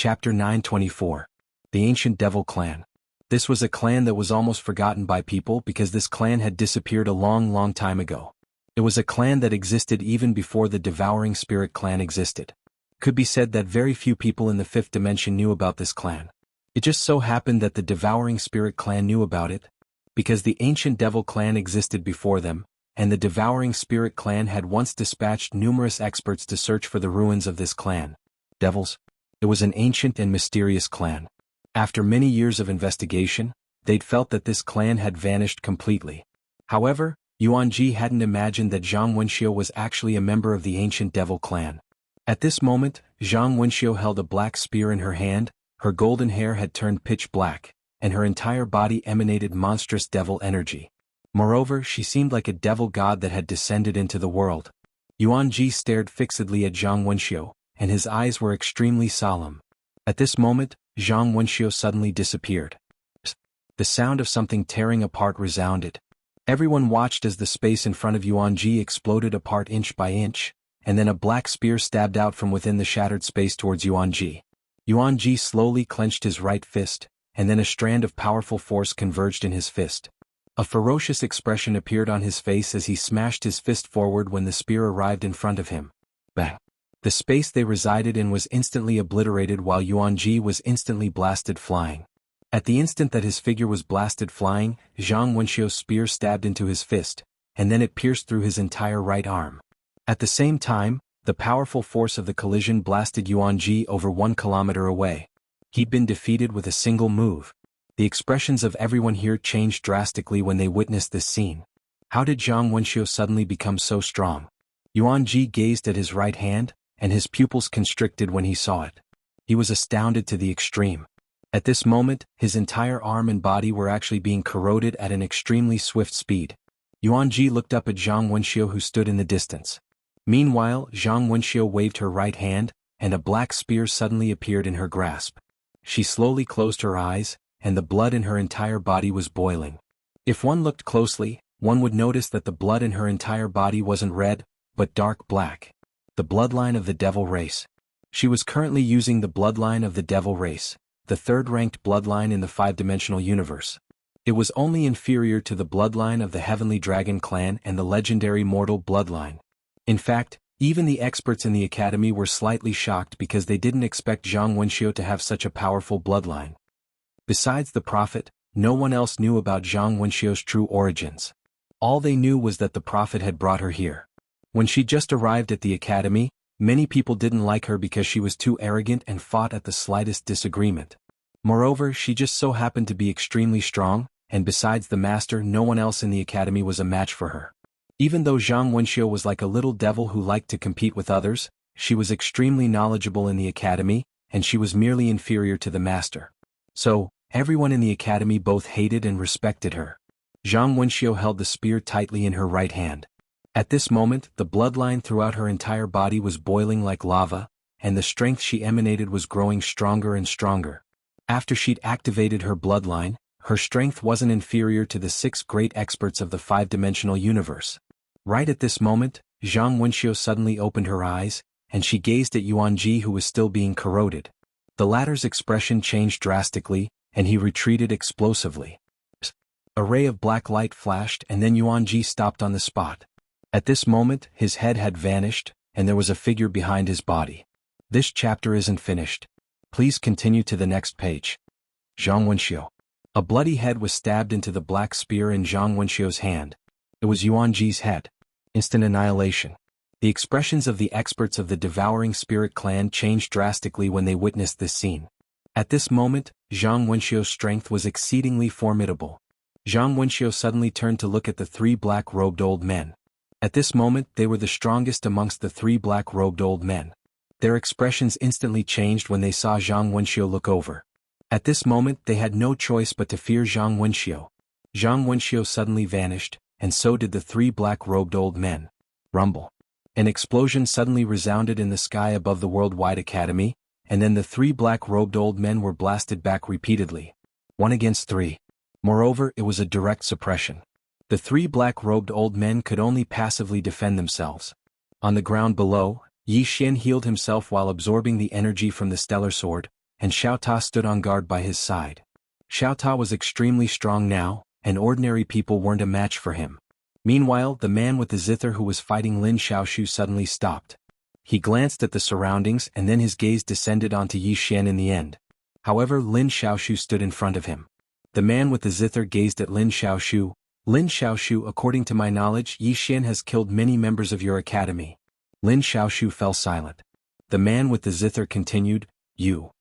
Chapter 924. The Ancient Devil Clan. This was a clan that was almost forgotten by people because this clan had disappeared a long time ago. It was a clan that existed even before the Devouring Spirit clan existed. Could be said that very few people in the fifth dimension knew about this clan. It just so happened that the Devouring Spirit clan knew about it, because the Ancient Devil clan existed before them, and the Devouring Spirit clan had once dispatched numerous experts to search for the ruins of this clan. Devils. It was an ancient and mysterious clan. After many years of investigation, they'd felt that this clan had vanished completely. However, Yuan Ji hadn't imagined that Zhang Wenxiu was actually a member of the Ancient Devil clan. At this moment, Zhang Wenxiu held a black spear in her hand, her golden hair had turned pitch black, and her entire body emanated monstrous devil energy. Moreover, she seemed like a devil god that had descended into the world. Yuan Ji stared fixedly at Zhang Wenxiu, and his eyes were extremely solemn. At this moment, Zhang Wenxiu suddenly disappeared. The sound of something tearing apart resounded. Everyone watched as the space in front of Yuan Ji exploded apart inch by inch, and then a black spear stabbed out from within the shattered space towards Yuan Ji. Yuan Ji slowly clenched his right fist, and then a strand of powerful force converged in his fist. A ferocious expression appeared on his face as he smashed his fist forward when the spear arrived in front of him. Bang! The space they resided in was instantly obliterated while Yuan Ji was instantly blasted flying. At the instant that his figure was blasted flying, Zhang Wenxiu's spear stabbed into his fist, and then it pierced through his entire right arm. At the same time, the powerful force of the collision blasted Yuan Ji over 1 kilometer away. He'd been defeated with a single move. The expressions of everyone here changed drastically when they witnessed this scene. How did Zhang Wenxiu suddenly become so strong? Yuan Ji gazed at his right hand, and his pupils constricted when he saw it. He was astounded to the extreme. At this moment, his entire arm and body were actually being corroded at an extremely swift speed. Yuan Ji looked up at Zhang Wenxiu who stood in the distance. Meanwhile, Zhang Wenxiu waved her right hand, and a black spear suddenly appeared in her grasp. She slowly closed her eyes, and the blood in her entire body was boiling. If one looked closely, one would notice that the blood in her entire body wasn't red, but dark black. The bloodline of the devil race. She was currently using the bloodline of the devil race, the third-ranked bloodline in the five-dimensional universe. It was only inferior to the bloodline of the Heavenly Dragon clan and the legendary Mortal bloodline. In fact, even the experts in the academy were slightly shocked because they didn't expect Zhang Wenxiu to have such a powerful bloodline. Besides the prophet, no one else knew about Zhang Wenxiu's true origins. All they knew was that the prophet had brought her here. When she just arrived at the academy, many people didn't like her because she was too arrogant and fought at the slightest disagreement. Moreover, she just so happened to be extremely strong, and besides the master, no one else in the academy was a match for her. Even though Zhang Wenxiu was like a little devil who liked to compete with others, she was extremely knowledgeable in the academy, and she was merely inferior to the master. So, everyone in the academy both hated and respected her. Zhang Wenxiu held the spear tightly in her right hand. At this moment, the bloodline throughout her entire body was boiling like lava, and the strength she emanated was growing stronger and stronger. After she'd activated her bloodline, her strength wasn't inferior to the 6 great experts of the five-dimensional universe. Right at this moment, Zhang Wenxiu suddenly opened her eyes, and she gazed at Yuan Ji who was still being corroded. The latter's expression changed drastically, and he retreated explosively. A ray of black light flashed and then Yuan Ji stopped on the spot. At this moment, his head had vanished, and there was a figure behind his body. This chapter isn't finished. Please continue to the next page. Zhang Wenxiu. A bloody head was stabbed into the black spear in Zhang Wenxiu's hand. It was Yuan Ji's head. Instant annihilation. The expressions of the experts of the Devouring Spirit clan changed drastically when they witnessed this scene. At this moment, Zhang Wenxiu's strength was exceedingly formidable. Zhang Wenxiu suddenly turned to look at the 3 black-robed old men. At this moment, they were the strongest amongst the 3 black-robed old men. Their expressions instantly changed when they saw Zhang Wenxiu look over. At this moment, they had no choice but to fear Zhang Wenxiu. Zhang Wenxiu suddenly vanished, and so did the 3 black-robed old men. Rumble. An explosion suddenly resounded in the sky above the Worldwide Academy, and then the 3 black-robed old men were blasted back repeatedly. 1 against 3. Moreover, it was a direct suppression. The 3 black-robed old men could only passively defend themselves. On the ground below, Yi Xian healed himself while absorbing the energy from the stellar sword, and Xiao Ta stood on guard by his side. Xiao Ta was extremely strong now, and ordinary people weren't a match for him. Meanwhile, the man with the zither who was fighting Lin Xiaoshu suddenly stopped. He glanced at the surroundings and then his gaze descended onto Yi Xian in the end. However, Lin Xiaoshu stood in front of him. The man with the zither gazed at Lin Xiaoshu. Lin Xiaoshu, according to my knowledge, Yi Xian has killed many members of your academy. Lin Xiaoshu fell silent. The man with the zither continued, you.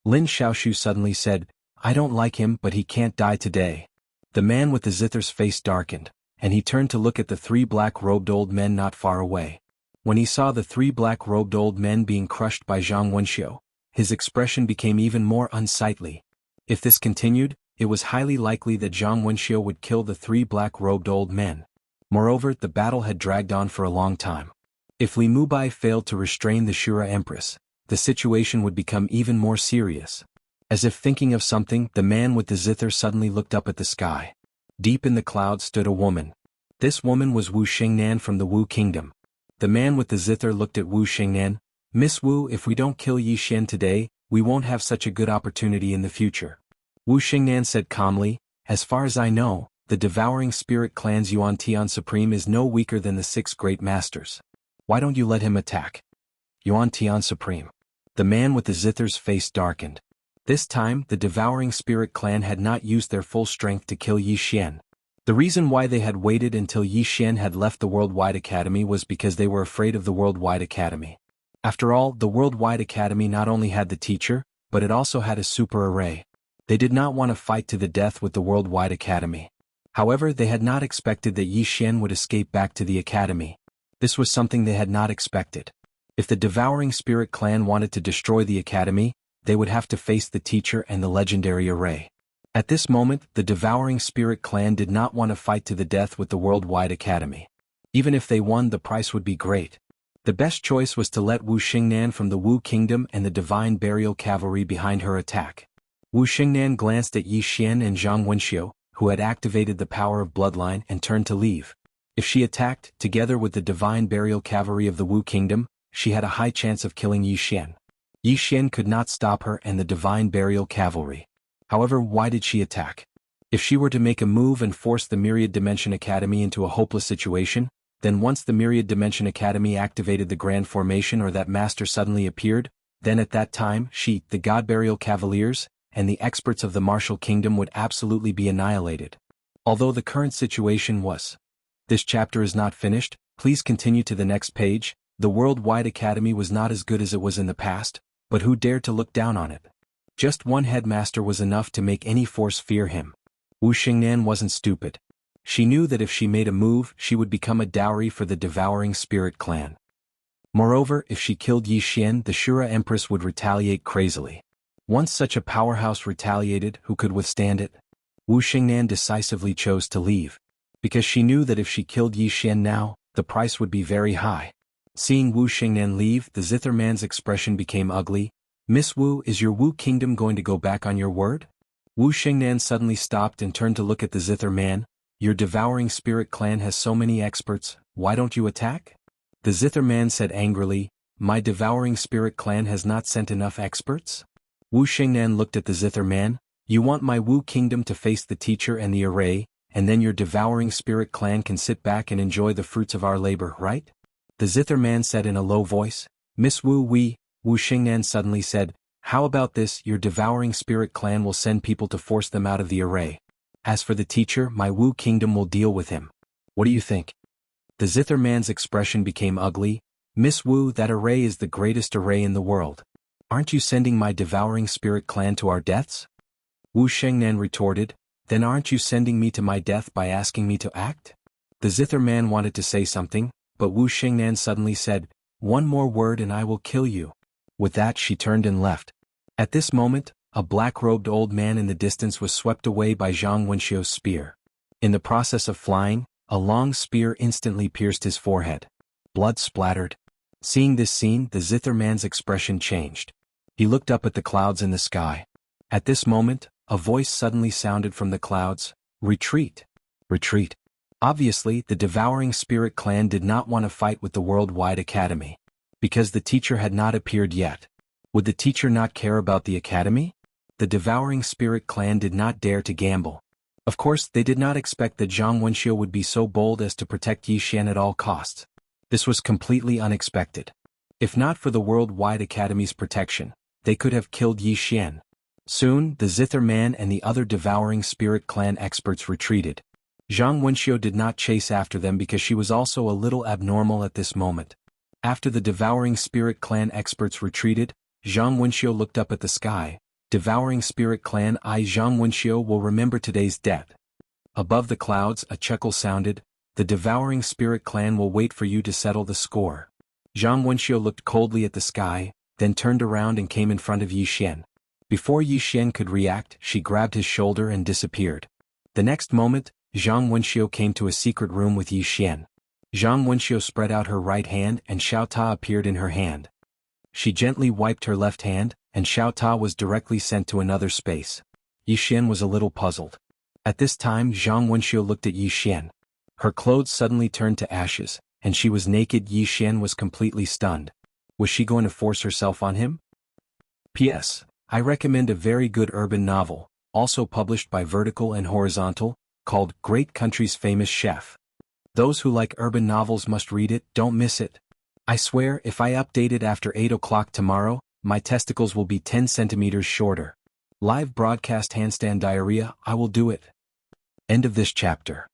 Lin Xiaoshu suddenly said, I don't like him but he can't die today. The man with the zither's face darkened, and he turned to look at the three black-robed old men not far away. When he saw the three black-robed old men being crushed by Zhang Wenxiu, his expression became even more unsightly. If this continued, it was highly likely that Zhang Wenxiu would kill the three black-robed old men. Moreover, the battle had dragged on for a long time. If Li Mubai failed to restrain the Shura Empress, the situation would become even more serious. As if thinking of something, the man with the zither suddenly looked up at the sky. Deep in the clouds stood a woman. This woman was Wu Xingnan from the Wu Kingdom. The man with the zither looked at Wu Xingnan. Miss Wu, if we don't kill Yi Xian today, we won't have such a good opportunity in the future. Wu Xingnan said calmly, as far as I know, the devouring spirit clan's Yuan Tian Supreme is no weaker than the 6 great masters. Why don't you let him attack? Yuan Tian Supreme. The man with the zither's face darkened. This time, the devouring spirit clan had not used their full strength to kill Yi Xian. The reason why they had waited until Yi Xian had left the Worldwide Academy was because they were afraid of the Worldwide Academy. After all, the Worldwide Academy not only had the teacher, but it also had a super array. They did not want to fight to the death with the Worldwide Academy. However, they had not expected that Yi Xian would escape back to the academy. This was something they had not expected. If the devouring spirit clan wanted to destroy the academy, they would have to face the teacher and the legendary array. At this moment, the devouring spirit clan did not want to fight to the death with the Worldwide Academy. Even if they won, the price would be great. The best choice was to let Wu Xingnan from the Wu Kingdom and the Divine Burial Cavalry behind her attack. Wu Xingnan glanced at Yi Xian and Zhang Wenxiu, who had activated the power of bloodline and turned to leave. If she attacked, together with the Divine Burial Cavalry of the Wu Kingdom, she had a high chance of killing Yi Xian. Yi Xian could not stop her and the Divine Burial Cavalry. However, why did she attack? If she were to make a move and force the Myriad Dimension Academy into a hopeless situation, then once the Myriad Dimension Academy activated the Grand Formation or that master suddenly appeared, then at that time she, the God Burial Cavaliers, and the experts of the Martial Kingdom would absolutely be annihilated. Although the current situation was. This chapter is not finished, please continue to the next page. The Worldwide Academy was not as good as it was in the past, but who dared to look down on it? Just one headmaster was enough to make any force fear him. Wu Xingnan wasn't stupid. She knew that if she made a move, she would become a dowry for the devouring spirit clan. Moreover, if she killed Yi Xian, the Shura Empress would retaliate crazily. Once such a powerhouse retaliated, who could withstand it? Wu Xingnan decisively chose to leave. Because she knew that if she killed Yi Xian now, the price would be very high. Seeing Wu Xingnan leave, the zither man's expression became ugly. Miss Wu, is your Wu Kingdom going to go back on your word? Wu Xingnan suddenly stopped and turned to look at the zither man. Your devouring spirit clan has so many experts, why don't you attack? The zither man said angrily, my devouring spirit clan has not sent enough experts? Wu Xingnan looked at the zither man. You want my Wu Kingdom to face the teacher and the array, and then your devouring spirit clan can sit back and enjoy the fruits of our labor, right? The zither man said in a low voice. Miss Wu, Wu Xingnan suddenly said, how about this, your devouring spirit clan will send people to force them out of the array. As for the teacher, my Wu Kingdom will deal with him. What do you think? The zither man's expression became ugly. Miss Wu, that array is the greatest array in the world. Aren't you sending my devouring spirit clan to our deaths? Wu Xingnan retorted, then aren't you sending me to my death by asking me to act? The zither man wanted to say something, but Wu Xingnan suddenly said, one more word and I will kill you. With that she turned and left. At this moment, a black-robed old man in the distance was swept away by Zhang Wenxiu's spear. In the process of flying, a long spear instantly pierced his forehead. Blood splattered. Seeing this scene, the zither man's expression changed. He looked up at the clouds in the sky. At this moment, a voice suddenly sounded from the clouds, retreat. Retreat. Obviously, the devouring spirit clan did not want to fight with the Worldwide Academy. Because the teacher had not appeared yet. Would the teacher not care about the academy? The Devouring Spirit clan did not dare to gamble. Of course, they did not expect that Zhang Wenxiu would be so bold as to protect Yi Xian at all costs. This was completely unexpected. If not for the Worldwide Academy's protection, they could have killed Yi Xian. Soon, the Zither Man and the other Devouring Spirit clan experts retreated. Zhang Wenxiu did not chase after them because she was also a little abnormal at this moment. After the Devouring Spirit clan experts retreated, Zhang Wenxiu looked up at the sky. Devouring Spirit clan, I Zhang Wenxiu will remember today's death. Above the clouds, a chuckle sounded. The Devouring Spirit clan will wait for you to settle the score. Zhang Wenxiu looked coldly at the sky, then turned around and came in front of Yi Xian. Before Yi Xian could react, she grabbed his shoulder and disappeared. The next moment, Zhang Wenxiu came to a secret room with Yi Xian. Zhang Wenxiu spread out her right hand and Xiao Ta appeared in her hand. She gently wiped her left hand, and Xiao Ta was directly sent to another space. Yi Xian was a little puzzled. At this time Zhang Wenxiu looked at Yi Xian. Her clothes suddenly turned to ashes, and she was naked. Yi Xian was completely stunned. Was she going to force herself on him? P.S. I recommend a very good urban novel, also published by Vertical and Horizontal, called Great Country's Famous Chef. Those who like urban novels must read it, don't miss it. I swear if I update it after 8 o'clock tomorrow, my testicles will be 10 centimeters shorter. Live broadcast handstand diarrhea, I will do it. End of this chapter.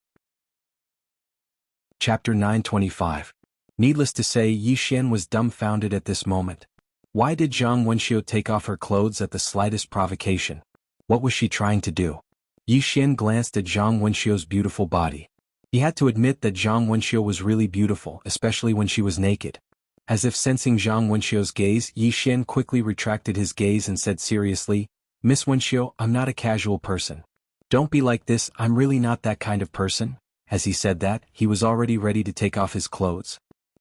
Chapter 925. Needless to say, Yi Xian was dumbfounded at this moment. Why did Zhang Wenxiu take off her clothes at the slightest provocation? What was she trying to do? Yi Xian glanced at Zhang Wenxiu's beautiful body. He had to admit that Zhang Wenxiu was really beautiful, especially when she was naked. As if sensing Zhang Wenxiu's gaze, Yi Xian quickly retracted his gaze and said seriously, Miss Wenxiu, I'm not a casual person. Don't be like this, I'm really not that kind of person. As he said that, he was already ready to take off his clothes.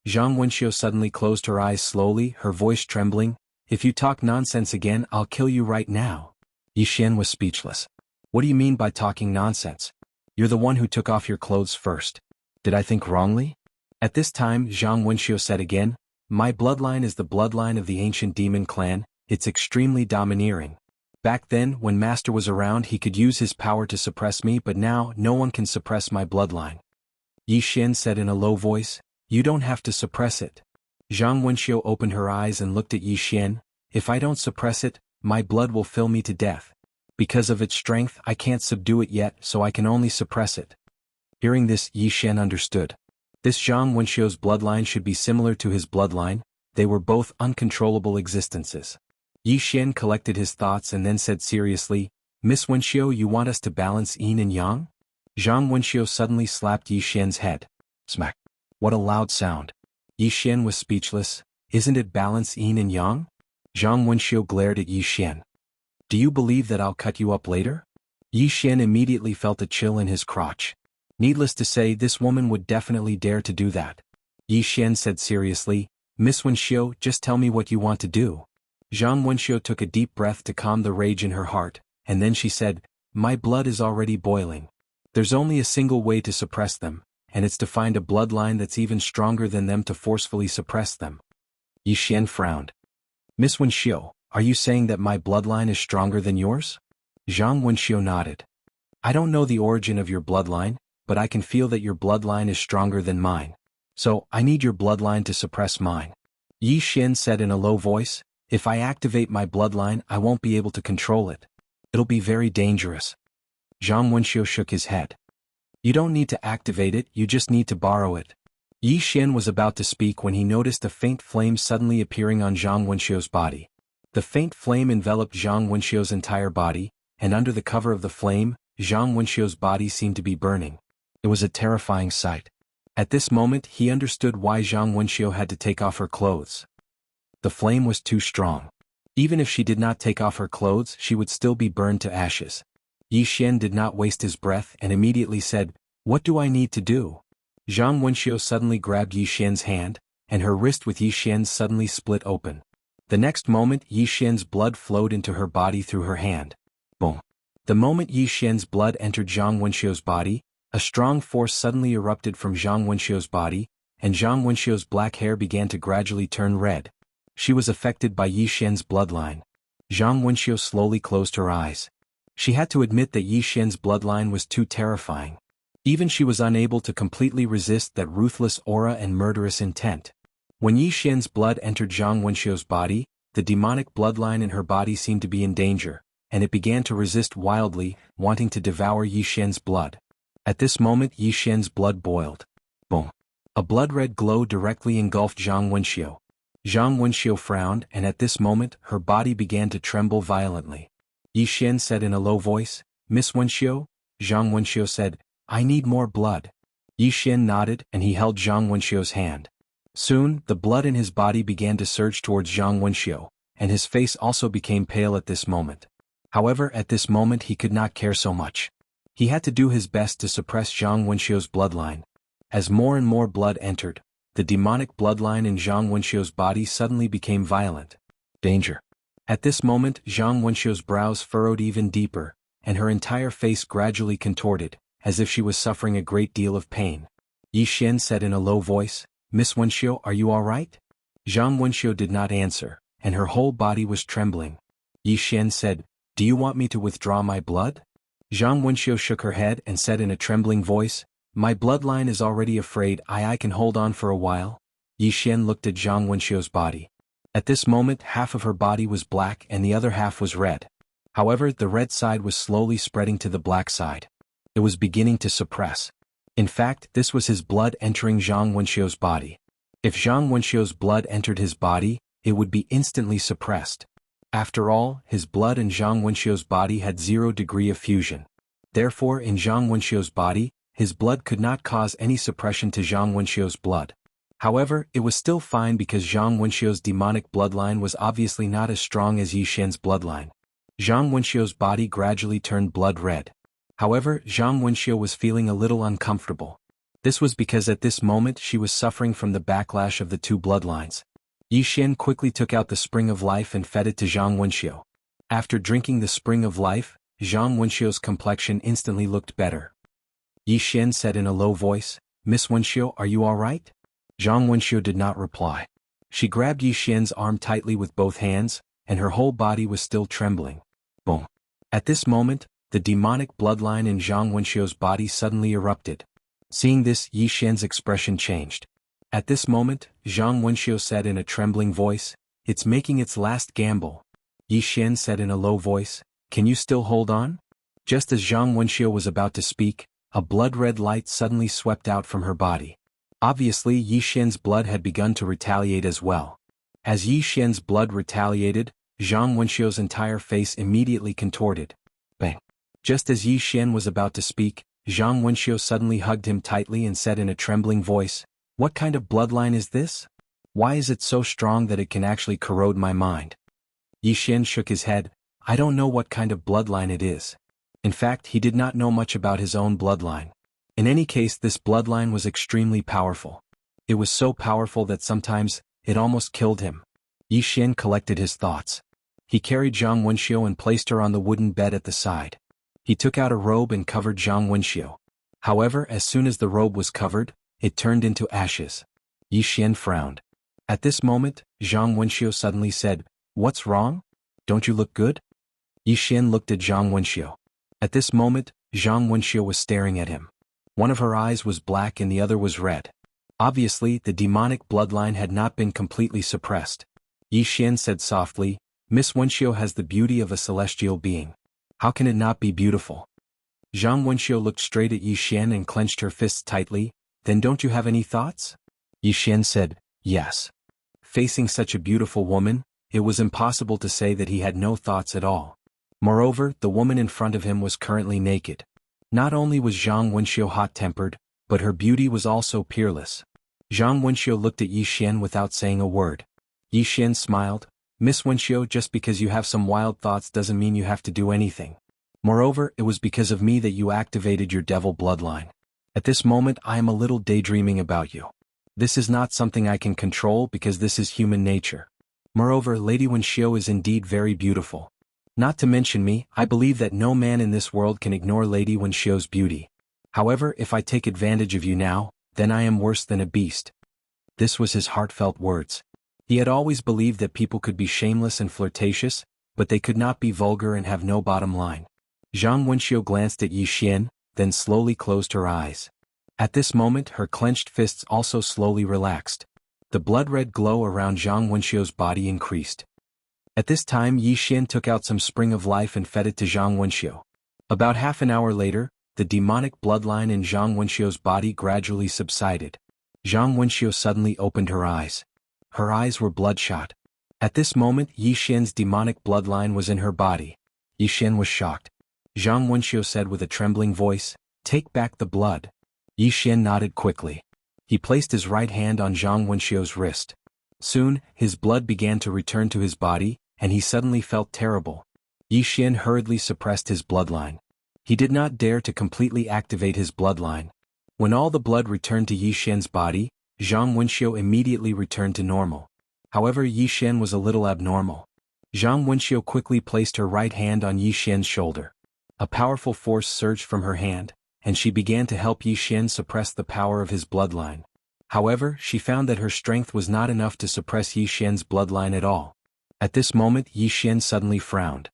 Zhang Wenxiu suddenly closed her eyes slowly, her voice trembling. If you talk nonsense again, I'll kill you right now. Yi Xian was speechless. What do you mean by talking nonsense? You're the one who took off your clothes first. Did I think wrongly? At this time Zhang Wenxiu said again, my bloodline is the bloodline of the ancient demon clan, it's extremely domineering. Back then, when Master was around, he could use his power to suppress me, but now no one can suppress my bloodline. Yi Xian said in a low voice, you don't have to suppress it. Zhang Wenxiu opened her eyes and looked at Yi Xian, if I don't suppress it, my blood will fill me to death. Because of its strength, I can't subdue it yet, so I can only suppress it. Hearing this, Yi Xian understood. This Zhang Wenxiu's bloodline should be similar to his bloodline, they were both uncontrollable existences. Yi Xian collected his thoughts and then said seriously, Miss Wenxiu, you want us to balance yin and yang? Zhang Wenxiu suddenly slapped Yi Xian's head. Smack. What a loud sound. Yi Xian was speechless. Isn't it balance yin and yang? Zhang Wenxiu glared at Yi Xian. Do you believe that I'll cut you up later? Yi Xian immediately felt a chill in his crotch. Needless to say, this woman would definitely dare to do that. Yi Xian said seriously, Miss Wenxiu, just tell me what you want to do. Zhang Wenxiu took a deep breath to calm the rage in her heart, and then she said, my blood is already boiling. There's only a single way to suppress them, and it's to find a bloodline that's even stronger than them to forcefully suppress them. Yi Xian frowned. Miss Wenxiu, are you saying that my bloodline is stronger than yours? Zhang Wenxiu nodded. I don't know the origin of your bloodline, but I can feel that your bloodline is stronger than mine. So, I need your bloodline to suppress mine. Yi Xian said in a low voice, if I activate my bloodline, I won't be able to control it. It'll be very dangerous. Zhang Wenxiu shook his head. You don't need to activate it, you just need to borrow it. Yi Xian was about to speak when he noticed a faint flame suddenly appearing on Zhang Wenxiu's body. The faint flame enveloped Zhang Wenxiu's entire body, and under the cover of the flame, Zhang Wenxiu's body seemed to be burning. It was a terrifying sight. At this moment he understood why Zhang Wenxiu had to take off her clothes. The flame was too strong. Even if she did not take off her clothes, she would still be burned to ashes. Yi Xian did not waste his breath and immediately said, what do I need to do? Zhang Wenxiu suddenly grabbed Yi Xian's hand, and her wrist with Yi Xian's suddenly split open. The next moment Yi Xian's blood flowed into her body through her hand. Boom. The moment Yi Xian's blood entered Zhang Wenxiu's body, a strong force suddenly erupted from Zhang Wenxiu's body, and Zhang Wenxiu's black hair began to gradually turn red. She was affected by Yi Xian's bloodline. Zhang Wenxiu slowly closed her eyes. She had to admit that Yi Xian's bloodline was too terrifying. Even she was unable to completely resist that ruthless aura and murderous intent. When Yi Xian's blood entered Zhang Wenxiu's body, the demonic bloodline in her body seemed to be in danger, and it began to resist wildly, wanting to devour Yi Xian's blood. At this moment Yi Xian's blood boiled. Boom! A blood-red glow directly engulfed Zhang Wenxiu. Zhang Wenxiu frowned, and at this moment her body began to tremble violently. Yi Xian said in a low voice, "Miss Wenxiu?" Zhang Wenxiu said, "I need more blood." Yi Xian nodded and he held Zhang Wenxiu's hand. Soon, the blood in his body began to surge towards Zhang Wenxiu, and his face also became pale at this moment. However, at this moment he could not care so much. He had to do his best to suppress Zhang Wenxiu's bloodline. As more and more blood entered, the demonic bloodline in Zhang Wenxiu's body suddenly became violent. Danger. At this moment Zhang Wenxiu's brows furrowed even deeper, and her entire face gradually contorted, as if she was suffering a great deal of pain. Yi Xian said in a low voice, "Miss Wenxiu, are you all right?" Zhang Wenxiu did not answer, and her whole body was trembling. Yi Xian said, "Do you want me to withdraw my blood?" Zhang Wenxiu shook her head and said in a trembling voice, "My bloodline is already afraid. I can hold on for a while." Yi Xian looked at Zhang Wenxiu's body. At this moment half of her body was black and the other half was red. However, the red side was slowly spreading to the black side. It was beginning to suppress. In fact, this was his blood entering Zhang Wenxiu's body. If Zhang Wenxiu's blood entered his body, it would be instantly suppressed. After all, his blood and Zhang Wenxiu's body had 0 degree of fusion. Therefore, in Zhang Wenxiu's body, his blood could not cause any suppression to Zhang Wenxiu's blood. However, it was still fine because Zhang Wenxiu's demonic bloodline was obviously not as strong as Yi Xian's bloodline. Zhang Wenxiu's body gradually turned blood red. However, Zhang Wenxiu was feeling a little uncomfortable. This was because at this moment she was suffering from the backlash of the two bloodlines. Yi Xian quickly took out the spring of life and fed it to Zhang Wenxiu. After drinking the spring of life, Zhang Wenxiu's complexion instantly looked better. Yi Xian said in a low voice, "Miss Wenxiu, are you all right?" Zhang Wenxiu did not reply. She grabbed Yi Xian's arm tightly with both hands, and her whole body was still trembling. Boom! At this moment, the demonic bloodline in Zhang Wenxiu's body suddenly erupted. Seeing this, Yi Xian's expression changed. At this moment, Zhang Wenxiu said in a trembling voice, "It's making its last gamble." Yi Xian said in a low voice, "Can you still hold on?" Just as Zhang Wenxiu was about to speak, a blood-red light suddenly swept out from her body. Obviously, Yi Xian's blood had begun to retaliate as well. As Yi Xian's blood retaliated, Zhang Wenxiu's entire face immediately contorted. Bang! Just as Yi Xian was about to speak, Zhang Wenxiu suddenly hugged him tightly and said in a trembling voice, "What kind of bloodline is this? Why is it so strong that it can actually corrode my mind?" Yi Xian shook his head. "I don't know what kind of bloodline it is." In fact, he did not know much about his own bloodline. In any case, this bloodline was extremely powerful. It was so powerful that sometimes, it almost killed him. Yi Xian collected his thoughts. He carried Zhang Wenxiu and placed her on the wooden bed at the side. He took out a robe and covered Zhang Wenxiu. However, as soon as the robe was covered, it turned into ashes. Yi Xian frowned. At this moment, Zhang Wenxiu suddenly said, "What's wrong? Don't you look good?" Yi Xian looked at Zhang Wenxiu. At this moment, Zhang Wenxiu was staring at him. One of her eyes was black and the other was red. Obviously, the demonic bloodline had not been completely suppressed. Yi Xian said softly, "Miss Wenxiu has the beauty of a celestial being. How can it not be beautiful?" Zhang Wenxiu looked straight at Yi Xian and clenched her fists tightly. "Then don't you have any thoughts?" Yi Xian said, "Yes." Facing such a beautiful woman, it was impossible to say that he had no thoughts at all. Moreover, the woman in front of him was currently naked. Not only was Zhang Wenxiu hot-tempered, but her beauty was also peerless. Zhang Wenxiu looked at Yi Xian without saying a word. Yi Xian smiled, "Miss Wenxiu, just because you have some wild thoughts doesn't mean you have to do anything. Moreover, it was because of me that you activated your devil bloodline. At this moment I am a little daydreaming about you. This is not something I can control because this is human nature. Moreover, Lady Wenxiu is indeed very beautiful. Not to mention me, I believe that no man in this world can ignore Lady Wenxiu's beauty. However, if I take advantage of you now, then I am worse than a beast." This was his heartfelt words. He had always believed that people could be shameless and flirtatious, but they could not be vulgar and have no bottom line. Zhang Wenxiu glanced at Yi Xian, then slowly closed her eyes. At this moment her clenched fists also slowly relaxed. The blood-red glow around Zhang Wenxiu's body increased. At this time Yi Xian took out some spring of life and fed it to Zhang Wenxiu. About half an hour later, the demonic bloodline in Zhang Wenxiu's body gradually subsided. Zhang Wenxiu suddenly opened her eyes. Her eyes were bloodshot. At this moment Yi Xian's demonic bloodline was in her body. Yi Xian was shocked. Zhang Wenxiu said with a trembling voice, "Take back the blood." Yi Xian nodded quickly. He placed his right hand on Zhang Wenxiu's wrist. Soon, his blood began to return to his body, and he suddenly felt terrible. Yi Xian hurriedly suppressed his bloodline. He did not dare to completely activate his bloodline. When all the blood returned to Yi Xian's body, Zhang Wenxiu immediately returned to normal. However, Yi Xian was a little abnormal. Zhang Wenxiu quickly placed her right hand on Yi Xian's shoulder. A powerful force surged from her hand, and she began to help Yi Xian suppress the power of his bloodline. However, she found that her strength was not enough to suppress Yi Xian's bloodline at all. At this moment Yi Xian suddenly frowned.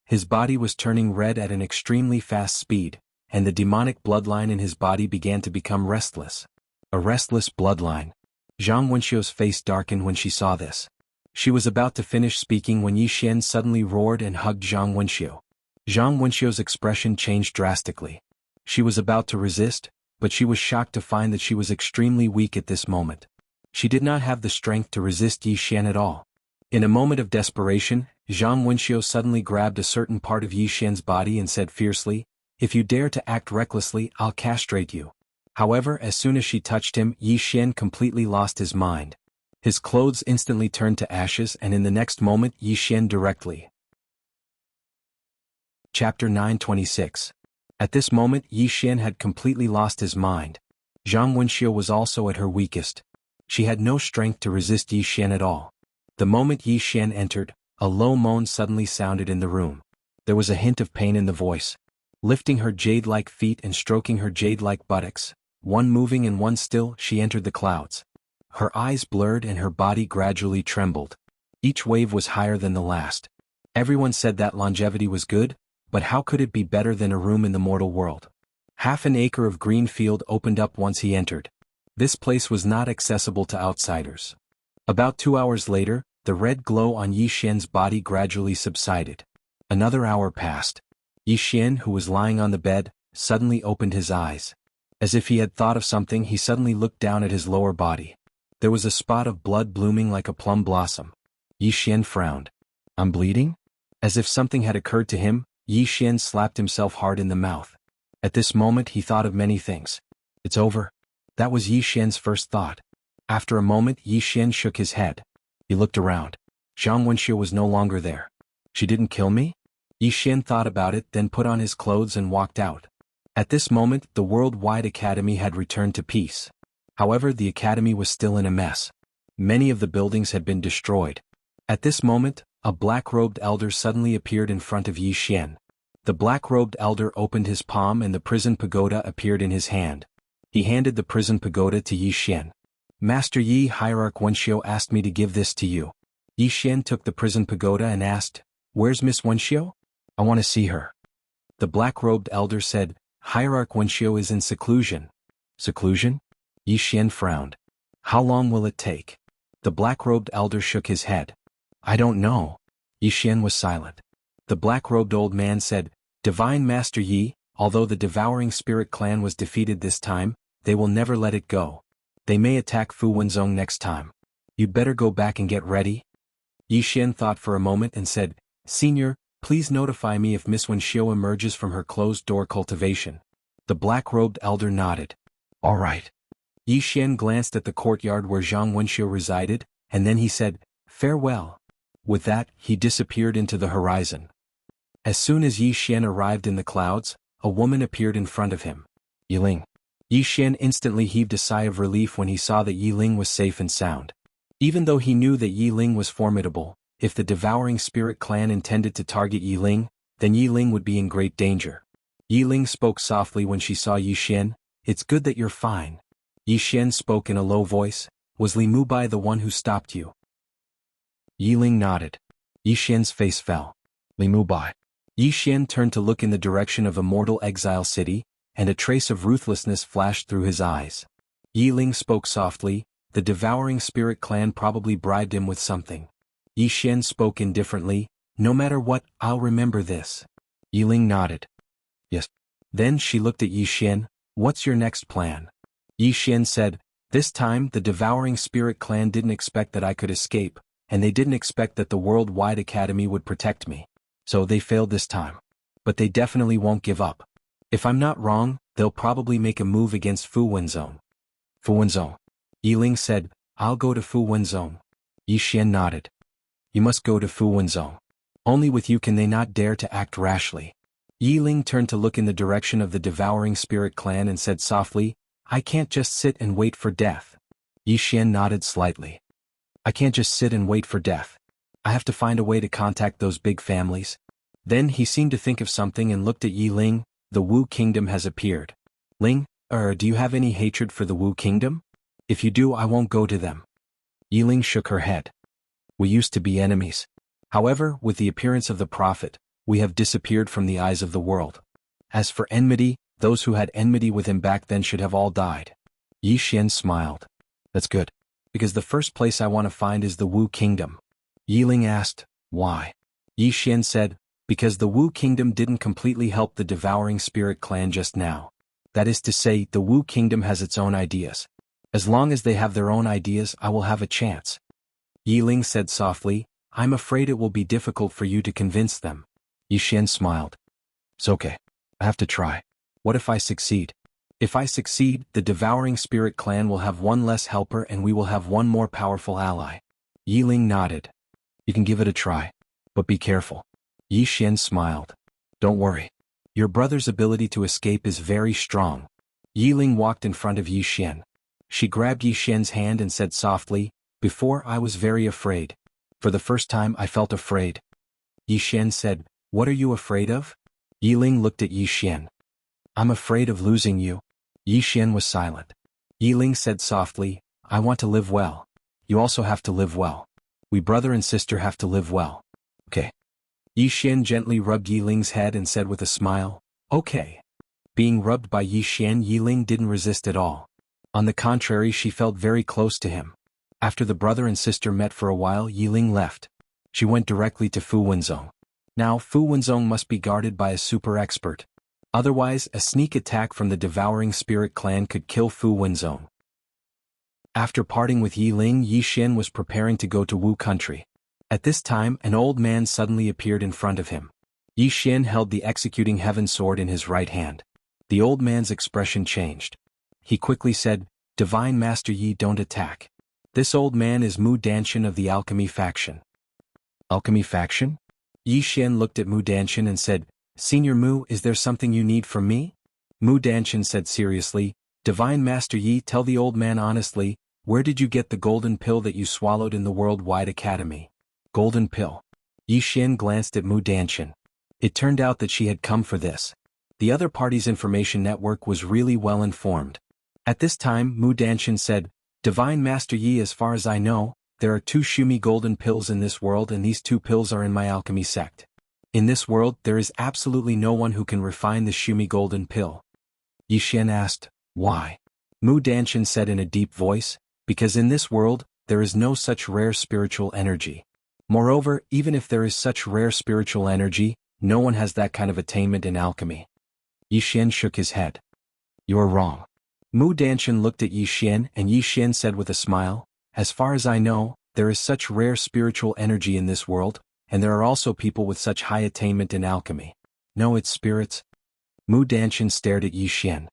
His body was turning red at an extremely fast speed, and the demonic bloodline in his body began to become restless. A restless bloodline. Zhang Wenxiu's face darkened when she saw this. She was about to finish speaking when Yi Xian suddenly roared and hugged Zhang Wenxiu. Zhang Wenxiu's expression changed drastically. She was about to resist, but she was shocked to find that she was extremely weak at this moment. She did not have the strength to resist Yi Xian at all. In a moment of desperation, Zhang Wenxiu suddenly grabbed a certain part of Yi Xian's body and said fiercely, "If you dare to act recklessly, I'll castrate you." However, as soon as she touched him, Yi Xian completely lost his mind. His clothes instantly turned to ashes, and in the next moment Yi Xian directly. Chapter 926. At this moment Yi Xian had completely lost his mind. Zhang Wenxiu was also at her weakest. She had no strength to resist Yi Xian at all. The moment Yi Xian entered, a low moan suddenly sounded in the room. There was a hint of pain in the voice. Lifting her jade-like feet and stroking her jade-like buttocks, one moving and one still, she entered the clouds. Her eyes blurred and her body gradually trembled. Each wave was higher than the last. Everyone said that longevity was good, but how could it be better than a room in the mortal world? Half an acre of green field opened up once he entered. This place was not accessible to outsiders. About 2 hours later, the red glow on Yi Xian's body gradually subsided. Another hour passed. Yi Xian, who was lying on the bed, suddenly opened his eyes. As if he had thought of something, he suddenly looked down at his lower body. There was a spot of blood blooming like a plum blossom. Yi Xian frowned. "I'm bleeding?" As if something had occurred to him, Yi Xian slapped himself hard in the mouth. At this moment he thought of many things. "It's over." That was Yi Xian's first thought. After a moment Yi Xian shook his head. He looked around. Zhang Wenxiu was no longer there. "She didn't kill me?" Yi Xian thought about it, then put on his clothes and walked out. At this moment the worldwide academy had returned to peace. However, the academy was still in a mess. Many of the buildings had been destroyed. At this moment, a black-robed elder suddenly appeared in front of Yi Xian. The black-robed elder opened his palm and the prison pagoda appeared in his hand. He handed the prison pagoda to Yi Xian. "Master Yi, Hierarch Wenxiu asked me to give this to you." Yi Xian took the prison pagoda and asked, "Where's Miss Wenxiu? I want to see her." The black-robed elder said, "Hierarch Wenxiu is in seclusion." "Seclusion?" Yi Xian frowned. "How long will it take?" The black-robed elder shook his head. "I don't know." Yi Xian was silent. The black-robed old man said, "Divine Master Yi, although the devouring spirit clan was defeated this time, they will never let it go. They may attack Fu Wenzong next time. You'd better go back and get ready." Yi Xian thought for a moment and said, "Senior, please notify me if Miss Wenxiu emerges from her closed-door cultivation." The black-robed elder nodded. "All right." Yi Xian glanced at the courtyard where Zhang Wenxiu resided, and then he said, "Farewell." With that, he disappeared into the horizon. As soon as Yi Xian arrived in the clouds, a woman appeared in front of him. "Yiling." Yi Xian instantly heaved a sigh of relief when he saw that Yiling was safe and sound. Even though he knew that Yiling was formidable, if the devouring spirit clan intended to target Yiling, then Yiling would be in great danger. Yiling spoke softly when she saw Yi Xian, "It's good that you're fine." Yi Xian spoke in a low voice, "Was Li Mubai the one who stopped you?" Yi Ling nodded. Yi Xian's face fell. Li Mu Bai. Yi Xian turned to look in the direction of Immortal Exile City, and a trace of ruthlessness flashed through his eyes. Yi Ling spoke softly. The Devouring Spirit clan probably bribed him with something. Yi Xian spoke indifferently. No matter what, I'll remember this. Yi Ling nodded. Yes. Then she looked at Yi Xian. What's your next plan? Yi Xian said, this time the Devouring Spirit clan didn't expect that I could escape, and they didn't expect that the Worldwide Academy would protect me. So they failed this time. But they definitely won't give up. If I'm not wrong, they'll probably make a move against Fu Wenzhong. Fu Wenzhong. Yi Ling said, I'll go to Fu Wenzhong. Yi Xian nodded. You must go to Fu Wenzhong. Only with you can they not dare to act rashly. Yi Ling turned to look in the direction of the Devouring Spirit clan and said softly, I can't just sit and wait for death. Yi Xian nodded slightly. I can't just sit and wait for death. I have to find a way to contact those big families. Then he seemed to think of something and looked at Yi Ling. The Wu Kingdom has appeared. Ling, do you have any hatred for the Wu Kingdom? If you do, I won't go to them. Yi Ling shook her head. We used to be enemies. However, with the appearance of the Prophet, we have disappeared from the eyes of the world. As for enmity, those who had enmity with him back then should have all died. Yi Xian smiled. That's good. Because the first place I want to find is the Wu Kingdom. Yi Ling asked, why? Yi Xian said, because the Wu Kingdom didn't completely help the Devouring Spirit clan just now. That is to say, the Wu Kingdom has its own ideas. As long as they have their own ideas, I will have a chance. Yi Ling said softly, I'm afraid it will be difficult for you to convince them. Yi Xian smiled. It's okay. I have to try. What if I succeed? If I succeed, the Devouring Spirit clan will have one less helper and we will have one more powerful ally. Yi Ling nodded. You can give it a try. But be careful. Yi Xian smiled. Don't worry. Your brother's ability to escape is very strong. Yi Ling walked in front of Yi Xian. She grabbed Yi Xian's hand and said softly, before I was very afraid. For the first time I felt afraid. Yi Xian said, what are you afraid of? Yi Ling looked at Yi Xian. I'm afraid of losing you. Yi Xian was silent. Yi Ling said softly, I want to live well. You also have to live well. We brother and sister have to live well. Okay. Yi Xian gently rubbed Yi Ling's head and said with a smile, okay. Being rubbed by Yi Xian, Yi Ling didn't resist at all. On the contrary, she felt very close to him. After the brother and sister met for a while, Yi Ling left. She went directly to Fu Wenzhong. Now Fu Wenzhong must be guarded by a super expert. Otherwise, a sneak attack from the Devouring Spirit clan could kill Fu Wenzhong. After parting with Yi Ling, Yi Xian was preparing to go to Wu country. At this time, an old man suddenly appeared in front of him. Yi Xian held the Executing Heaven sword in his right hand. The old man's expression changed. He quickly said, Divine Master Yi, don't attack. This old man is Mu Danshan of the Alchemy faction. Alchemy faction? Yi Xian looked at Mu Danshan and said, Senior Mu, is there something you need from me? Mu Danshan said seriously, Divine Master Yi, tell the old man honestly, where did you get the golden pill that you swallowed in the Worldwide Academy? Golden pill. Yi Xian glanced at Mu Danshan. It turned out that she had come for this. The other party's information network was really well informed. At this time, Mu Danshan said, Divine Master Yi, as far as I know, there are 2 Shumi golden pills in this world and these 2 pills are in my alchemy sect. In this world, there is absolutely no one who can refine the Shumi golden pill. Yi Xian asked, why? Mu Danshan said in a deep voice, because in this world, there is no such rare spiritual energy. Moreover, even if there is such rare spiritual energy, no one has that kind of attainment in alchemy. Yi Xian shook his head. You're wrong. Mu Danshan looked at Yi Xian and Yi Xian said with a smile, as far as I know, there is such rare spiritual energy in this world, and there are also people with such high attainment in alchemy. No, it's spirits. Mu Danshan stared at Yi Xian.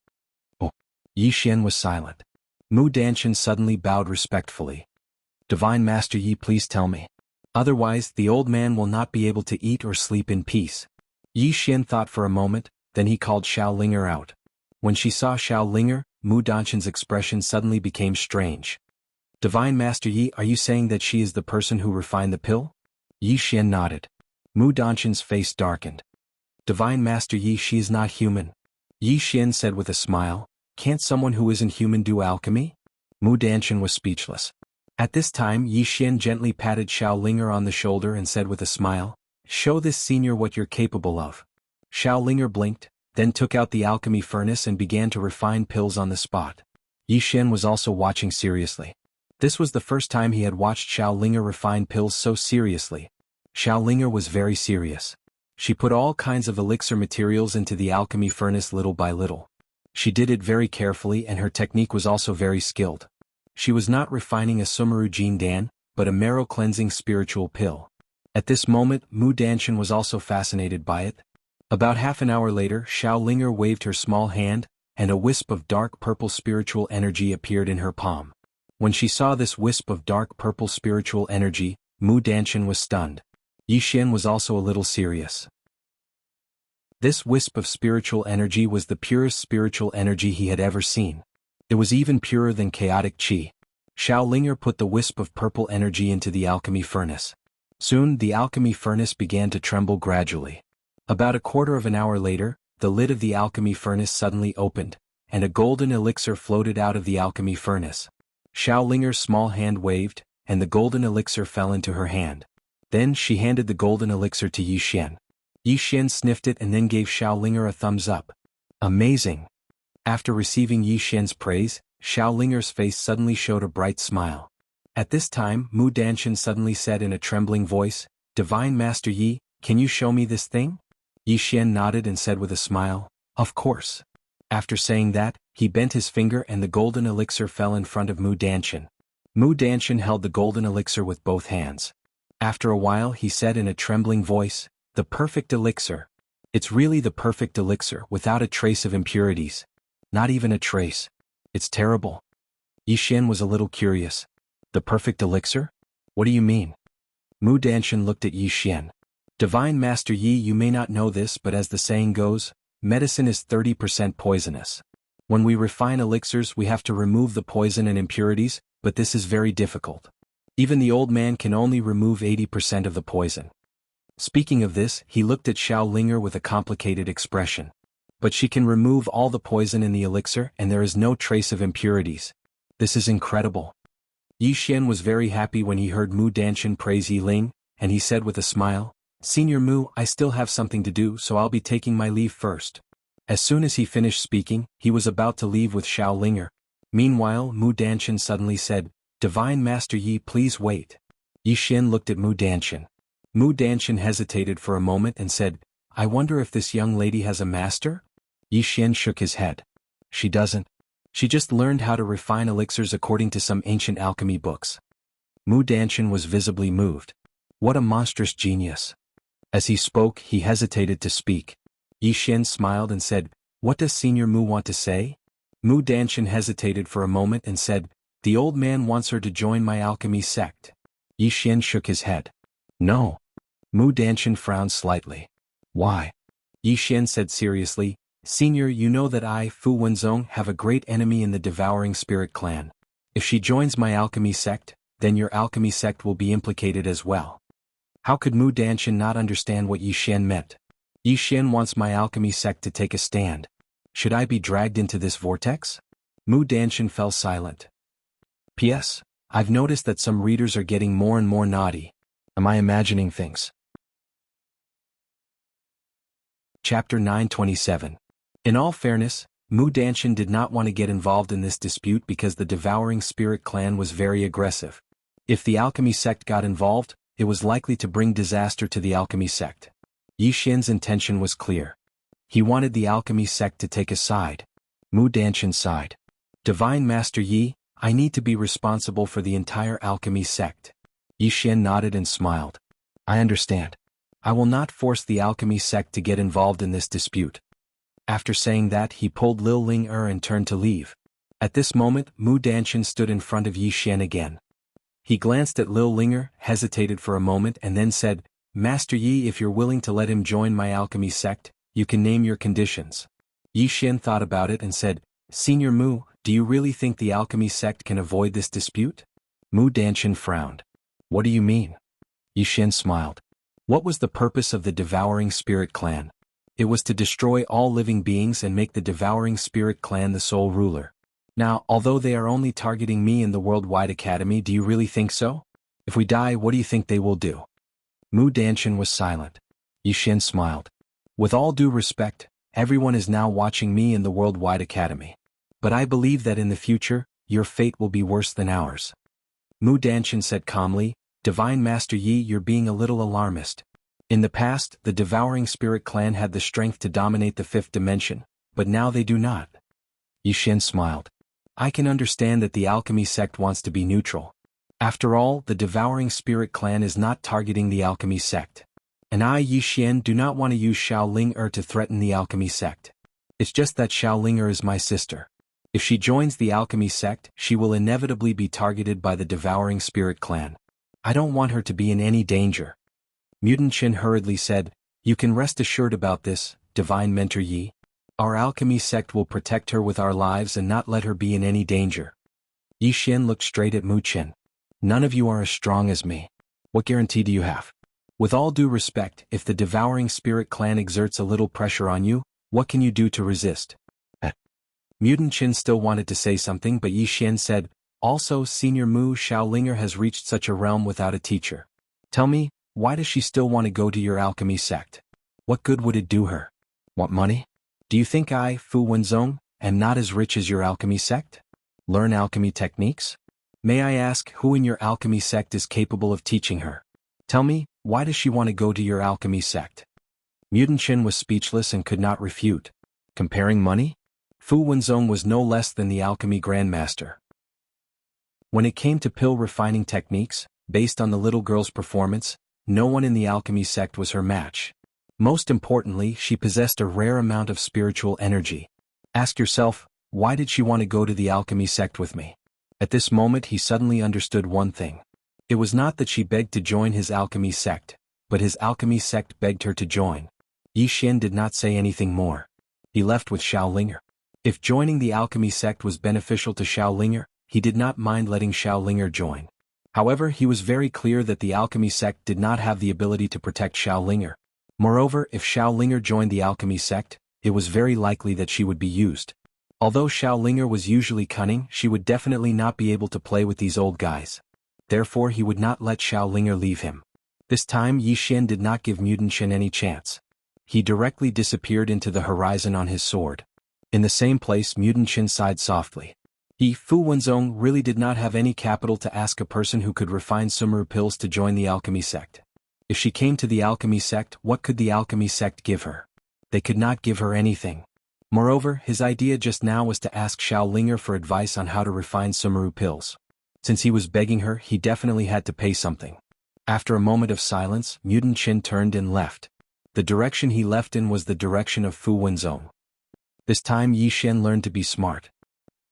Oh. Yi Xian was silent. Mu Danshan suddenly bowed respectfully. Divine Master Yi, please tell me. Otherwise, the old man will not be able to eat or sleep in peace. Yi Xian thought for a moment, then he called Xiao Linger out. When she saw Xiao Linger, Mu Danshan's expression suddenly became strange. Divine Master Yi, are you saying that she is the person who refined the pill? Yi Xian nodded. Mu Danshan's face darkened. Divine Master Yi, she is not human. Yi Xian said with a smile, can't someone who isn't human do alchemy? Mu Danshan was speechless. At this time Yi Xian gently patted Xiao Linger on the shoulder and said with a smile, "Show this senior what you're capable of." Xiao Linger blinked, then took out the alchemy furnace and began to refine pills on the spot. Yi Xian was also watching seriously. This was the first time he had watched Xiao Linger refine pills so seriously. Xiao Linger was very serious. She put all kinds of elixir materials into the alchemy furnace little by little. She did it very carefully and her technique was also very skilled. She was not refining a Sumeru Jin Dan, but a marrow-cleansing spiritual pill. At this moment Mu Danshan was also fascinated by it. About half an hour later Xiao Linger waved her small hand, and a wisp of dark purple spiritual energy appeared in her palm. When she saw this wisp of dark purple spiritual energy, Mu Danshan was stunned. Yi Xian was also a little serious. This wisp of spiritual energy was the purest spiritual energy he had ever seen. It was even purer than chaotic qi. Xiao Linger put the wisp of purple energy into the alchemy furnace. Soon the alchemy furnace began to tremble gradually. About a quarter of an hour later, the lid of the alchemy furnace suddenly opened, and a golden elixir floated out of the alchemy furnace. Xiao Linger's small hand waved, and the golden elixir fell into her hand. Then she handed the golden elixir to Yi Xian. Yi Xian sniffed it and then gave Xiao Linger a thumbs up. Amazing! After receiving Yi Xian's praise, Xiao Linger's face suddenly showed a bright smile. At this time Mu Danshan suddenly said in a trembling voice, "Divine Master Yi, can you show me this thing?" Yi Xian nodded and said with a smile, "Of course." After saying that, he bent his finger and the golden elixir fell in front of Mu Danshan. Mu Danshan held the golden elixir with both hands. After a while he said in a trembling voice, "The perfect elixir. It's really the perfect elixir without a trace of impurities. Not even a trace. It's terrible." Yi Xian was a little curious. "The perfect elixir? What do you mean?" Mu Danshan looked at Yi Xian. "Divine Master Yi, you may not know this, but as the saying goes, medicine is 30% poisonous. When we refine elixirs we have to remove the poison and impurities, but this is very difficult. Even the old man can only remove 80% of the poison." Speaking of this, he looked at Xiao Linger with a complicated expression. "But she can remove all the poison in the elixir and there is no trace of impurities. This is incredible." Yi Xian was very happy when he heard Mu Danshan praise Yi Ling, and he said with a smile, "Senior Mu, I still have something to do, so I'll be taking my leave first." As soon as he finished speaking, he was about to leave with Xiao Linger. Meanwhile Mu Danshan suddenly said, "Divine Master Yi, please wait." Yi Xian looked at Mu Danshan. Mu Danshan hesitated for a moment and said, "I wonder if this young lady has a master?" Yi Xian shook his head. "She doesn't. She just learned how to refine elixirs according to some ancient alchemy books." Mu Danshan was visibly moved. What a monstrous genius. As he spoke, he hesitated to speak. Yi Xian smiled and said, "What does Senior Mu want to say?" Mu Danshan hesitated for a moment and said, "The old man wants her to join my alchemy sect." Yi Xian shook his head. "No." Mu Danshan frowned slightly. "Why?" Yi Xian said seriously, "Senior, you know that I, Fu Wenzong, have a great enemy in the Devouring Spirit clan. If she joins my alchemy sect, then your alchemy sect will be implicated as well." How could Mu Danshan not understand what Yi Xian meant? Yi Xian wants my alchemy sect to take a stand. Should I be dragged into this vortex? Mu Danshan fell silent. P.S. I've noticed that some readers are getting more and more naughty. Am I imagining things? Chapter 927. In all fairness, Mu Danshan did not want to get involved in this dispute because the Devouring Spirit clan was very aggressive. If the alchemy sect got involved, it was likely to bring disaster to the alchemy sect. Yi Xian's intention was clear. He wanted the alchemy sect to take a side. Mu Danshan sighed. "Divine Master Yi, I need to be responsible for the entire alchemy sect." Yi Xian nodded and smiled. "I understand. I will not force the alchemy sect to get involved in this dispute." After saying that, he pulled Lil Ling and turned to leave. At this moment, Mu Danshan stood in front of Yi Xian again. He glanced at Lil Linger, hesitated for a moment and then said, "Master Yi, if you're willing to let him join my alchemy sect, you can name your conditions." Yi Xian thought about it and said, "Senior Mu, do you really think the alchemy sect can avoid this dispute?" Mu Danshan frowned. "What do you mean?" Yi Xian smiled. What was the purpose of the Devouring Spirit clan? It was to destroy all living beings and make the Devouring Spirit clan the sole ruler. Now, although they are only targeting me in the Worldwide Academy, do you really think so? If we die, what do you think they will do? Mu Danshan was silent. Yixin smiled. With all due respect, everyone is now watching me in the Worldwide Academy. But I believe that in the future, your fate will be worse than ours. Mu Danshan said calmly, Divine Master Yi, you're being a little alarmist. In the past, the Devouring Spirit clan had the strength to dominate the fifth dimension, but now they do not. Yixin smiled. I can understand that the alchemy sect wants to be neutral. After all, the Devouring Spirit clan is not targeting the alchemy sect. And I, Yixin, do not want to use Xiao to threaten the alchemy sect. It's just that Xiao is my sister. If she joins the alchemy sect, she will inevitably be targeted by the Devouring Spirit clan. I don't want her to be in any danger. Mutant Qin hurriedly said, You can rest assured about this, Divine Mentor Yi. Our alchemy sect will protect her with our lives and not let her be in any danger. Yixin looked straight at Mu Qin. None of you are as strong as me. What guarantee do you have? With all due respect, if the Devouring Spirit clan exerts a little pressure on you, what can you do to resist? Mutant Qin still wanted to say something, but Yixin said, Also, Senior Mu Xiao has reached such a realm without a teacher. Tell me, why does she still want to go to your alchemy sect? What good would it do her? Want money? Do you think I, Fu Wenzong, am not as rich as your alchemy sect? Learn alchemy techniques? May I ask who in your alchemy sect is capable of teaching her? Tell me, why does she want to go to your alchemy sect? Mutant Qin was speechless and could not refute. Comparing money? Fu Wenzong was no less than the alchemy grandmaster. When it came to pill refining techniques, based on the little girl's performance, no one in the alchemy sect was her match. Most importantly, she possessed a rare amount of spiritual energy. Ask yourself, why did she want to go to the alchemy sect with me? At this moment he suddenly understood one thing. It was not that she begged to join his alchemy sect, but his alchemy sect begged her to join. Yixin did not say anything more. He left with Xiao. If joining the alchemy sect was beneficial to Xiao, he did not mind letting Xiao join. However, he was very clear that the alchemy sect did not have the ability to protect Xiao. Moreover, if Xiao joined the alchemy sect, it was very likely that she would be used. Although Xiao was usually cunning, she would definitely not be able to play with these old guys. Therefore he would not let Xiao leave him. This time Yixin did not give Mutant Qin any chance. He directly disappeared into the horizon on his sword. In the same place Mutant Qin sighed softly. He, Fu Wenzong, really did not have any capital to ask a person who could refine Sumeru pills to join the alchemy sect. If she came to the alchemy sect, what could the alchemy sect give her? They could not give her anything. Moreover, his idea just now was to ask Xiao for advice on how to refine Sumeru pills. Since he was begging her, he definitely had to pay something. After a moment of silence, Mutant Qin turned and left. The direction he left in was the direction of Fu Wenzong. This time Yixin learned to be smart.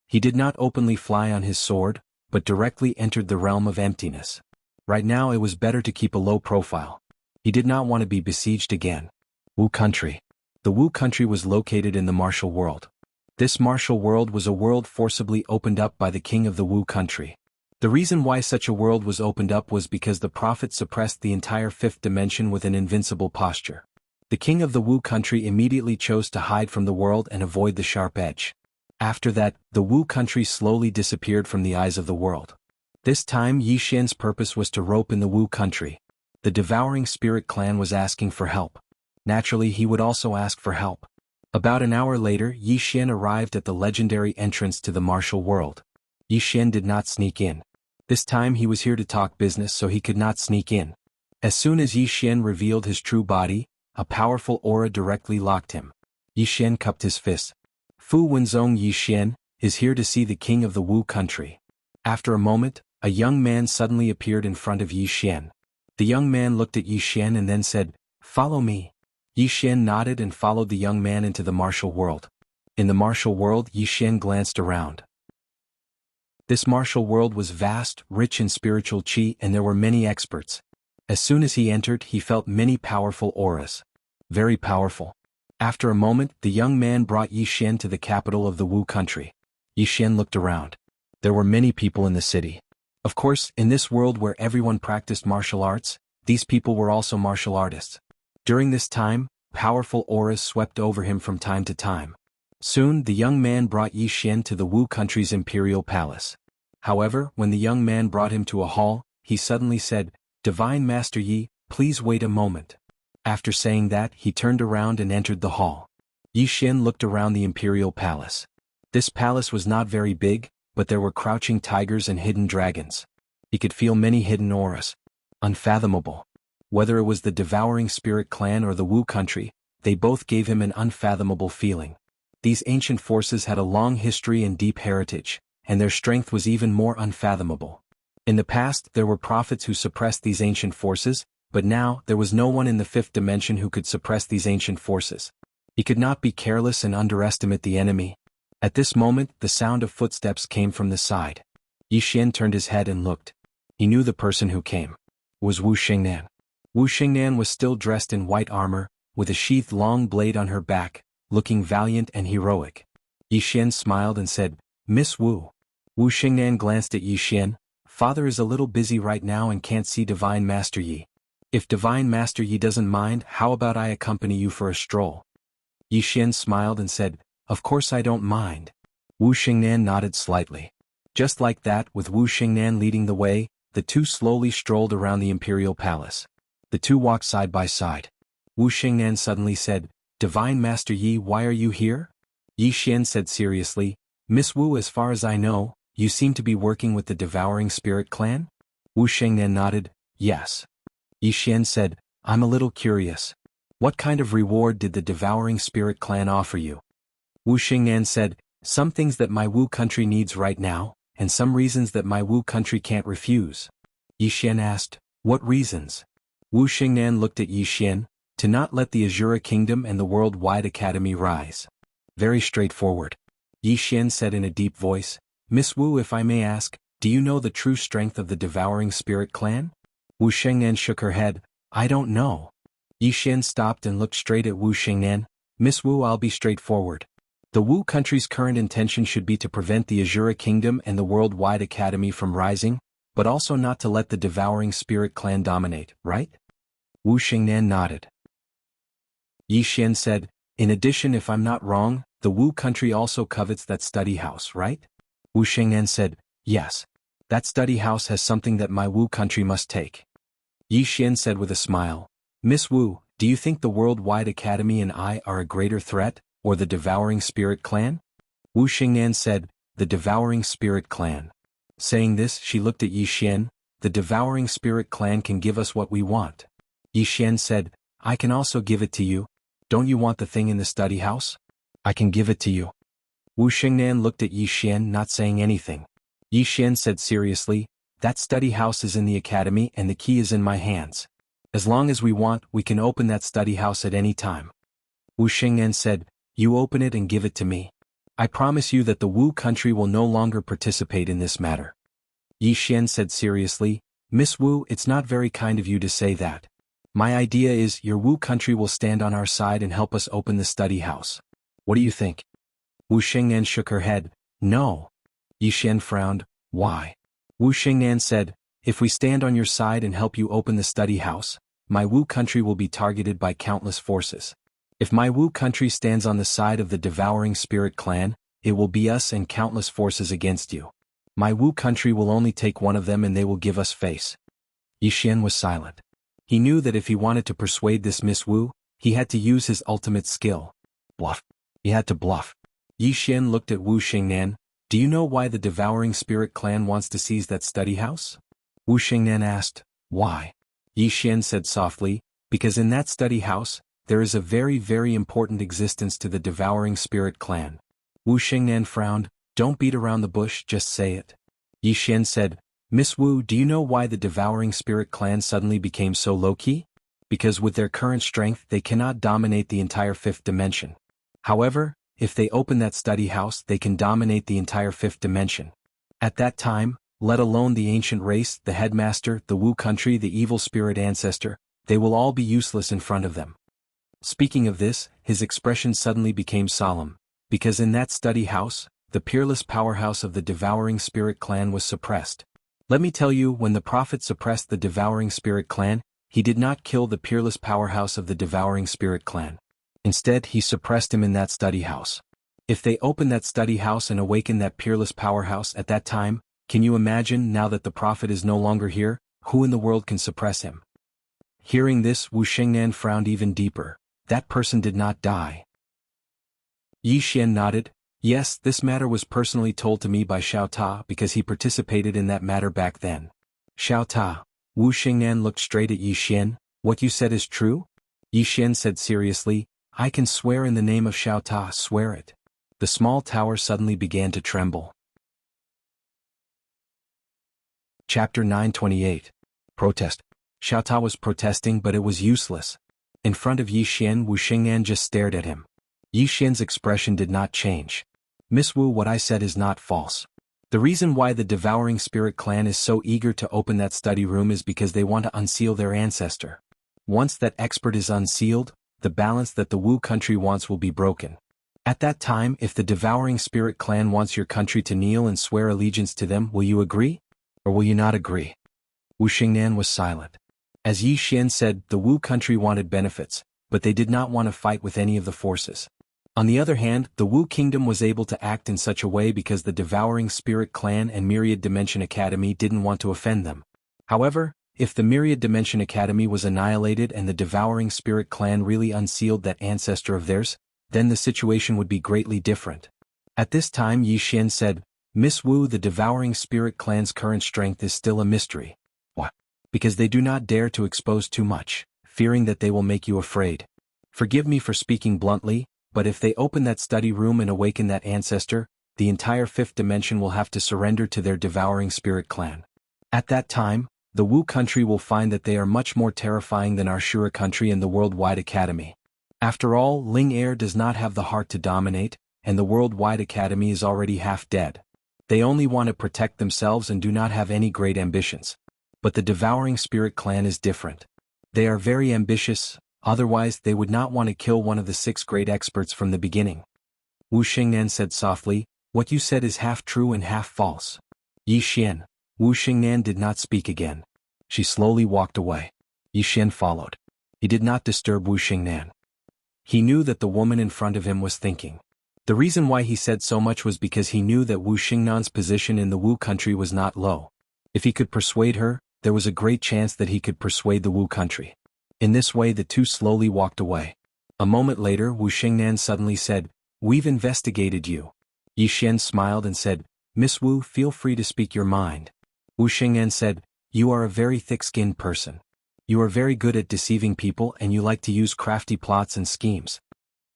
He did not openly fly on his sword, but directly entered the realm of emptiness. Right now it was better to keep a low profile. He did not want to be besieged again. Wu country. The Wu country was located in the martial world. This martial world was a world forcibly opened up by the king of the Wu country. The reason why such a world was opened up was because the prophet suppressed the entire fifth dimension with an invincible posture. The king of the Wu country immediately chose to hide from the world and avoid the sharp edge. After that, the Wu country slowly disappeared from the eyes of the world. This time Yixin's purpose was to rope in the Wu country. The Devouring Spirit clan was asking for help. Naturally he would also ask for help. About an hour later Yixin arrived at the legendary entrance to the martial world. Yixin did not sneak in. This time he was here to talk business, so he could not sneak in. As soon as Yixin revealed his true body, a powerful aura directly locked him. Yixin cupped his fist. Fu Wenzong Yixin is here to see the king of the Wu country. After a moment, a young man suddenly appeared in front of Yixin. The young man looked at Yixin and then said, "Follow me." Yixin nodded and followed the young man into the martial world. In the martial world Yixin glanced around. This martial world was vast, rich in spiritual qi, and there were many experts. As soon as he entered he felt many powerful auras. Very powerful. After a moment the young man brought Yixin to the capital of the Wu country. Yixin looked around. There were many people in the city. Of course, in this world where everyone practiced martial arts, these people were also martial artists. During this time, powerful auras swept over him from time to time. Soon the young man brought Yi Xian to the Wu country's imperial palace. However, when the young man brought him to a hall, he suddenly said, "Divine Master Yi, please wait a moment." After saying that, he turned around and entered the hall. Yi Xian looked around the imperial palace. This palace was not very big, but there were crouching tigers and hidden dragons. He could feel many hidden auras. Unfathomable. Whether it was the devouring spirit clan or the Wu country, they both gave him an unfathomable feeling. These ancient forces had a long history and deep heritage, and their strength was even more unfathomable. In the past, there were prophets who suppressed these ancient forces, but now there was no one in the fifth dimension who could suppress these ancient forces. He could not be careless and underestimate the enemy. At this moment, the sound of footsteps came from the side. Yi Xian turned his head and looked. He knew the person who came. It was Wu Xingnan. Wu Xingnan was still dressed in white armor, with a sheathed long blade on her back, looking valiant and heroic. Yi Xian smiled and said, "Miss Wu." Wu Xingnan glanced at Yi Xian. "Father is a little busy right now and can't see Divine Master Yi. If Divine Master Yi doesn't mind, how about I accompany you for a stroll?" Yi Xian smiled and said, "Of course I don't mind." Wu Xingnan nodded slightly. Just like that, with Wu Xingnan leading the way, the two slowly strolled around the imperial palace. The two walked side by side. Wu Xingnan suddenly said, "Divine Master Yi, why are you here?" Yi Xian said seriously, "Miss Wu, as far as I know, you seem to be working with the Devouring Spirit clan?" Wu Xingnan nodded, "Yes." Yi Xian said, "I'm a little curious. What kind of reward did the Devouring Spirit clan offer you?" Wu Xingnan said, "Some things that my Wu country needs right now, and some reasons that my Wu country can't refuse." Yi Xian asked, "What reasons?" Wu Xingnan looked at Yi Xian, "To not let the Azura Kingdom and the Worldwide Academy rise." Very straightforward. Yi Xian said in a deep voice, "Miss Wu, if I may ask, do you know the true strength of the Devouring Spirit clan?" Wu Xingnan shook her head, "I don't know." Yi Xian stopped and looked straight at Wu Xingnan. "Miss Wu, I'll be straightforward. The Wu country's current intention should be to prevent the Azura Kingdom and the Worldwide Academy from rising, but also not to let the Devouring Spirit clan dominate, right?" Wu Xingnan nodded. Yi Xian said, "In addition, if I'm not wrong, the Wu country also covets that study house, right?" Wu Xingnan said, "Yes. That study house has something that my Wu country must take." Yi Xian said with a smile, "Miss Wu, do you think the Worldwide Academy and I are a greater threat, or the Devouring Spirit clan?" Wu Xingnan said, "The Devouring Spirit clan." Saying this, she looked at Yi Xian. "The Devouring Spirit clan can give us what we want." Yi Xian said, "I can also give it to you. Don't you want the thing in the study house? I can give it to you." Wu Xingnan looked at Yi Xian, not saying anything. Yi Xian said seriously, "That study house is in the academy and the key is in my hands. As long as we want, we can open that study house at any time." Wu Xingnan said, "You open it and give it to me. I promise you that the Wu country will no longer participate in this matter." Yi Xian said seriously, "Miss Wu, it's not very kind of you to say that. My idea is your Wu country will stand on our side and help us open the study house. What do you think?" Wu Xingnan shook her head, "No." Yi Xian frowned, "Why?" Wu Xingnan said, "If we stand on your side and help you open the study house, my Wu country will be targeted by countless forces. If my Wu country stands on the side of the Devouring Spirit clan, it will be us and countless forces against you. My Wu country will only take one of them and they will give us face." Yi Xian was silent. He knew that if he wanted to persuade this Miss Wu, he had to use his ultimate skill. Bluff. He had to bluff. Yi Xian looked at Wu Xingnan. "Do you know why the Devouring Spirit clan wants to seize that study house?" Wu Xingnan asked, "Why?" Yi Xian said softly, "Because in that study house, there is a very, very important existence to the Devouring Spirit clan." Wu Xingnan frowned, "Don't beat around the bush, just say it." Yi Xian said, "Miss Wu, do you know why the Devouring Spirit clan suddenly became so low-key? Because with their current strength they cannot dominate the entire fifth dimension. However, if they open that study house they can dominate the entire fifth dimension. At that time, let alone the ancient race, the headmaster, the Wu country, the evil spirit ancestor, they will all be useless in front of them." Speaking of this, his expression suddenly became solemn, because in that study house, the peerless powerhouse of the Devouring Spirit clan was suppressed. Let me tell you, when the Prophet suppressed the Devouring Spirit clan, he did not kill the peerless powerhouse of the Devouring Spirit clan. Instead, he suppressed him in that study house. If they open that study house and awaken that peerless powerhouse at that time, can you imagine, now that the prophet is no longer here, who in the world can suppress him? Hearing this, Wu Xingnan frowned even deeper. That person did not die. Yi Xian nodded. Yes, this matter was personally told to me by Xiao Ta because he participated in that matter back then. Xiao Ta. Wu Xingnan looked straight at Yi Xian. What you said is true? Yi Xian said seriously, I can swear in the name of Xiao Ta, swear it. The small tower suddenly began to tremble. Chapter 928. Protest. Xiao Ta was protesting, but it was useless. In front of Yi Xian, Wu Xingnan just stared at him. Yi Xian's expression did not change. Miss Wu, what I said is not false. The reason why the Devouring Spirit clan is so eager to open that study room is because they want to unseal their ancestor. Once that expert is unsealed, the balance that the Wu country wants will be broken. At that time, if the Devouring Spirit clan wants your country to kneel and swear allegiance to them, will you agree? Or will you not agree? Wu Xingnan was silent. As Yi Xian said, the Wu country wanted benefits, but they did not want to fight with any of the forces. On the other hand, the Wu kingdom was able to act in such a way because the Devouring Spirit clan and Myriad Dimension Academy didn't want to offend them. However, if the Myriad Dimension Academy was annihilated and the Devouring Spirit clan really unsealed that ancestor of theirs, then the situation would be greatly different. At this time, Yi Xian said, Miss Wu, the Devouring Spirit clan's current strength is still a mystery. What? Because they do not dare to expose too much, fearing that they will make you afraid. Forgive me for speaking bluntly, but if they open that study room and awaken that ancestor, the entire fifth dimension will have to surrender to their Devouring Spirit clan. At that time, the Wu country will find that they are much more terrifying than our Shura country and the Worldwide Academy. After all, Ling Air does not have the heart to dominate, and the Worldwide Academy is already half dead. They only want to protect themselves and do not have any great ambitions. But the Devouring Spirit clan is different. They are very ambitious, otherwise they would not want to kill one of the 6 great experts from the beginning. Wu Xingnan said softly, what you said is half true and half false. Yi Xian. Wu Xingnan did not speak again. She slowly walked away. Yi Xian followed. He did not disturb Wu Xingnan. He knew that the woman in front of him was thinking. The reason why he said so much was because he knew that Wu Xingnan's position in the Wu country was not low. If he could persuade her, there was a great chance that he could persuade the Wu country. In this way the two slowly walked away. A moment later Wu Xingnan suddenly said, We've investigated you. Yi Xian smiled and said, Miss Wu, feel free to speak your mind. Wu Xingnan said, You are a very thick-skinned person. You are very good at deceiving people and you like to use crafty plots and schemes.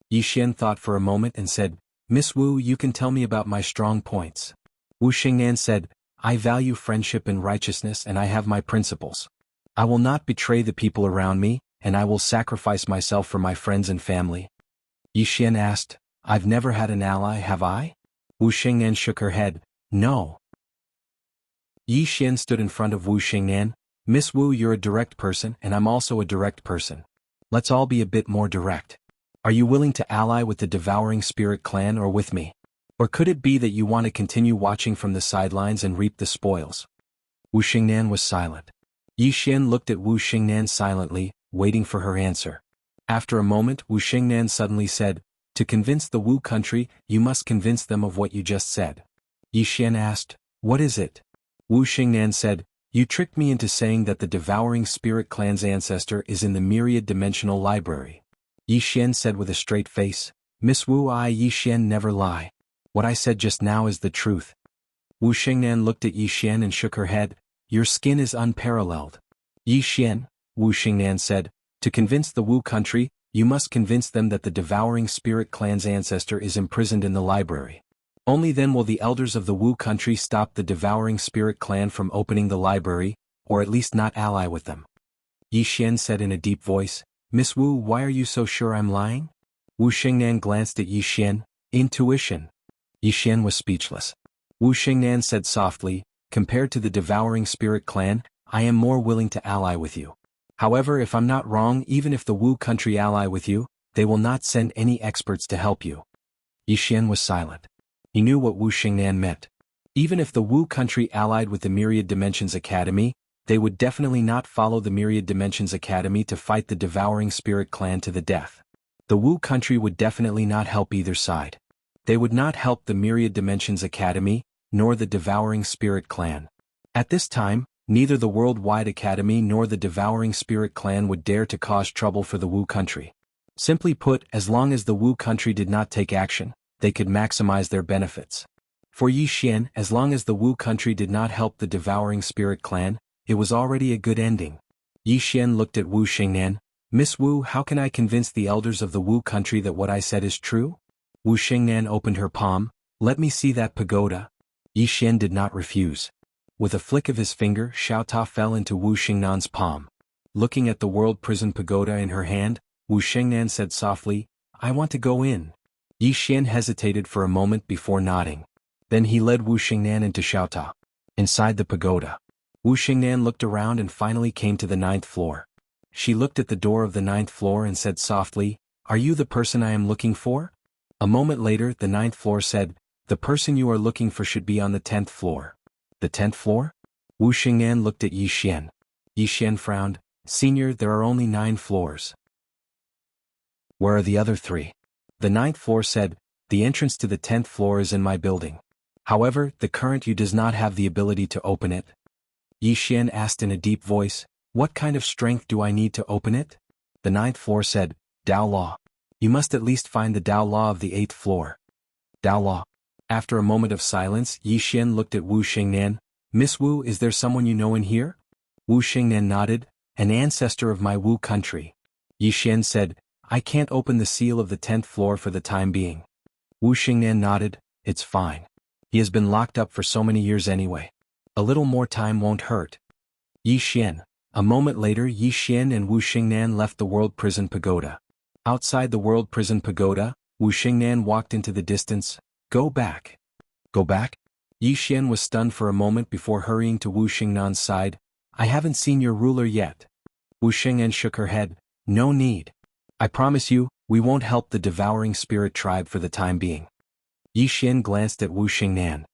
Yi Xian thought for a moment and said, Miss Wu, you can tell me about my strong points. Wu Xingnan said, I value friendship and righteousness and I have my principles. I will not betray the people around me, and I will sacrifice myself for my friends and family. Yi Xian asked, I've never had an ally, have I? Wu Xingnan shook her head, No. Yi Xian stood in front of Wu Xingnan. Miss Wu, you're a direct person and I'm also a direct person. Let's all be a bit more direct. Are you willing to ally with the Devouring Spirit clan or with me? Or could it be that you want to continue watching from the sidelines and reap the spoils? Wu Xingnan was silent. Yi Xian looked at Wu Xingnan silently, waiting for her answer. After a moment Wu Xingnan suddenly said, To convince the Wu country, you must convince them of what you just said. Yi Xian asked, What is it? Wu Xingnan said, You tricked me into saying that the Devouring Spirit clan's ancestor is in the Myriad Dimensional Library. Yi Xian said with a straight face, Miss Wu, I Yi Xian never lie. What I said just now is the truth. Wu Xingnan looked at Yi Xian and shook her head, Your skin is unparalleled. Yi Xian, Wu Xingnan said, To convince the Wu country, you must convince them that the Devouring Spirit clan's ancestor is imprisoned in the library. Only then will the elders of the Wu country stop the Devouring Spirit clan from opening the library, or at least not ally with them. Yi Xian said in a deep voice, Miss Wu, why are you so sure I'm lying? Wu Xingnan glanced at Yi Xian. Intuition. Yi Xian was speechless. Wu Xingnan said softly, Compared to the Devouring Spirit clan, I am more willing to ally with you. However, if I'm not wrong, even if the Wu country ally with you, they will not send any experts to help you. Yi Xian was silent. He knew what Wu Xingnan meant. Even if the Wu country allied with the Myriad Dimensions Academy, they would definitely not follow the Myriad Dimensions Academy to fight the Devouring Spirit clan to the death. The Wu country would definitely not help either side. They would not help the Myriad Dimensions Academy, nor the Devouring Spirit Clan. At this time, neither the Worldwide Academy nor the Devouring Spirit Clan would dare to cause trouble for the Wu country. Simply put, as long as the Wu country did not take action, they could maximize their benefits. For Yi Xian, as long as the Wu country did not help the Devouring Spirit Clan, it was already a good ending. Yi Xian looked at Wu Xingnan. Miss Wu, how can I convince the elders of the Wu country that what I said is true? Wu Xingnan opened her palm. Let me see that pagoda. Yi Xian did not refuse. With a flick of his finger, Xiao Ta fell into Wu Xingnan's palm. Looking at the World Prison Pagoda in her hand, Wu Xingnan said softly, I want to go in. Yi Xian hesitated for a moment before nodding. Then he led Wu Xingnan into Xiao Ta. Inside the pagoda, Wu Xingnan looked around and finally came to the 9th floor. She looked at the door of the 9th floor and said softly, Are you the person I am looking for? A moment later, the 9th floor said, The person you are looking for should be on the 10th floor. The 10th floor? Wu Xingnan looked at Yi Xian. Yi Xian frowned. Senior, there are only 9 floors. Where are the other 3? The 9th floor said, The entrance to the 10th floor is in my building. However, the current you does not have the ability to open it. Yi Xian asked in a deep voice, What kind of strength do I need to open it? The 9th floor said, Dao Law. You must at least find the Dao Law of the 8th floor. Dao Law. After a moment of silence, Yi Xian looked at Wu Xingnan. Miss Wu, is there someone you know in here? Wu Xingnan nodded. An ancestor of my Wu country. Yi Xian said, I can't open the seal of the 10th floor for the time being. Wu Xingnan nodded. It's fine. He has been locked up for so many years anyway. A little more time won't hurt. Yi Xian. A moment later, Yi Xian and Wu Xingnan left the World Prison Pagoda. Outside the World Prison Pagoda, Wu Xingnan walked into the distance. Go back. Go back? Yi Xian was stunned for a moment before hurrying to Wu Xingnan's side. I haven't seen your ruler yet. Wu Xingnan shook her head. No need. I promise you, we won't help the Devouring Spirit tribe for the time being. Yi Xian glanced at Wu Xingnan.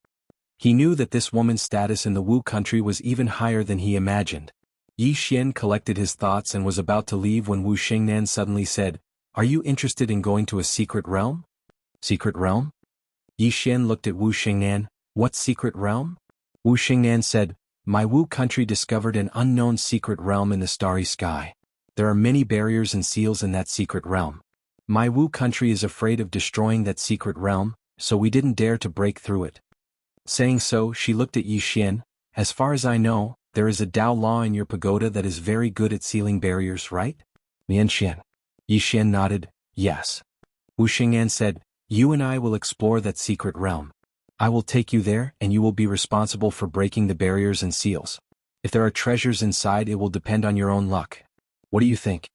He knew that this woman's status in the Wu country was even higher than he imagined. Yi Xian collected his thoughts and was about to leave when Wu Xingnan suddenly said, Are you interested in going to a secret realm? Secret realm? Yi Xian looked at Wu Xingnan. What secret realm? Wu Xingnan said, My Wu country discovered an unknown secret realm in the starry sky. There are many barriers and seals in that secret realm. My Wu country is afraid of destroying that secret realm, so we didn't dare to break through it. Saying so, she looked at Yi Xian. As far as I know, there is a Dao Law in your pagoda that is very good at sealing barriers, right? Lian Xian. Yi Xian nodded, yes. Wu Xingnan said, You and I will explore that secret realm. I will take you there and you will be responsible for breaking the barriers and seals. If there are treasures inside, it will depend on your own luck. What do you think?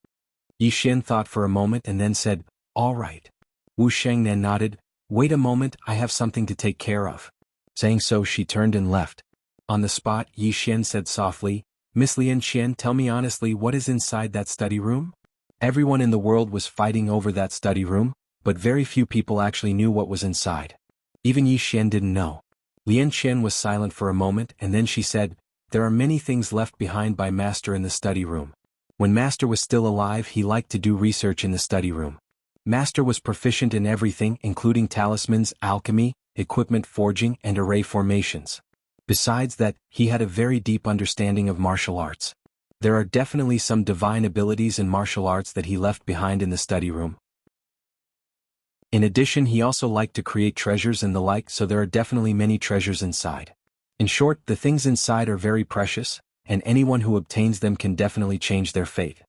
Yi Xian thought for a moment and then said, All right. Wu Xingnan nodded. Wait a moment, I have something to take care of. Saying so, she turned and left. On the spot, Yi Xian said softly, Miss Lian Xian, tell me honestly, what is inside that study room? Everyone in the world was fighting over that study room, but very few people actually knew what was inside. Even Yi Xian didn't know. Lian Xian was silent for a moment and then she said, There are many things left behind by Master in the study room. When Master was still alive, he liked to do research in the study room. Master was proficient in everything, including talismans, alchemy, equipment forging, and array formations. Besides that, he had a very deep understanding of martial arts. There are definitely some divine abilities in martial arts that he left behind in the study room. In addition, he also liked to create treasures and the like, so there are definitely many treasures inside. In short, the things inside are very precious, and anyone who obtains them can definitely change their fate.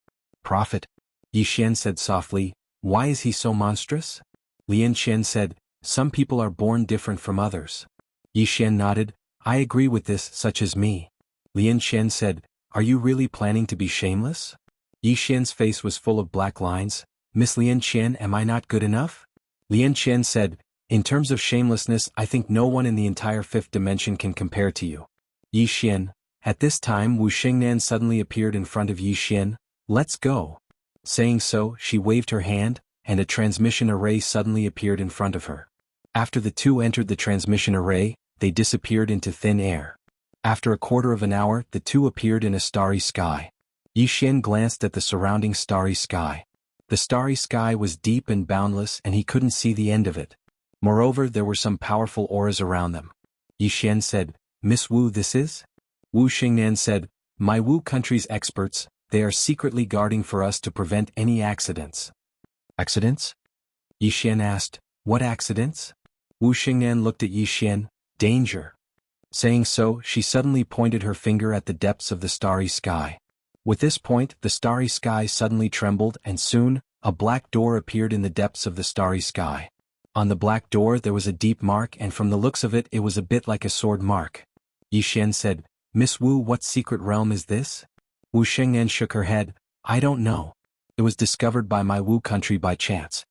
Prophet. Yi Xian said softly, Why is he so monstrous? Lian Xian said, Some people are born different from others. Yi Xian nodded, I agree with this, such as me. Lian Xian said, Are you really planning to be shameless? Yi Xian's face was full of black lines. Miss Lian Xian, am I not good enough? Lian Xian said, In terms of shamelessness, I think no one in the entire 5th dimension can compare to you. Yi Xian. At this time, Wu Xingnan suddenly appeared in front of Yi Xian. Let's go. Saying so, she waved her hand, and a transmission array suddenly appeared in front of her. After the two entered the transmission array, they disappeared into thin air. After a quarter of an hour, the two appeared in a starry sky. Yi Xian glanced at the surrounding starry sky. The starry sky was deep and boundless and he couldn't see the end of it. Moreover, there were some powerful auras around them. Yi Xian said, Miss Wu, this is? Wu Xingnan said, my Wu country's experts, they are secretly guarding for us to prevent any accidents. Accidents? Yi Xian asked, what accidents? Wu Xingnan looked at Yi Xian, danger. Saying so, she suddenly pointed her finger at the depths of the starry sky. With this point, the starry sky suddenly trembled and soon, a black door appeared in the depths of the starry sky. On the black door there was a deep mark and from the looks of it was a bit like a sword mark. Yi Xian said, Miss Wu, what secret realm is this? Wu Xingnan shook her head, I don't know. It was discovered by my Wu country by chance.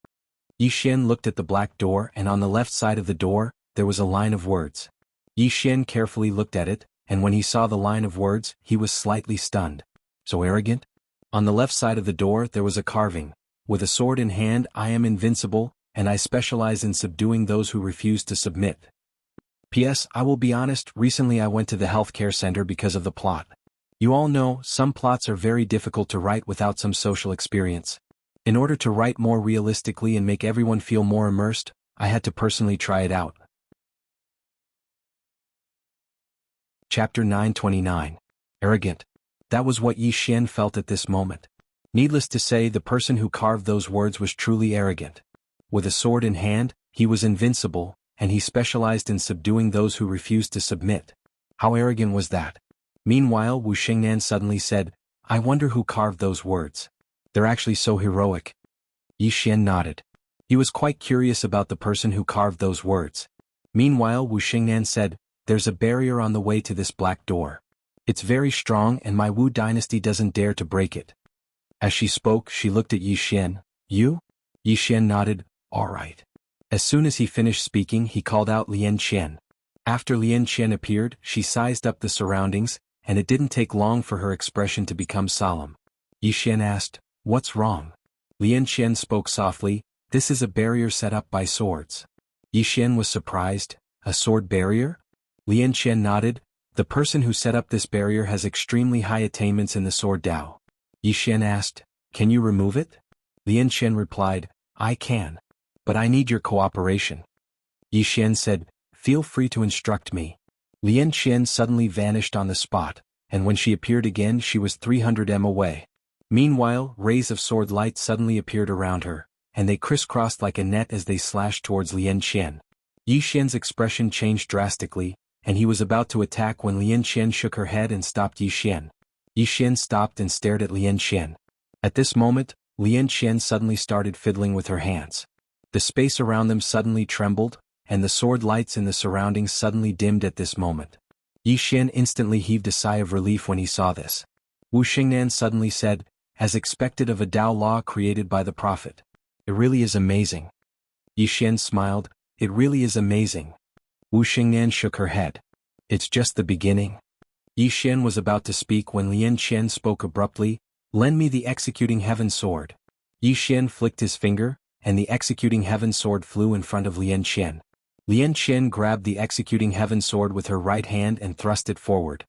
Yi Xian looked at the black door and on the left side of the door, there was a line of words. Yi Xian carefully looked at it, and when he saw the line of words, he was slightly stunned. So arrogant? On the left side of the door there was a carving. With a sword in hand, I am invincible, and I specialize in subduing those who refuse to submit. P.S. I will be honest, recently I went to the healthcare center because of the plot. You all know, some plots are very difficult to write without some social experience. In order to write more realistically and make everyone feel more immersed, I had to personally try it out. Chapter 929. Arrogant. That was what Yi Xian felt at this moment. Needless to say, the person who carved those words was truly arrogant. With a sword in hand, he was invincible, and he specialized in subduing those who refused to submit. How arrogant was that? Meanwhile, Wu Xingnan suddenly said, I wonder who carved those words. They're actually so heroic. Yi Xian nodded. He was quite curious about the person who carved those words. Meanwhile, Wu Xingnan said, there's a barrier on the way to this black door. It's very strong and my Wu dynasty doesn't dare to break it. As she spoke, she looked at Yi Xian. You? Yi Xian nodded, all right. As soon as he finished speaking, he called out Lian Qian. After Lian Qian appeared, she sized up the surroundings, and it didn't take long for her expression to become solemn. Yi Xian asked, what's wrong? Lian Qian spoke softly, this is a barrier set up by swords. Yi Xian was surprised, a sword barrier? Lian Qian nodded, the person who set up this barrier has extremely high attainments in the sword Dao. Yi Xian asked, can you remove it? Lian Qian replied, I can. But I need your cooperation. Yi Xian said, feel free to instruct me. Lian Qian suddenly vanished on the spot, and when she appeared again she was 300 m away. Meanwhile, rays of sword light suddenly appeared around her, and they crisscrossed like a net as they slashed towards Lian Qian. Yi Xian's expression changed drastically, and he was about to attack when Lian Qian shook her head and stopped Yi Xian. Yi Xian stopped and stared at Lian Qian. At this moment, Lian Qian suddenly started fiddling with her hands. The space around them suddenly trembled, and the sword lights in the surroundings suddenly dimmed at this moment. Yi Xian instantly heaved a sigh of relief when he saw this. Wu Xingnan suddenly said, as expected of a Dao law created by the prophet. It really is amazing. Yi Xian smiled, it really is amazing. Wu Xingnan shook her head. It's just the beginning. Yi Xian was about to speak when Lian Qian spoke abruptly, lend me the executing heaven sword. Yi Xian flicked his finger, and the executing heaven sword flew in front of Lian Qian. Lian Qian grabbed the executing heaven sword with her right hand and thrust it forward.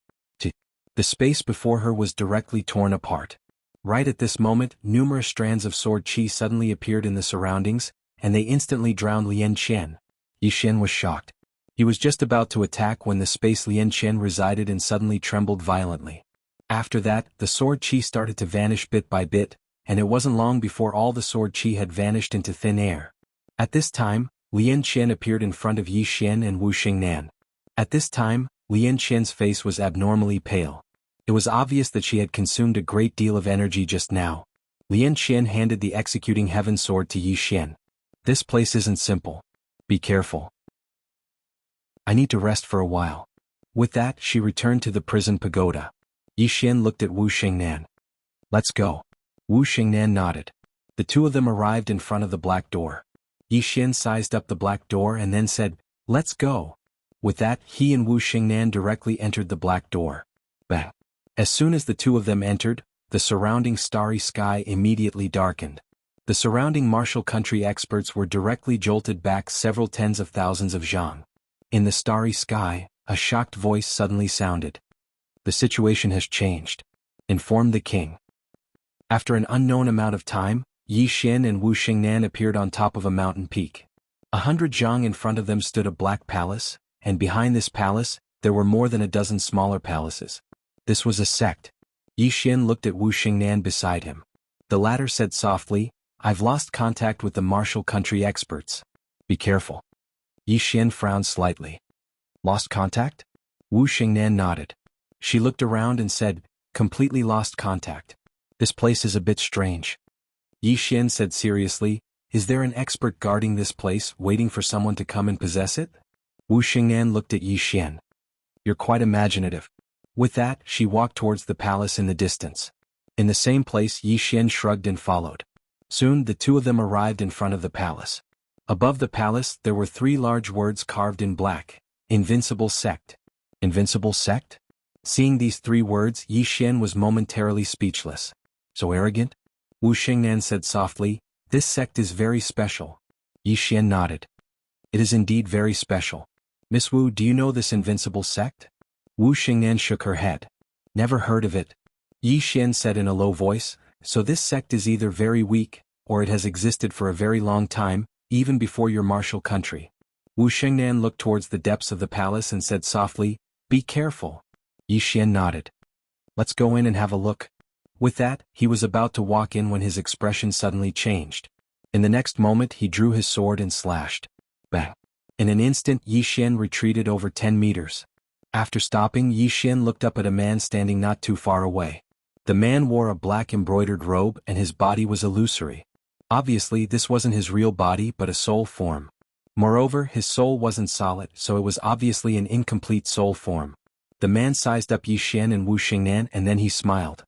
The space before her was directly torn apart. Right at this moment, numerous strands of sword qi suddenly appeared in the surroundings, and they instantly drowned Lian Qian. Yi Xian was shocked. He was just about to attack when the space Lian Qian resided in suddenly trembled violently. After that, the sword qi started to vanish bit by bit, and it wasn't long before all the sword qi had vanished into thin air. At this time, Lian Qian appeared in front of Yi Xian and Wu Xingnan. At this time, Lian Qian's face was abnormally pale. It was obvious that she had consumed a great deal of energy just now. Lian Qian handed the executing heaven sword to Yi Xian. This place isn't simple. Be careful. I need to rest for a while. With that, she returned to the prison pagoda. Yi Xian looked at Wu Xingnan. Let's go. Wu Xingnan nodded. The two of them arrived in front of the black door. Yi Xian sized up the black door and then said, let's go. With that, he and Wu Xingnan directly entered the black door. Bang. As soon as the two of them entered, the surrounding starry sky immediately darkened. The surrounding martial country experts were directly jolted back several tens of thousands of zhang. In the starry sky, a shocked voice suddenly sounded. The situation has changed. Inform the king. After an unknown amount of time, Yi Xian and Wu Xingnan appeared on top of a mountain peak. 100 zhang in front of them stood a black palace, and behind this palace, there were more than a dozen smaller palaces. This was a sect. Yi Xian looked at Wu Xingnan beside him. The latter said softly, "I've lost contact with the martial country experts. Be careful." Yi Xian frowned slightly. "Lost contact?" Wu Xingnan nodded. She looked around and said, "Completely lost contact. This place is a bit strange." Yi Xian said seriously, "Is there an expert guarding this place, waiting for someone to come and possess it?" Wu Xingnan looked at Yi Xian. "You're quite imaginative." With that, she walked towards the palace in the distance. In the same place, Yi Xian shrugged and followed. Soon the two of them arrived in front of the palace. Above the palace, there were 3 large words carved in black: Invincible Sect. Invincible Sect? Seeing these 3 words, Yi Xian was momentarily speechless. "So arrogant?" Wu Xingnan said softly, "This sect is very special." Yi Xian nodded. "It is indeed very special. Miss Wu, do you know this invincible sect?" Wu Xingnan shook her head. "Never heard of it." Yi Xian said in a low voice, "So this sect is either very weak, or it has existed for a very long time, even before your martial country." Wu Xingnan looked towards the depths of the palace and said softly, "Be careful." Yi Xian nodded. "Let's go in and have a look." With that, he was about to walk in when his expression suddenly changed. In the next moment he drew his sword and slashed. Bang! In an instant Yi Xian retreated over 10 meters. After stopping, Yi Xian looked up at a man standing not too far away. The man wore a black embroidered robe and his body was illusory. Obviously this wasn't his real body but a soul form. Moreover, his soul wasn't solid, so it was obviously an incomplete soul form. The man sized up Yi Xian and Wu Xingnan and then he smiled.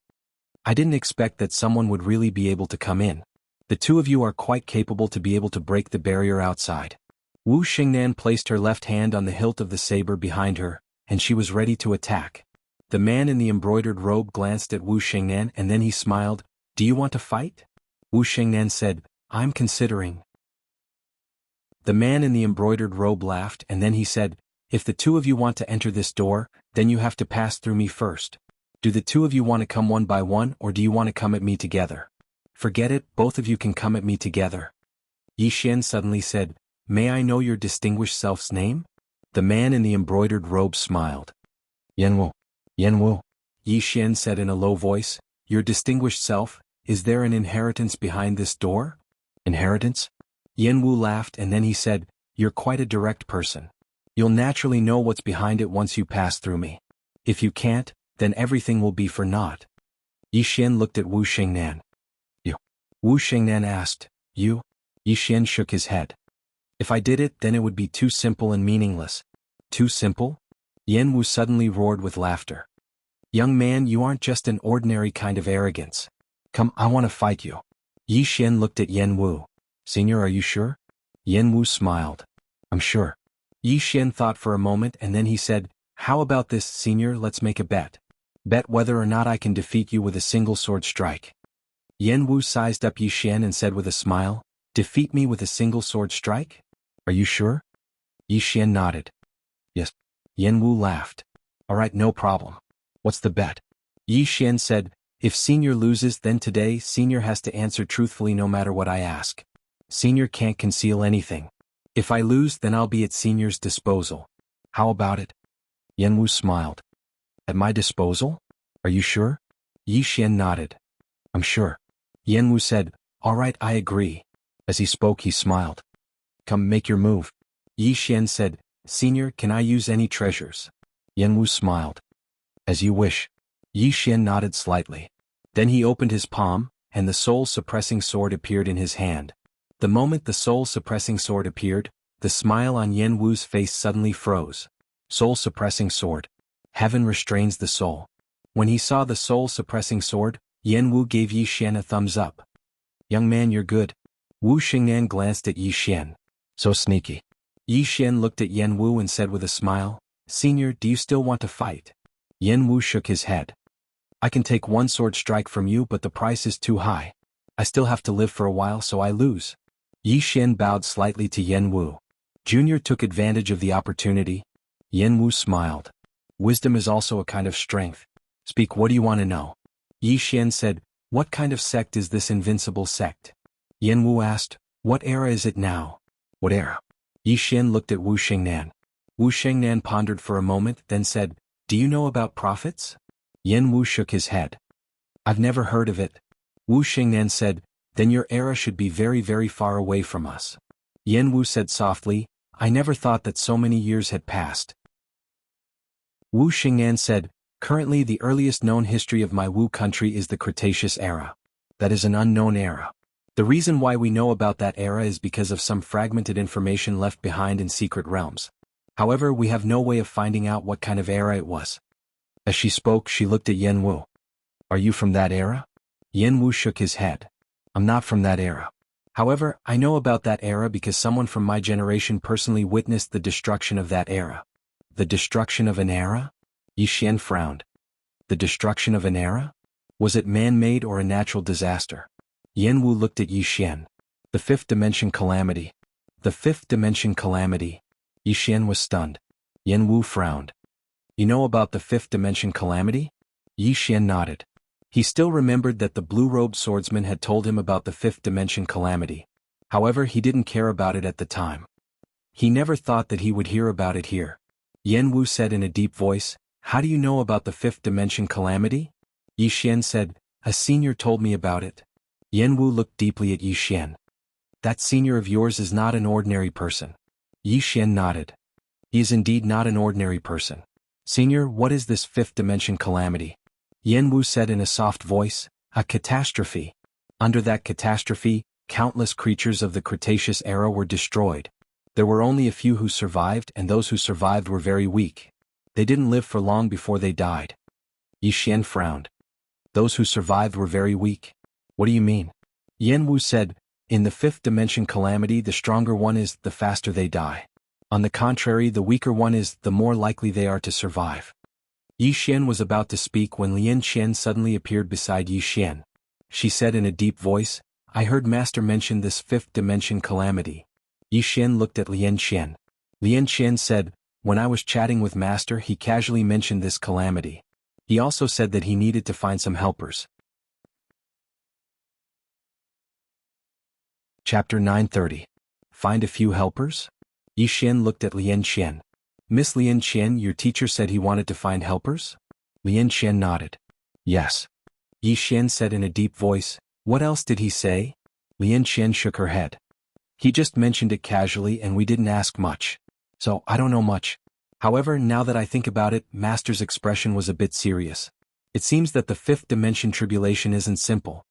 "I didn't expect that someone would really be able to come in. The two of you are quite capable to be able to break the barrier outside." Wu Xingnan placed her left hand on the hilt of the saber behind her, and she was ready to attack. The man in the embroidered robe glanced at Wu Xingnan and then he smiled. "Do you want to fight?" Wu Xingnan said, "I'm considering." The man in the embroidered robe laughed and then he said, "If the two of you want to enter this door, then you have to pass through me first. Do the two of you want to come one by one or do you want to come at me together?" "Forget it, both of you can come at me together." Yi Xian suddenly said, "May I know your distinguished self's name?" The man in the embroidered robe smiled. "Yan Wu." Yi Xian said in a low voice, "Your distinguished self, is there an inheritance behind this door?" "Inheritance?" Yan Wu laughed and then he said, "You're quite a direct person. You'll naturally know what's behind it once you pass through me. If you can't, then everything will be for naught." Yi Xian looked at Wu Xingnan. "You?" Wu Xingnan asked, "You?" Yi Xian shook his head. "If I did it, then it would be too simple and meaningless." "Too simple?" Yan Wu suddenly roared with laughter. "Young man, you aren't just an ordinary kind of arrogance. Come, I want to fight you." Yi Xian looked at Yan Wu. "Senior, are you sure?" Yan Wu smiled. "I'm sure." Yi Xian thought for a moment and then he said, "How about this, senior, let's make a bet. Bet whether or not I can defeat you with a single sword strike." Yan Wu sized up Yi Xian and said with a smile, "Defeat me with a single sword strike? Are you sure?" Yi Xian nodded. "Yes." Yan Wu laughed. "All right, no problem. What's the bet?" Yi Xian said, "If senior loses, then today senior has to answer truthfully no matter what I ask. Senior can't conceal anything. If I lose, then I'll be at senior's disposal. How about it?" Yan Wu smiled. "At my disposal? Are you sure?" Yi Xian nodded. "I'm sure." Yan Wu said, "All right, I agree." As he spoke, he smiled. "Come, make your move." Yi Xian said, "Senior, can I use any treasures?" Yan Wu smiled. "As you wish." Yi Xian nodded slightly. Then he opened his palm, and the soul-suppressing sword appeared in his hand. The moment the soul-suppressing sword appeared, the smile on Yan Wu's face suddenly froze. Soul-suppressing sword. Heaven restrains the soul. When he saw the soul-suppressing sword, Yan Wu gave Yi Xian a thumbs up. "Young man, you're good." Wu Xingnan glanced at Yi Xian. "So sneaky." Yi Xian looked at Yan Wu and said with a smile, "Senior, do you still want to fight?" Yan Wu shook his head. "I can take one sword strike from you but the price is too high. I still have to live for a while so I lose." Yi Xian bowed slightly to Yan Wu. Junior took advantage of the opportunity. Yan Wu smiled. "Wisdom is also a kind of strength. Speak, what do you want to know?" Yi Xian said, "What kind of sect is this invincible sect?" Yan Wu asked, "What era is it now?" "What era?" Yi Xian looked at Wu Shengnan. Wu Shengnan pondered for a moment, then said, "Do you know about prophets?" Yen Wu shook his head. "I've never heard of it." Wu Shengnan said, "Then your era should be very, very far away from us." Yen Wu said softly, "I never thought that so many years had passed." Wu Shengnan said, "Currently the earliest known history of my Wu country is the Cretaceous era. That is an unknown era. The reason why we know about that era is because of some fragmented information left behind in secret realms. However, we have no way of finding out what kind of era it was." As she spoke, she looked at Yen Wu. "Are you from that era?" Yen Wu shook his head. "I'm not from that era. However, I know about that era because someone from my generation personally witnessed the destruction of that era." "The destruction of an era?" Yi Xian frowned. "The destruction of an era? Was it man-made or a natural disaster?" Yen Wu looked at Yi Xian. "The fifth dimension calamity." "The fifth dimension calamity?" Yi Xian was stunned. Yen Wu frowned. "You know about the fifth dimension calamity?" Yi Xian nodded. He still remembered that the blue-robed swordsman had told him about the fifth dimension calamity. However, he didn't care about it at the time. He never thought that he would hear about it here. Yen Wu said in a deep voice, "How do you know about the fifth dimension calamity?" Yi Xian said, "A senior told me about it." Yen Wu looked deeply at Yi Xian. "That senior of yours is not an ordinary person." Yi Xian nodded. "He is indeed not an ordinary person. Senior, what is this fifth dimension calamity?" Yen Wu said in a soft voice, "A catastrophe. Under that catastrophe, countless creatures of the Cretaceous era were destroyed. There were only a few who survived, and those who survived were very weak. They didn't live for long before they died." Yi Xian frowned. "Those who survived were very weak? What do you mean?" Yen Wu said, "In the fifth dimension calamity, the stronger one is, the faster they die. On the contrary, the weaker one is, the more likely they are to survive." Yi Xian was about to speak when Lian Qian suddenly appeared beside Yi Xian. She said in a deep voice, "I heard Master mention this fifth dimension calamity." Yi Xian looked at Lian Qian. Lian Qian said, "When I was chatting with Master, he casually mentioned this calamity. He also said that he needed to find some helpers." Chapter 930. Find a few helpers? Yi Xian looked at Lian Qian. "Miss Lian Qian, your teacher said he wanted to find helpers?" Lian Qian nodded. "Yes." Yi Xian said in a deep voice, "What else did he say?" Lian Qian shook her head. "He just mentioned it casually and we didn't ask much. So, I don't know much. However, now that I think about it, Master's expression was a bit serious. It seems that the fifth dimension tribulation isn't simple."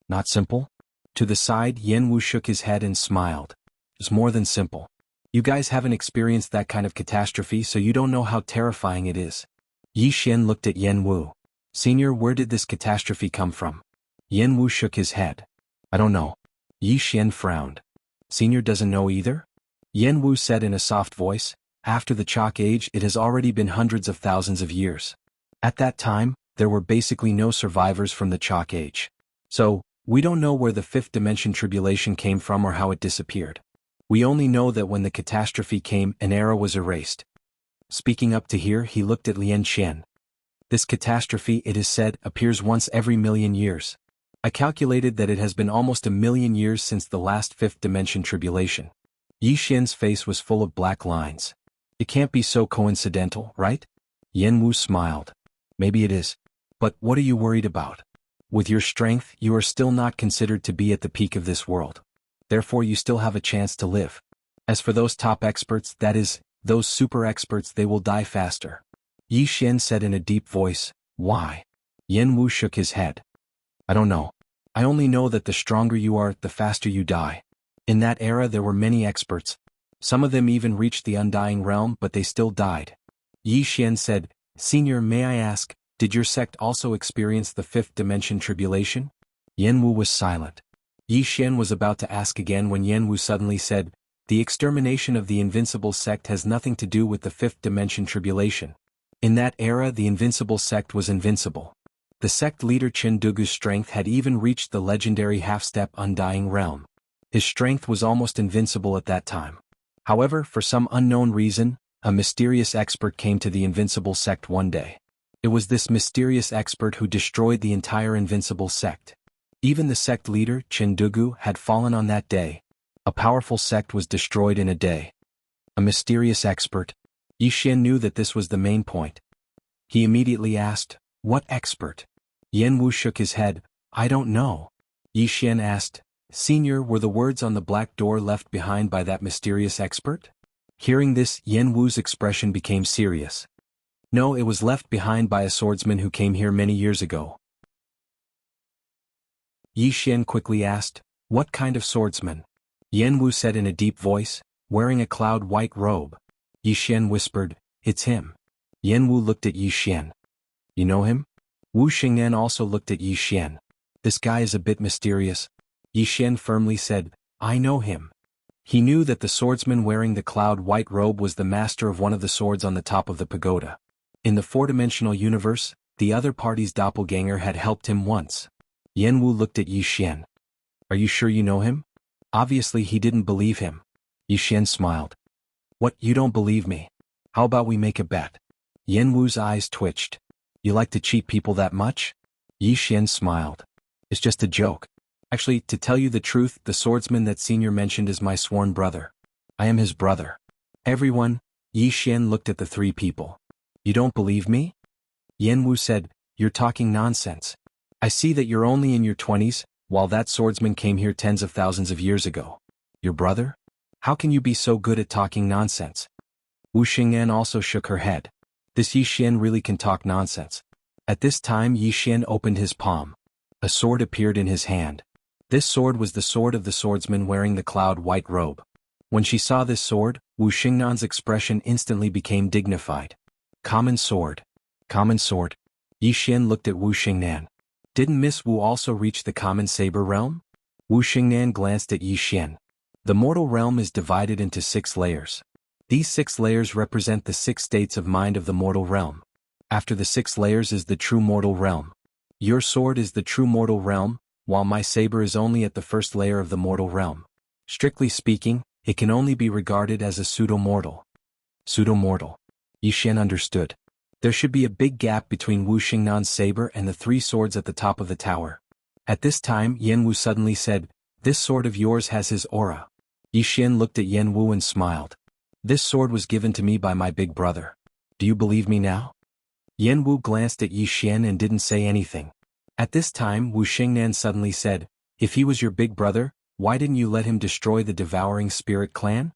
"Not simple?" To the side, Yen Wu shook his head and smiled. "It's more than simple. You guys haven't experienced that kind of catastrophe, so you don't know how terrifying it is." Yi Xian looked at Yen Wu. "Senior, where did this catastrophe come from?" Yen Wu shook his head. "I don't know." Yi Xian frowned. "Senior doesn't know either?" Yen Wu said in a soft voice, "After the Chalk Age, it has already been hundreds of thousands of years. At that time, there were basically no survivors from the Chalk Age. So, we don't know where the fifth dimension tribulation came from or how it disappeared. We only know that when the catastrophe came, an era was erased." Speaking up to here, he looked at Lian Qian. "This catastrophe, it is said, appears once every million years. I calculated that it has been almost a million years since the last fifth dimension tribulation." Yi Xian's face was full of black lines. "It can't be so coincidental, right?" Yen Wu smiled. "Maybe it is. But what are you worried about? With your strength, you are still not considered to be at the peak of this world. Therefore you still have a chance to live. As for those top experts, that is, those super experts, they will die faster." Yi Xian said in a deep voice, "Why?" Yen Wu shook his head. "I don't know. I only know that the stronger you are, the faster you die. In that era there were many experts. Some of them even reached the undying realm, but they still died." Yi Xian said, "Senior, may I ask, did your sect also experience the fifth dimension tribulation?" Yen Wu was silent. Yi Xian was about to ask again when Yen Wu suddenly said, "The extermination of the invincible sect has nothing to do with the fifth dimension tribulation. In that era the invincible sect was invincible. The sect leader Chindugu's strength had even reached the legendary half-step undying realm. His strength was almost invincible at that time. However, for some unknown reason, a mysterious expert came to the invincible sect one day. It was this mysterious expert who destroyed the entire invincible sect. Even the sect leader, Chindugu, had fallen on that day. A powerful sect was destroyed in a day. A mysterious expert. Yi Xian knew that this was the main point. He immediately asked, "What expert?" Yan Wu shook his head. "I don't know." Yi Xian asked, "Senior, were the words on the black door left behind by that mysterious expert?" Hearing this, Yan Wu's expression became serious. "No, it was left behind by a swordsman who came here many years ago." Yi Xian quickly asked, "What kind of swordsman?" Yan Wu said in a deep voice, "Wearing a cloud-white robe." Yi Xian whispered, "It's him." Yan Wu looked at Yi Xian. "You know him?" Wu Xingnan also looked at Yi Xian. "This guy is a bit mysterious." Yi Xian firmly said, "I know him." He knew that the swordsman wearing the cloud-white robe was the master of one of the swords on the top of the pagoda. In the four-dimensional universe, the other party's doppelganger had helped him once. Yan Wu looked at Yi Xian. "Are you sure you know him?" Obviously he didn't believe him. Yi Xian smiled. "What, you don't believe me? How about we make a bet?" Yan Wu's eyes twitched. "You like to cheat people that much?" Yi Xian smiled. "It's just a joke. Actually, to tell you the truth, the swordsman that Senior mentioned is my sworn brother. I am his brother." Everyone, Yi Xian looked at the three people. "You don't believe me?" Yan Wu said, "You're talking nonsense. I see that you're only in your 20s, while that swordsman came here tens of thousands of years ago. Your brother? How can you be so good at talking nonsense?" Wu Xingnan also shook her head. This Yi Xian really can talk nonsense. At this time Yi Xian opened his palm. A sword appeared in his hand. This sword was the sword of the swordsman wearing the cloud-white robe. When she saw this sword, Wu Xingnan's expression instantly became dignified. "Common sword. Common sword." Yi Xian looked at Wu Xingnan. Didn't Miss Wu also reach the common saber realm? Wu Xingnan glanced at Yi Xian. The mortal realm is divided into 6 layers. These 6 layers represent the 6 states of mind of the mortal realm. After the 6 layers is the true mortal realm. Your sword is the true mortal realm, while my saber is only at the first layer of the mortal realm. Strictly speaking, it can only be regarded as a pseudo-mortal. Pseudo-mortal. Yi Xian understood. There should be a big gap between Wu Xingnan's saber and the 3 swords at the top of the tower. At this time Yan Wu suddenly said, "This sword of yours has his aura." Yi Xian looked at Yan Wu and smiled. "This sword was given to me by my big brother. Do you believe me now?" Yan Wu glanced at Yi Xian and didn't say anything. At this time Wu Xingnan suddenly said, "If he was your big brother, why didn't you let him destroy the devouring spirit clan?"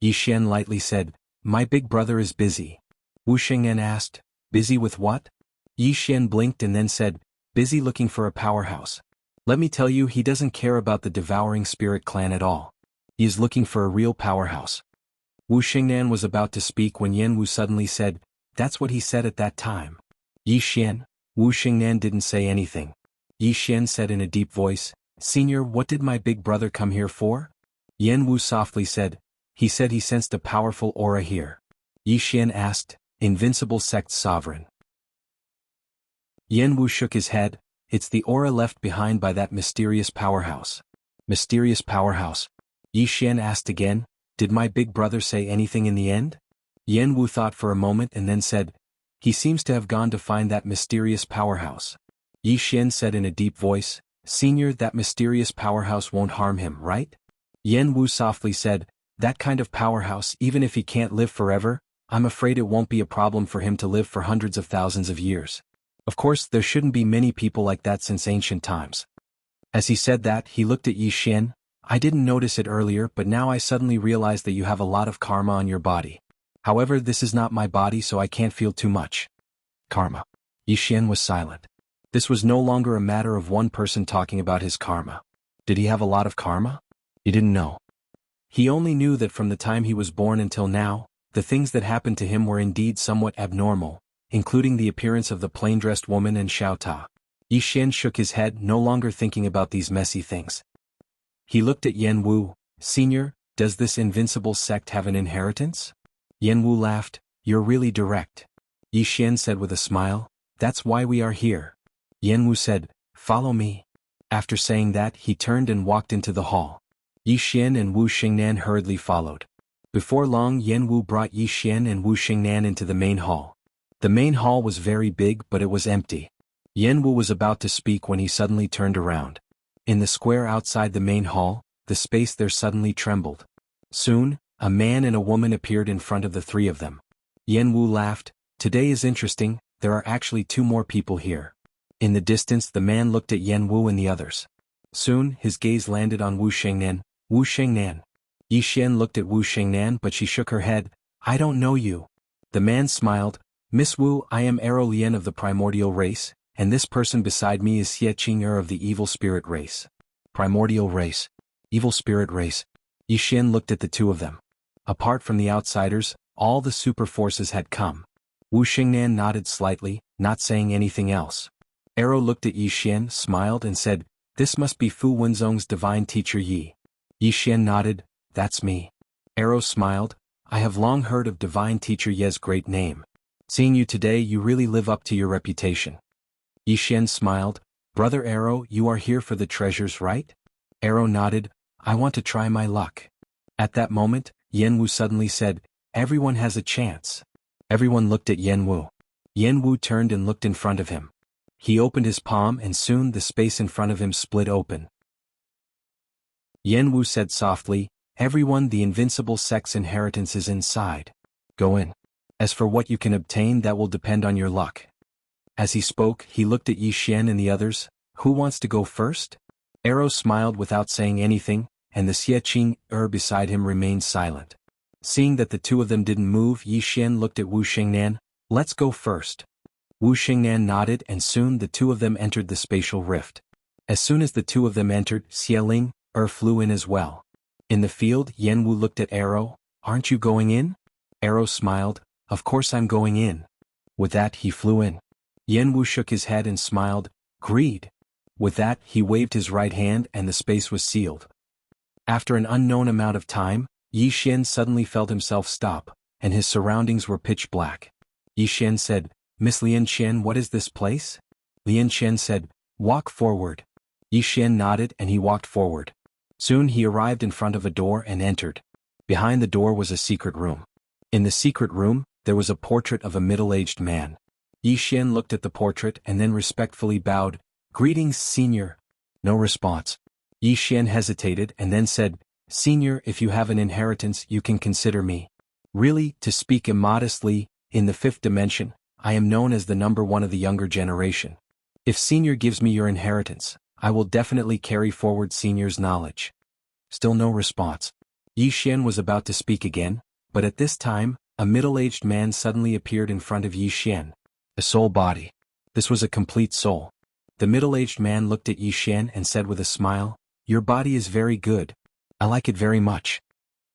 Yi Xian lightly said, "My big brother is busy." Wu Xingnan asked, "Busy with what?" Yi Xian blinked and then said, "Busy looking for a powerhouse. Let me tell you, he doesn't care about the devouring spirit clan at all. He is looking for a real powerhouse." Wu Xingnan was about to speak when Yan Wu suddenly said, "That's what he said at that time." Yi Xian. Wu Xingnan didn't say anything. Yi Xian said in a deep voice, "Senior, what did my big brother come here for?" Yan Wu softly said, "He said he sensed a powerful aura here." Yi Xian asked, "Invincible sect sovereign?" Yan Wu shook his head, "It's the aura left behind by that mysterious powerhouse." Mysterious powerhouse? Yi Xian asked again, "Did my big brother say anything in the end?" Yan Wu thought for a moment and then said, "He seems to have gone to find that mysterious powerhouse." Yi Xian said in a deep voice, "Senior, that mysterious powerhouse won't harm him, right?" Yan Wu softly said, "That kind of powerhouse, even if he can't live forever, I'm afraid it won't be a problem for him to live for hundreds of thousands of years. Of course, there shouldn't be many people like that since ancient times." As he said that, he looked at Yi Xian. "I didn't notice it earlier, but now I suddenly realize that you have a lot of karma on your body. However, this is not my body, so I can't feel too much." Karma. Yi Xian was silent. This was no longer a matter of one person talking about his karma. Did he have a lot of karma? He didn't know. He only knew that from the time he was born until now, the things that happened to him were indeed somewhat abnormal, including the appearance of the plain-dressed woman and Xiao Ta. Yi Xian shook his head, no longer thinking about these messy things. He looked at Yan Wu. "Senior, does this invincible sect have an inheritance?" Yan Wu laughed. "You're really direct." Yi Xian said with a smile, "That's why we are here." Yan Wu said, "Follow me." After saying that, he turned and walked into the hall. Yi Xian and Wu Xingnan hurriedly followed. Before long, Yan Wu brought Yi Xian and Wu Xingnan into the main hall. The main hall was very big, but it was empty. Yan Wu was about to speak when he suddenly turned around. In the square outside the main hall, the space there suddenly trembled. Soon, a man and a woman appeared in front of the three of them. Yan Wu laughed. Today is interesting, there are actually two more people here. In the distance the man looked at Yan Wu and the others. Soon, his gaze landed on Wu Shengnan. Wu Shengnan. Yi Xian looked at Wu Shengnan but she shook her head. I don't know you. The man smiled. Miss Wu, I am Arrow Lian of the primordial race, and this person beside me is Xie Qing'er of the evil spirit race. Primordial race. Evil spirit race. Yi Xian looked at the two of them. Apart from the outsiders, all the super forces had come. Wu Shengnan nodded slightly, not saying anything else. Arrow looked at Yi Xian, smiled and said, This must be Fu Wenzong's divine teacher Yi. Yi Xian nodded, That's me. Arrow smiled, I have long heard of divine teacher Ye's great name. Seeing you today you really live up to your reputation. Yi Xian smiled, Brother Arrow, you are here for the treasures, right? Arrow nodded, I want to try my luck. At that moment, Yan Wu suddenly said, Everyone has a chance. Everyone looked at Yan Wu. Yan Wu turned and looked in front of him. He opened his palm and soon the space in front of him split open. Yan Wu said softly, Everyone, the invincible sex inheritance is inside. Go in. As for what you can obtain, that will depend on your luck. As he spoke, he looked at Yi Xian and the others. Who wants to go first? Arrow smiled without saying anything, and the Xie Qing'er beside him remained silent. Seeing that the two of them didn't move, Yi Xian looked at Wu Shengnan. Let's go first. Wu Shengnan nodded and soon the two of them entered the spatial rift. As soon as the two of them entered, Xie Qing'er flew in as well. In the field, Yan Wu looked at Arrow. Aren't you going in? Arrow smiled. Of course I'm going in. With that he flew in. Yan Wu shook his head and smiled. Greed. With that he waved his right hand and the space was sealed. After an unknown amount of time, Yi Xian suddenly felt himself stop, and his surroundings were pitch black. Yi Xian said, Miss Lian Qian, what is this place? Lian Qian said, Walk forward. Yi Xian nodded and he walked forward. Soon he arrived in front of a door and entered. Behind the door was a secret room. In the secret room, there was a portrait of a middle-aged man. Yi Xian looked at the portrait and then respectfully bowed. Greetings, Senior. No response. Yi Xian hesitated and then said, Senior, if you have an inheritance, you can consider me. Really, to speak immodestly, in the fifth dimension, I am known as the number one of the younger generation. If Senior gives me your inheritance, I will definitely carry forward Senior's knowledge. Still no response. Yi Xian was about to speak again, but at this time, a middle-aged man suddenly appeared in front of Yi Xian. A soul body. This was a complete soul. The middle-aged man looked at Yi Xian and said with a smile, Your body is very good. I like it very much.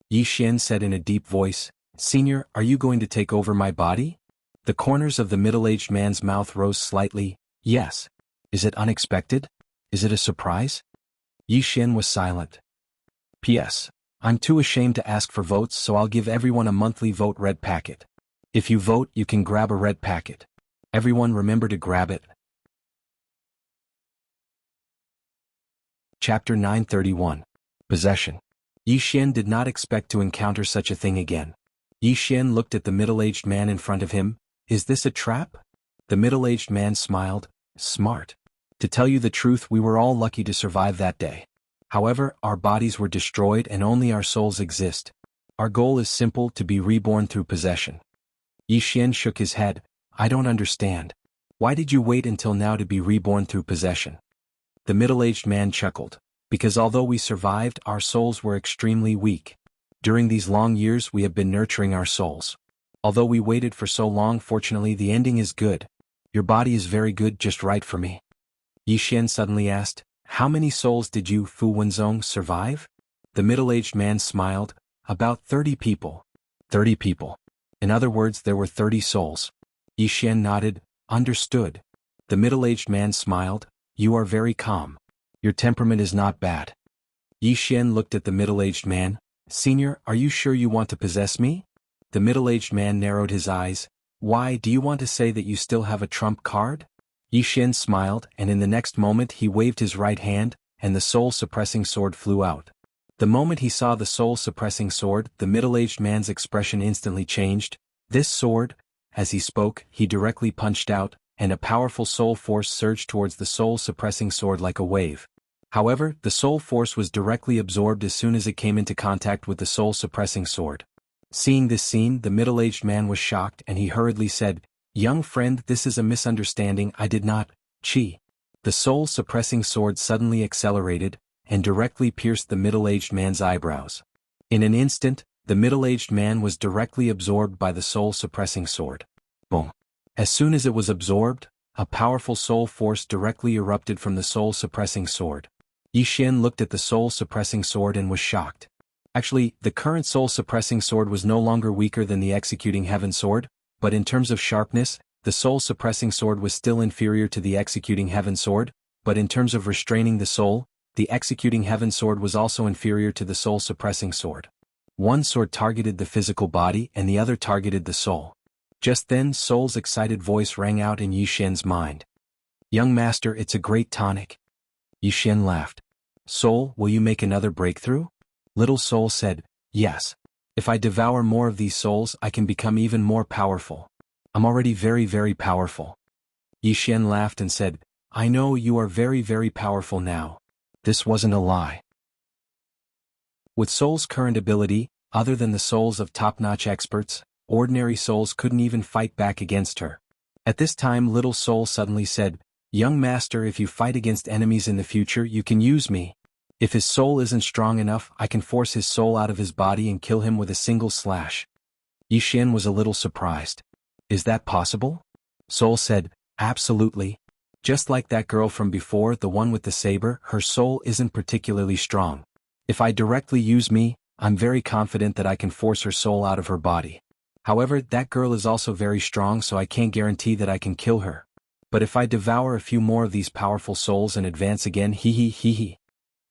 Yi Xian said in a deep voice, Senior, are you going to take over my body? The corners of the middle-aged man's mouth rose slightly. Yes. Is it unexpected? Is it a surprise? Yi Xian was silent. P.S. I'm too ashamed to ask for votes, so I'll give everyone a monthly vote red packet. If you vote, you can grab a red packet. Everyone remember to grab it. Chapter 931. Possession. Yi Xian did not expect to encounter such a thing again. Yi Xian looked at the middle-aged man in front of him. Is this a trap? The middle-aged man smiled. Smart. To tell you the truth, we were all lucky to survive that day. However, our bodies were destroyed and only our souls exist. Our goal is simple, to be reborn through possession. Yi Xian shook his head. I don't understand. Why did you wait until now to be reborn through possession? The middle-aged man chuckled. Because although we survived, our souls were extremely weak. During these long years we have been nurturing our souls. Although we waited for so long, fortunately the ending is good. Your body is very good, just right for me. Yi Xian suddenly asked, How many souls did you, Fu Wenzong, survive? The middle-aged man smiled. About 30 people. 30 people. In other words, there were 30 souls. Yi Xian nodded. Understood. The middle-aged man smiled. You are very calm. Your temperament is not bad. Yi Xian looked at the middle-aged man. Senior, are you sure you want to possess me? The middle-aged man narrowed his eyes. Why, do you want to say that you still have a trump card? Yi Xian smiled, and in the next moment he waved his right hand, and the soul-suppressing sword flew out. The moment he saw the soul-suppressing sword, the middle-aged man's expression instantly changed. This sword, as he spoke, he directly punched out, and a powerful soul force surged towards the soul-suppressing sword like a wave. However, the soul force was directly absorbed as soon as it came into contact with the soul-suppressing sword. Seeing this scene, the middle-aged man was shocked and he hurriedly said, "Young friend, this is a misunderstanding, I did not, chi." The soul-suppressing sword suddenly accelerated and directly pierced the middle-aged man's eyebrows. In an instant, the middle-aged man was directly absorbed by the soul-suppressing sword. Boom. As soon as it was absorbed, a powerful soul force directly erupted from the soul-suppressing sword. Yi Xian looked at the soul-suppressing sword and was shocked. Actually, the current soul-suppressing sword was no longer weaker than the executing heaven sword, but in terms of sharpness, the soul-suppressing sword was still inferior to the executing heaven sword, but in terms of restraining the soul, the executing heaven sword was also inferior to the soul-suppressing sword. One sword targeted the physical body and the other targeted the soul. Just then, Soul's excited voice rang out in Yi Xian's mind. "Young master, it's a great tonic." Yi Xian laughed. "Soul, will you make another breakthrough?" Little Soul said, "Yes. If I devour more of these souls, I can become even more powerful. I'm already very, very powerful." Yi Xian laughed and said, "I know you are very, very powerful now." This wasn't a lie. With Soul's current ability, other than the souls of top-notch experts, ordinary souls couldn't even fight back against her. At this time, Little Soul suddenly said, "Young master, if you fight against enemies in the future, you can use me. If his soul isn't strong enough, I can force his soul out of his body and kill him with a single slash." Yi Xian was a little surprised. "Is that possible?" Soul said, "Absolutely. Just like that girl from before, the one with the saber, her soul isn't particularly strong. If I directly use me, I'm very confident that I can force her soul out of her body. However, that girl is also very strong, so I can't guarantee that I can kill her. But if I devour a few more of these powerful souls and advance again, he.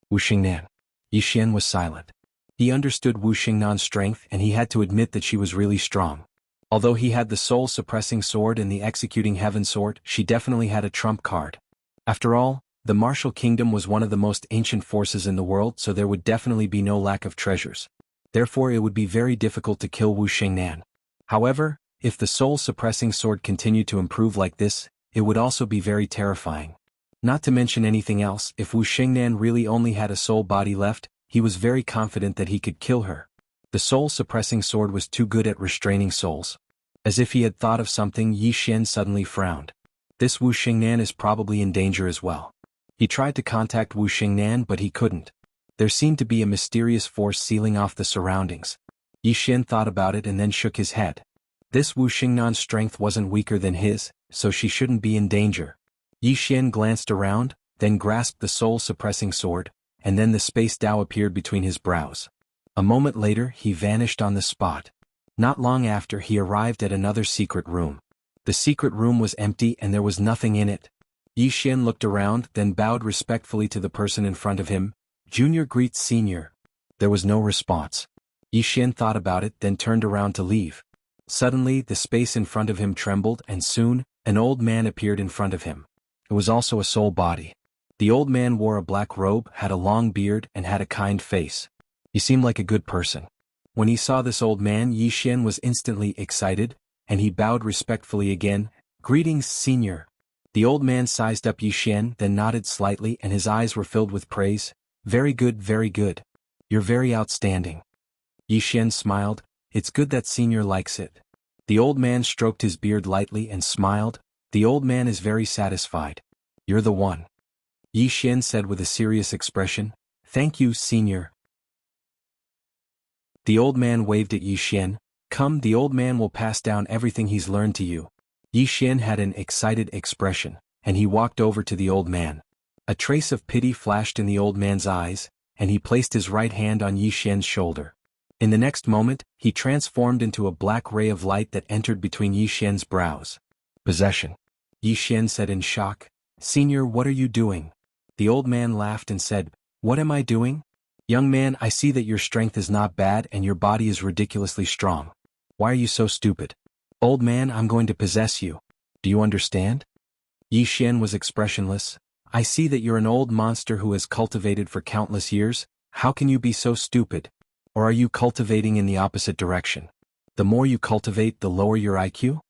Wu Xingnan. Yi Xian was silent. He understood Wu Xingnan's strength and he had to admit that she was really strong. Although he had the soul-suppressing sword and the executing heaven sword, she definitely had a trump card. After all, the martial kingdom was one of the most ancient forces in the world, so there would definitely be no lack of treasures. Therefore it would be very difficult to kill Wu Xingnan. However, if the soul-suppressing sword continued to improve like this, it would also be very terrifying. Not to mention anything else, if Wu Xingnan really only had a soul body left, he was very confident that he could kill her. The soul-suppressing sword was too good at restraining souls. As if he had thought of something, Yi Xian suddenly frowned. This Wu Xingnan is probably in danger as well. He tried to contact Wu Xingnan but he couldn't. There seemed to be a mysterious force sealing off the surroundings. Yi Xian thought about it and then shook his head. This Wu Xingnan's strength wasn't weaker than his, so she shouldn't be in danger. Yi Xian glanced around, then grasped the soul-suppressing sword, and then the space Dao appeared between his brows. A moment later, he vanished on the spot. Not long after, he arrived at another secret room. The secret room was empty and there was nothing in it. Yi Xian looked around, then bowed respectfully to the person in front of him. "Junior greets senior." There was no response. Yi Xian thought about it, then turned around to leave. Suddenly, the space in front of him trembled and soon, an old man appeared in front of him. It was also a soul body. The old man wore a black robe, had a long beard, and had a kind face. He seemed like a good person. When he saw this old man, Yi Xian was instantly excited, and he bowed respectfully again. "Greetings, senior." The old man sized up Yi Xian, then nodded slightly and his eyes were filled with praise. Very good, very good. You're very outstanding." Yi Xian smiled. "It's good that senior likes it." The old man stroked his beard lightly and smiled. The old man is very satisfied. "You're the one." Yi Xian said with a serious expression. "Thank you, senior." The old man waved at Yi Xian. "Come, the old man will pass down everything he's learned to you." Yi Xian had an excited expression, and he walked over to the old man. A trace of pity flashed in the old man's eyes, and he placed his right hand on Yi Xian's shoulder. In the next moment, he transformed into a black ray of light that entered between Yi Xian's brows. "Possession," Yi Xian said in shock. "Senior, what are you doing?" The old man laughed and said, "What am I doing? Young man, I see that your strength is not bad and your body is ridiculously strong. Why are you so stupid? Old man, I'm going to possess you. Do you understand?" Yi Xian was expressionless. "I see that you're an old monster who has cultivated for countless years. How can you be so stupid? Or are you cultivating in the opposite direction? The more you cultivate, the lower your IQ?"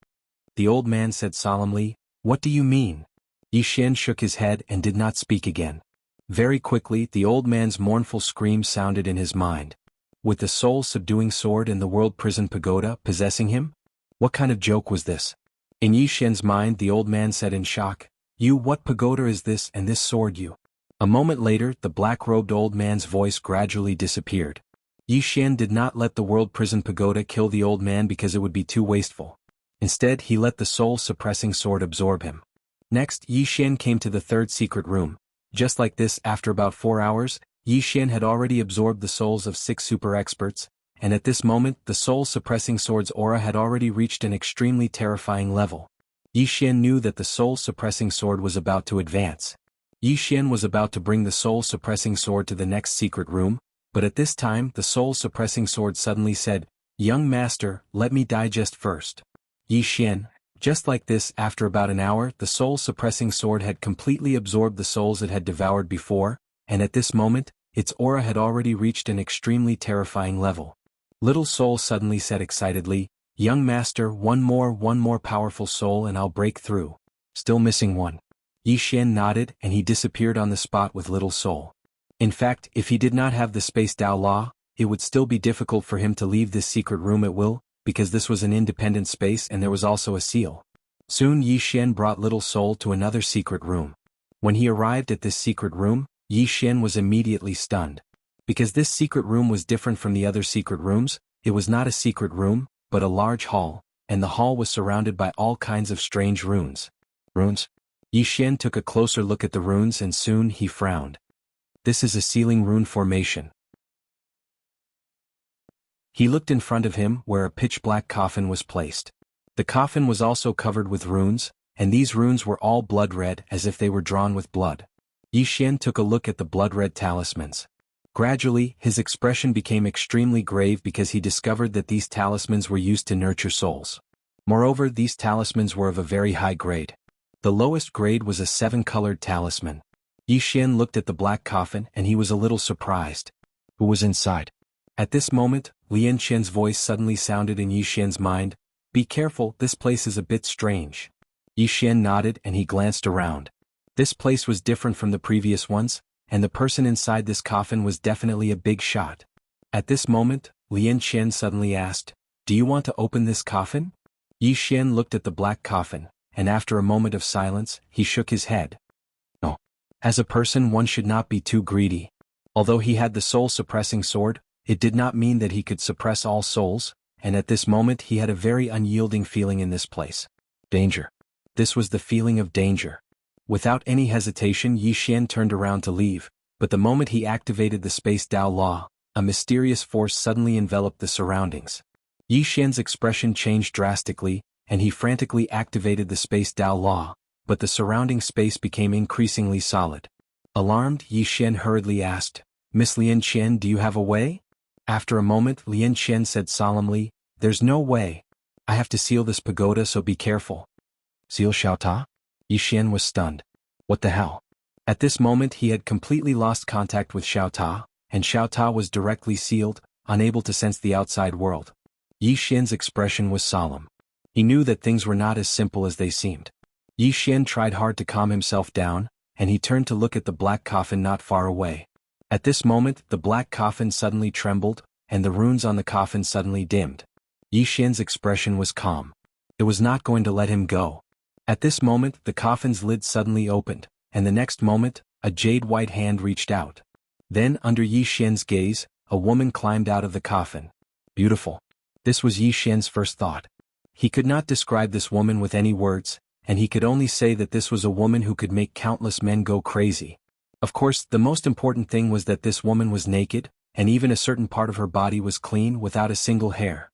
The old man said solemnly, "What do you mean?" Yi Xian shook his head and did not speak again. Very quickly the old man's mournful scream sounded in his mind. With the soul-subduing sword and the world prison pagoda possessing him? What kind of joke was this? In Yi Xian's mind the old man said in shock, what pagoda is this and this sword you? A moment later the black-robed old man's voice gradually disappeared. Yi Xian did not let the world prison pagoda kill the old man because it would be too wasteful. Instead he let the soul-suppressing sword absorb him. Next Yi Xian came to the third secret room. Just like this, after about 4 hours, Yi Xian had already absorbed the souls of 6 super experts, and at this moment the soul-suppressing sword's aura had already reached an extremely terrifying level. Yi Xian knew that the soul-suppressing sword was about to advance. Yi Xian was about to bring the soul-suppressing sword to the next secret room, but at this time the soul-suppressing sword suddenly said, "Young master, let me digest first." Yi Xian. Just like this, after about an hour the soul-suppressing sword had completely absorbed the souls it had devoured before, and at this moment, its aura had already reached an extremely terrifying level. Little Soul suddenly said excitedly, "Young master, one more powerful soul and I'll break through. Still missing one." Yi Xian nodded and he disappeared on the spot with Little Soul. In fact, if he did not have the Space Dao Law, it would still be difficult for him to leave this secret room at will, because this was an independent space and there was also a seal. Soon Yi Xian brought Little Soul to another secret room. When he arrived at this secret room, Yi Xian was immediately stunned. Because this secret room was different from the other secret rooms, it was not a secret room, but a large hall, and the hall was surrounded by all kinds of strange runes. Runes? Yi Xian took a closer look at the runes and soon he frowned. This is a ceiling rune formation. He looked in front of him where a pitch-black coffin was placed. The coffin was also covered with runes, and these runes were all blood-red as if they were drawn with blood. Yi Xian took a look at the blood-red talismans. Gradually, his expression became extremely grave because he discovered that these talismans were used to nurture souls. Moreover, these talismans were of a very high grade. The lowest grade was a 7-colored talisman. Yi Xian looked at the black coffin and he was a little surprised. Who was inside? At this moment, Lian Qian's voice suddenly sounded in Yi Xian's mind, "Be careful, this place is a bit strange." Yi Xian nodded and he glanced around. This place was different from the previous ones, and the person inside this coffin was definitely a big shot. At this moment, Lian Qian suddenly asked, "Do you want to open this coffin?" Yi Xian looked at the black coffin, and after a moment of silence, he shook his head. No. As a person one should not be too greedy. Although he had the soul-suppressing sword, it did not mean that he could suppress all souls, and at this moment he had a very unyielding feeling in this place. Danger. This was the feeling of danger. Without any hesitation Yi Xian turned around to leave, but the moment he activated the Space Dao Law, a mysterious force suddenly enveloped the surroundings. Yi Xian's expression changed drastically, and he frantically activated the Space Dao Law, but the surrounding space became increasingly solid. Alarmed, Yi Xian hurriedly asked, "Miss Lian Qian, do you have a way?" After a moment Lian Qian said solemnly, "There's no way. I have to seal this pagoda, so be careful." Seal Xiao Ta? Yi Xian was stunned. What the hell? At this moment he had completely lost contact with Xiao Ta, and Xiao Ta was directly sealed, unable to sense the outside world. Yi Xian's expression was solemn. He knew that things were not as simple as they seemed. Yi Xian tried hard to calm himself down, and he turned to look at the black coffin not far away. At this moment the black coffin suddenly trembled, and the runes on the coffin suddenly dimmed. Yi Xian's expression was calm. It was not going to let him go. At this moment the coffin's lid suddenly opened, and the next moment, a jade-white hand reached out. Then, under Yi Xian's gaze, a woman climbed out of the coffin. Beautiful. This was Yi Xian's first thought. He could not describe this woman with any words, and he could only say that this was a woman who could make countless men go crazy. Of course, the most important thing was that this woman was naked, and even a certain part of her body was clean without a single hair.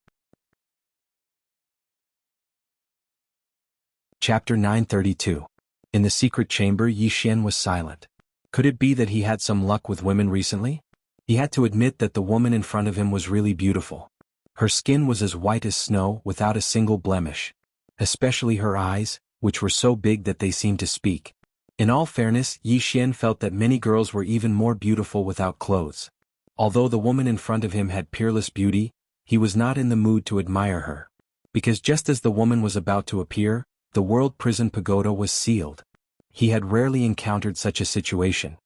Chapter 932. In the secret chamber Yi Xian was silent. Could it be that he had some luck with women recently? He had to admit that the woman in front of him was really beautiful. Her skin was as white as snow without a single blemish. Especially her eyes, which were so big that they seemed to speak. In all fairness, Yi Xian felt that many girls were even more beautiful without clothes. Although the woman in front of him had peerless beauty, he was not in the mood to admire her. Because just as the woman was about to appear, the world prison pagoda was sealed. He had rarely encountered such a situation.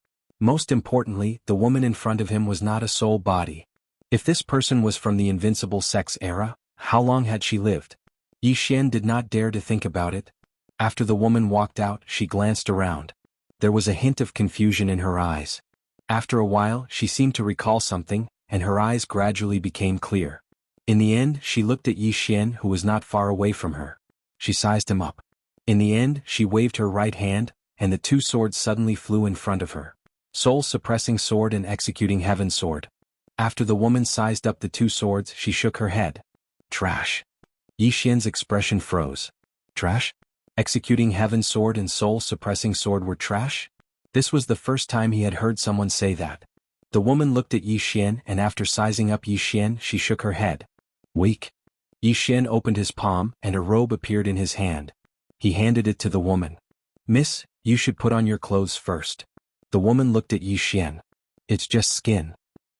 Most importantly, the woman in front of him was not a soul body. If this person was from the invincible sex era, how long had she lived? Yi Xian did not dare to think about it. After the woman walked out, she glanced around. There was a hint of confusion in her eyes. After a while, she seemed to recall something, and her eyes gradually became clear. In the end, she looked at Yi Xian, who was not far away from her. She sized him up. In the end, she waved her right hand, and the two swords suddenly flew in front of her. Soul-suppressing sword and executing heaven sword. After the woman sized up the two swords, she shook her head. Trash. Yi Xian's expression froze. Trash? Executing heaven sword and soul-suppressing sword were trash? This was the first time he had heard someone say that. The woman looked at Yi Xian, and after sizing up Yi Xian, she shook her head. Weak. Yi Xian opened his palm, and a robe appeared in his hand. He handed it to the woman. Miss, you should put on your clothes first. The woman looked at Yi Xian. It's just skin.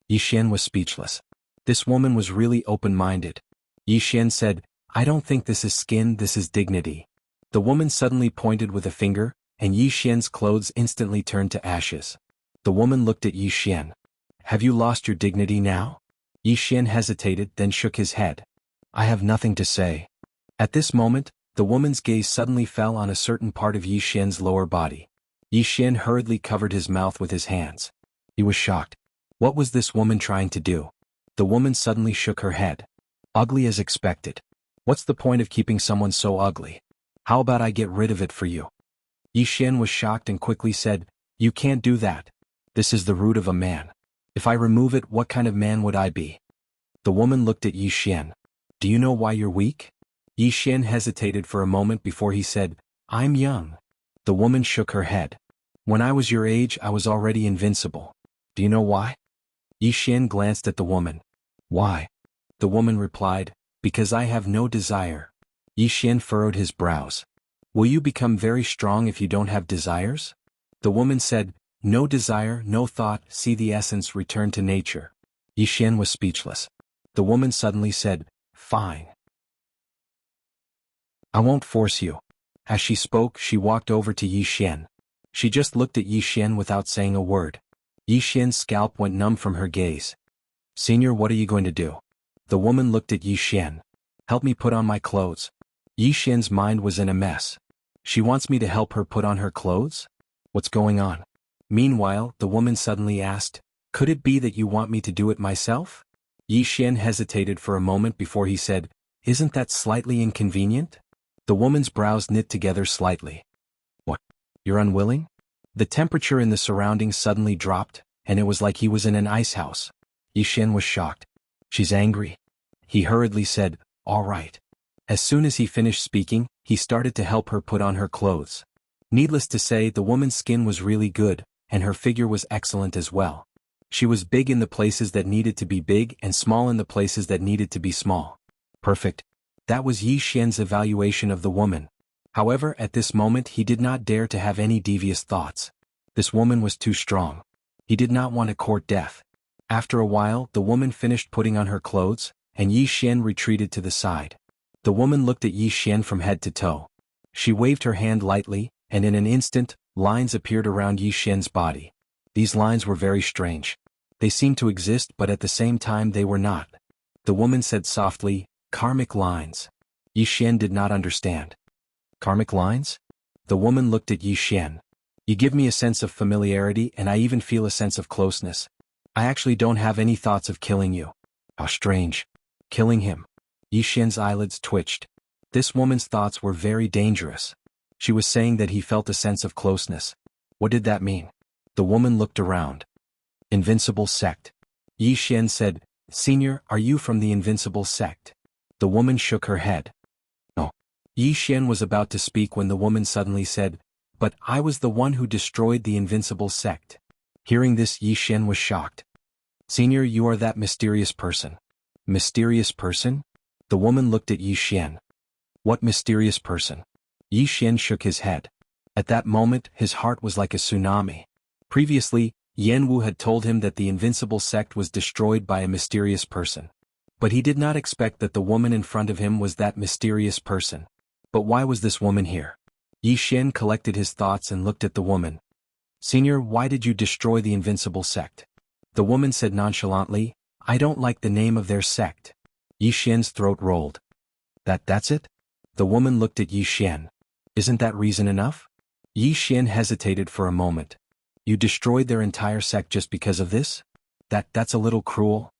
Yi Xian was speechless. This woman was really open-minded. Yi Xian said, I don't think this is skin, this is dignity. The woman suddenly pointed with a finger, and Yi Xian's clothes instantly turned to ashes. The woman looked at Yi Xian. Have you lost your dignity now? Yi Xian hesitated, then shook his head. I have nothing to say. At this moment, the woman's gaze suddenly fell on a certain part of Yi Xian's lower body. Yi Xian hurriedly covered his mouth with his hands. He was shocked. What was this woman trying to do? The woman suddenly shook her head. Ugly as expected. What's the point of keeping someone so ugly? How about I get rid of it for you? Yi Xian was shocked and quickly said, You can't do that. This is the root of a man. If I remove it, what kind of man would I be? The woman looked at Yi Xian. Do you know why you're weak? Yi Xian hesitated for a moment before he said, I'm young. The woman shook her head. When I was your age, I was already invincible. Do you know why? Yi Xian glanced at the woman. Why? The woman replied, Because I have no desire. Yi Xian furrowed his brows. Will you become very strong if you don't have desires? The woman said, No desire, no thought, see the essence, return to nature. Yi Xian was speechless. The woman suddenly said, Fine. I won't force you. As she spoke, she walked over to Yi Xian. She just looked at Yi Xian without saying a word. Yi Xian's scalp went numb from her gaze. Senior, what are you going to do? The woman looked at Yi Xian. Help me put on my clothes. Yi Xian's mind was in a mess. She wants me to help her put on her clothes? What's going on? Meanwhile, the woman suddenly asked, Could it be that you want me to do it myself? Yi Xian hesitated for a moment before he said, Isn't that slightly inconvenient? The woman's brows knit together slightly. What? You're unwilling? The temperature in the surroundings suddenly dropped, and it was like he was in an ice house. Yi Xian was shocked. She's angry. He hurriedly said, All right. As soon as he finished speaking, he started to help her put on her clothes. Needless to say, the woman's skin was really good, and her figure was excellent as well. She was big in the places that needed to be big and small in the places that needed to be small. Perfect. That was Yi Xian's evaluation of the woman. However, at this moment he did not dare to have any devious thoughts. This woman was too strong. He did not want to court death. After a while, the woman finished putting on her clothes, and Yi Xian retreated to the side. The woman looked at Yi Xian from head to toe. She waved her hand lightly, and in an instant, lines appeared around Yi Xian's body. These lines were very strange. They seemed to exist, but at the same time they were not. The woman said softly, Karmic lines. Yi Xian did not understand. Karmic lines? The woman looked at Yi Xian. You give me a sense of familiarity, and I even feel a sense of closeness. I actually don't have any thoughts of killing you. How strange. Killing him. Yi Xian's eyelids twitched. This woman's thoughts were very dangerous. She was saying that he felt a sense of closeness. What did that mean? The woman looked around. Invincible sect. Yi Xian said, Senior, are you from the invincible sect? The woman shook her head. No. Yi Xian was about to speak when the woman suddenly said, But I was the one who destroyed the invincible sect. Hearing this, Yi Xian was shocked. Senior, you are that mysterious person. Mysterious person? The woman looked at Yi Xian. What mysterious person? Yi Xian shook his head. At that moment, his heart was like a tsunami. Previously, Yan Wu had told him that the invincible sect was destroyed by a mysterious person. But he did not expect that the woman in front of him was that mysterious person. But why was this woman here? Yi Xian collected his thoughts and looked at the woman. Senior, why did you destroy the invincible sect? The woman said nonchalantly, I don't like the name of their sect. Yi Xian's throat rolled. That's it? The woman looked at Yi Xian. Isn't that reason enough? Yi Xian hesitated for a moment. You destroyed their entire sect just because of this? That's a little cruel.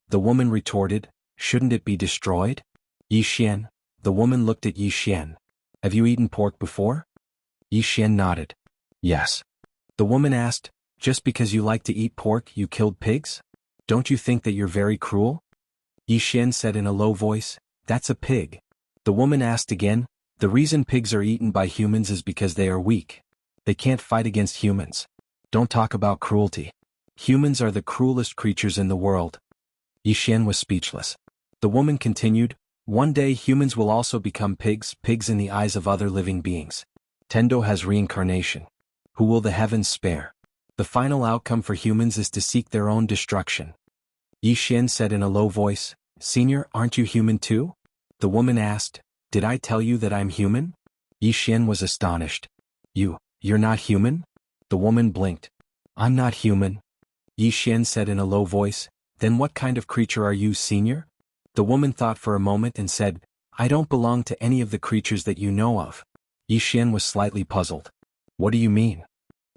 The woman retorted, shouldn't it be destroyed? Yi Xian. The woman looked at Yi Xian. Have you eaten pork before? Yi Xian nodded. Yes. The woman asked, just because you like to eat pork you killed pigs? Don't you think that you're very cruel? Yi Xian said in a low voice, that's a pig. The woman asked again, the reason pigs are eaten by humans is because they are weak. They can't fight against humans. Don't talk about cruelty. Humans are the cruelest creatures in the world. Yi Xian was speechless. The woman continued, one day humans will also become pigs in the eyes of other living beings. Tendo has reincarnation. Who will the heavens spare? The final outcome for humans is to seek their own destruction. Yi Xian said in a low voice, Senior, aren't you human too? The woman asked, did I tell you that I'm human? Yi Xian was astonished. You're not human? The woman blinked. I'm not human. Yi Xian said in a low voice, then what kind of creature are you, Senior? The woman thought for a moment and said, I don't belong to any of the creatures that you know of. Yi Xian was slightly puzzled. What do you mean?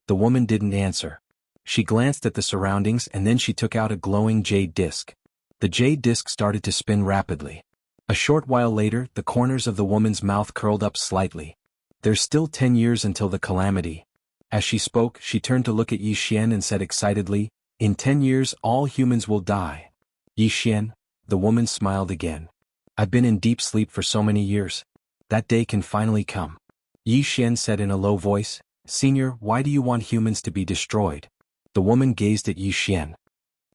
The woman didn't answer. She glanced at the surroundings and then she took out a glowing jade disc. The jade disc started to spin rapidly. A short while later, the corners of the woman's mouth curled up slightly. There's still 10 years until the calamity. As she spoke, she turned to look at Yi Xian and said excitedly, in 10 years all humans will die. Yi Xian, the woman smiled again. I've been in deep sleep for so many years. That day can finally come. Yi Xian said in a low voice, Senior, why do you want humans to be destroyed? The woman gazed at Yi Xian.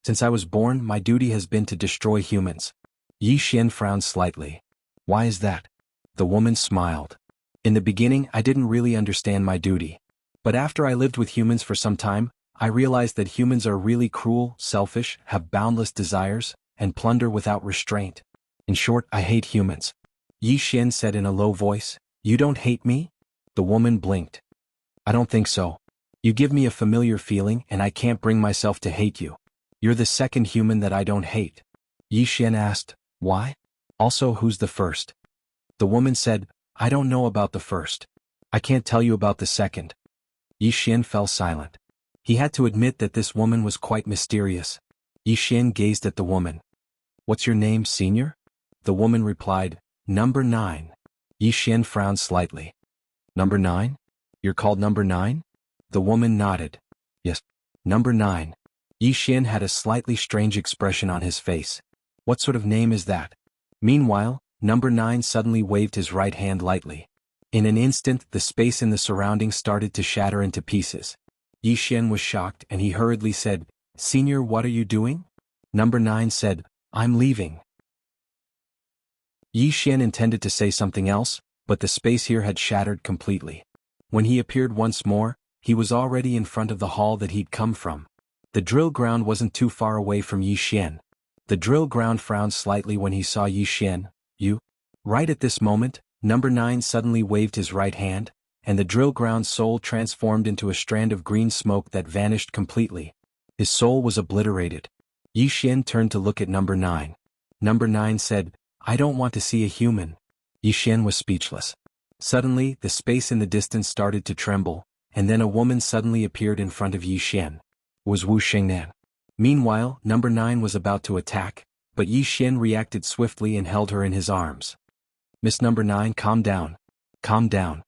Since I was born, my duty has been to destroy humans. Yi Xian frowned slightly. Why is that? The woman smiled. In the beginning, I didn't really understand my duty. But after I lived with humans for some time, I realized that humans are really cruel, selfish, have boundless desires, and plunder without restraint. In short, I hate humans. Yi Xian said in a low voice, You don't hate me? The woman blinked. I don't think so. You give me a familiar feeling and I can't bring myself to hate you. You're the second human that I don't hate. Yi Xian asked, Why? Also, who's the first? The woman said, I don't know about the first. I can't tell you about the second. Yi Xian fell silent. He had to admit that this woman was quite mysterious. Yi Xian gazed at the woman. What's your name, Senior? The woman replied, Number 9. Yi Xian frowned slightly. Number 9? You're called Number 9? The woman nodded. Yes, Number 9. Yi Xian had a slightly strange expression on his face. What sort of name is that? Meanwhile, Number 9 suddenly waved his right hand lightly. In an instant, the space in the surroundings started to shatter into pieces. Yi Xian was shocked and he hurriedly said, Senior, what are you doing? Number 9 said, I'm leaving. Yi Xian intended to say something else, but the space here had shattered completely. When he appeared once more, he was already in front of the hall that he'd come from. The drill ground wasn't too far away from Yi Xian. The drill ground frowned slightly when he saw Yi Xian. You? Right at this moment, Number 9 suddenly waved his right hand, and the drill ground's soul transformed into a strand of green smoke that vanished completely. His soul was obliterated. Yi Xian turned to look at Number 9. Number 9 said, I don't want to see a human. Yi Xian was speechless. Suddenly, the space in the distance started to tremble, and then a woman suddenly appeared in front of Yi Xian. It was Wu Xingnan. Meanwhile, Number 9 was about to attack, but Yi Xian reacted swiftly and held her in his arms. Miss Number 9, calm down. Calm down.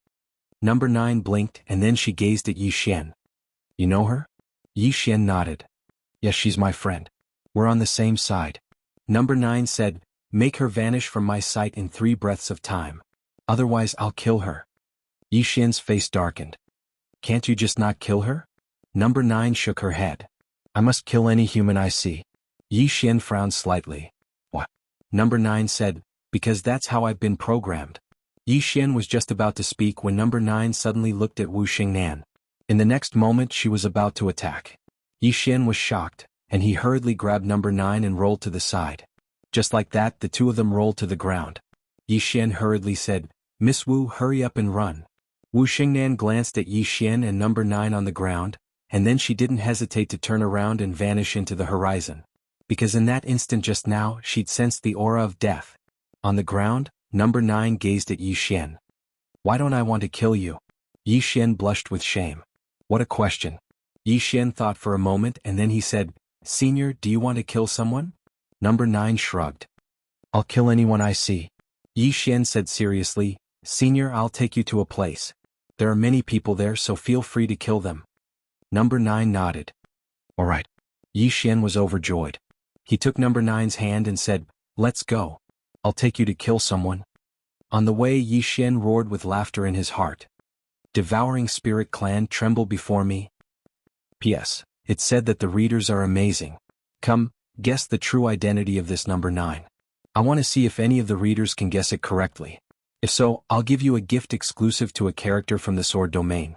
Number 9 blinked and then she gazed at Yi Xian. You know her? Yi Xian nodded. Yes, she's my friend. We're on the same side. Number 9 said, Make her vanish from my sight in 3 breaths of time. Otherwise I'll kill her. Yi Xian's face darkened. Can't you just not kill her? Number 9 shook her head. I must kill any human I see. Yi Xian frowned slightly. What? Number 9 said, Because that's how I've been programmed. Yi Xian was just about to speak when Number 9 suddenly looked at Wu Xingnan. In the next moment she was about to attack. Yi Xian was shocked, and he hurriedly grabbed Number 9 and rolled to the side. Just like that, the two of them rolled to the ground. Yi Xian hurriedly said, Miss Wu, hurry up and run. Wu Xingnan glanced at Yi Xian and number 9 on the ground, and then she didn't hesitate to turn around and vanish into the horizon. Because in that instant just now she'd sensed the aura of death. On the ground, number 9 gazed at Yi Xian. Why don't I want to kill you? Yi Xian blushed with shame. What a question. Yi Xian thought for a moment and then he said, Senior, do you want to kill someone? Number 9 shrugged. I'll kill anyone I see. Yi Xian said seriously, Senior, I'll take you to a place. There are many people there, so feel free to kill them. Number 9 nodded. All right. Yi Xian was overjoyed. He took number 9's hand and said, Let's go. I'll take you to kill someone. On the way, Yi Xian roared with laughter in his heart. Devouring Spirit Clan tremble before me. P.S. It said that the readers are amazing. Come, guess the true identity of this number 9. I want to see if any of the readers can guess it correctly. If so, I'll give you a gift exclusive to a character from the Sword domain.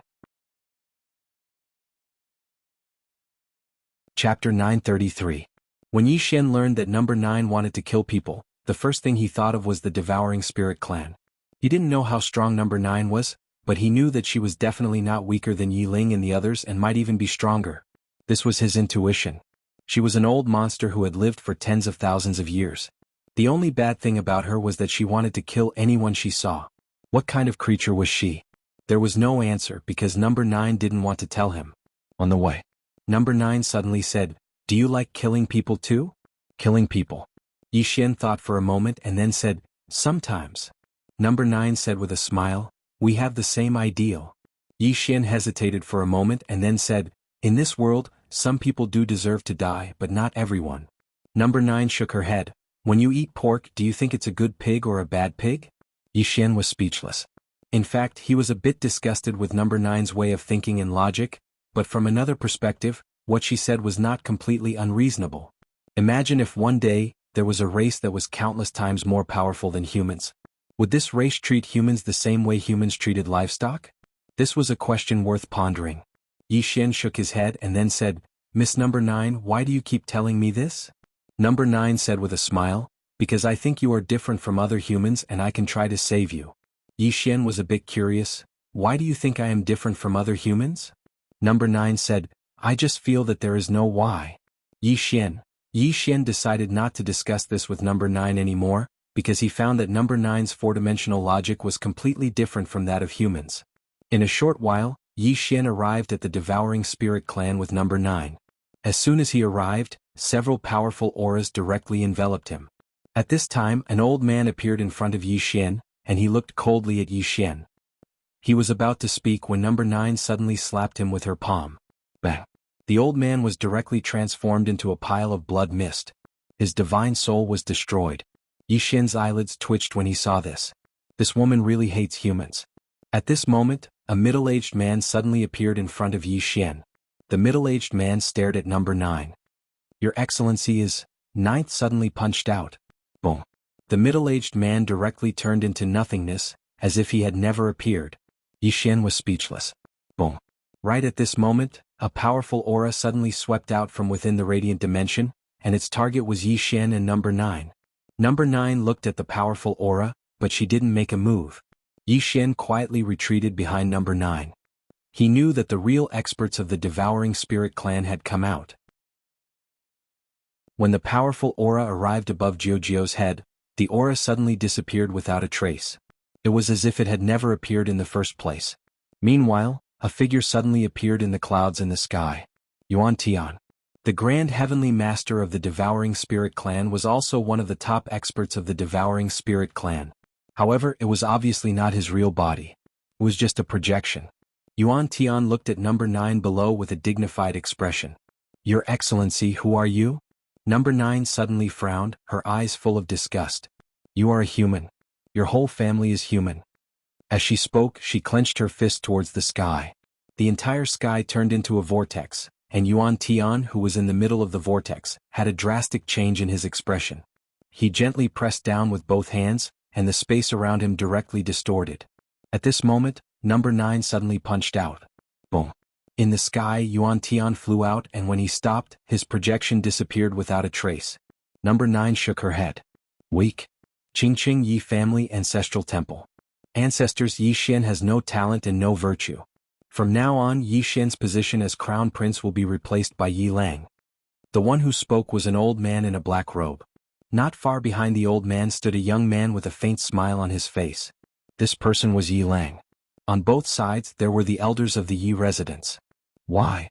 Chapter 933. When Yi Xian learned that number 9 wanted to kill people, the first thing he thought of was the Devouring Spirit Clan. He didn't know how strong number 9 was, but he knew that she was definitely not weaker than Yi Ling and the others and might even be stronger. This was his intuition. She was an old monster who had lived for tens of thousands of years. The only bad thing about her was that she wanted to kill anyone she saw. What kind of creature was she? There was no answer because number 9 didn't want to tell him. On the way, number 9 suddenly said, Do you like killing people too? Killing people. Yi Xian thought for a moment and then said, Sometimes. Number 9 said with a smile, We have the same ideal. Yi Xian hesitated for a moment and then said, In this world, some people do deserve to die, but not everyone. Number 9 shook her head. When you eat pork, do you think it's a good pig or a bad pig? Yi Xian was speechless. In fact, he was a bit disgusted with number 9's way of thinking and logic, but from another perspective, what she said was not completely unreasonable. Imagine if one day, there was a race that was countless times more powerful than humans. Would this race treat humans the same way humans treated livestock? This was a question worth pondering. Yi Xian shook his head and then said, Miss number 9, why do you keep telling me this? Number 9 said with a smile, Because I think you are different from other humans and I can try to save you. Yi Xian was a bit curious. Why do you think I am different from other humans? Number 9 said, I just feel that there is no why. Yi Xian decided not to discuss this with number 9 anymore, because he found that number 9's four-dimensional logic was completely different from that of humans. In a short while, Yi Xian arrived at the Devouring Spirit Clan with number 9. As soon as he arrived, several powerful auras directly enveloped him. At this time, an old man appeared in front of Yi Xian, and he looked coldly at Yi Xian. He was about to speak when number 9 suddenly slapped him with her palm. Bang! The old man was directly transformed into a pile of blood mist. His divine soul was destroyed. Yi Xian's eyelids twitched when he saw this. This woman really hates humans. At this moment, a middle-aged man suddenly appeared in front of Yi Xian. The middle-aged man stared at number 9. Your Excellency is... Ninth suddenly punched out. Boom. The middle-aged man directly turned into nothingness, as if he had never appeared. Yi Xian was speechless. Boom. Right at this moment, a powerful aura suddenly swept out from within the radiant dimension, and its target was Yi Xian and number 9. Number 9 looked at the powerful aura, but she didn't make a move. Yi Xian quietly retreated behind number 9. He knew that the real experts of the Devouring Spirit Clan had come out. When the powerful aura arrived above Jiujiu's head, the aura suddenly disappeared without a trace. It was as if it had never appeared in the first place. Meanwhile, a figure suddenly appeared in the clouds in the sky. Yuan Tian. The Grand Heavenly Master of the Devouring Spirit Clan was also one of the top experts of the Devouring Spirit Clan. However, it was obviously not his real body. It was just a projection. Yuan Tian looked at number 9 below with a dignified expression. Your Excellency, who are you? Number 9 suddenly frowned, her eyes full of disgust. You are a human. Your whole family is human. As she spoke, she clenched her fist towards the sky. The entire sky turned into a vortex, and Yuan Tian, who was in the middle of the vortex, had a drastic change in his expression. He gently pressed down with both hands, and the space around him directly distorted. At this moment, number 9 suddenly punched out. Boom. In the sky, Yuan Tian flew out, and when he stopped, his projection disappeared without a trace. Number 9 shook her head. Weak. Qingqing Yi Family Ancestral Temple. Ancestors, Yi Xian has no talent and no virtue. From now on, Yi Xian's position as crown prince will be replaced by Yi Lang. The one who spoke was an old man in a black robe. Not far behind the old man stood a young man with a faint smile on his face. This person was Yi Lang. On both sides there were the elders of the Yi residence. Why?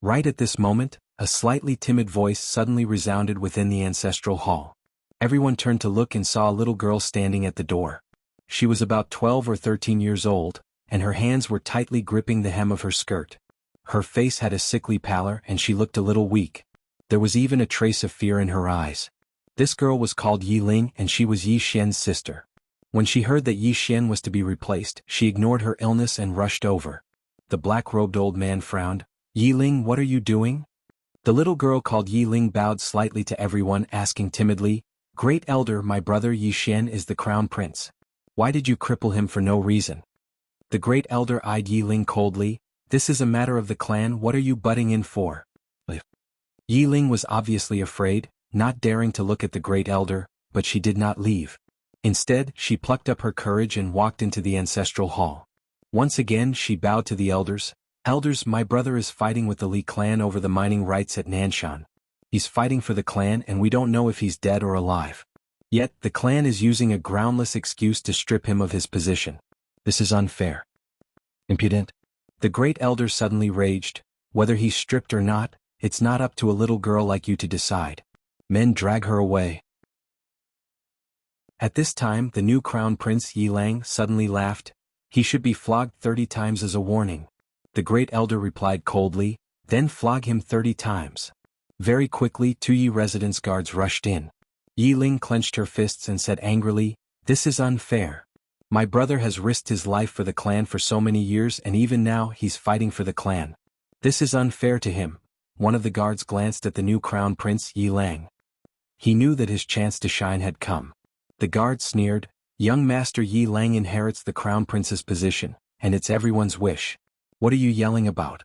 Right at this moment, a slightly timid voice suddenly resounded within the ancestral hall. Everyone turned to look and saw a little girl standing at the door. She was about 12 or 13 years old, and her hands were tightly gripping the hem of her skirt. Her face had a sickly pallor and she looked a little weak. There was even a trace of fear in her eyes. This girl was called Yi Ling and she was Yi Xian's sister. When she heard that Yi Xian was to be replaced, she ignored her illness and rushed over. The black-robed old man frowned. Yi Ling, what are you doing? The little girl called Yi Ling bowed slightly to everyone, asking timidly, Great Elder, my brother Yi Xian is the crown prince. Why did you cripple him for no reason? The Great Elder eyed Yi Ling coldly. This is a matter of the clan, what are you butting in for? Yi Ling was obviously afraid, not daring to look at the Great Elder, but she did not leave. Instead, she plucked up her courage and walked into the ancestral hall. Once again she bowed to the elders. Elders, my brother is fighting with the Li clan over the mining rights at Nanshan. He's fighting for the clan and we don't know if he's dead or alive. Yet, the clan is using a groundless excuse to strip him of his position. This is unfair. Impudent. The Great Elder suddenly raged. Whether he's stripped or not, it's not up to a little girl like you to decide. Men, drag her away. At this time the new crown prince Yi Lang suddenly laughed. He should be flogged 30 times as a warning. The Great Elder replied coldly, then flog him 30 times. Very quickly 2 Yi residence guards rushed in. Yi Ling clenched her fists and said angrily, This is unfair. My brother has risked his life for the clan for so many years and even now he's fighting for the clan. This is unfair to him. One of the guards glanced at the new crown prince Yi Lang. He knew that his chance to shine had come. The guard sneered, Young Master Yi Lang inherits the crown prince's position, and it's everyone's wish. What are you yelling about?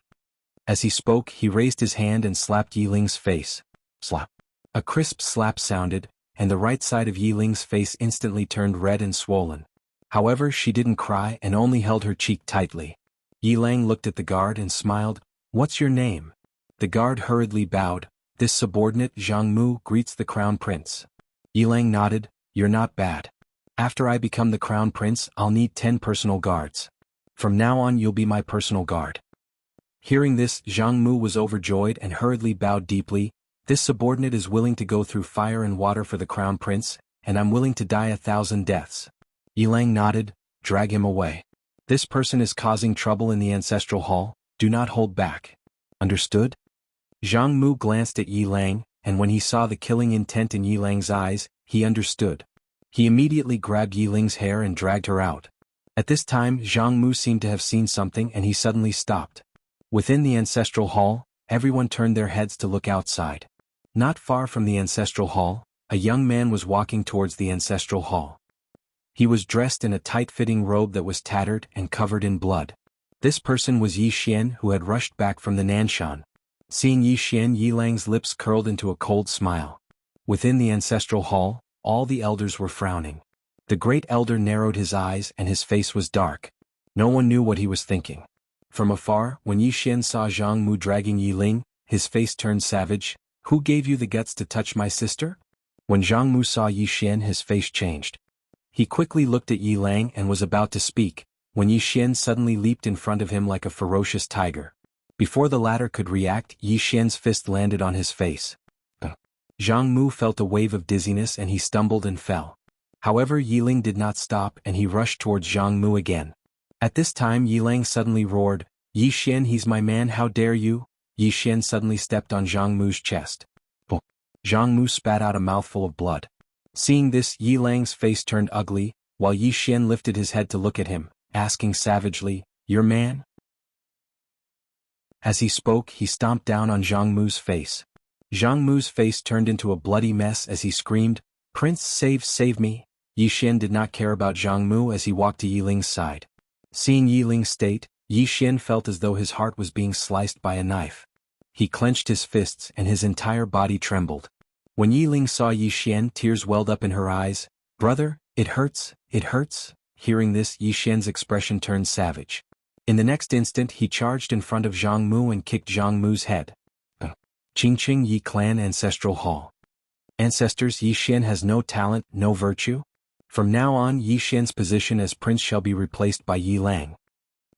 As he spoke, he raised his hand and slapped Yi Ling's face. Slap. A crisp slap sounded, and the right side of Yi Ling's face instantly turned red and swollen. However, she didn't cry and only held her cheek tightly. Yi Lang looked at the guard and smiled, What's your name? The guard hurriedly bowed. This subordinate, Zhang Mu, greets the crown prince. Yi Lang nodded. You're not bad. After I become the crown prince, I'll need 10 personal guards. From now on you'll be my personal guard. Hearing this, Zhang Mu was overjoyed and hurriedly bowed deeply. This subordinate is willing to go through fire and water for the crown prince, and I'm willing to die 1,000 deaths. Yi Lang nodded. Drag him away. This person is causing trouble in the ancestral hall. Do not hold back. Understood? Zhang Mu glanced at Yi Lang, and when he saw the killing intent in Yi Lang's eyes, he understood. He immediately grabbed Yi Ling's hair and dragged her out. At this time, Zhang Mu seemed to have seen something and he suddenly stopped. Within the ancestral hall, everyone turned their heads to look outside. Not far from the ancestral hall, a young man was walking towards the ancestral hall. He was dressed in a tight-fitting robe that was tattered and covered in blood. This person was Yi Xian, who had rushed back from the Nanshan. Seeing Yi Xian, Yi Lang's lips curled into a cold smile. Within the ancestral hall, all the elders were frowning. The Great Elder narrowed his eyes and his face was dark. No one knew what he was thinking. From afar, when Yi Xian saw Zhang Mu dragging Yi Ling, his face turned savage. Who gave you the guts to touch my sister? When Zhang Mu saw Yi Xian, his face changed. He quickly looked at Yi Lang and was about to speak, when Yi Xian suddenly leaped in front of him like a ferocious tiger. Before the latter could react, Yi Xian's fist landed on his face. Zhang Mu felt a wave of dizziness and he stumbled and fell. However, Yi Ling did not stop and he rushed towards Zhang Mu again. At this time Yi Lang suddenly roared, Yi Xian, he's my man, how dare you? Yi Xian suddenly stepped on Zhang Mu's chest. Zhang Mu spat out a mouthful of blood. Seeing this, Yi Lang's face turned ugly, while Yi Xian lifted his head to look at him, asking savagely, Your man? As he spoke, he stomped down on Zhang Mu's face. Zhang Mu's face turned into a bloody mess as he screamed, Prince, save me. Yi Xian did not care about Zhang Mu as he walked to Yi Ling's side. Seeing Yi Ling's state, Yi Xian felt as though his heart was being sliced by a knife. He clenched his fists and his entire body trembled. When Yi Ling saw Yi Xian, tears welled up in her eyes. Brother, it hurts, it hurts. Hearing this, Yi Xian's expression turned savage. In the next instant he charged in front of Zhang Mu and kicked Zhang Mu's head. Qingqing Yi Clan Ancestral Hall. Ancestors, Yi Xian has no talent, no virtue? From now on Yi Xian's position as prince shall be replaced by Yi Lang.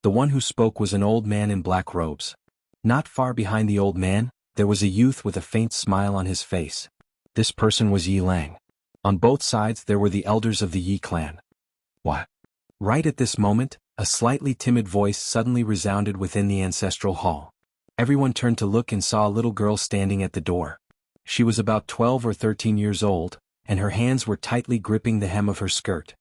The one who spoke was an old man in black robes. Not far behind the old man, there was a youth with a faint smile on his face. This person was Yi Lang. On both sides there were the elders of the Yi clan. What? Right at this moment, a slightly timid voice suddenly resounded within the ancestral hall. Everyone turned to look and saw a little girl standing at the door. She was about 12 or 13 years old, and her hands were tightly gripping the hem of her skirt.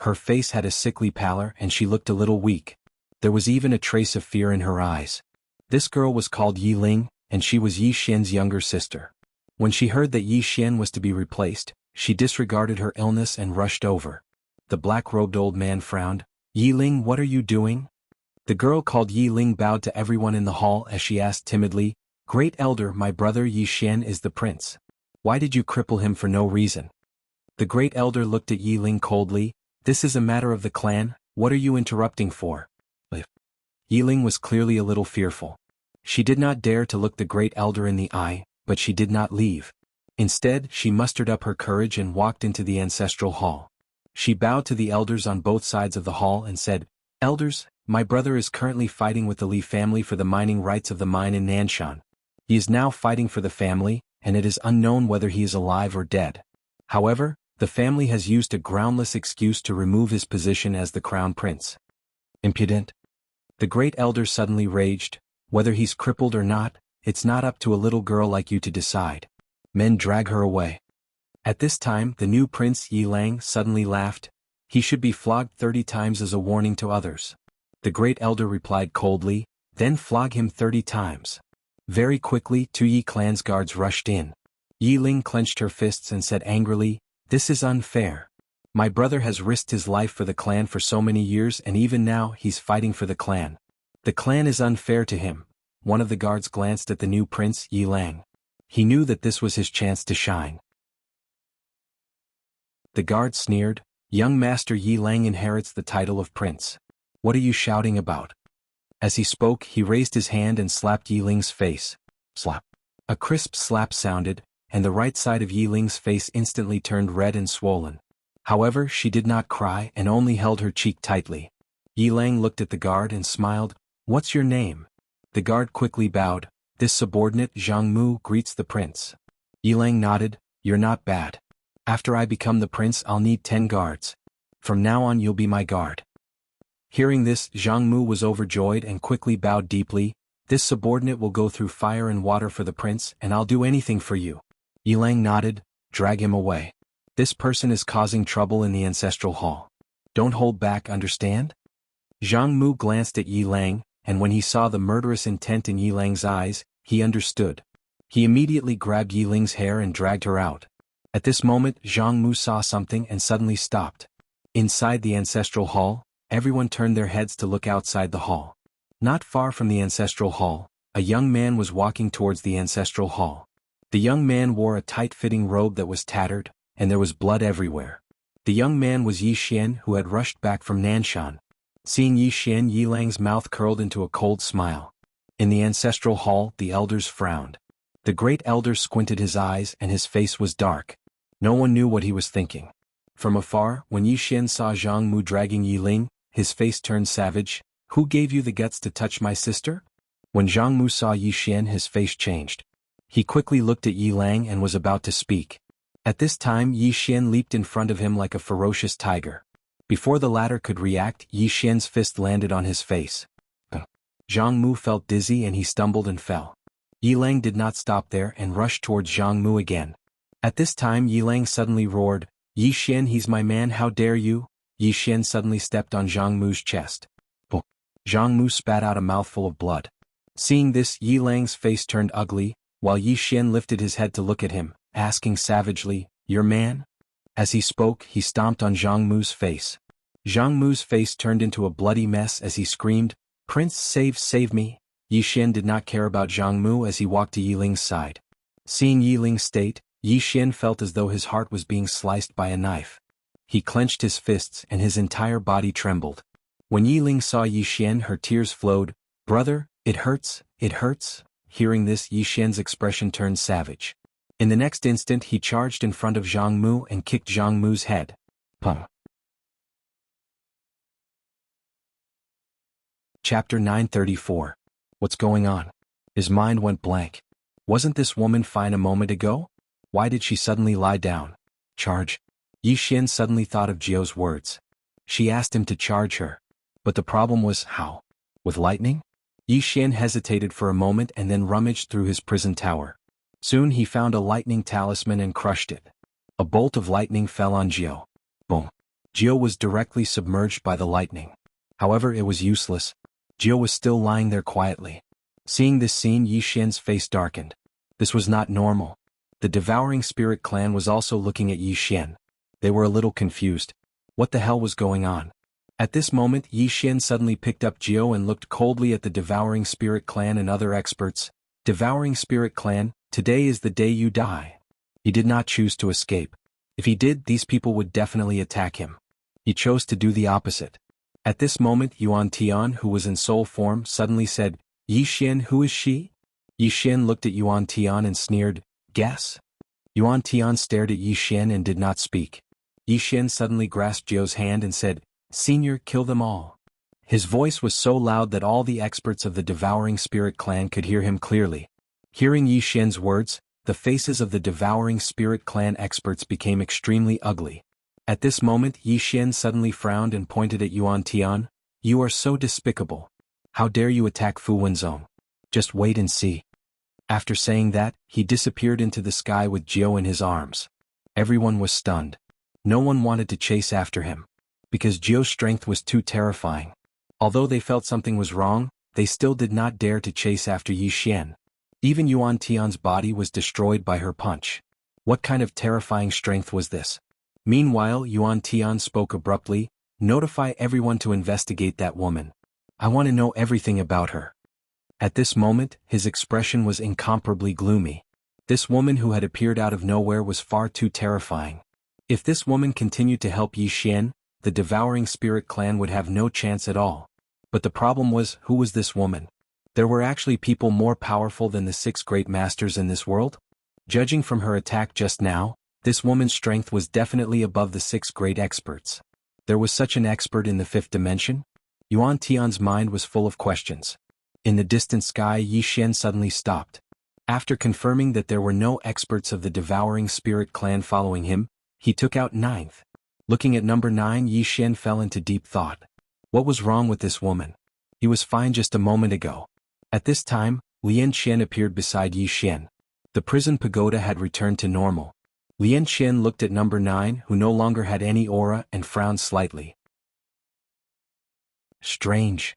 Her face had a sickly pallor and she looked a little weak. There was even a trace of fear in her eyes. This girl was called Yi Ling, and she was Yi Xian's younger sister. When she heard that Yi Xian was to be replaced, she disregarded her illness and rushed over. The black-robed old man frowned. Yi Ling, what are you doing? The girl called Yi Ling bowed to everyone in the hall as she asked timidly, Great Elder, my brother Yi Xian is the prince. Why did you cripple him for no reason? The Great Elder looked at Yi Ling coldly. This is a matter of the clan, what are you interrupting for? Yi Ling was clearly a little fearful. She did not dare to look the Great Elder in the eye, but she did not leave. Instead, she mustered up her courage and walked into the ancestral hall. She bowed to the elders on both sides of the hall and said, Elders, my brother is currently fighting with the Li family for the mining rights of the mine in Nanshan. He is now fighting for the family, and it is unknown whether he is alive or dead. However, the family has used a groundless excuse to remove his position as the crown prince. Impudent. The Great Elder suddenly raged, whether he's crippled or not, it's not up to a little girl like you to decide. Men drag her away. At this time the new prince Yi Lang suddenly laughed. He should be flogged 30 times as a warning to others. The Great Elder replied coldly, then flog him 30 times. Very quickly 2 Yi clan's guards rushed in. Yi Ling clenched her fists and said angrily, This is unfair. My brother has risked his life for the clan for so many years and even now he's fighting for the clan. The clan is unfair to him. One of the guards glanced at the new prince Yi Lang. He knew that this was his chance to shine. The guard sneered, Young Master Yi Lang inherits the title of prince. What are you shouting about? As he spoke he raised his hand and slapped Yi Ling's face. Slap. A crisp slap sounded, and the right side of Yi Ling's face instantly turned red and swollen. However, she did not cry and only held her cheek tightly. Yi Lang looked at the guard and smiled, What's your name? The guard quickly bowed, This subordinate Zhang Mu greets the prince. Yi Lang nodded, You're not bad. After I become the prince I'll need 10 guards. From now on you'll be my guard. Hearing this, Zhang Mu was overjoyed and quickly bowed deeply, This subordinate will go through fire and water for the prince and I'll do anything for you. Yi Lang nodded, Drag him away. This person is causing trouble in the ancestral hall. Don't hold back, understand? Zhang Mu glanced at Yi Lang, and when he saw the murderous intent in Yi Lang's eyes, he understood. He immediately grabbed Yi Ling's hair and dragged her out. At this moment Zhang Mu saw something and suddenly stopped. Inside the ancestral hall, everyone turned their heads to look outside the hall. Not far from the ancestral hall, a young man was walking towards the ancestral hall. The young man wore a tight-fitting robe that was tattered, and there was blood everywhere. The young man was Yi Xian who had rushed back from Nanshan. Seeing Yi Xian, Yi Lang's mouth curled into a cold smile. In the ancestral hall the elders frowned. The Great Elder squinted his eyes and his face was dark. No one knew what he was thinking. From afar, when Yi Xian saw Zhang Mu dragging Yi Ling, his face turned savage. Who gave you the guts to touch my sister? When Zhang Mu saw Yi Xian his face changed. He quickly looked at Yi Lang and was about to speak. At this time Yi Xian leaped in front of him like a ferocious tiger. Before the latter could react, Yi Xian's fist landed on his face. Zhang Mu felt dizzy and he stumbled and fell. Yi Lang did not stop there and rushed towards Zhang Mu again. At this time Yi Lang suddenly roared, Yi Xian, he's my man, how dare you? Yi Xian suddenly stepped on Zhang Mu's chest. Zhang Mu spat out a mouthful of blood. Seeing this, Yi Lang's face turned ugly, while Yi Xian lifted his head to look at him, asking savagely, Your man? As he spoke, he stomped on Zhang Mu's face. Zhang Mu's face turned into a bloody mess as he screamed, Prince, save me. Yi Xian did not care about Zhang Mu as he walked to Yi Ling's side. Seeing Yi Ling's state, Yi Xian felt as though his heart was being sliced by a knife. He clenched his fists and his entire body trembled. When Yi Ling saw Yi Xian, her tears flowed. "Brother, it hurts, it hurts." Hearing this, Yi Xian's expression turned savage. In the next instant he charged in front of Zhang Mu and kicked Zhang Mu's head. Pum. Chapter 934. What's going on? His mind went blank. Wasn't this woman fine a moment ago? Why did she suddenly lie down? Charge. Yi Xian suddenly thought of Jiao's words. She asked him to charge her. But the problem was, how? With lightning? Yi Xian hesitated for a moment and then rummaged through his prison tower. Soon he found a lightning talisman and crushed it. A bolt of lightning fell on Jiao. Boom. Jiao was directly submerged by the lightning. However, it was useless. Jiao was still lying there quietly. Seeing this scene, Yi Xian's face darkened. This was not normal. The Devouring Spirit clan was also looking at Yi Xian. They were a little confused. What the hell was going on? At this moment, Yi Xian suddenly picked up Jiao and looked coldly at the Devouring Spirit clan and other experts. Devouring Spirit clan, today is the day you die. He did not choose to escape. If he did, these people would definitely attack him. He chose to do the opposite. At this moment, Yuan Tian, who was in soul form, suddenly said, "Yi Xian, who is she?" Yi Xian looked at Yuan Tian and sneered, "Guess?" Yuan Tian stared at Yi Xian and did not speak. Yi Xian suddenly grasped Jiao's hand and said, "Senior, kill them all." His voice was so loud that all the experts of the Devouring Spirit clan could hear him clearly. Hearing Yi Xian's words, the faces of the Devouring Spirit clan experts became extremely ugly. At this moment, Yi Xian suddenly frowned and pointed at Yuan Tian. "You are so despicable. How dare you attack Fu Wenzong? Just wait and see." After saying that, he disappeared into the sky with Jiao in his arms. Everyone was stunned. No one wanted to chase after him. Because Jiao's strength was too terrifying. Although they felt something was wrong, they still did not dare to chase after Yi Xian. Even Yuan Tian's body was destroyed by her punch. What kind of terrifying strength was this? Meanwhile, Yuan Tian spoke abruptly, "Notify everyone to investigate that woman. I want to know everything about her." At this moment, his expression was incomparably gloomy. This woman who had appeared out of nowhere was far too terrifying. If this woman continued to help Yi Xian, the Devouring Spirit clan would have no chance at all. But the problem was, who was this woman? There were actually people more powerful than the 6 great masters in this world? Judging from her attack just now, this woman's strength was definitely above the 6 great experts. There was such an expert in the 5th dimension? Yuan Tian's mind was full of questions. In the distant sky, Yi Xian suddenly stopped. After confirming that there were no experts of the Devouring Spirit clan following him, he took out 9th. Looking at number 9, Yi Xian fell into deep thought. What was wrong with this woman? He was fine just a moment ago. At this time, Lian Qian appeared beside Yi Xian. The prison pagoda had returned to normal. Lian Qian looked at number 9, who no longer had any aura, and frowned slightly. Strange.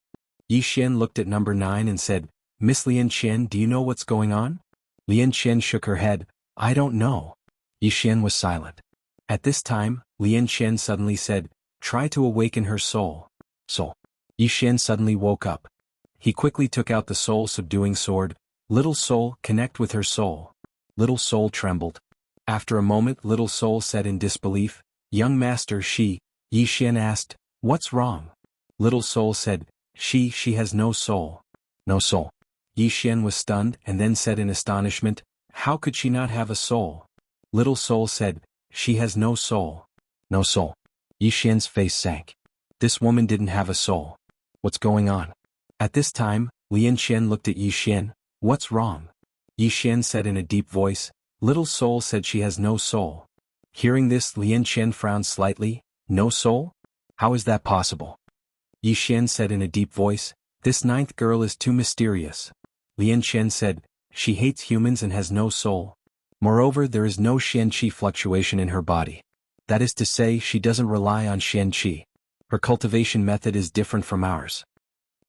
Yi Xian looked at number 9 and said, "Miss Lian Qian, do you know what's going on?" Lian Qian shook her head. "I don't know." Yi Xian was silent. At this time, Lian Qian suddenly said, "Try to awaken her soul." Soul. Yi Xian suddenly woke up. He quickly took out the soul-subduing sword. "Little soul, connect with her soul." Little soul trembled. After a moment, little soul said in disbelief, "Young master, she..." Yi Xian asked, "What's wrong?" Little soul said, She has no soul." No soul. Yi Xian was stunned and then said in astonishment, "How could she not have a soul?" Little soul said, "She has no soul." No soul. Yi Xian's face sank. This woman didn't have a soul. What's going on? At this time, Lian Qian looked at Yi Xian. "What's wrong?" Yi Xian said in a deep voice, "Little soul said she has no soul." Hearing this, Lian Qian frowned slightly. "No soul? How is that possible?" Yi Xian said in a deep voice, "This 9th girl is too mysterious." Lian Qian said, "She hates humans and has no soul. Moreover, there is no Xian Qi fluctuation in her body. That is to say, she doesn't rely on Xian Qi. Her cultivation method is different from ours."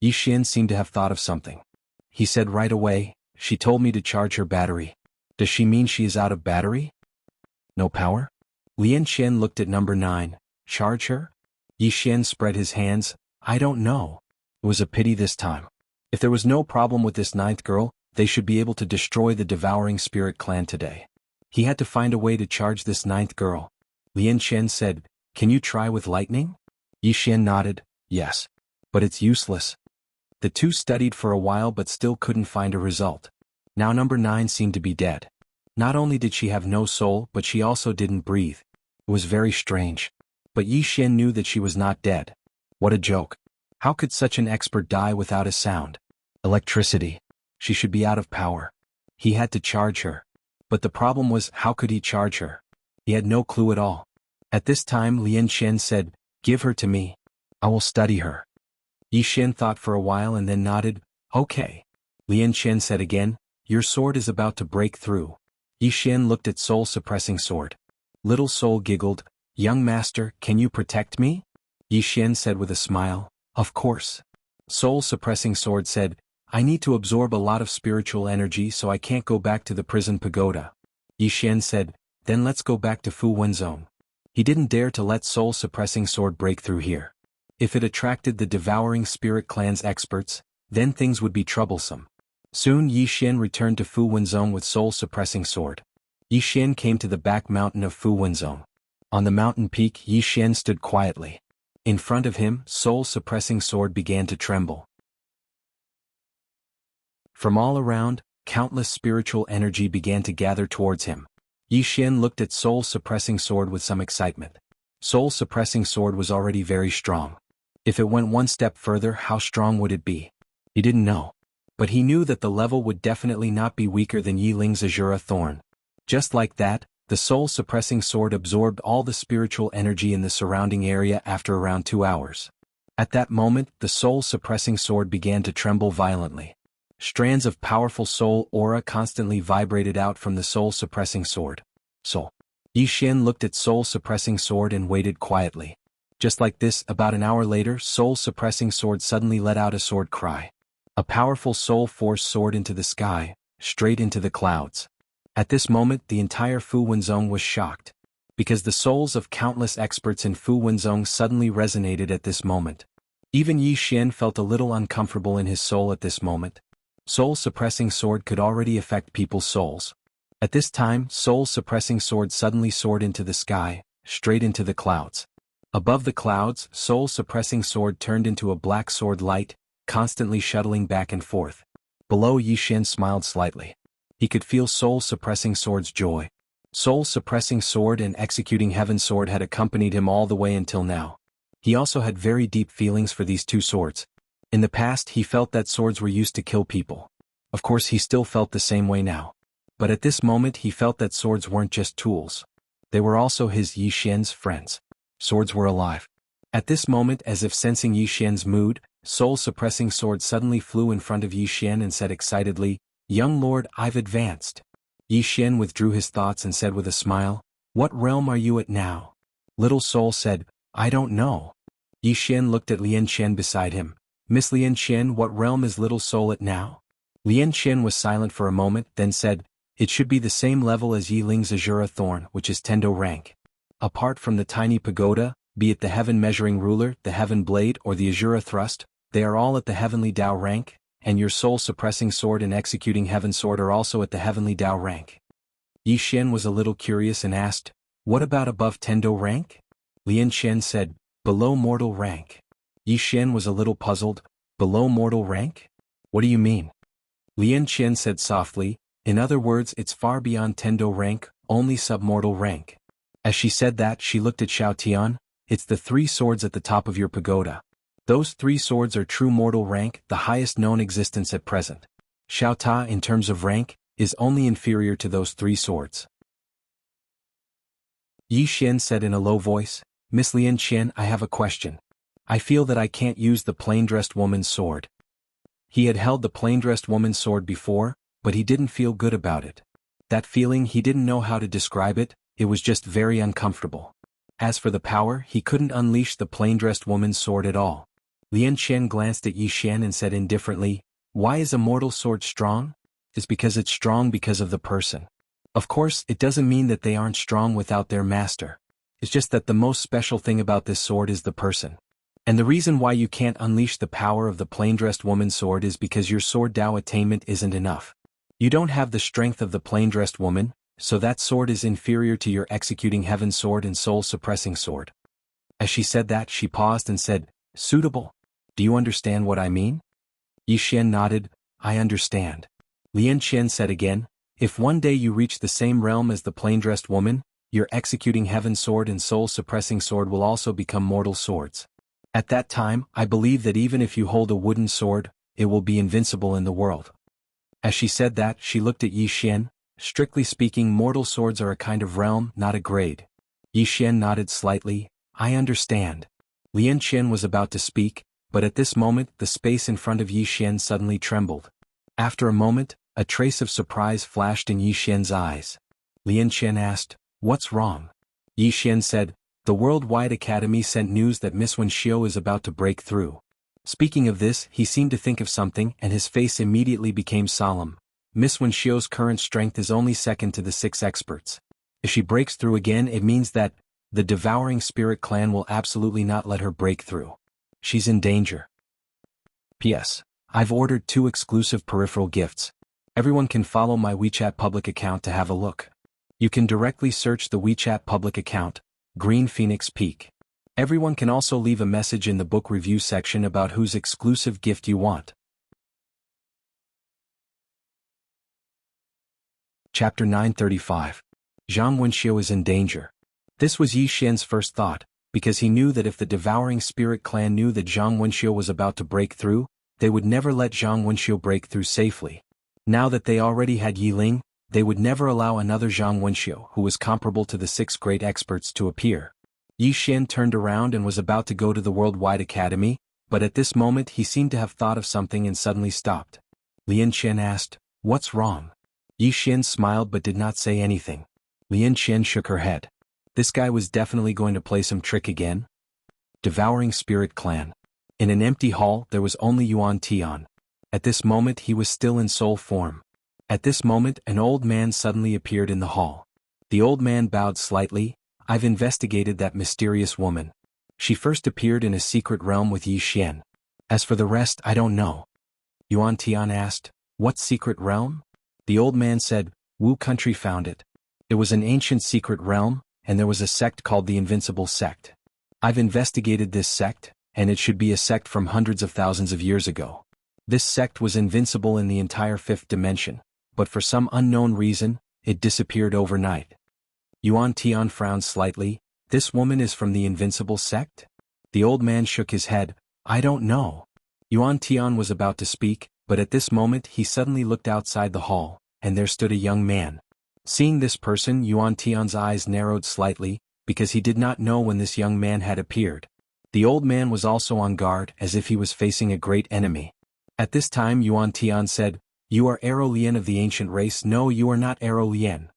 Yi Xian seemed to have thought of something. He said right away, "She told me to charge her battery. Does she mean she is out of battery? No power?" Lian Qian looked at number 9. "Charge her?" Yi Xian spread his hands. "I don't know." It was a pity this time. If there was no problem with this 9th girl, they should be able to destroy the Devouring Spirit clan today. He had to find a way to charge this 9th girl. Lian Qian said, Can you try with lightning? Yi Xian nodded, yes. But it's useless. The two studied for a while but still couldn't find a result. Now number 9 seemed to be dead. Not only did she have no soul, but she also didn't breathe. It was very strange. But Yi Xian knew that she was not dead. What a joke. How could such an expert die without a sound? Electricity. She should be out of power. He had to charge her. But the problem was, how could he charge her? He had no clue at all. At this time Lian Chen said, "Give her to me. I will study her." Yi Xian thought for a while and then nodded, "Okay." Lian Chen said again, "Your sword is about to break through." Yi Xian looked at soul-suppressing sword. Little soul giggled, "Young master, can you protect me?" Yi Xian said with a smile, "Of course." Soul-suppressing sword said, "I need to absorb a lot of spiritual energy so I can't go back to the prison pagoda." Yi Xian said, "Then let's go back to Fu Wen Zone." He didn't dare to let soul-suppressing sword break through here. If it attracted the devouring spirit clan's experts, then things would be troublesome. Soon Yi Xian returned to Fu Wen Zone with soul-suppressing sword. Yi Xian came to the back mountain of Fu Wen Zone. On the mountain peak Yi Xian stood quietly. In front of him, soul-suppressing sword began to tremble. From all around, countless spiritual energy began to gather towards him. Yi Xian looked at soul-suppressing sword with some excitement. Soul-suppressing sword was already very strong. If it went one step further, how strong would it be? He didn't know. But he knew that the level would definitely not be weaker than Yi Ling's Azura Thorn. Just like that, the soul-suppressing sword absorbed all the spiritual energy in the surrounding area after around 2 hours. At that moment, the soul-suppressing sword began to tremble violently. Strands of powerful soul aura constantly vibrated out from the soul-suppressing sword. Soul. Yi Xian looked at soul-suppressing sword and waited quietly. Just like this, about an hour later, soul-suppressing sword suddenly let out a sword cry. A powerful soul force soared into the sky, straight into the clouds. At this moment, the entire Fu Wen Zone was shocked. Because the souls of countless experts in Fu Wen Zone suddenly resonated at this moment. Even Yi Xian felt a little uncomfortable in his soul at this moment. Soul-suppressing sword could already affect people's souls. At this time, soul-suppressing sword suddenly soared into the sky, straight into the clouds. Above the clouds, soul-suppressing sword turned into a black sword light, constantly shuttling back and forth. Below, Yi Xian smiled slightly. He could feel soul-suppressing sword's joy. Soul-suppressing sword and executing heaven sword had accompanied him all the way until now. He also had very deep feelings for these two swords. In the past he felt that swords were used to kill people. Of course he still felt the same way now. But at this moment he felt that swords weren't just tools. They were also his Yi Xian's friends. Swords were alive. At this moment, as if sensing Yi Xian's mood, soul-suppressing sword suddenly flew in front of Yi Xian and said excitedly, "Young lord, I've advanced." Yi Xian withdrew his thoughts and said with a smile, "What realm are you at now?" Little soul said, "I don't know." Yi Xian looked at Lian Chen beside him. "Miss Lian Chen, what realm is little soul at now?" Lian Chen was silent for a moment, then said, "It should be the same level as Yi Ling's Azura Thorn, which is Tendo rank. Apart from the tiny pagoda, be it the heaven measuring ruler, the heaven blade, or the Azura thrust, they are all at the heavenly Dao rank, and your soul-suppressing sword and executing heaven sword are also at the heavenly Dao rank." Yi Xian was a little curious and asked, "What about above Tendo rank?" Lian Chen said, "Below mortal rank." Yi Xian was a little puzzled, "Below mortal rank? What do you mean?" Lian Chen said softly, "In other words, it's far beyond Tendo rank, only submortal rank." As she said that, she looked at Xiao Tian. "It's the 3 swords at the top of your pagoda. Those 3 swords are true mortal rank, the highest known existence at present. Xiao Ta, in terms of rank, is only inferior to those 3 swords." Yi Xian said in a low voice, "Miss Lian Chen, I have a question. I feel that I can't use the plain-dressed woman's sword." He had held the plain-dressed woman's sword before, but he didn't feel good about it. That feeling, he didn't know how to describe it, it was just very uncomfortable. As for the power, he couldn't unleash the plain-dressed woman's sword at all. Lian Chen glanced at Yi Xian and said indifferently, "Why is a mortal sword strong? It's because it's strong because of the person. Of course, it doesn't mean that they aren't strong without their master. It's just that the most special thing about this sword is the person. And the reason why you can't unleash the power of the plain-dressed woman's sword is because your sword Dao attainment isn't enough. You don't have the strength of the plain-dressed woman, so that sword is inferior to your executing heaven sword and soul-suppressing sword." As she said that, she paused and said, "Suitable? Do you understand what I mean?" Yi Xian nodded, "I understand." Lian Qian said again, "If one day you reach the same realm as the plain-dressed woman, your executing heaven sword and soul-suppressing sword will also become mortal swords. At that time, I believe that even if you hold a wooden sword, it will be invincible in the world." As she said that, she looked at Yi Xian. "Strictly speaking, mortal swords are a kind of realm, not a grade." Yi Xian nodded slightly, "I understand." Lian Qian was about to speak, but at this moment the space in front of Yi Xian suddenly trembled. After a moment, a trace of surprise flashed in Yi Xian's eyes. Lian Qian asked, "What's wrong?" Yi Xian said, "The Worldwide Academy sent news that Miss Wuxia is about to break through." Speaking of this, he seemed to think of something and his face immediately became solemn. Miss Wuxia's current strength is only second to the 6 experts. If she breaks through again, it means that the Devouring Spirit clan will absolutely not let her break through. She's in danger. P.S. I've ordered 2 exclusive peripheral gifts. Everyone can follow my WeChat public account to have a look. You can directly search the WeChat public account, Green Phoenix Peak. Everyone can also leave a message in the book review section about whose exclusive gift you want. Chapter 935. Zhang Wenxiu is in danger. This was Yi Xian's first thought, because he knew that if the Devouring Spirit clan knew that Zhang Wenxiu was about to break through, they would never let Zhang Wenxiu break through safely. Now that they already had Yi Ling, they would never allow another Zhang Wenxiu who was comparable to the 6 great experts to appear. Yi Xian turned around and was about to go to the Worldwide Academy, but at this moment he seemed to have thought of something and suddenly stopped. Lian Qian asked, "What's wrong?" Yi Xian smiled but did not say anything. Lian Qian shook her head. This guy was definitely going to play some trick again. Devouring Spirit Clan. In an empty hall there was only Yuan Tian. At this moment he was still in soul form. At this moment an old man suddenly appeared in the hall. The old man bowed slightly. "I've investigated that mysterious woman. She first appeared in a secret realm with Yi Xian. As for the rest, I don't know." Yuan Tian asked, "What secret realm?" The old man said, "Wu country found it. It was an ancient secret realm, and there was a sect called the Invincible Sect. I've investigated this sect, and it should be a sect from hundreds of thousands of years ago. This sect was invincible in the entire 5th dimension, but for some unknown reason, it disappeared overnight." Yuan Tian frowned slightly. "This woman is from the Invincible Sect?" The old man shook his head. "I don't know." Yuan Tian was about to speak, but at this moment he suddenly looked outside the hall, and there stood a young man. Seeing this person, Yuan Tian's eyes narrowed slightly, because he did not know when this young man had appeared. The old man was also on guard as if he was facing a great enemy. At this time Yuan Tian said, "You are Arrow Lien of the ancient race." "No, you are not Arrow Lien."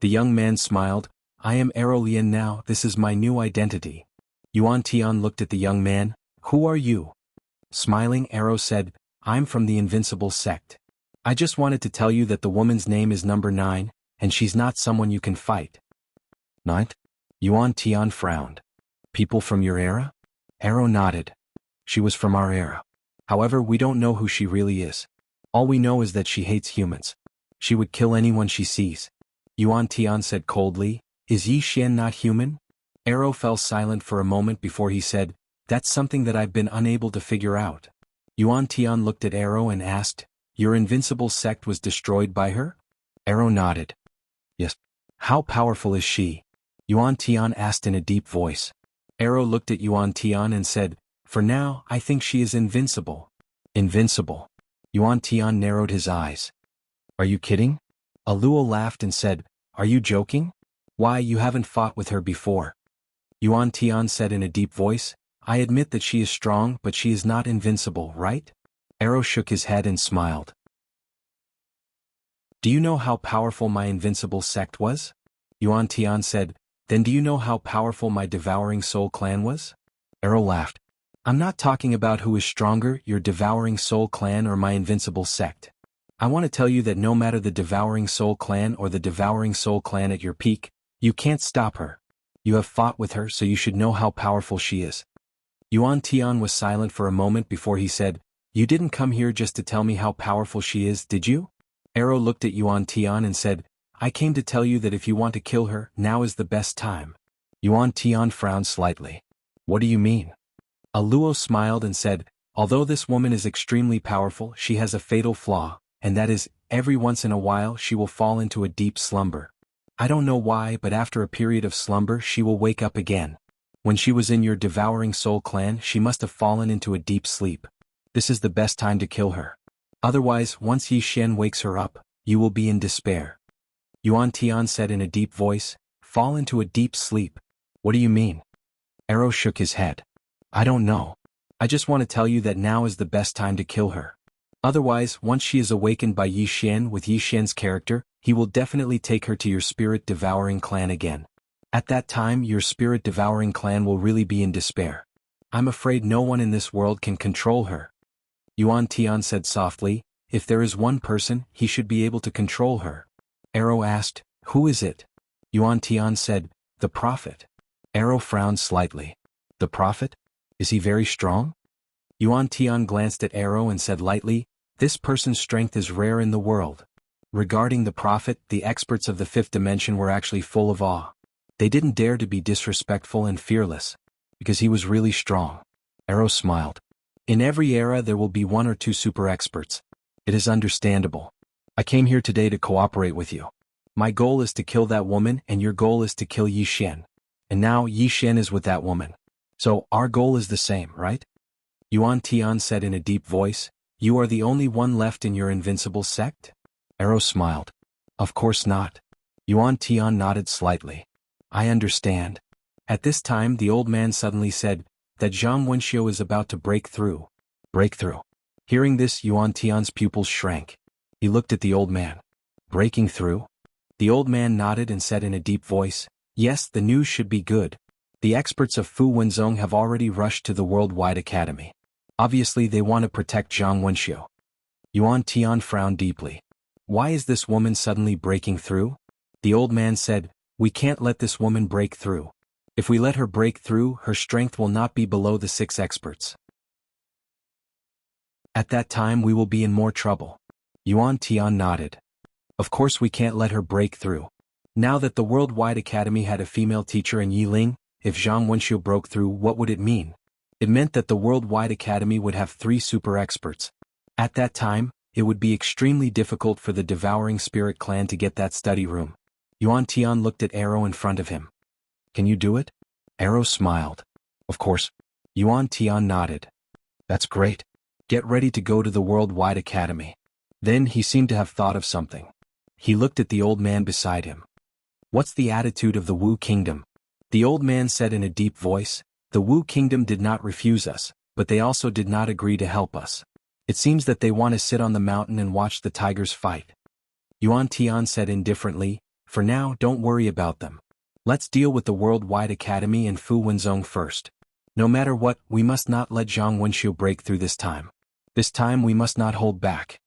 The young man smiled. "I am Arrow Lien now, this is my new identity." Yuan Tian looked at the young man. "Who are you?" Smiling, Arrow said, "I'm from the Invincible Sect. I just wanted to tell you that the woman's name is number 9, and she's not someone you can fight." "Ninth?" Yuan Tian frowned. "People from your era?" Arrow nodded. "She was from our era. However, we don't know who she really is. All we know is that she hates humans. She would kill anyone she sees." Yuan Tian said coldly, "Is Yi Xian not human?" Arrow fell silent for a moment before he said, "That's something that I've been unable to figure out." Yuan Tian looked at Arrow and asked, "Your Invincible Sect was destroyed by her?" Arrow nodded. "Yes." "How powerful is she?" Yuan Tian asked in a deep voice. Arrow looked at Yuan Tian and said, "For now, I think she is invincible." "Invincible?" Yuan Tian narrowed his eyes. "Are you kidding?" Aluo laughed and said, "Are you joking? Why, you haven't fought with her before." Yuan Tian said in a deep voice, "I admit that she is strong, but she is not invincible, right?" Arrow shook his head and smiled. "Do you know how powerful my Invincible Sect was?" Yuan Tian said, "Then do you know how powerful my Devouring Soul clan was?" Arrow laughed. "I'm not talking about who is stronger, your Devouring Soul clan or my Invincible Sect. I want to tell you that no matter the Devouring Soul clan or the Devouring Soul clan at your peak, you can't stop her. You have fought with her, so you should know how powerful she is." Yuan Tian was silent for a moment before he said, "You didn't come here just to tell me how powerful she is, did you?" Arrow looked at Yuan Tian and said, "I came to tell you that if you want to kill her, now is the best time." Yuan Tian frowned slightly. What do you mean? Aluo smiled and said, although this woman is extremely powerful, she has a fatal flaw, and that is, every once in a while she will fall into a deep slumber. I don't know why, but after a period of slumber she will wake up again. When she was in your devouring soul clan, she must have fallen into a deep sleep. This is the best time to kill her. Otherwise, once Yi Xian wakes her up, you will be in despair. Yuan Tian said in a deep voice, fall into a deep sleep. What do you mean? Arrow shook his head. I don't know. I just want to tell you that now is the best time to kill her. Otherwise, once she is awakened by Yi Xian with Yi Xian's character, he will definitely take her to your spirit-devouring clan again. At that time, your spirit-devouring clan will really be in despair. I'm afraid no one in this world can control her. Yuan Tian said softly, if there is one person, he should be able to control her. Arrow asked, who is it? Yuan Tian said, the prophet. Arrow frowned slightly. The prophet? Is he very strong? Yuan Tian glanced at Arrow and said lightly, this person's strength is rare in the world. Regarding the prophet, the experts of the fifth dimension were actually full of awe. They didn't dare to be disrespectful and fearless, because he was really strong. Arrow smiled. In every era there will be one or two super experts. It is understandable. I came here today to cooperate with you. My goal is to kill that woman and your goal is to kill Yi Xian. And now Yi Xian is with that woman. So our goal is the same, right? Yuan Tian said in a deep voice, you are the only one left in your invincible sect? Arrow smiled. Of course not. Yuan Tian nodded slightly. I understand. At this time the old man suddenly said, that Zhang Wenxiu is about to break through. Break through. Hearing this, Yuan Tian's pupils shrank. He looked at the old man. Breaking through? The old man nodded and said in a deep voice, yes, the news should be good. The experts of Fu Wenzhong have already rushed to the Worldwide Academy. Obviously they want to protect Zhang Wenxiu. Yuan Tian frowned deeply. Why is this woman suddenly breaking through? The old man said, we can't let this woman break through. If we let her break through, her strength will not be below the 6 experts. At that time we will be in more trouble. Yuan Tian nodded. Of course we can't let her break through. Now that the Worldwide Academy had a female teacher in Yiling, if Zhang Wenxiu broke through, what would it mean? It meant that the Worldwide Academy would have 3 super experts. At that time, it would be extremely difficult for the Devouring Spirit clan to get that study room. Yuan Tian looked at Arrow in front of him. Can you do it? Arrow smiled. Of course. Yuan Tian nodded. That's great. Get ready to go to the Worldwide Academy. Then he seemed to have thought of something. He looked at the old man beside him. What's the attitude of the Wu Kingdom? The old man said in a deep voice, the Wu Kingdom did not refuse us, but they also did not agree to help us. It seems that they want to sit on the mountain and watch the tigers fight. Yuan Tian said indifferently, for now don't worry about them. Let's deal with the Worldwide Academy and Fu Wenzhong first. No matter what, we must not let Zhang Wenxiu break through this time. This time we must not hold back.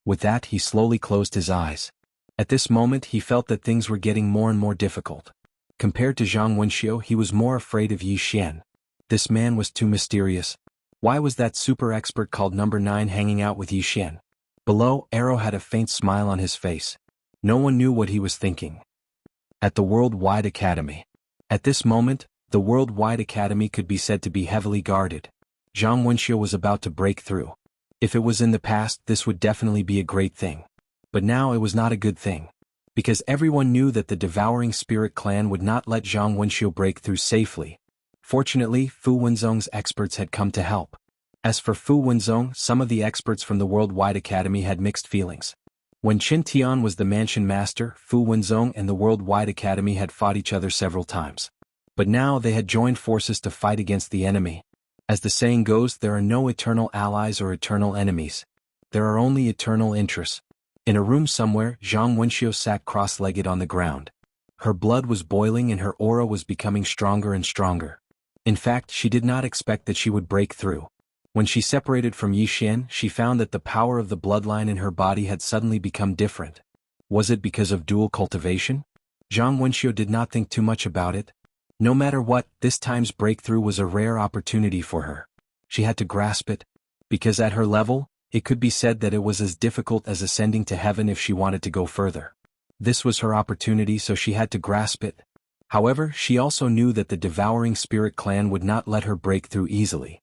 With that he slowly closed his eyes. At this moment he felt that things were getting more and more difficult. Compared to Zhang Wenxiu, he was more afraid of Yi Xian. This man was too mysterious. Why was that super expert called number 9 hanging out with Yi Xian? Below, Arrow had a faint smile on his face. No one knew what he was thinking. At the Worldwide Academy. At this moment, the Worldwide Academy could be said to be heavily guarded. Zhang Wenxiu was about to break through. If it was in the past, this would definitely be a great thing. But now it was not a good thing. Because everyone knew that the Devouring Spirit clan would not let Zhang Wenxiu break through safely. Fortunately, Fu Wenzhong's experts had come to help. As for Fu Wenzhong, some of the experts from the Worldwide Academy had mixed feelings. When Qin Tian was the mansion master, Fu Wenzhong and the Worldwide Academy had fought each other several times. But now they had joined forces to fight against the enemy. As the saying goes, there are no eternal allies or eternal enemies. There are only eternal interests. In a room somewhere, Zhang Wenxiu sat cross-legged on the ground. Her blood was boiling and her aura was becoming stronger and stronger. In fact, she did not expect that she would break through. When she separated from Yi Xian, she found that the power of the bloodline in her body had suddenly become different. Was it because of dual cultivation? Zhang Wenxiu did not think too much about it. No matter what, this time's breakthrough was a rare opportunity for her. She had to grasp it. Because at her level, it could be said that it was as difficult as ascending to heaven if she wanted to go further. This was her opportunity, so she had to grasp it. However, she also knew that the Devouring Spirit clan would not let her break through easily.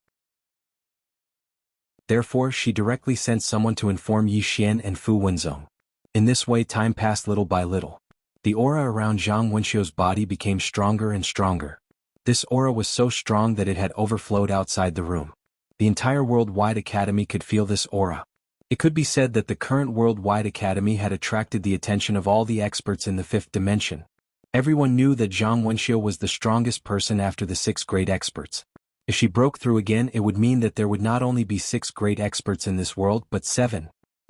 Therefore, she directly sent someone to inform Yi Xian and Fu Wenzong. In this way, time passed little by little. The aura around Zhang Wenxiu's body became stronger and stronger. This aura was so strong that it had overflowed outside the room. The entire Worldwide Academy could feel this aura. It could be said that the current Worldwide Academy had attracted the attention of all the experts in the fifth dimension. Everyone knew that Zhang Wenxiu was the strongest person after the 6 great experts. If she broke through again, it would mean that there would not only be 6 great experts in this world but 7.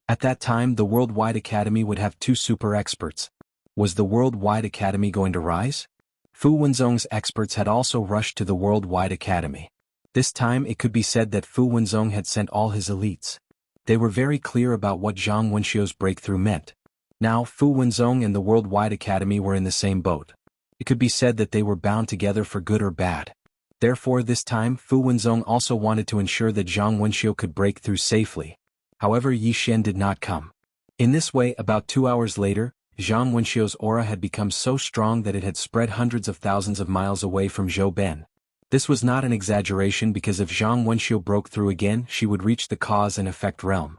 At that time, the Worldwide Academy would have 2 super experts. Was the Worldwide Academy going to rise? Fu Wenzong's experts had also rushed to the Worldwide Academy. This time it could be said that Fu Wenzong had sent all his elites. They were very clear about what Zhang Wenxiu's breakthrough meant. Now, Fu Wenzong and the Worldwide Academy were in the same boat. It could be said that they were bound together for good or bad. Therefore, this time, Fu Wenzong also wanted to ensure that Zhang Wenxiu could break through safely. However, Yi Xian did not come. In this way, about 2 hours later, Zhang Wenxiu's aura had become so strong that it had spread hundreds of thousands of miles away from Zhou Ben. This was not an exaggeration because if Zhang Wenxiu broke through again, she would reach the cause and effect realm.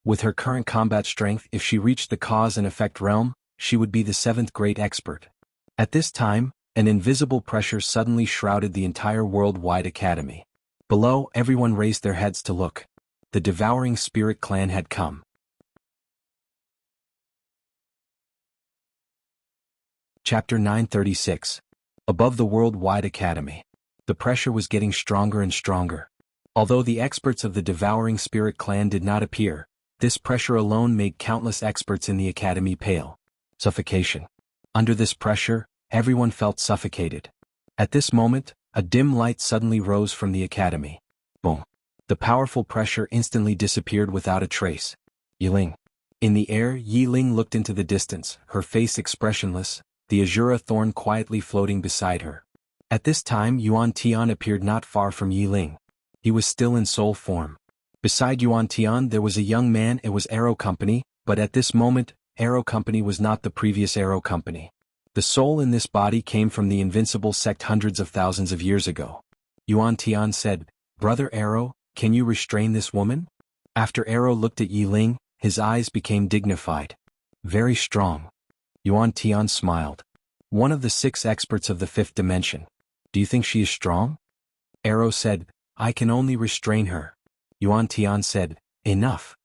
With her current combat strength, if she reached the cause and effect realm, she would be the 7th great expert. At this time, an invisible pressure suddenly shrouded the entire Worldwide Academy. Below, everyone raised their heads to look. The Devouring Spirit clan had come. Chapter 936. Above the Worldwide Academy. The pressure was getting stronger and stronger. Although the experts of the Devouring Spirit clan did not appear, this pressure alone made countless experts in the academy pale. Suffocation. Under this pressure, everyone felt suffocated. At this moment, a dim light suddenly rose from the academy. Boom. The powerful pressure instantly disappeared without a trace. Yiling. In the air, Yiling looked into the distance, her face expressionless, the Azura thorn quietly floating beside her. At this time, Yuan Tian appeared not far from Yiling. He was still in soul form. Beside Yuan Tian there was a young man. It was Arrow Company, but at this moment, Arrow Company was not the previous Arrow Company. The soul in this body came from the invincible sect hundreds of thousands of years ago. Yuan Tian said, "Brother Arrow, can you restrain this woman?" After Arrow looked at Yiling, his eyes became dignified. Very strong. Yuan Tian smiled. One of the 6 experts of the 5th dimension. Do you think she is strong? Arrow said, I can only restrain her. Yuan Tian said, enough.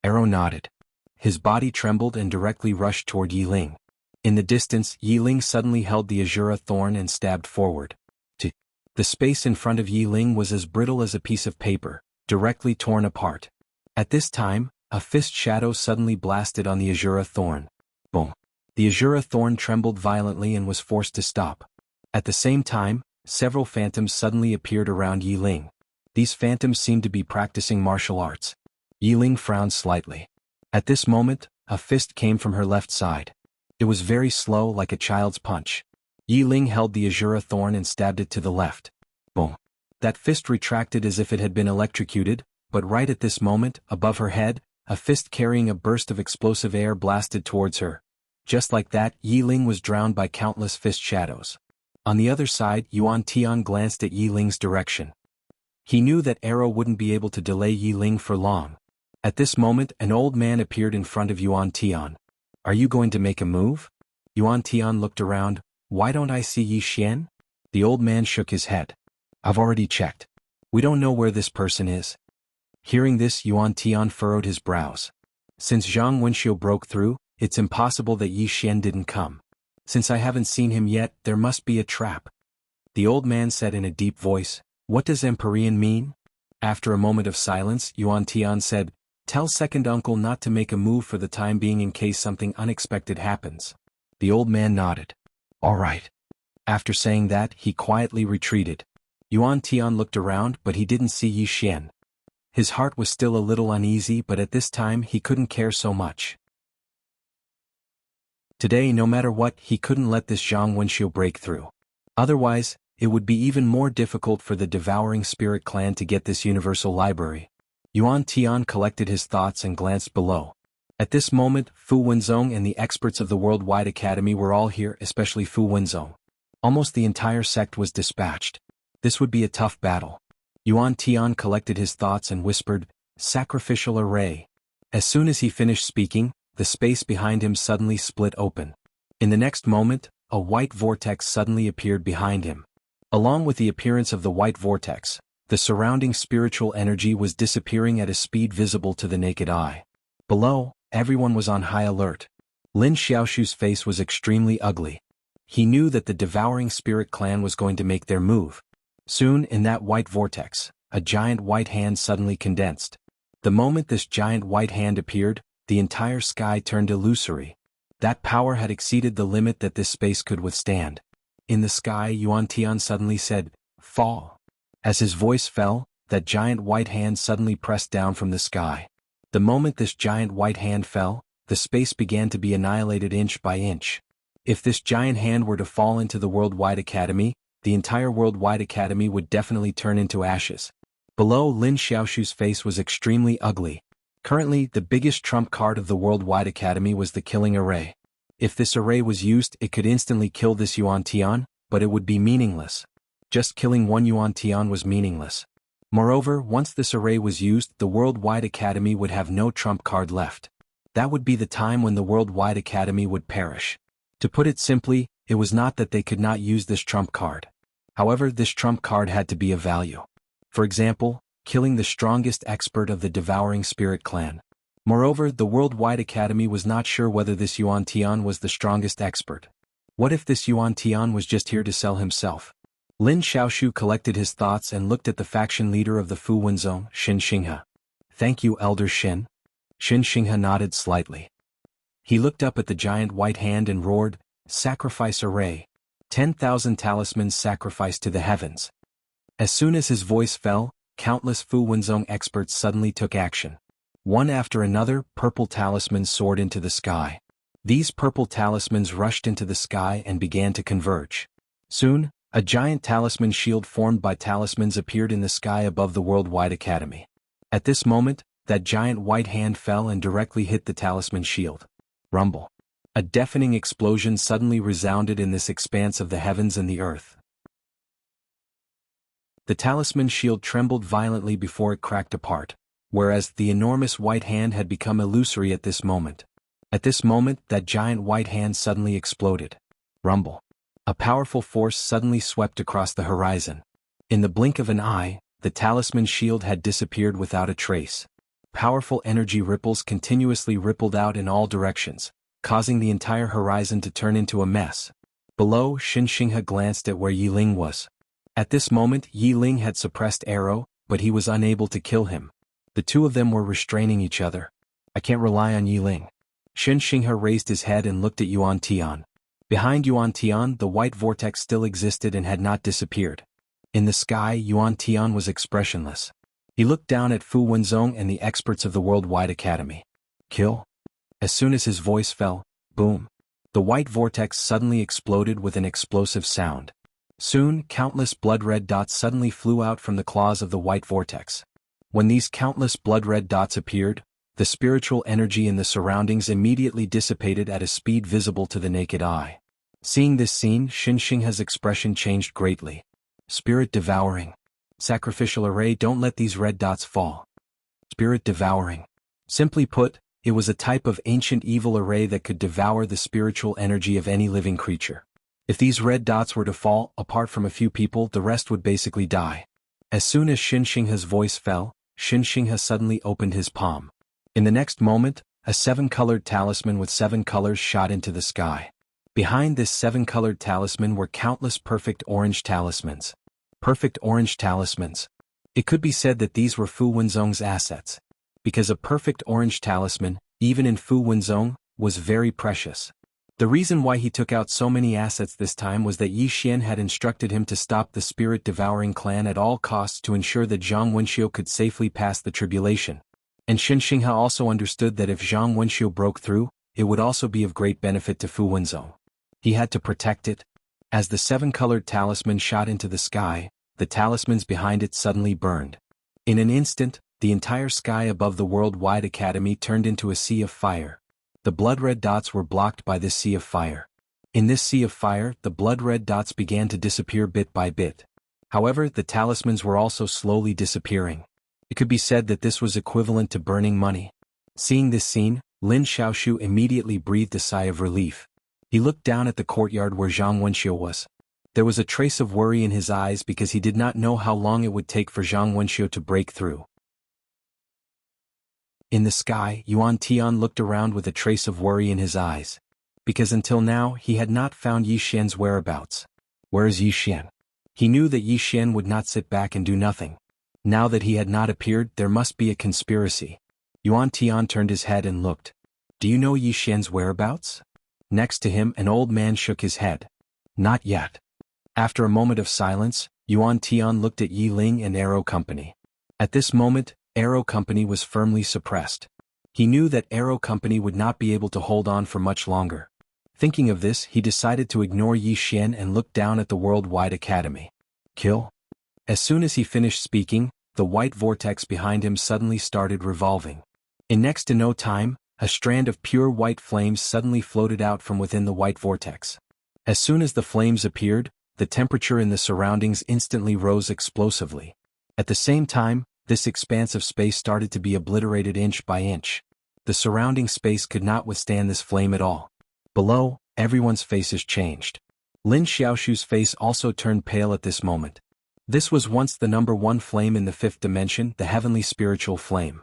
Arrow nodded. His body trembled and directly rushed toward Yiling. In the distance, Yiling suddenly held the Azura thorn and stabbed forward. The space in front of Yiling was as brittle as a piece of paper, directly torn apart. At this time, a fist shadow suddenly blasted on the Azura thorn. Boom. The Azura thorn trembled violently and was forced to stop. At the same time, several phantoms suddenly appeared around Yiling. These phantoms seemed to be practicing martial arts. Yiling frowned slightly. At this moment, a fist came from her left side. It was very slow, like a child's punch. Yiling held the Azura thorn and stabbed it to the left. Boom. That fist retracted as if it had been electrocuted, but right at this moment, above her head, a fist carrying a burst of explosive air blasted towards her. Just like that, Yiling was drowned by countless fist shadows. On the other side, Yuan Tian glanced at Yiling's direction. He knew that Arrow wouldn't be able to delay Yiling for long. At this moment, an old man appeared in front of Yuan Tian. Are you going to make a move? Yuan Tian looked around. Why don't I see Yi Xian? The old man shook his head. I've already checked. We don't know where this person is. Hearing this, Yuan Tian furrowed his brows. Since Zhang Wenxiu broke through, it's impossible that Yi Xian didn't come. Since I haven't seen him yet, there must be a trap. The old man said in a deep voice, What does Empyrean mean? After a moment of silence, Yuan Tian said, Tell second uncle not to make a move for the time being in case something unexpected happens. The old man nodded. All right. After saying that, he quietly retreated. Yuan Tian looked around, but he didn't see Yi Xian. His heart was still a little uneasy, but at this time he couldn't care so much. Today, no matter what, he couldn't let this Zhang Wenxiu break through. Otherwise, it would be even more difficult for the Devouring Spirit clan to get this universal library. Yuan Tian collected his thoughts and glanced below. At this moment, Fu Wenzong and the experts of the Worldwide Academy were all here, especially Fu Wenzong. Almost the entire sect was dispatched. This would be a tough battle. Yuan Tian collected his thoughts and whispered, "Sacrificial array." As soon as he finished speaking, the space behind him suddenly split open. In the next moment, a white vortex suddenly appeared behind him. Along with the appearance of the white vortex, the surrounding spiritual energy was disappearing at a speed visible to the naked eye. Below, everyone was on high alert. Lin Xiaoshu's face was extremely ugly. He knew that the devouring spirit clan was going to make their move. Soon, in that white vortex, a giant white hand suddenly condensed. The moment this giant white hand appeared, the entire sky turned illusory. That power had exceeded the limit that this space could withstand. In the sky, Yuan Tian suddenly said, "Fall." As his voice fell, that giant white hand suddenly pressed down from the sky. The moment this giant white hand fell, the space began to be annihilated inch by inch. If this giant hand were to fall into the Worldwide Academy, the entire Worldwide Academy would definitely turn into ashes. Below, Lin Xiaoshu's face was extremely ugly. Currently, the biggest trump card of the Worldwide Academy was the killing array. If this array was used, it could instantly kill this Yuan Tian, but it would be meaningless. Just killing one Yuan Tian was meaningless. Moreover, once this array was used, the Worldwide Academy would have no trump card left. That would be the time when the Worldwide Academy would perish. To put it simply, it was not that they could not use this trump card. However, this trump card had to be of value. For example, killing the strongest expert of the Devouring Spirit Clan. Moreover, the Worldwide Academy was not sure whether this Yuan Tian was the strongest expert. What if this Yuan Tian was just here to sell himself? Lin Xiaoshu collected his thoughts and looked at the faction leader of the Fu Wenzhong, Xin Xinghe. "Thank you, Elder Xin." Xin Xinghe nodded slightly. He looked up at the giant white hand and roared, "Sacrifice array. 10,000 talismans sacrificed to the heavens." As soon as his voice fell, countless Fu Wenzhong experts suddenly took action. One after another, purple talismans soared into the sky. These purple talismans rushed into the sky and began to converge. Soon, a giant talisman shield formed by talismans appeared in the sky above the Worldwide Academy. At this moment, that giant white hand fell and directly hit the talisman shield. Rumble. A deafening explosion suddenly resounded in this expanse of the heavens and the earth. The talisman shield trembled violently before it cracked apart, whereas the enormous white hand had become illusory at this moment. At this moment, that giant white hand suddenly exploded. Rumble. A powerful force suddenly swept across the horizon. In the blink of an eye, the talisman shield had disappeared without a trace. Powerful energy ripples continuously rippled out in all directions, causing the entire horizon to turn into a mess. Below, Xin Xinghe glanced at where Yi Ling was. At this moment, Yi Ling had suppressed Arrow, but he was unable to kill him. The two of them were restraining each other. "I can't rely on Yi Ling." Xin Xinghe raised his head and looked at Yuan Tian. Behind Yuan Tian, the white vortex still existed and had not disappeared. In the sky, Yuan Tian was expressionless. He looked down at Fu Wenzhong and the experts of the Worldwide Academy. "Kill?" As soon as his voice fell, boom. The white vortex suddenly exploded with an explosive sound. Soon, countless blood-red dots suddenly flew out from the claws of the white vortex. When these countless blood-red dots appeared, the spiritual energy in the surroundings immediately dissipated at a speed visible to the naked eye. Seeing this scene, Xin Xinghe's expression changed greatly. "Spirit devouring. Sacrificial array, don't let these red dots fall." Spirit devouring. Simply put, it was a type of ancient evil array that could devour the spiritual energy of any living creature. If these red dots were to fall, apart from a few people, the rest would basically die. As soon as Xin Xinghe's voice fell, Xin Xinghe suddenly opened his palm. In the next moment, a 7-colored talisman with 7 colors shot into the sky. Behind this 7-colored talisman were countless perfect orange talismans. Perfect orange talismans. It could be said that these were Fu Wenzhong's assets. Because a perfect orange talisman, even in Fu Wenzhong, was very precious. The reason why he took out so many assets this time was that Yi Xian had instructed him to stop the spirit-devouring clan at all costs to ensure that Zhang Wenxiu could safely pass the tribulation. And Xin Xinghe also understood that if Zhang Wenxiu broke through, it would also be of great benefit to Fu Wenzhong. He had to protect it. As the 7-colored talisman shot into the sky, the talismans behind it suddenly burned. In an instant, the entire sky above the Worldwide Academy turned into a sea of fire. The blood-red dots were blocked by this sea of fire. In this sea of fire, the blood-red dots began to disappear bit by bit. However, the talismans were also slowly disappearing. It could be said that this was equivalent to burning money. Seeing this scene, Lin Xiaoshu immediately breathed a sigh of relief. He looked down at the courtyard where Zhang Wenxiu was. There was a trace of worry in his eyes because he did not know how long it would take for Zhang Wenxiu to break through. In the sky, Yuan Tian looked around with a trace of worry in his eyes. Because until now he had not found Yi Xian's whereabouts. Where is Yi Xian? He knew that Yi Xian would not sit back and do nothing. Now that he had not appeared, there must be a conspiracy. Yuan Tian turned his head and looked. Do you know Yi Xian's whereabouts? Next to him an old man shook his head. Not yet. After a moment of silence, Yuan Tian looked at Yi Ling and Arrow Company. At this moment, Arrow Company was firmly suppressed. He knew that Arrow Company would not be able to hold on for much longer. Thinking of this, he decided to ignore Yi Xian and look down at the Worldwide Academy. Kill? As soon as he finished speaking, the white vortex behind him suddenly started revolving. In next to no time, a strand of pure white flames suddenly floated out from within the white vortex. As soon as the flames appeared, the temperature in the surroundings instantly rose explosively. At the same time, this expanse of space started to be obliterated inch by inch. The surrounding space could not withstand this flame at all. Below, everyone's faces changed. Lin Xiaoshu's face also turned pale at this moment. This was once the number one flame in the fifth dimension, the Heavenly Spiritual Flame.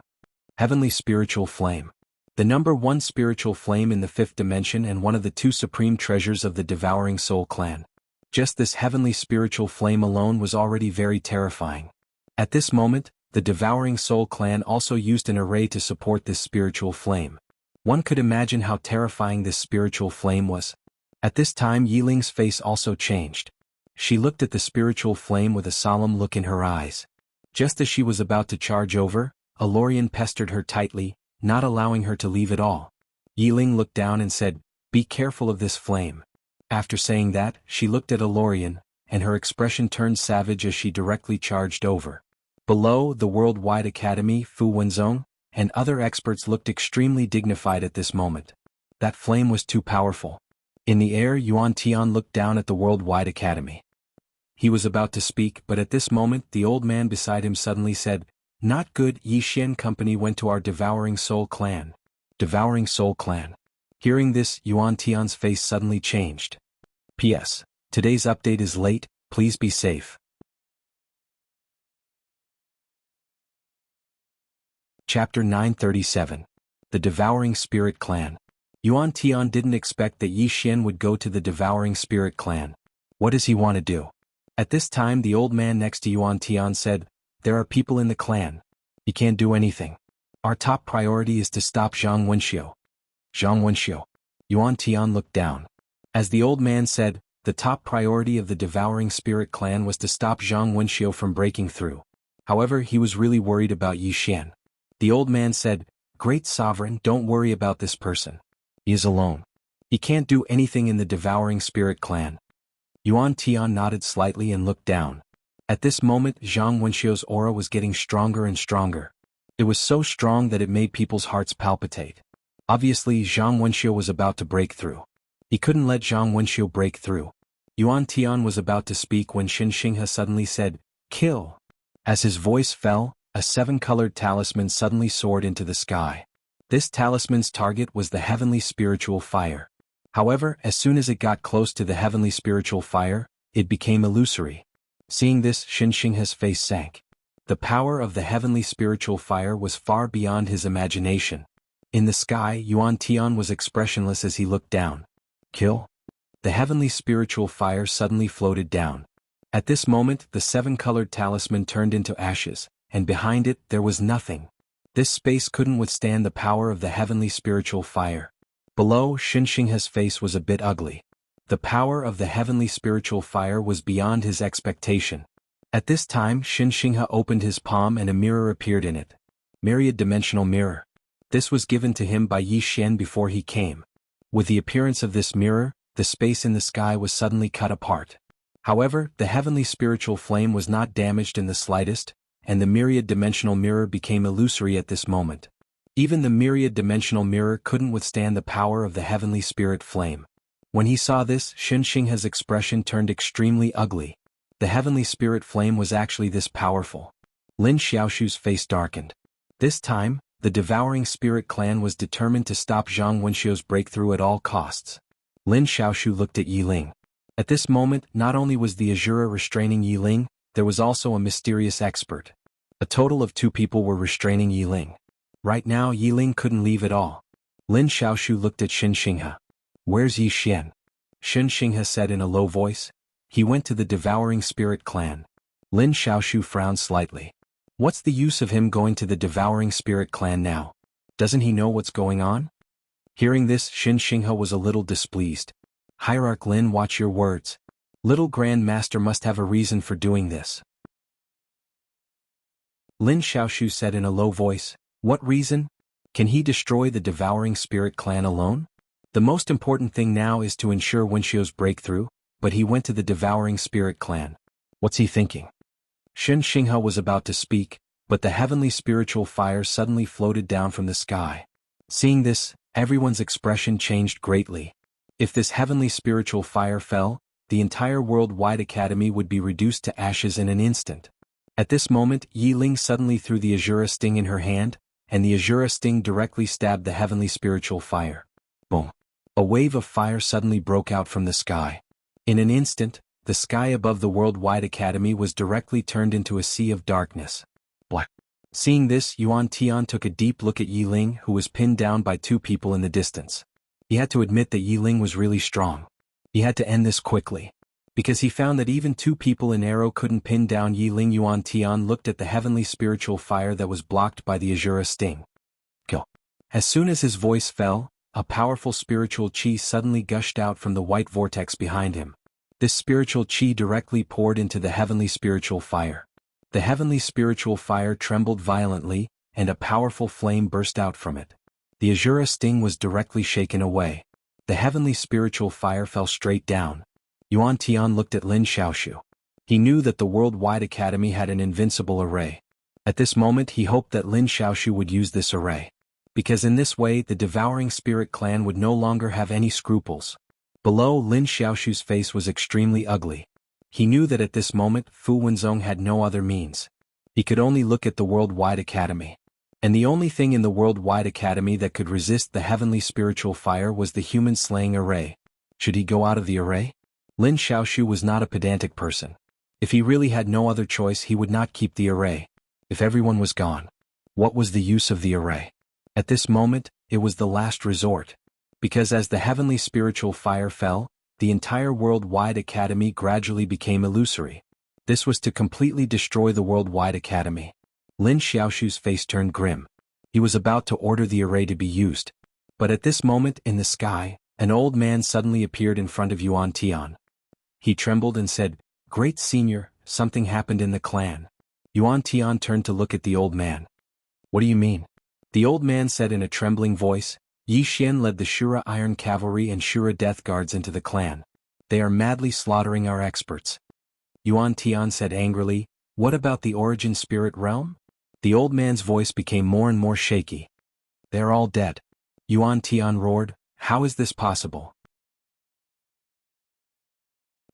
Heavenly Spiritual Flame. The number one spiritual flame in the fifth dimension and one of the two supreme treasures of the Devouring Soul clan. Just this heavenly spiritual flame alone was already very terrifying. At this moment, the Devouring Soul clan also used an array to support this spiritual flame. One could imagine how terrifying this spiritual flame was. At this time Yi Ling's face also changed. She looked at the spiritual flame with a solemn look in her eyes. Just as she was about to charge over, Alorian pestered her tightly, not allowing her to leave at all. Yi Ling looked down and said, "Be careful of this flame." After saying that, she looked at Alorian, and her expression turned savage as she directly charged over. Below, the Worldwide Academy, Fu Wenzong, and other experts looked extremely dignified at this moment. That flame was too powerful. In the air, Yuan Tian looked down at the Worldwide Academy. He was about to speak, but at this moment the old man beside him suddenly said, "Not good." Yi Xian Company went to our Devouring Soul clan. Devouring Soul clan. Hearing this, Yuan Tian's face suddenly changed. P.S. Today's update is late, please be safe. Chapter 937. The Devouring Spirit Clan. Yuan Tian didn't expect that Yi Xian would go to the Devouring Spirit Clan. What does he want to do? At this time the old man next to Yuan Tian said, "There are people in the clan. He can't do anything. Our top priority is to stop Zhang Wenxiu." Zhang Wenxiu. Yuan Tian looked down. As the old man said, the top priority of the Devouring Spirit Clan was to stop Zhang Wenxiu from breaking through. However, he was really worried about Yi Xian. The old man said, "Great Sovereign, don't worry about this person. He is alone. He can't do anything in the Devouring Spirit Clan." Yuan Tian nodded slightly and looked down. At this moment Zhang Wenxiu's aura was getting stronger and stronger. It was so strong that it made people's hearts palpitate. Obviously Zhang Wenxiu was about to break through. He couldn't let Zhang Wenxiu break through. Yuan Tian was about to speak when Xin Xinghe suddenly said, "Kill." As his voice fell, a seven-colored talisman suddenly soared into the sky. This talisman's target was the Heavenly Spiritual Fire. However, as soon as it got close to the Heavenly Spiritual Fire, it became illusory. Seeing this, Xin Xinghe's face sank. The power of the Heavenly Spiritual Fire was far beyond his imagination. In the sky, Yuan Tian was expressionless as he looked down. Kill? The Heavenly Spiritual Fire suddenly floated down. At this moment, the seven-colored talisman turned into ashes, and behind it there was nothing. This space couldn't withstand the power of the Heavenly Spiritual Fire. Below, Xin Xinghe's face was a bit ugly. The power of the Heavenly Spiritual Fire was beyond his expectation. At this time Xin Xinghe opened his palm and a mirror appeared in it. Myriad-dimensional mirror. This was given to him by Yi Xian before he came. With the appearance of this mirror, the space in the sky was suddenly cut apart. However, the Heavenly Spiritual Flame was not damaged in the slightest, and the myriad-dimensional mirror became illusory at this moment. Even the myriad-dimensional mirror couldn't withstand the power of the Heavenly Spirit Flame. When he saw this, Xinxingha's expression turned extremely ugly. The heavenly spirit flame was actually this powerful. Lin Xiaoshu's face darkened. This time, the devouring spirit clan was determined to stop Zhang Wenxiu's breakthrough at all costs. Lin Xiaoshu looked at Yiling. At this moment, not only was the Azura restraining Yiling, there was also a mysterious expert. A total of 2 people were restraining Yiling. Right now Yiling couldn't leave at all. Lin Xiaoshu looked at Xinxingha. "Where's Yi Xian?" Xinxingha said in a low voice. "He went to the devouring spirit clan." Lin Xiaoshu frowned slightly. What's the use of him going to the devouring spirit clan now? Doesn't he know what's going on? Hearing this, Xinxingha was a little displeased. "Hierarch Lin, watch your words. Little Grand Master must have a reason for doing this." Lin Xiaoshu said in a low voice. "What reason? Can he destroy the devouring spirit clan alone? The most important thing now is to ensure Wenxiu's breakthrough, but he went to the devouring spirit clan. What's he thinking?" Xinxingha was about to speak, but the heavenly spiritual fire suddenly floated down from the sky. Seeing this, everyone's expression changed greatly. If this heavenly spiritual fire fell, the entire worldwide academy would be reduced to ashes in an instant. At this moment, Yiling suddenly threw the Azura sting in her hand, and the Azura sting directly stabbed the heavenly spiritual fire. Boom! A wave of fire suddenly broke out from the sky. In an instant, the sky above the worldwide academy was directly turned into a sea of darkness. Black. Seeing this, Yuan Tian took a deep look at Yiling, who was pinned down by 2 people in the distance. He had to admit that Yiling was really strong. He had to end this quickly. Because he found that even 2 people in arrow couldn't pin down Yiling. Yuan Tian looked at the heavenly spiritual fire that was blocked by the Azura sting. Go. As soon as his voice fell, a powerful spiritual chi suddenly gushed out from the white vortex behind him. This spiritual chi directly poured into the heavenly spiritual fire. The heavenly spiritual fire trembled violently, and a powerful flame burst out from it. The Azura sting was directly shaken away. The heavenly spiritual fire fell straight down. Yuan Tian looked at Lin Xiaoshu. He knew that the Worldwide Academy had an invincible array. At this moment he hoped that Lin Xiaoshu would use this array. Because in this way the devouring spirit clan would no longer have any scruples. Below, Lin Xiaoshu's face was extremely ugly. He knew that at this moment Fu Wenzong had no other means. He could only look at the Worldwide Academy. And the only thing in the Worldwide Academy that could resist the heavenly spiritual fire was the human-slaying array. Should he go out of the array? Lin Xiaoshu was not a pedantic person. If he really had no other choice, he would not keep the array. If everyone was gone, what was the use of the array? At this moment, it was the last resort. Because as the heavenly spiritual fire fell, the entire Worldwide Academy gradually became illusory. This was to completely destroy the Worldwide Academy. Lin Xiaoshu's face turned grim. He was about to order the array to be used. But at this moment in the sky, an old man suddenly appeared in front of Yuan Tian. He trembled and said, "Great Senior, something happened in the clan." Yuan Tian turned to look at the old man. "What do you mean?" The old man said in a trembling voice, "Yi Xian led the Shura Iron Cavalry and Shura Death Guards into the clan. They are madly slaughtering our experts." Yuan Tian said angrily, "What about the Origin Spirit Realm?" The old man's voice became more and more shaky. "They are all dead." Yuan Tian roared, "How is this possible?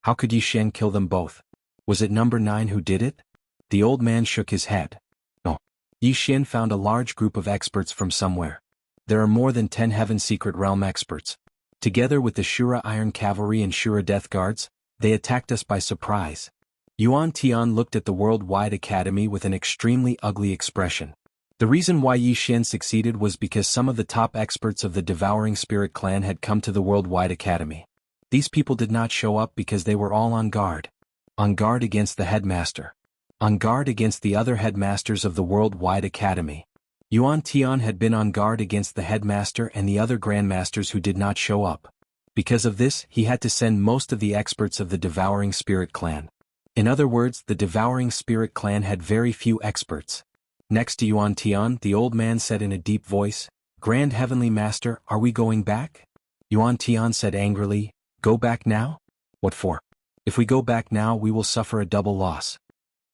How could Yi Xian kill them both? Was it number 9 who did it?" The old man shook his head. "No. Yi Xian found a large group of experts from somewhere. There are more than 10 Heaven Secret Realm experts. Together with the Shura Iron Cavalry and Shura Death Guards, they attacked us by surprise." Yuan Tian looked at the Worldwide Academy with an extremely ugly expression. The reason why Yi Xian succeeded was because some of the top experts of the Devouring Spirit Clan had come to the Worldwide Academy. These people did not show up because they were all on guard. On guard against the headmaster. On guard against the other headmasters of the Worldwide Academy. Yuan Tian had been on guard against the headmaster and the other grandmasters who did not show up. Because of this, he had to send most of the experts of the Devouring Spirit Clan. In other words, the Devouring Spirit Clan had very few experts. Next to Yuan Tian, the old man said in a deep voice, "Grand Heavenly Master, are we going back?" Yuan Tian said angrily, "Go back now? What for? If we go back now, we will suffer a double loss."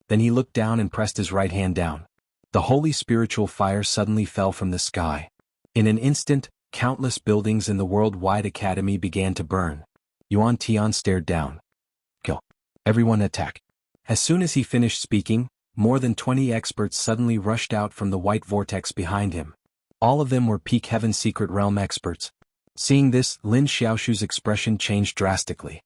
Then he looked down and pressed his right hand down. The holy spiritual fire suddenly fell from the sky. In an instant, countless buildings in the Worldwide Academy began to burn. Yuan Tian stared down. Go. Everyone attack. As soon as he finished speaking, more than 20 experts suddenly rushed out from the white vortex behind him. All of them were Peak Heaven Secret Realm experts. Seeing this, Lin Xiaoshu's expression changed drastically.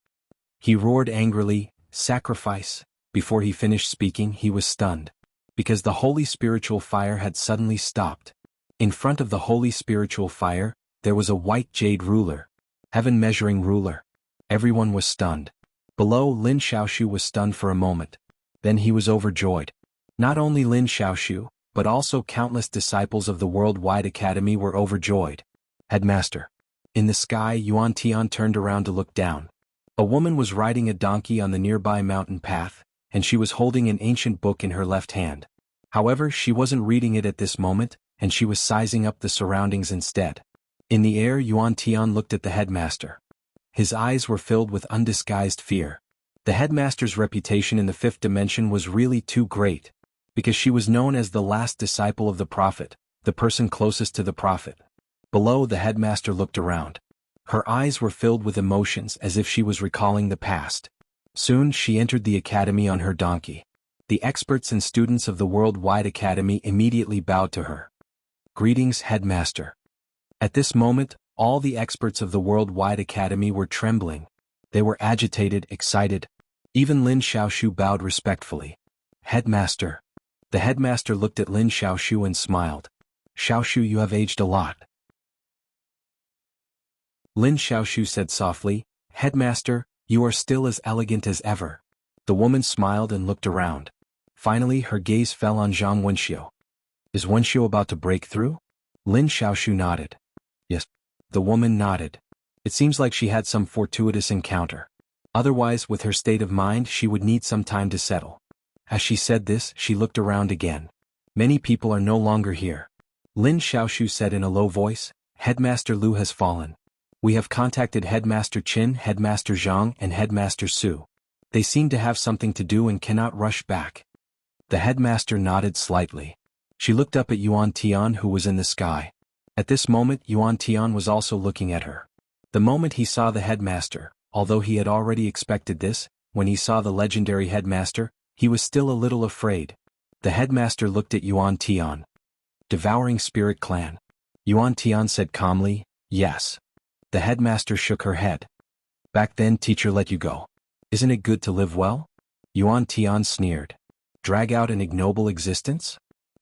He roared angrily, "Sacrifice!" Before he finished speaking, he was stunned. Because the holy spiritual fire had suddenly stopped. In front of the holy spiritual fire, there was a white jade ruler. Heaven measuring ruler. Everyone was stunned. Below, Lin Xiaoshu was stunned for a moment. Then he was overjoyed. Not only Lin Xiaoshu, but also countless disciples of the Worldwide Academy were overjoyed. Headmaster. In the sky, Yuan Tian turned around to look down. A woman was riding a donkey on the nearby mountain path, and she was holding an ancient book in her left hand. However, she wasn't reading it at this moment, and she was sizing up the surroundings instead. In the air, Yuan Tian looked at the headmaster. His eyes were filled with undisguised fear. The headmaster's reputation in the fifth dimension was really too great, because she was known as the last disciple of the prophet, the person closest to the prophet. Below, the headmaster looked around. Her eyes were filled with emotions as if she was recalling the past. Soon she entered the academy on her donkey. The experts and students of the Worldwide Academy immediately bowed to her. Greetings, headmaster. At this moment, all the experts of the Worldwide Academy were trembling. They were agitated, excited. Even Lin Xiaoshu bowed respectfully. Headmaster. The headmaster looked at Lin Xiaoshu and smiled. Xiaoshu, you have aged a lot. Lin Xiaoshu said softly, Headmaster, you are still as elegant as ever. The woman smiled and looked around. Finally, her gaze fell on Zhang Wenxiu. Is Wenxiu about to break through? Lin Xiaoshu nodded. Yes. The woman nodded. It seems like she had some fortuitous encounter. Otherwise, with her state of mind, she would need some time to settle. As she said this, she looked around again. Many people are no longer here. Lin Xiaoshu said in a low voice, Headmaster Lu has fallen. We have contacted Headmaster Qin, Headmaster Zhang, and Headmaster Su. They seem to have something to do and cannot rush back. The headmaster nodded slightly. She looked up at Yuan Tian, who was in the sky. At this moment, Yuan Tian was also looking at her. The moment he saw the headmaster, although he had already expected this, when he saw the legendary headmaster, he was still a little afraid. The headmaster looked at Yuan Tian. Devouring Spirit Clan. Yuan Tian said calmly, Yes. The headmaster shook her head. Back then, teacher let you go. Isn't it good to live well? Yuan Tian sneered. Drag out an ignoble existence?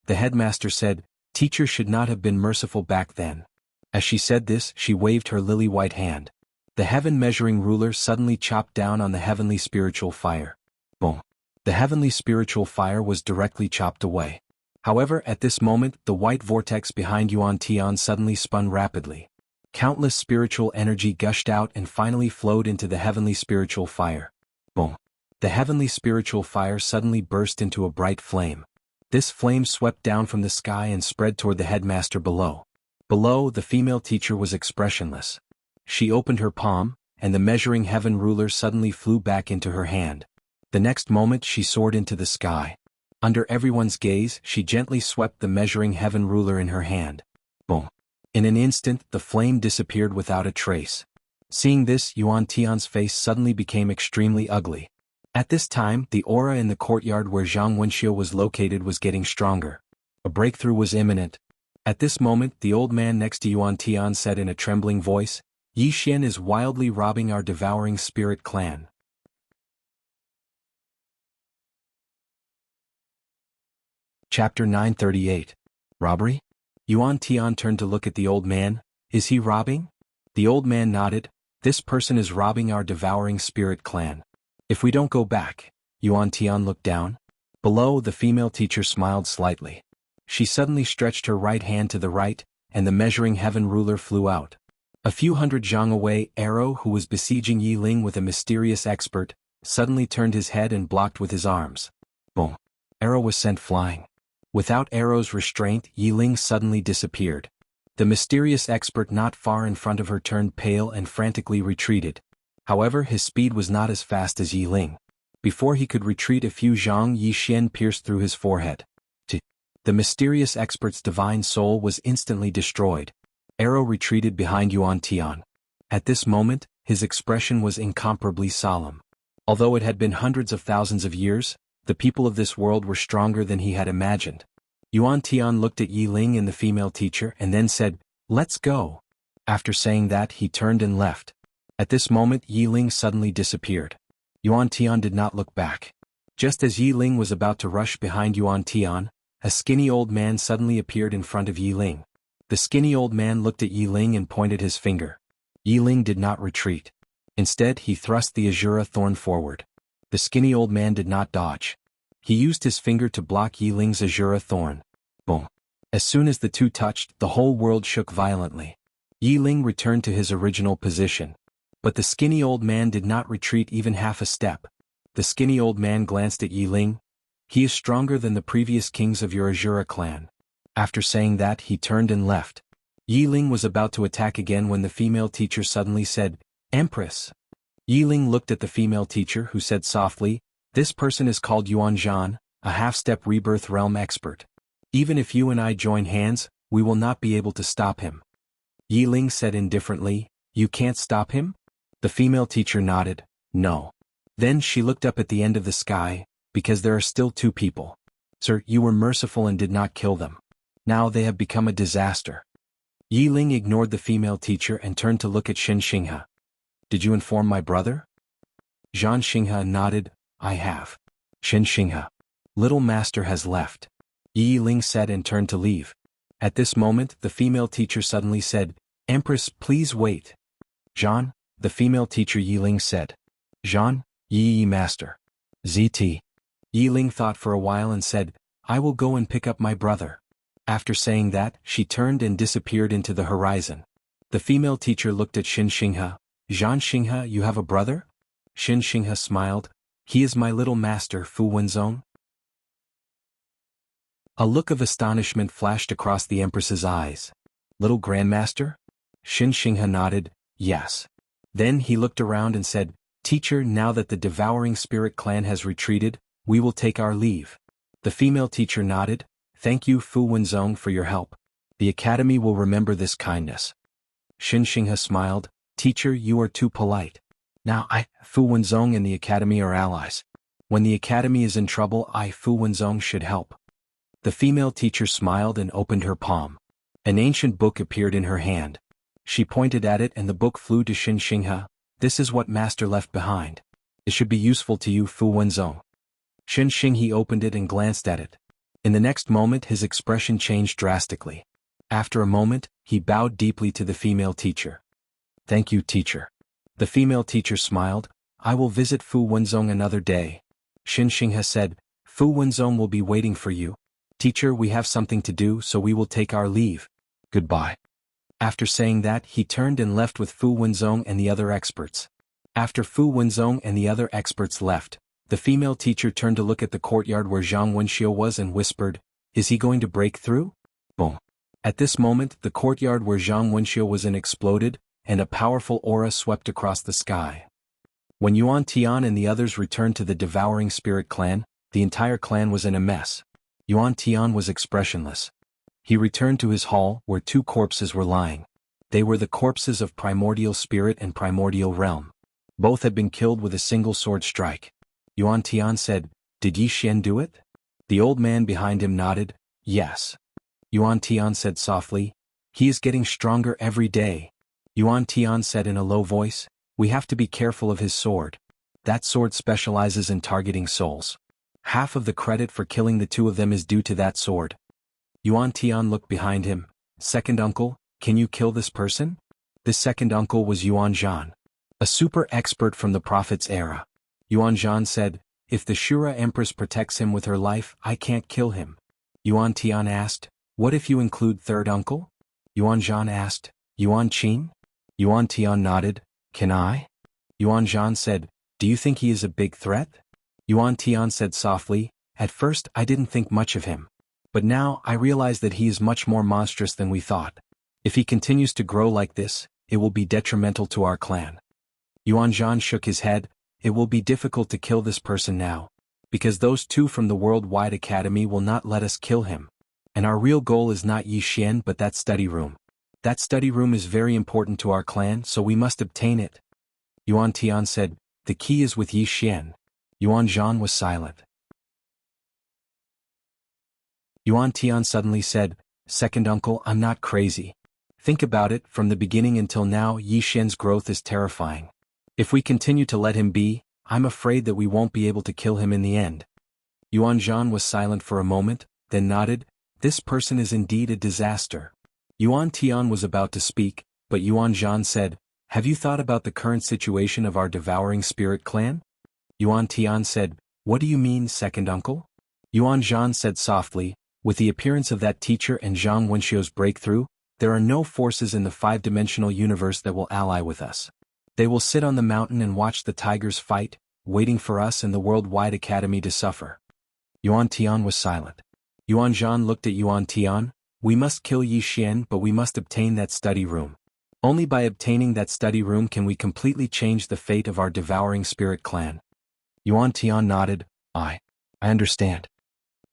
The headmaster said, Teacher should not have been merciful back then. As she said this, she waved her lily-white hand. The heaven-measuring ruler suddenly chopped down on the heavenly spiritual fire. Boom. The heavenly spiritual fire was directly chopped away. However, at this moment, the white vortex behind Yuan Tian suddenly spun rapidly. Countless spiritual energy gushed out and finally flowed into the heavenly spiritual fire. Boom. The heavenly spiritual fire suddenly burst into a bright flame. This flame swept down from the sky and spread toward the headmaster below. Below, the female teacher was expressionless. She opened her palm, and the measuring heaven ruler suddenly flew back into her hand. The next moment she soared into the sky. Under everyone's gaze, she gently swept the measuring heaven ruler in her hand. Boom. In an instant, the flame disappeared without a trace. Seeing this, Yuan Tian's face suddenly became extremely ugly. At this time, the aura in the courtyard where Zhang Wenxiu was located was getting stronger. A breakthrough was imminent. At this moment, the old man next to Yuan Tian said in a trembling voice, Yi Xian is wildly robbing our devouring spirit clan. Chapter 938. Robbery? Yuan Tian turned to look at the old man. Is he robbing? The old man nodded. This person is robbing our devouring spirit clan. If we don't go back. Yuan Tian looked down. Below, the female teacher smiled slightly. She suddenly stretched her right hand to the right, and the measuring heaven ruler flew out. A few hundred zhang away, Arrow, who was besieging Yi Ling with a mysterious expert, suddenly turned his head and blocked with his arms. Boom. Arrow was sent flying. Without Arrow's restraint, Yi Ling suddenly disappeared. The mysterious expert not far in front of her turned pale and frantically retreated. However, his speed was not as fast as Yi Ling. Before he could retreat a few zhang, Yi Xian pierced through his forehead. The mysterious expert's divine soul was instantly destroyed. Arrow retreated behind Yuan Tian. At this moment, his expression was incomparably solemn. Although it had been hundreds of thousands of years, the people of this world were stronger than he had imagined. Yuan Tian looked at Yi Ling and the female teacher and then said, "Let's go." After saying that, he turned and left. At this moment, Yi Ling suddenly disappeared. Yuan Tian did not look back. Just as Yi Ling was about to rush behind Yuan Tian, a skinny old man suddenly appeared in front of Yi Ling. The skinny old man looked at Yi Ling and pointed his finger. Yi Ling did not retreat. Instead, he thrust the Azura thorn forward. The skinny old man did not dodge. He used his finger to block Yi Ling's Azura thorn. Boom. As soon as the two touched, the whole world shook violently. Yi Ling returned to his original position. But the skinny old man did not retreat even half a step. The skinny old man glanced at Yi Ling. "He is stronger than the previous kings of your Azura clan." After saying that, he turned and left. Yi Ling was about to attack again when the female teacher suddenly said, "Empress." Yi Ling looked at the female teacher who said softly, "This person is called Yuan Zhan, a half-step rebirth realm expert. Even if you and I join hands, we will not be able to stop him." Yi Ling said indifferently, "You can't stop him?" The female teacher nodded, "No." Then she looked up at the end of the sky, because there are still two people. "Sir, you were merciful and did not kill them. Now they have become a disaster." Yi Ling ignored the female teacher and turned to look at Xin Xinghe. "Did you inform my brother?" Zhan Xinghe nodded, "I have." Xin Xinghe. "Little master has left." Yi Ling said and turned to leave. At this moment, the female teacher suddenly said, "Empress, please wait." "Zhan," the female teacher Yi Ling said. "Zhan, Yi master." "ZT." Yi Ling thought for a while and said, "I will go and pick up my brother." After saying that, she turned and disappeared into the horizon. The female teacher looked at Xin Xinghe. "Zhan Xinghe, you have a brother?" Xin Xinghe smiled. "He is my little master, Fu Wenzong." A look of astonishment flashed across the Empress's eyes. "Little Grandmaster?" Xin Xinghe nodded, "Yes." Then he looked around and said, "Teacher, now that the Devouring Spirit clan has retreated, we will take our leave." The female teacher nodded, "Thank you, Fu Wenzong, for your help. The Academy will remember this kindness." Xin Xinghe smiled, "Teacher, you are too polite. Now Fu Wenzong and the Academy are allies. When the Academy is in trouble, Fu Wenzong should help." The female teacher smiled and opened her palm. An ancient book appeared in her hand. She pointed at it and the book flew to Xin Xinghe. "This is what Master left behind. It should be useful to you, Fu Wenzong." Xin Xinghe opened it and glanced at it. In the next moment his expression changed drastically. After a moment, he bowed deeply to the female teacher. "Thank you, teacher." The female teacher smiled, "I will visit Fu Wenzong another day." Xin Xinghe said, "Fu Wenzong will be waiting for you. Teacher, we have something to do, so we will take our leave. Goodbye." After saying that, he turned and left with Fu Wenzong and the other experts. After Fu Wenzong and the other experts left, the female teacher turned to look at the courtyard where Zhang Wenxiu was and whispered, "Is he going to break through?" Boom. At this moment, the courtyard where Zhang Wenxiu was in exploded, and a powerful aura swept across the sky. When Yuan Tian and the others returned to the Devouring Spirit clan, the entire clan was in a mess. Yuan Tian was expressionless. He returned to his hall where two corpses were lying. They were the corpses of Primordial Spirit and Primordial Realm. Both had been killed with a single sword strike. Yuan Tian said, "Did Yi Xian do it?" The old man behind him nodded, "Yes." Yuan Tian said softly, "He is getting stronger every day." Yuan Tian said in a low voice, "We have to be careful of his sword. That sword specializes in targeting souls. Half of the credit for killing the two of them is due to that sword." Yuan Tian looked behind him. "Second uncle, can you kill this person?" This second uncle was Yuan Zhan, a super expert from the Prophet's era. Yuan Zhan said, "If the Shura Empress protects him with her life, I can't kill him." Yuan Tian asked, "What if you include third uncle?" Yuan Zhan asked, "Yuan Qin?" Yuan Tian nodded, "Can I?" Yuan Zhan said, "Do you think he is a big threat?" Yuan Tian said softly, "At first I didn't think much of him. But now I realize that he is much more monstrous than we thought. If he continues to grow like this, it will be detrimental to our clan." Yuan Zhan shook his head, "It will be difficult to kill this person now. Because those two from the Worldwide Academy will not let us kill him. And our real goal is not Yi Xian but that study room. That study room is very important to our clan, so we must obtain it." Yuan Tian said, "The key is with Yi Xian." Yuan Zhan was silent. Yuan Tian suddenly said, "Second uncle, I'm not crazy. Think about it, from the beginning until now Yi Xian's growth is terrifying. If we continue to let him be, I'm afraid that we won't be able to kill him in the end." Yuan Zhan was silent for a moment, then nodded. "This person is indeed a disaster." Yuan Tian was about to speak, but Yuan Zhan said, "Have you thought about the current situation of our devouring spirit clan?" Yuan Tian said, "What do you mean, second uncle?" Yuan Zhan said softly, "With the appearance of that teacher and Zhang Wenxiu's breakthrough, there are no forces in the five-dimensional universe that will ally with us. They will sit on the mountain and watch the tigers fight, waiting for us and the Worldwide Academy to suffer." Yuan Tian was silent. Yuan Zhan looked at Yuan Tian. "We must kill Yi Xian, but we must obtain that study room. Only by obtaining that study room can we completely change the fate of our devouring spirit clan." Yuan Tian nodded. I understand."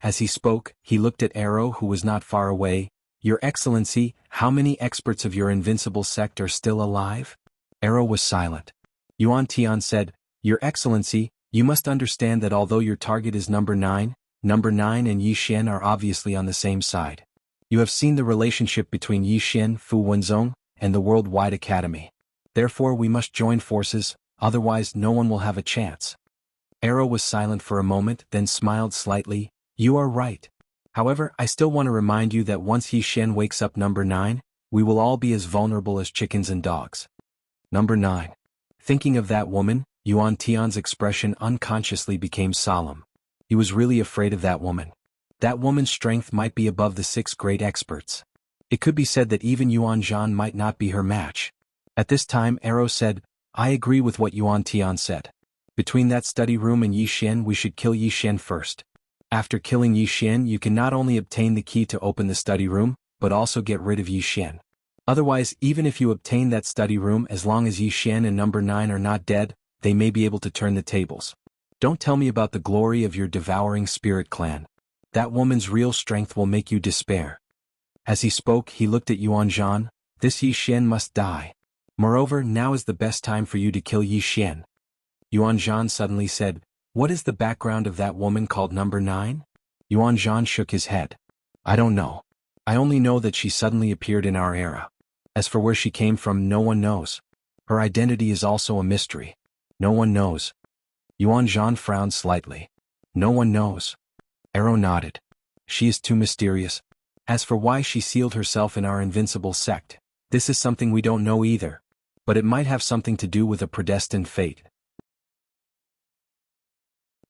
As he spoke, he looked at Arrow, who was not far away. "Your Excellency, how many experts of your invincible sect are still alive?" Arrow was silent. Yuan Tian said, "Your Excellency, you must understand that although your target is number 9 and Yi Xian are obviously on the same side. You have seen the relationship between Yi Xian, Fu Wenzong, and the Worldwide Academy. Therefore we must join forces, otherwise no one will have a chance." Arrow was silent for a moment, then smiled slightly. "You are right. However, I still want to remind you that once Yi Xian wakes up number 9, we will all be as vulnerable as chickens and dogs." Number 9. Thinking of that woman, Yuan Tian's expression unconsciously became solemn. He was really afraid of that woman. That woman's strength might be above the 6 great experts. It could be said that even Yuan Zhan might not be her match. At this time Arrow said, "I agree with what Yuan Tian said. Between that study room and Yi Xian we should kill Yi Xian first. After killing Yi Xian you can not only obtain the key to open the study room, but also get rid of Yi Xian. Otherwise, even if you obtain that study room, as long as Yi Xian and number 9 are not dead, they may be able to turn the tables. Don't tell me about the glory of your devouring spirit clan. That woman's real strength will make you despair." As he spoke, he looked at Yuan Zhan. "This Yi Xian must die. Moreover, now is the best time for you to kill Yi Xian." Yuan Zhan suddenly said, "What is the background of that woman called number 9? Yuan Zhan shook his head. "I don't know. I only know that she suddenly appeared in our era. As for where she came from, no one knows. Her identity is also a mystery. No one knows." Yuan Zhan frowned slightly. "No one knows." Arrow nodded. "She is too mysterious. As for why she sealed herself in our invincible sect, this is something we don't know either. But it might have something to do with a predestined fate."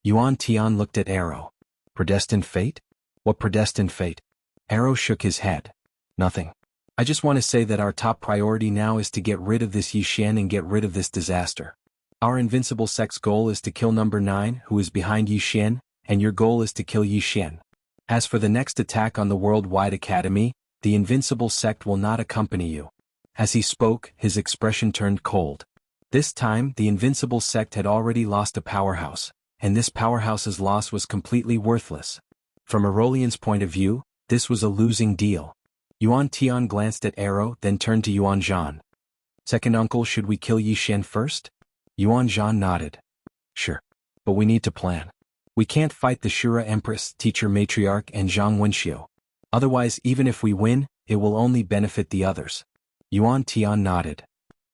Yuan Tian looked at Arrow. "Predestined fate? What predestined fate?" Arrow shook his head. "Nothing. I just want to say that our top priority now is to get rid of this Yi Xian and get rid of this disaster. Our invincible sect's goal is to kill number 9, who is behind Yi Xian, and your goal is to kill Yi Xian. As for the next attack on the Worldwide Academy, the invincible sect will not accompany you." As he spoke, his expression turned cold. This time, the invincible sect had already lost a powerhouse, and this powerhouse's loss was completely worthless. From Aurelian's point of view, this was a losing deal. Yuan Tian glanced at Arrow, then turned to Yuan Zhan. "Second uncle, should we kill Yi Xian first?" Yuan Zhan nodded. "Sure. But we need to plan. We can't fight the Shura Empress, Teacher Matriarch and Zhang Wenxiu. Otherwise, even if we win, it will only benefit the others." Yuan Tian nodded.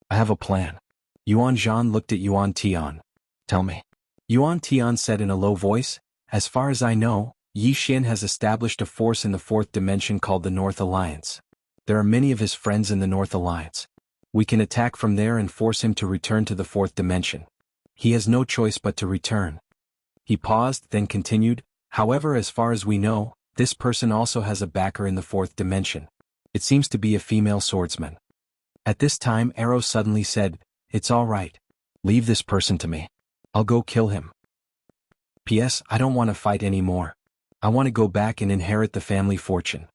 "I have a plan." Yuan Zhan looked at Yuan Tian. "Tell me." Yuan Tian said in a low voice, "As far as I know, Yi Xian has established a force in the 4th dimension called the North Alliance. There are many of his friends in the North Alliance. We can attack from there and force him to return to the 4th dimension. He has no choice but to return." He paused, then continued, "However, as far as we know, this person also has a backer in the 4th dimension. It seems to be a female swordsman." At this time Arrow suddenly said, "It's all right. Leave this person to me. I'll go kill him. P.S. I don't want to fight anymore. I want to go back and inherit the family fortune."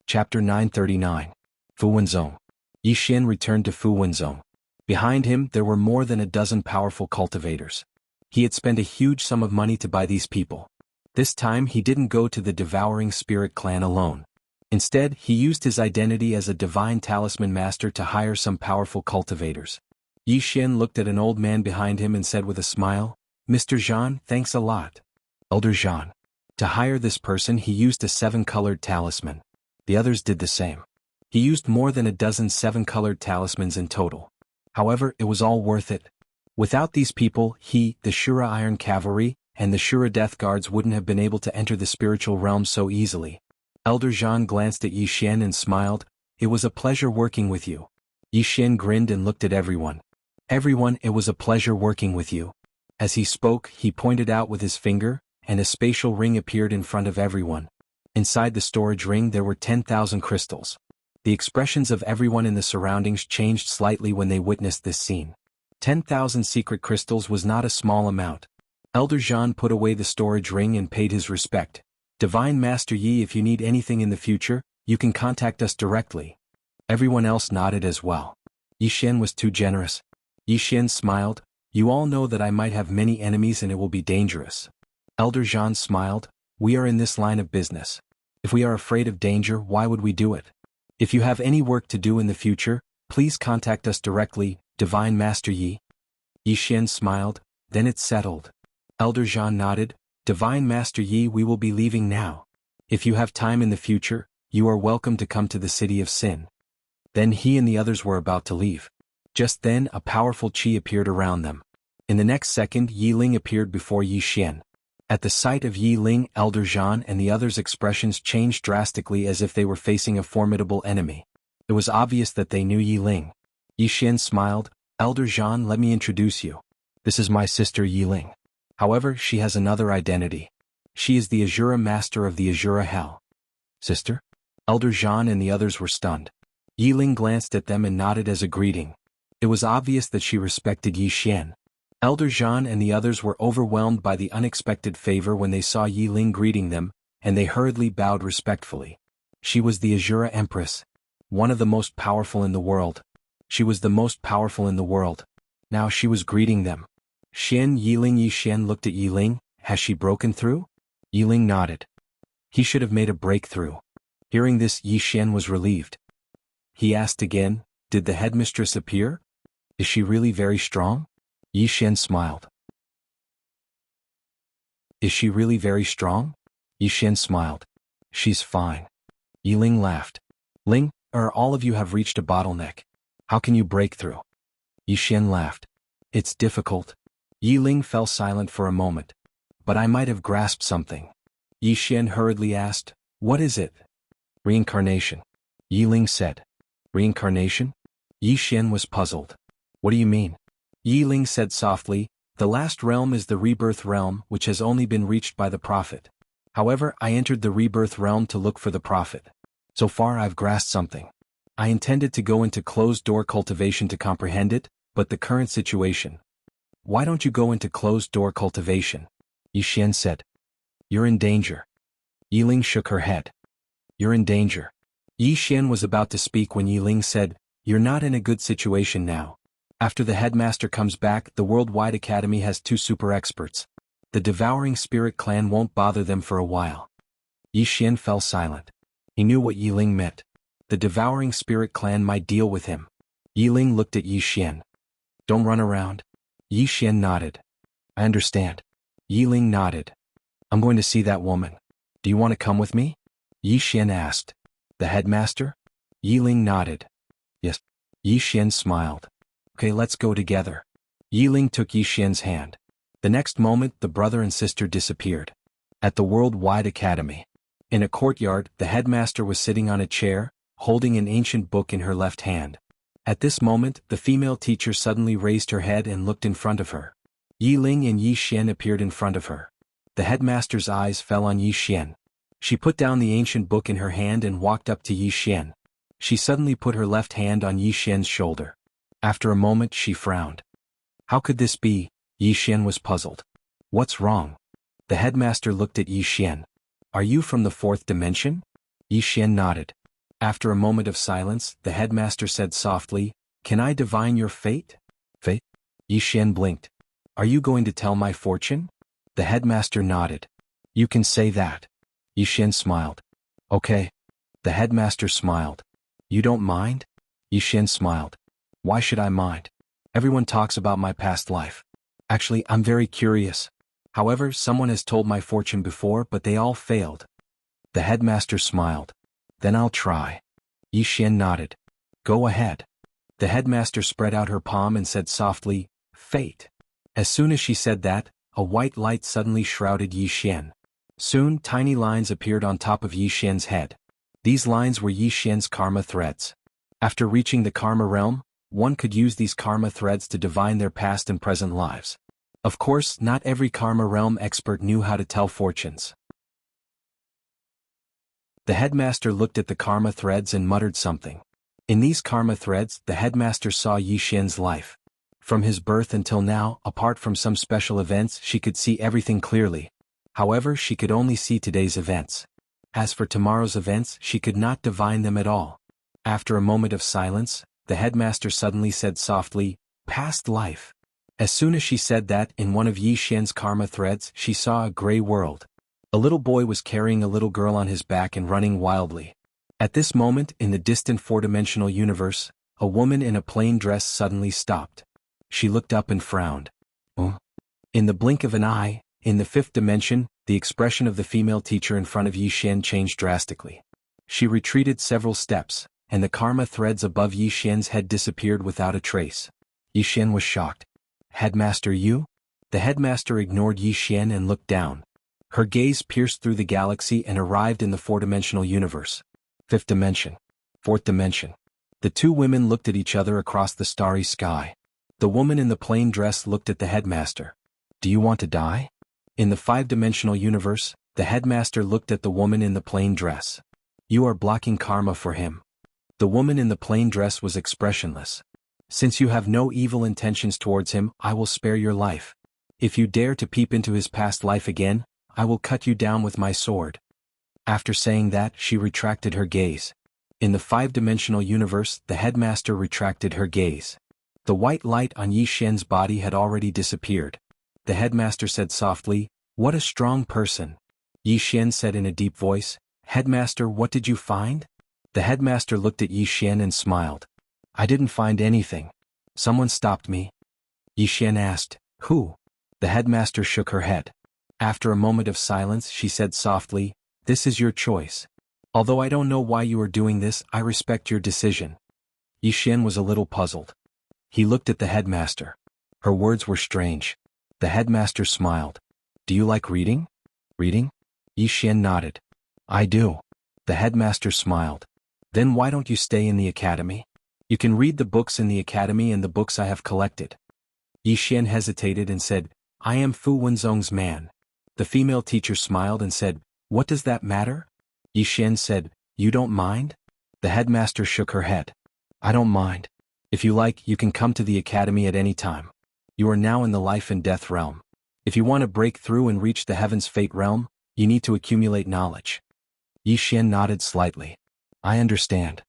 Chapter 939. Fu Wenzong. Yi Xian returned to Fu Wenzong. Behind him there were more than a dozen powerful cultivators. He had spent a huge sum of money to buy these people. This time he didn't go to the devouring spirit clan alone. Instead, he used his identity as a divine talisman master to hire some powerful cultivators. Yi Xian looked at an old man behind him and said with a smile, "Mr. Zhan, thanks a lot." Elder Zhan. To hire this person he used a 7-colored talisman. The others did the same. He used more than a dozen 7-colored talismans in total. However, it was all worth it. Without these people, he, the Shura Iron Cavalry, and the Shura Death Guards wouldn't have been able to enter the spiritual realm so easily. Elder Zhan glanced at Yi Xian and smiled. "It was a pleasure working with you." Yi Xian grinned and looked at everyone. "Everyone, it was a pleasure working with you." As he spoke, he pointed out with his finger, and a spatial ring appeared in front of everyone. Inside the storage ring there were 10,000 crystals. The expressions of everyone in the surroundings changed slightly when they witnessed this scene. 10,000 secret crystals was not a small amount. Elder Zhan put away the storage ring and paid his respect. "Divine Master Yi, if you need anything in the future, you can contact us directly." Everyone else nodded as well. Yi Xian was too generous. Yi Xian smiled. "You all know that I might have many enemies and it will be dangerous." Elder Zhan smiled. "We are in this line of business. If we are afraid of danger, why would we do it? If you have any work to do in the future, please contact us directly, Divine Master Yi." Yi Xian smiled. "Then it's settled." Elder Zhan nodded. "Divine Master Yi, we will be leaving now. If you have time in the future, you are welcome to come to the city of Sin." Then he and the others were about to leave. Just then a powerful qi appeared around them. In the next second Yi Ling appeared before Yi Xian. At the sight of Yi Ling, Elder Zhan and the others' expressions changed drastically as if they were facing a formidable enemy. It was obvious that they knew Yi Ling. Yi Xian smiled. "Elder Zhan, let me introduce you. This is my sister Yi Ling. However, she has another identity. She is the Azura Master of the Azura Hell." "Sister?" Elder Zhan and the others were stunned. Yi Ling glanced at them and nodded as a greeting. It was obvious that she respected Yi Xian. Elder Zhan and the others were overwhelmed by the unexpected favor when they saw Yi Ling greeting them, and they hurriedly bowed respectfully. She was the Azura Empress. One of the most powerful in the world. She was the most powerful in the world. Now she was greeting them. "Xian, Yi Ling." Yi Xian looked at Yi Ling. "Has she broken through?" Yi Ling nodded. He should have made a breakthrough. Hearing this, Yi Xian was relieved. He asked again, "Did the headmistress appear? Is she really very strong?" Yi Xian smiled. "Is she really very strong?" Yi Xian smiled. "She's fine." Yi Ling laughed. "Ling, all of you have reached a bottleneck. How can you break through?" Yi Xian laughed. "It's difficult." Yi Ling fell silent for a moment. "But I might have grasped something." Yi Xian hurriedly asked, "What is it?" "Reincarnation." Yi Ling said. "Reincarnation?" Yi Xian was puzzled. "What do you mean?" Yi Ling said softly, "The last realm is the rebirth realm, which has only been reached by the prophet. However, I entered the rebirth realm to look for the prophet. So far I've grasped something. I intended to go into closed-door cultivation to comprehend it, but the current situation." "Why don't you go into closed-door cultivation?" Yi Xian said. "You're in danger." Yi Ling shook her head. "You're in danger." Yi Xian was about to speak when Yi Ling said, "You're not in a good situation now. After the headmaster comes back, the Worldwide Academy has 2 super experts. The Devouring Spirit clan won't bother them for a while." Yi Xian fell silent. He knew what Yi Ling meant. The Devouring Spirit clan might deal with him. Yi Ling looked at Yi Xian. "Don't run around." Yi Xian nodded. "I understand." Yi Ling nodded. "I'm going to see that woman. Do you want to come with me?" Yi Xian asked. "The headmaster?" Yi Ling nodded. "Yes." Yi Xian smiled. "Okay, let's go together." Yi Ling took Yi Xian's hand. The next moment, the brother and sister disappeared. At the Worldwide Academy. In a courtyard, the headmaster was sitting on a chair, holding an ancient book in her left hand. At this moment, the female teacher suddenly raised her head and looked in front of her. Yi Ling and Yi Xian appeared in front of her. The headmaster's eyes fell on Yi Xian. She put down the ancient book in her hand and walked up to Yi Xian. She suddenly put her left hand on Yi Xian's shoulder. After a moment she frowned. How could this be? Yi Xian was puzzled. What's wrong? The headmaster looked at Yi Xian. Are you from the 4th dimension? Yi Xian nodded. After a moment of silence, the headmaster said softly, Can I divine your fate? Fate? Yi Xian blinked. Are you going to tell my fortune? The headmaster nodded. You can say that. Yi Xian smiled. Okay. The headmaster smiled. You don't mind? Yi Xian smiled. Why should I mind? Everyone talks about my past life. Actually, I'm very curious. However, someone has told my fortune before, but they all failed. The headmaster smiled. Then I'll try. Yi Xian nodded. Go ahead. The headmaster spread out her palm and said softly, Fate. As soon as she said that, a white light suddenly shrouded Yi Xian. Soon, tiny lines appeared on top of Yi Xian's head. These lines were Yi Xian's karma threads. After reaching the karma realm, one could use these karma threads to divine their past and present lives. Of course, not every karma realm expert knew how to tell fortunes. The headmaster looked at the karma threads and muttered something. In these karma threads, the headmaster saw Yi Xian's life. From his birth until now, apart from some special events, she could see everything clearly. However, she could only see today's events. As for tomorrow's events, she could not divine them at all. After a moment of silence, the headmaster suddenly said softly, Past life. As soon as she said that, in one of Yi Xian's karma threads, she saw a gray world. A little boy was carrying a little girl on his back and running wildly. At this moment, in the distant four-dimensional universe, a woman in a plain dress suddenly stopped. She looked up and frowned. In the blink of an eye, in the fifth dimension, the expression of the female teacher in front of Yi Xian changed drastically. She retreated several steps, and the karma threads above Yi Xian's head disappeared without a trace. Yi Xian was shocked. Headmaster, you? The headmaster ignored Yi Xian and looked down. Her gaze pierced through the galaxy and arrived in the four-dimensional universe. Fifth dimension. Fourth dimension. The two women looked at each other across the starry sky. The woman in the plain dress looked at the headmaster. Do you want to die? In the five-dimensional universe, the headmaster looked at the woman in the plain dress. You are blocking karma for him. The woman in the plain dress was expressionless. Since you have no evil intentions towards him, I will spare your life. If you dare to peep into his past life again, I will cut you down with my sword. After saying that, she retracted her gaze. In the five-dimensional universe, the headmaster retracted her gaze. The white light on Yi Xian's body had already disappeared. The headmaster said softly, What a strong person. Yi Xian said in a deep voice, Headmaster, what did you find? The headmaster looked at Yi Xian and smiled. I didn't find anything. Someone stopped me. Yi Xian asked, Who? The headmaster shook her head. After a moment of silence, she said softly, This is your choice. Although I don't know why you are doing this, I respect your decision. Yi Xian was a little puzzled. He looked at the headmaster. Her words were strange. The headmaster smiled. Do you like reading? Reading? Yi Xian nodded. I do. The headmaster smiled. Then why don't you stay in the academy? You can read the books in the academy and the books I have collected. Yi Xian hesitated and said, I am Fu Wenzong's man. The female teacher smiled and said, What does that matter? Yi Xian said, You don't mind? The headmaster shook her head. I don't mind. If you like, you can come to the academy at any time. You are now in the life and death realm. If you want to break through and reach the heaven's fate realm, you need to accumulate knowledge. Yi Xian nodded slightly. I understand.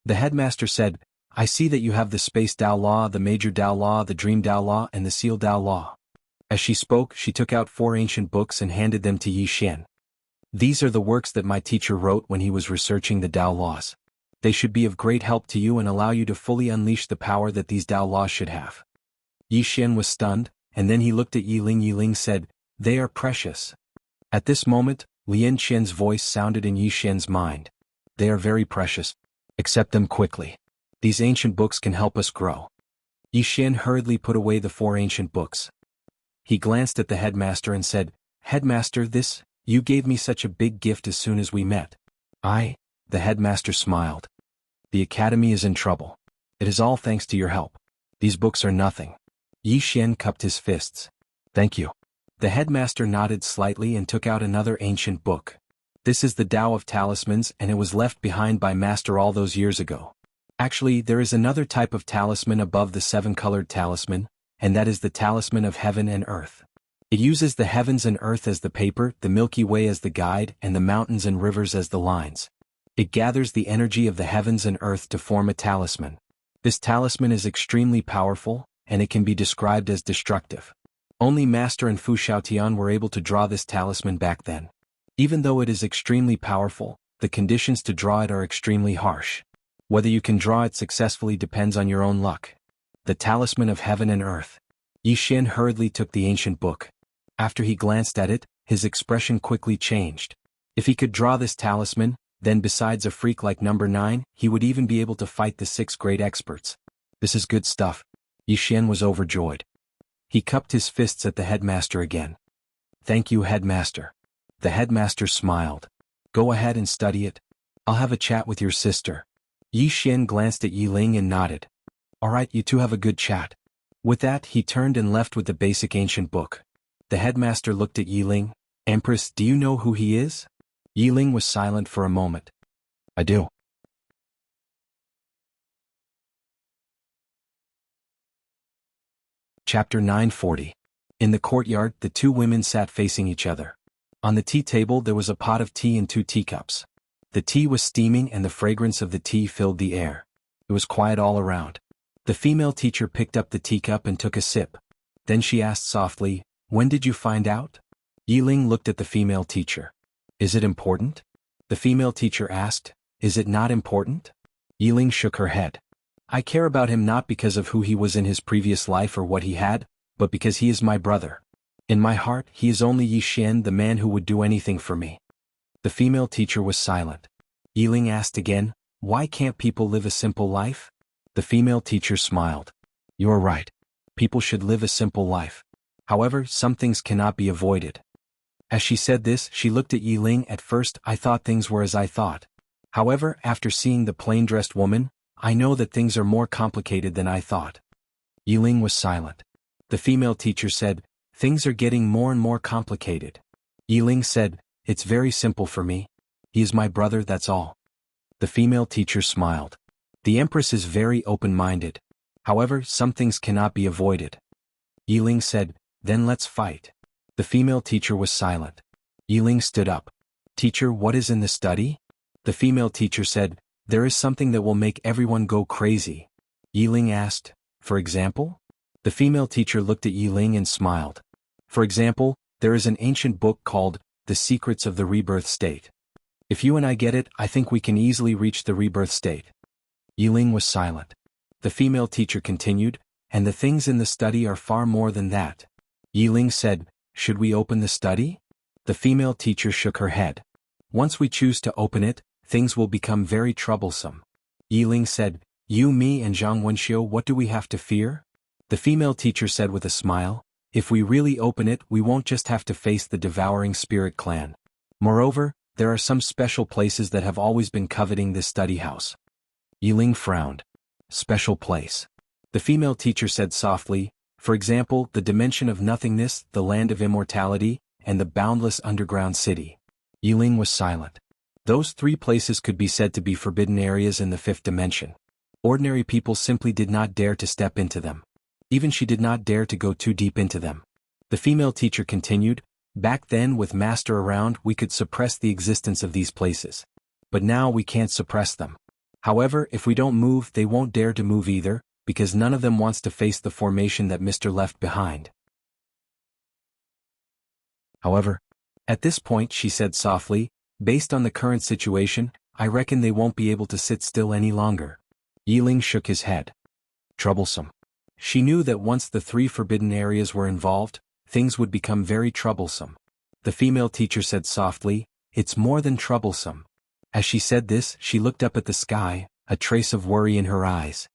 The headmaster said, I see that you have the Space Tao Law, the Major Tao Law, the Dream Tao Law, and the Seal Tao Law. As she spoke, she took out 4 ancient books and handed them to Yi Xian. These are the works that my teacher wrote when he was researching the Tao Laws. They should be of great help to you and allow you to fully unleash the power that these Tao Laws should have. Yi Xian was stunned, and then he looked at Yi Ling. Yi Ling said, They are precious. At this moment, Lian Qian's voice sounded in Yi Xian's mind. They are very precious. Accept them quickly. These ancient books can help us grow. Yi Xian hurriedly put away the 4 ancient books. He glanced at the headmaster and said, Headmaster, you gave me such a big gift as soon as we met. The headmaster smiled. The academy is in trouble. It is all thanks to your help. These books are nothing. Yi Xian cupped his fists. Thank you. The headmaster nodded slightly and took out another ancient book. This is the Tao of Talismans, and it was left behind by Master all those years ago. Actually, there is another type of talisman above the 7-colored talisman, and that is the talisman of heaven and earth. It uses the heavens and earth as the paper, the Milky Way as the guide, and the mountains and rivers as the lines. It gathers the energy of the heavens and earth to form a talisman. This talisman is extremely powerful, and it can be described as destructive. Only Master and Fu Xiaotian were able to draw this talisman back then. Even though it is extremely powerful, the conditions to draw it are extremely harsh. Whether you can draw it successfully depends on your own luck. The Talisman of Heaven and Earth. Yi Xian hurriedly took the ancient book. After he glanced at it, his expression quickly changed. If he could draw this talisman, then besides a freak like number 9, he would even be able to fight the 6 great experts. This is good stuff. Yi Xian was overjoyed. He cupped his fists at the headmaster again. Thank you, headmaster. The headmaster smiled. Go ahead and study it. I'll have a chat with your sister. Yi Xian glanced at Yi Ling and nodded. Alright, you two have a good chat. With that, he turned and left with the basic ancient book. The headmaster looked at Yi Ling. Empress, do you know who he is? Yi Ling was silent for a moment. I do. Chapter 940. In the courtyard, the two women sat facing each other. On the tea table there was a pot of tea and 2 teacups. The tea was steaming and the fragrance of the tea filled the air. It was quiet all around. The female teacher picked up the teacup and took a sip. Then she asked softly, When did you find out? Yi Ling looked at the female teacher. Is it important? The female teacher asked, Is it not important? Yi Ling shook her head. I care about him not because of who he was in his previous life or what he had, but because he is my brother. In my heart, he is only Yi Xian, the man who would do anything for me. The female teacher was silent. Yi Ling asked again, Why can't people live a simple life? The female teacher smiled. You're right. People should live a simple life. However, some things cannot be avoided. As she said this, she looked at Yi Ling. At first, I thought things were as I thought. However, after seeing the plain-dressed woman, I know that things are more complicated than I thought. Yi Ling was silent. The female teacher said, Things are getting more and more complicated. Yi Ling said, It's very simple for me. He is my brother, that's all. The female teacher smiled. The Empress is very open-minded. However, some things cannot be avoided. Yi Ling said, Then let's fight. The female teacher was silent. Yi Ling stood up. Teacher, what is in the study? The female teacher said, There is something that will make everyone go crazy. Yi Ling asked, For example? The female teacher looked at Yi Ling and smiled. For example, there is an ancient book called The Secrets of the Rebirth State. If you and I get it, I think we can easily reach the rebirth state. Yi Ling was silent. The female teacher continued, And the things in the study are far more than that. Yi Ling said, Should we open the study? The female teacher shook her head. Once we choose to open it, things will become very troublesome. Yi Ling said, You, me and Zhang Wenxiu, what do we have to fear? The female teacher said with a smile, If we really open it, we won't just have to face the devouring spirit clan. Moreover, there are some special places that have always been coveting this study house. Yi Ling frowned. Special place. The female teacher said softly, For example, the dimension of nothingness, the land of immortality, and the boundless underground city. Yi Ling was silent. Those 3 places could be said to be forbidden areas in the 5th dimension. Ordinary people simply did not dare to step into them. Even she did not dare to go too deep into them. The female teacher continued, Back then, with Master around, we could suppress the existence of these places. But now we can't suppress them. However, if we don't move, they won't dare to move either, because none of them wants to face the formation that Mr. left behind. However, at this point, she said softly, Based on the current situation, I reckon they won't be able to sit still any longer. Yi Ling shook his head. Troublesome. She knew that once the 3 forbidden areas were involved, things would become very troublesome. The female teacher said softly, It's more than troublesome. As she said this, she looked up at the sky, a trace of worry in her eyes.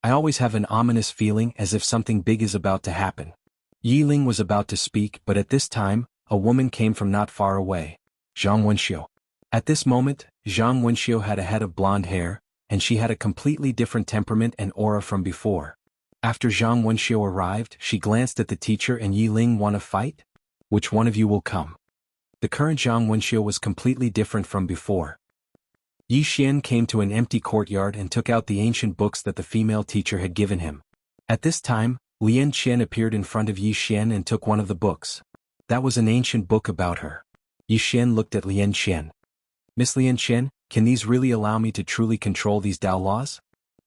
I always have an ominous feeling as if something big is about to happen. Yi Ling was about to speak, but at this time, a woman came from not far away. Zhang Wenxiu. At this moment, Zhang Wenxiu had a head of blonde hair, and she had a completely different temperament and aura from before. After Zhang Wenxiu arrived, she glanced at the teacher and Yi Ling, Want to fight? Which one of you will come? The current Zhang Wenxiu was completely different from before. Yi Xian came to an empty courtyard and took out the ancient books that the female teacher had given him. At this time, Lian Qian appeared in front of Yi Xian and took one of the books. That was an ancient book about her. Yi Xian looked at Lian Qian. Miss Lian Qian, can these really allow me to truly control these Dao laws?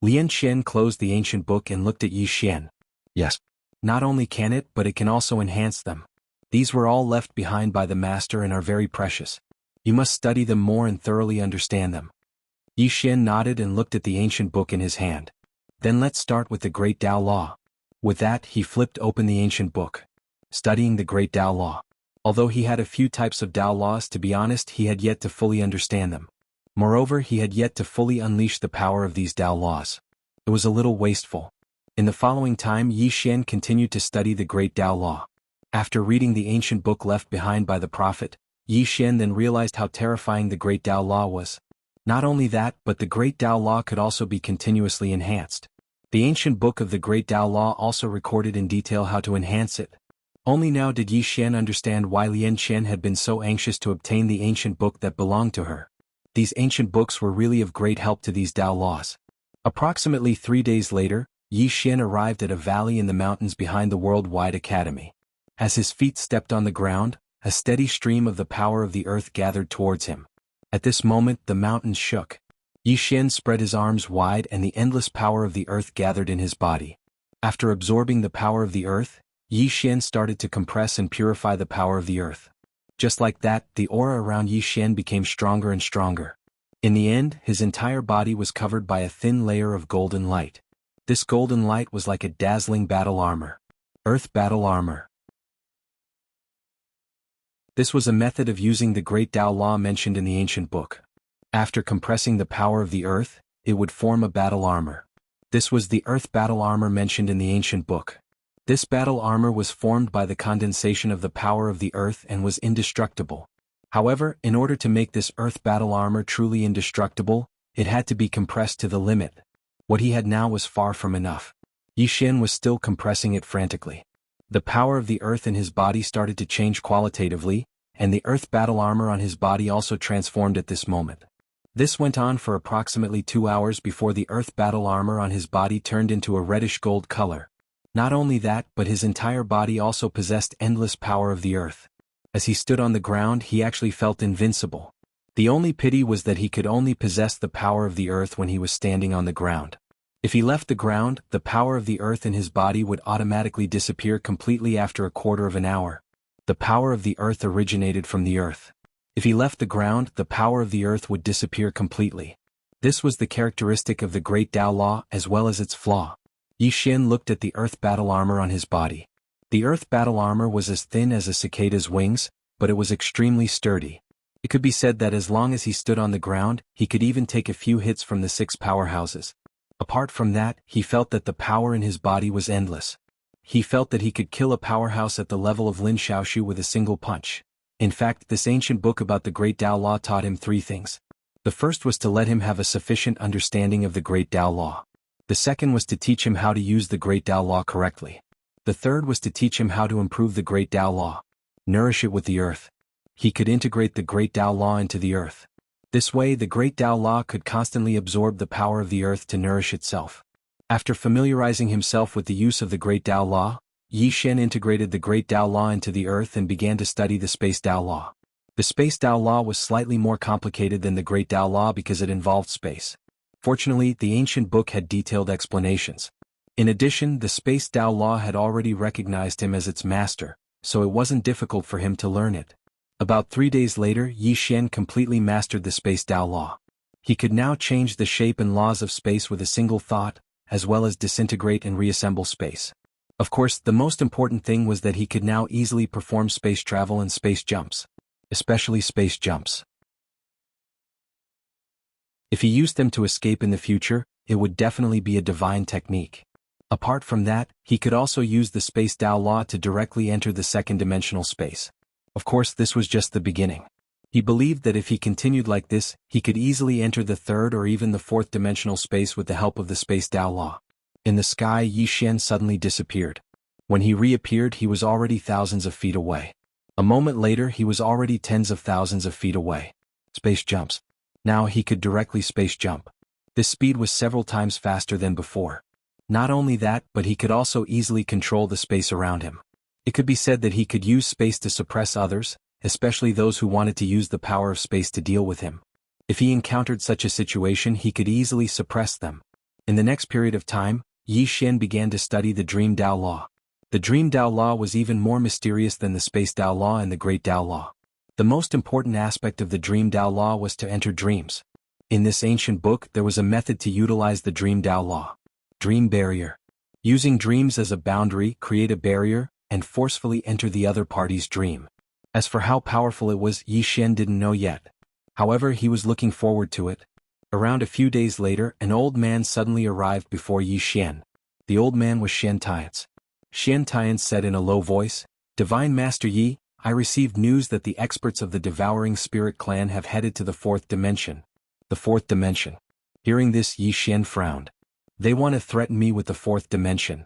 Lian Qian closed the ancient book and looked at Yi Xian. Yes. Not only can it, but it can also enhance them. These were all left behind by the master and are very precious. You must study them more and thoroughly understand them. Yi Xian nodded and looked at the ancient book in his hand. Then let's start with the Great Tao Law. With that, he flipped open the ancient book. Studying the Great Tao Law. Although he had a few types of Tao laws, to be honest, he had yet to fully understand them. Moreover, he had yet to fully unleash the power of these Tao laws. It was a little wasteful. In the following time, Yi Xian continued to study the Great Tao Law. After reading the ancient book left behind by the prophet, Yi Xian then realized how terrifying the Great Tao Law was. Not only that, but the Great Tao Law could also be continuously enhanced. The ancient book of the Great Tao Law also recorded in detail how to enhance it. Only now did Yi Xian understand why Lian Qian had been so anxious to obtain the ancient book that belonged to her. These ancient books were really of great help to these Tao laws. Approximately 3 days later, Yi Xian arrived at a valley in the mountains behind the Worldwide Academy. As his feet stepped on the ground, a steady stream of the power of the earth gathered towards him. At this moment, the mountains shook. Yi Xian spread his arms wide and the endless power of the earth gathered in his body. After absorbing the power of the earth, Yi Xian started to compress and purify the power of the earth. Just like that, the aura around Yi Xian became stronger and stronger. In the end, his entire body was covered by a thin layer of golden light. This golden light was like a dazzling battle armor. Earth battle armor. This was a method of using the Great Tao Law mentioned in the ancient book. After compressing the power of the earth, it would form a battle armor. This was the earth battle armor mentioned in the ancient book. This battle armor was formed by the condensation of the power of the earth and was indestructible. However, in order to make this earth battle armor truly indestructible, it had to be compressed to the limit. What he had now was far from enough. Yi Xian was still compressing it frantically. The power of the earth in his body started to change qualitatively, and the earth battle armor on his body also transformed at this moment. This went on for approximately 2 hours before the earth battle armor on his body turned into a reddish gold color. Not only that, but his entire body also possessed endless power of the earth. As he stood on the ground, he actually felt invincible. The only pity was that he could only possess the power of the earth when he was standing on the ground. If he left the ground, the power of the earth in his body would automatically disappear completely after a quarter of an hour. The power of the earth originated from the earth. If he left the ground, the power of the earth would disappear completely. This was the characteristic of the Great Tao Law as well as its flaw. Yi Xian looked at the earth battle armor on his body. The earth battle armor was as thin as a cicada's wings, but it was extremely sturdy. It could be said that as long as he stood on the ground, he could even take a few hits from the 6 powerhouses. Apart from that, he felt that the power in his body was endless. He felt that he could kill a powerhouse at the level of Lin Shaoxu with a single punch. In fact, this ancient book about the Great Tao Law taught him 3 things. The first was to let him have a sufficient understanding of the Great Tao Law. The second was to teach him how to use the Great Tao Law correctly. The third was to teach him how to improve the Great Tao Law. Nourish it with the earth. He could integrate the Great Tao Law into the earth. This way, the Great Tao Law could constantly absorb the power of the earth to nourish itself. After familiarizing himself with the use of the Great Tao Law, Yi Xian integrated the Great Tao Law into the earth and began to study the Space Tao Law. The Space Tao Law was slightly more complicated than the Great Tao Law because it involved space. Fortunately, the ancient book had detailed explanations. In addition, the Space Tao Law had already recognized him as its master, so it wasn't difficult for him to learn it. About 3 days later, Yi Xian completely mastered the Space Tao Law. He could now change the shape and laws of space with a single thought, as well as disintegrate and reassemble space. Of course, the most important thing was that he could now easily perform space travel and space jumps, especially space jumps. If he used them to escape in the future, it would definitely be a divine technique. Apart from that, he could also use the Space Tao Law to directly enter the second-dimensional space. Of course, this was just the beginning. He believed that if he continued like this, he could easily enter the third or even the fourth-dimensional space with the help of the Space Tao Law. In the sky, Yi Xian suddenly disappeared. When he reappeared, he was already thousands of feet away. A moment later, he was already tens of thousands of feet away. Space jumps. Now he could directly space jump. This speed was several times faster than before. Not only that, but he could also easily control the space around him. It could be said that he could use space to suppress others, especially those who wanted to use the power of space to deal with him. If he encountered such a situation, he could easily suppress them. In the next period of time, Yi Xian began to study the Dream Tao Law. The The Dream Tao Law was even more mysterious than the Space Tao Law and the Great Tao Law. The most important aspect of the Dream Tao Law was to enter dreams. In this ancient book there was a method to utilize the Dream Tao Law. Dream barrier. Using dreams as a boundary, create a barrier, and forcefully enter the other party's dream. As for how powerful it was, Yi Xian didn't know yet. However, he was looking forward to it. Around a few days later, an old man suddenly arrived before Yi Xian. The old man was Xian Tians. Xian Tians said in a low voice, "Divine Master Yi, I received news that the experts of the Devouring Spirit clan have headed to the fourth dimension." The fourth dimension. Hearing this, Yi Xian frowned. "They want to threaten me with the fourth dimension."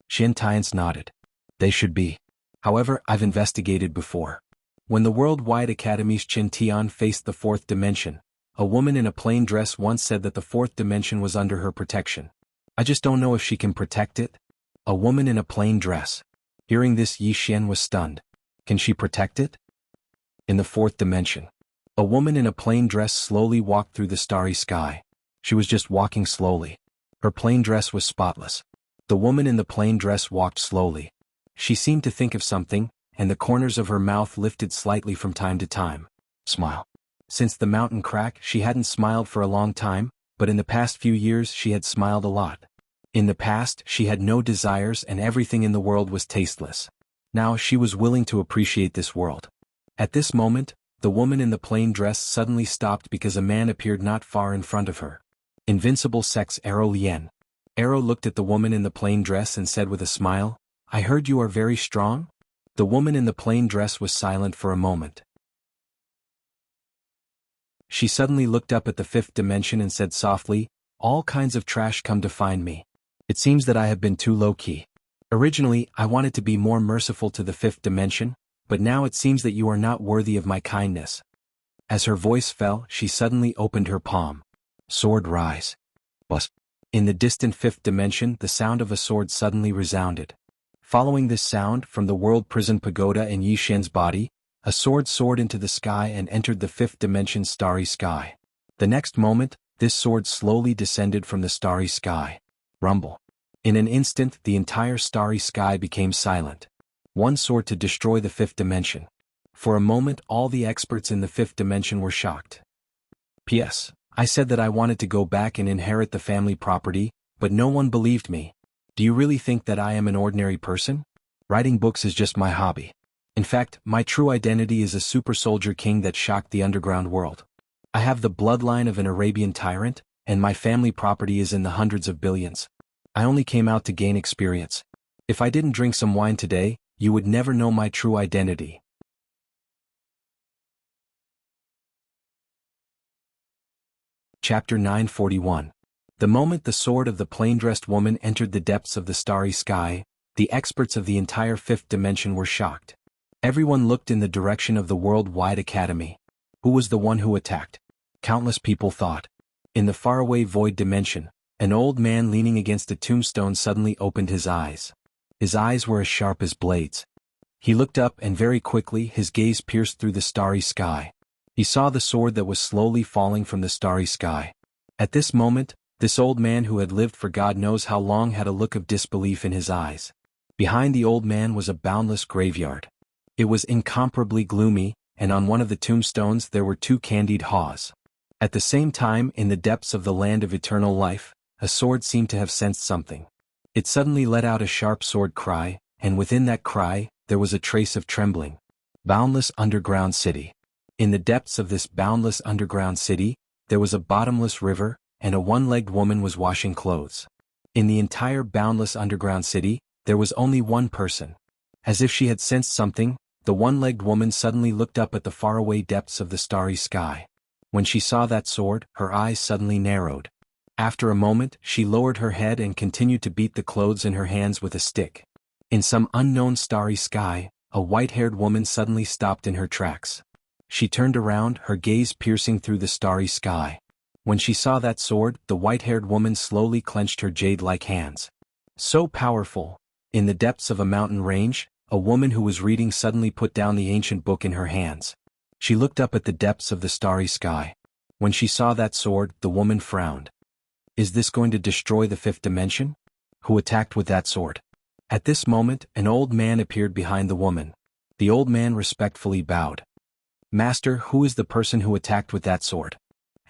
Xian Tians nodded. "They should be. However, I've investigated before. When the Worldwide Academy's Qin Tian faced the fourth dimension, a woman in a plain dress once said that the fourth dimension was under her protection. I just don't know if she can protect it." A woman in a plain dress. Hearing this, Yi Xian was stunned. Can she protect it? In the fourth dimension. A woman in a plain dress slowly walked through the starry sky. She was just walking slowly. Her plain dress was spotless. The woman in the plain dress walked slowly. She seemed to think of something, and the corners of her mouth lifted slightly from time to time. Smile. Since the mountain crack, she hadn't smiled for a long time, but in the past few years she had smiled a lot. In the past, she had no desires and everything in the world was tasteless. Now she was willing to appreciate this world. At this moment, the woman in the plain dress suddenly stopped because a man appeared not far in front of her. Invincible Sex Arrow Lien. Arrow looked at the woman in the plain dress and said with a smile, "I heard you are very strong?" The woman in the plain dress was silent for a moment. She suddenly looked up at the fifth dimension and said softly, "All kinds of trash come to find me. It seems that I have been too low-key. Originally, I wanted to be more merciful to the fifth dimension, but now it seems that you are not worthy of my kindness." As her voice fell, she suddenly opened her palm. Sword rise. Bust. In the distant fifth dimension, the sound of a sword suddenly resounded. Following this sound, from the world prison pagoda in Yi Xian's body, a sword soared into the sky and entered the fifth dimension's starry sky. The next moment, this sword slowly descended from the starry sky. Rumble. In an instant, the entire starry sky became silent. One sword to destroy the fifth dimension. For a moment, all the experts in the fifth dimension were shocked. P.S. I said that I wanted to go back and inherit the family property, but no one believed me. Do you really think that I am an ordinary person? Writing books is just my hobby. In fact, my true identity is a super soldier king that shocked the underground world. I have the bloodline of an Arabian tyrant, and my family property is in the hundreds of billions. I only came out to gain experience. If I didn't drink some wine today, you would never know my true identity. Chapter 941. The moment the sword of the plain-dressed woman entered the depths of the starry sky, the experts of the entire fifth dimension were shocked. Everyone looked in the direction of the Worldwide Academy. Who was the one who attacked? Countless people thought. In the faraway void dimension, an old man leaning against a tombstone suddenly opened his eyes. His eyes were as sharp as blades. He looked up and very quickly his gaze pierced through the starry sky. He saw the sword that was slowly falling from the starry sky. At this moment, this old man who had lived for God knows how long had a look of disbelief in his eyes. Behind the old man was a boundless graveyard. It was incomparably gloomy, and on one of the tombstones there were two candied haws. At the same time, in the depths of the land of eternal life, a sword seemed to have sensed something. It suddenly let out a sharp sword cry, and within that cry, there was a trace of trembling. Boundless underground city. In the depths of this boundless underground city, there was a bottomless river, and a one-legged woman was washing clothes. In the entire boundless underground city, there was only one person. As if she had sensed something, the one-legged woman suddenly looked up at the faraway depths of the starry sky. When she saw that sword, her eyes suddenly narrowed. After a moment, she lowered her head and continued to beat the clothes in her hands with a stick. In some unknown starry sky, a white-haired woman suddenly stopped in her tracks. She turned around, her gaze piercing through the starry sky. When she saw that sword, the white-haired woman slowly clenched her jade-like hands. So powerful! In the depths of a mountain range, a woman who was reading suddenly put down the ancient book in her hands. She looked up at the depths of the starry sky. When she saw that sword, the woman frowned. Is this going to destroy the fifth dimension? Who attacked with that sword? At this moment, an old man appeared behind the woman. The old man respectfully bowed. "Master, who is the person who attacked with that sword?"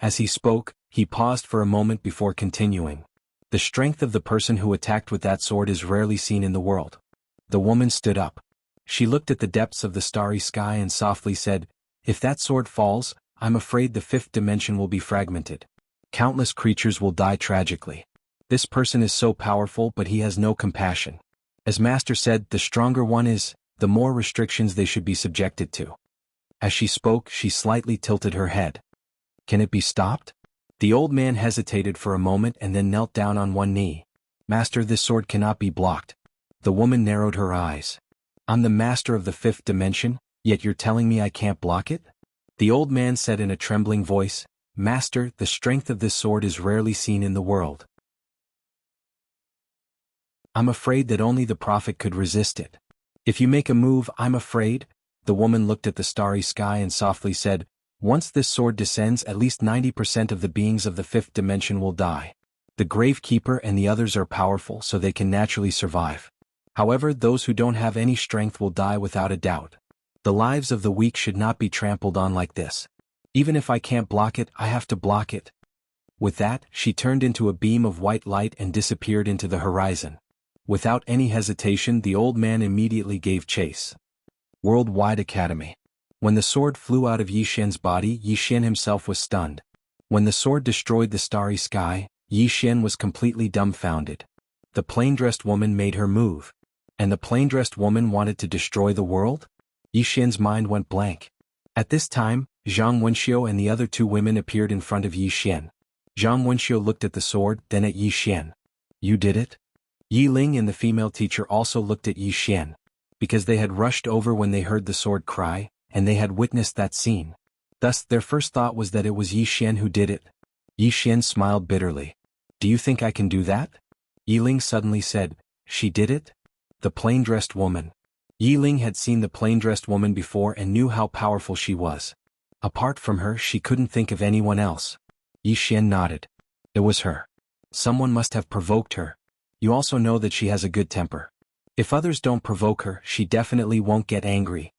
As he spoke, he paused for a moment before continuing. "The strength of the person who attacked with that sword is rarely seen in the world." The woman stood up. She looked at the depths of the starry sky and softly said, "If that sword falls, I'm afraid the fifth dimension will be fragmented. Countless creatures will die tragically. This person is so powerful, but he has no compassion. As Master said, the stronger one is, the more restrictions they should be subjected to." As she spoke, she slightly tilted her head. "Can it be stopped?" The old man hesitated for a moment and then knelt down on one knee. "Master, this sword cannot be blocked." The woman narrowed her eyes. "I'm the master of the fifth dimension, yet you're telling me I can't block it?" The old man said in a trembling voice, "Master, the strength of this sword is rarely seen in the world. I'm afraid that only the prophet could resist it. If you make a move, I'm afraid." The woman looked at the starry sky and softly said, "Once this sword descends, at least 90% of the beings of the fifth dimension will die. The Gravekeeper and the others are powerful, so they can naturally survive. However, those who don't have any strength will die without a doubt. The lives of the weak should not be trampled on like this. Even if I can't block it, I have to block it." With that, she turned into a beam of white light and disappeared into the horizon. Without any hesitation, the old man immediately gave chase. Worldwide Academy. When the sword flew out of Yi Xian's body, Yi Xian himself was stunned. When the sword destroyed the starry sky, Yi Xian was completely dumbfounded. The plain-dressed woman made her move. And the plain-dressed woman wanted to destroy the world? Yi Xian's mind went blank. At this time, Zhang Wenxiu and the other two women appeared in front of Yi Xian. Zhang Wenxiu looked at the sword, then at Yi Xian. "You did it?" Yi Ling and the female teacher also looked at Yi Xian. Because they had rushed over when they heard the sword cry, and they had witnessed that scene. Thus, their first thought was that it was Yi Xian who did it. Yi Xian smiled bitterly. "Do you think I can do that?" Yi Ling suddenly said, "She did it?" The plain-dressed woman. Yi Ling had seen the plain-dressed woman before and knew how powerful she was. Apart from her, she couldn't think of anyone else. Yi Xian nodded. "It was her. Someone must have provoked her. You also know that she has a good temper. If others don't provoke her, she definitely won't get angry."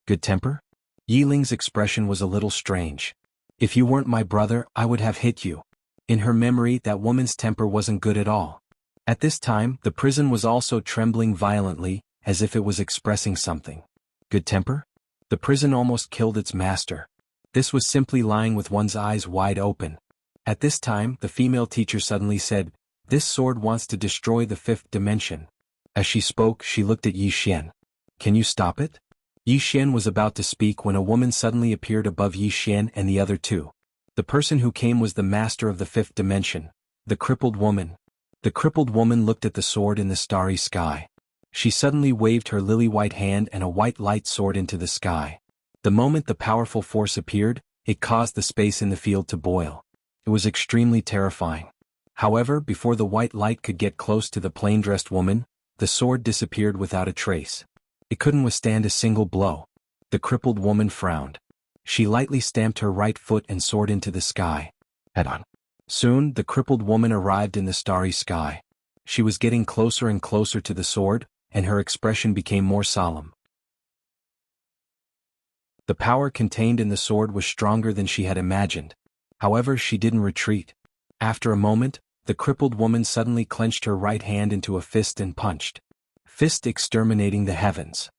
Good temper? Yi Ling's expression was a little strange. "If you weren't my brother, I would have hit you." In her memory, that woman's temper wasn't good at all. At this time, the prison was also trembling violently, as if it was expressing something. Good temper? The prison almost killed its master. This was simply lying with one's eyes wide open. At this time, the female teacher suddenly said, "This sword wants to destroy the fifth dimension." As she spoke, she looked at Yi Xian. "Can you stop it?" Yi Xian was about to speak when a woman suddenly appeared above Yi Xian and the other two. The person who came was the master of the fifth dimension, the crippled woman. The crippled woman looked at the sword in the starry sky. She suddenly waved her lily-white hand and a white light soared into the sky. The moment the powerful force appeared, it caused the space in the field to boil. It was extremely terrifying. However, before the white light could get close to the plain-dressed woman, the sword disappeared without a trace. It couldn't withstand a single blow. The crippled woman frowned. She lightly stamped her right foot and soared into the sky. Head-on. Soon, the crippled woman arrived in the starry sky. She was getting closer and closer to the sword, and her expression became more solemn. The power contained in the sword was stronger than she had imagined. However, she didn't retreat. After a moment, the crippled woman suddenly clenched her right hand into a fist and punched. Fist exterminating the heavens.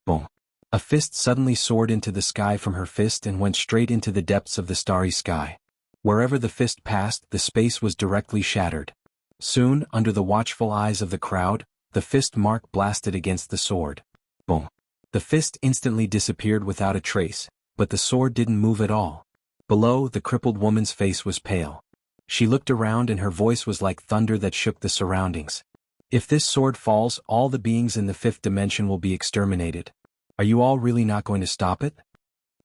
Boom. A fist suddenly soared into the sky from her fist and went straight into the depths of the starry sky. Wherever the fist passed, the space was directly shattered. Soon, under the watchful eyes of the crowd, the fist mark blasted against the sword. Boom. The fist instantly disappeared without a trace, but the sword didn't move at all. Below, the crippled woman's face was pale. She looked around and her voice was like thunder that shook the surroundings. "If this sword falls, all the beings in the fifth dimension will be exterminated. Are you all really not going to stop it?"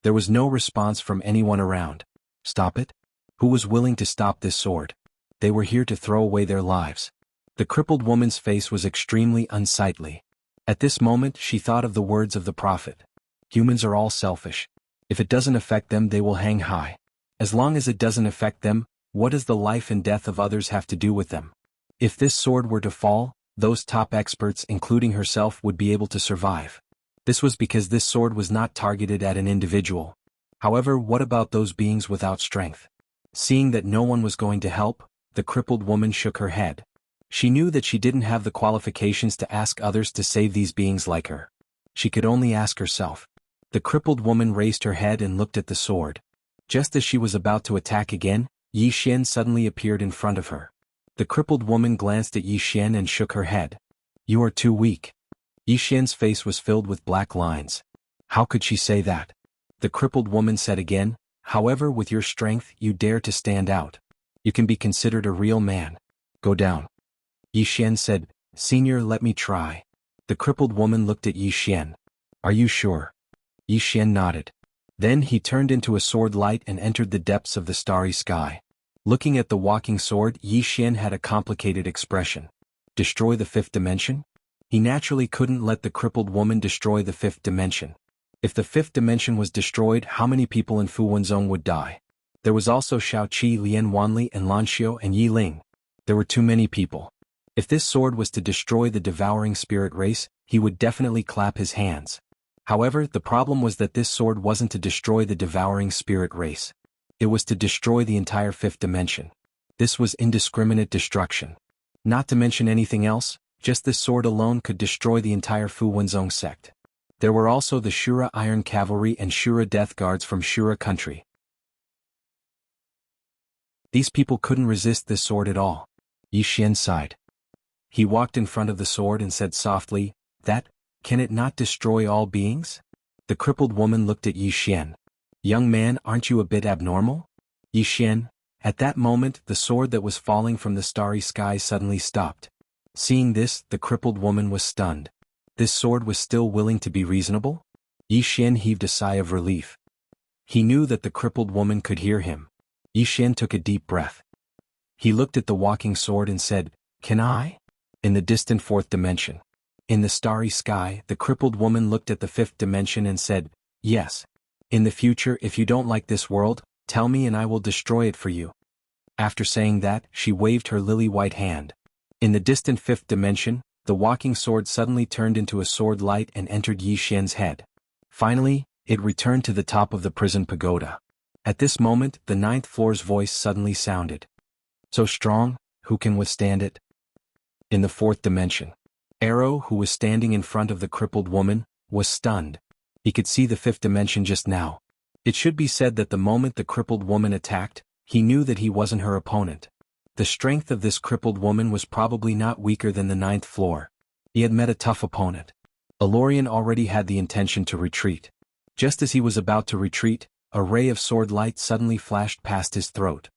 There was no response from anyone around. Stop it? Who was willing to stop this sword? They were here to throw away their lives. The crippled woman's face was extremely unsightly. At this moment, she thought of the words of the prophet. Humans are all selfish. If it doesn't affect them, they will hang high. As long as it doesn't affect them, what does the life and death of others have to do with them? If this sword were to fall, those top experts, including herself, would be able to survive. This was because this sword was not targeted at an individual. However, what about those beings without strength? Seeing that no one was going to help, the crippled woman shook her head. She knew that she didn't have the qualifications to ask others to save these beings like her. She could only ask herself. The crippled woman raised her head and looked at the sword. Just as she was about to attack again, Yi Xian suddenly appeared in front of her. The crippled woman glanced at Yi Xian and shook her head. "You are too weak." Yi Xian's face was filled with black lines. How could she say that? The crippled woman said again, "However, with your strength you dare to stand out. You can be considered a real man. Go down." Yi Xian said, "Senior, let me try." The crippled woman looked at Yi Xian. "Are you sure?" Yi Xian nodded. Then he turned into a sword light and entered the depths of the starry sky. Looking at the walking sword, Yi Xian had a complicated expression. Destroy the fifth dimension? He naturally couldn't let the crippled woman destroy the fifth dimension. If the fifth dimension was destroyed, how many people in Fu Wenzhong would die? There was also Shao Qi, Lian Wanli, and Lan Xiu and Yi Ling. There were too many people. If this sword was to destroy the devouring spirit race, he would definitely clap his hands. However, the problem was that this sword wasn't to destroy the devouring spirit race. It was to destroy the entire fifth dimension. This was indiscriminate destruction. Not to mention anything else, just this sword alone could destroy the entire Fu Wenzhong sect. There were also the Shura Iron Cavalry and Shura Death Guards from Shura country. These people couldn't resist this sword at all. Yi Xian sighed. He walked in front of the sword and said softly, Can it not destroy all beings?" The crippled woman looked at Yi Xian. "Young man, aren't you a bit abnormal?" Yi Xian. At that moment, the sword that was falling from the starry sky suddenly stopped. Seeing this, the crippled woman was stunned. This sword was still willing to be reasonable? Yi Xian heaved a sigh of relief. He knew that the crippled woman could hear him. Yi Xian took a deep breath. He looked at the walking sword and said, "Can I?" In the distant fourth dimension. In the starry sky, the crippled woman looked at the fifth dimension and said, "Yes. In the future, if you don't like this world, tell me and I will destroy it for you." After saying that, she waved her lily-white hand. In the distant fifth dimension, the walking sword suddenly turned into a sword light and entered Yi Xian's head. Finally, it returned to the top of the prison pagoda. At this moment, the ninth floor's voice suddenly sounded. "So strong, who can withstand it?" In the fourth dimension, Arrow, who was standing in front of the crippled woman, was stunned. He could see the fifth dimension just now. It should be said that the moment the crippled woman attacked, he knew that he wasn't her opponent. The strength of this crippled woman was probably not weaker than the ninth floor. He had met a tough opponent. Alorian already had the intention to retreat. Just as he was about to retreat, a ray of sword light suddenly flashed past his throat.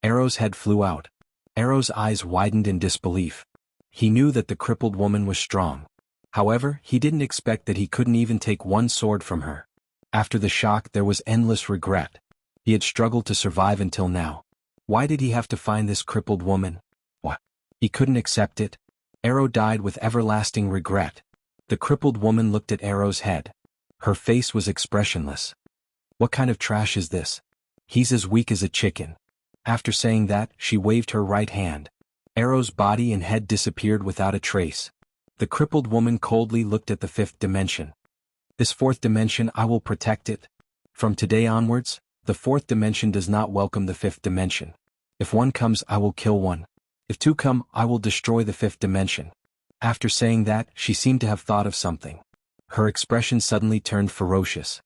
Arrow's head flew out. Arrow's eyes widened in disbelief. He knew that the crippled woman was strong. However, he didn't expect that he couldn't even take one sword from her. After the shock, there was endless regret. He had struggled to survive until now. Why did he have to find this crippled woman? What? He couldn't accept it. Arrow died with everlasting regret. The crippled woman looked at Arrow's head. Her face was expressionless. What kind of trash is this? He's as weak as a chicken. After saying that, she waved her right hand. Arrow's body and head disappeared without a trace. The crippled woman coldly looked at the fifth dimension. "This fourth dimension, I will protect it. From today onwards, the fourth dimension does not welcome the fifth dimension. If one comes, I will kill one. If two come, I will destroy the fifth dimension." After saying that, she seemed to have thought of something. Her expression suddenly turned ferocious.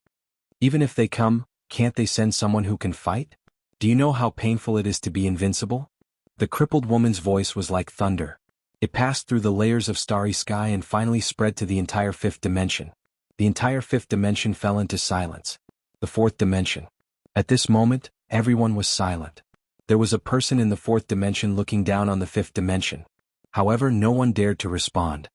"Even if they come, can't they send someone who can fight? Do you know how painful it is to be invincible?" The crippled woman's voice was like thunder. It passed through the layers of starry sky and finally spread to the entire fifth dimension. The entire fifth dimension fell into silence. The fourth dimension. At this moment, everyone was silent. There was a person in the fourth dimension looking down on the fifth dimension. However, no one dared to respond.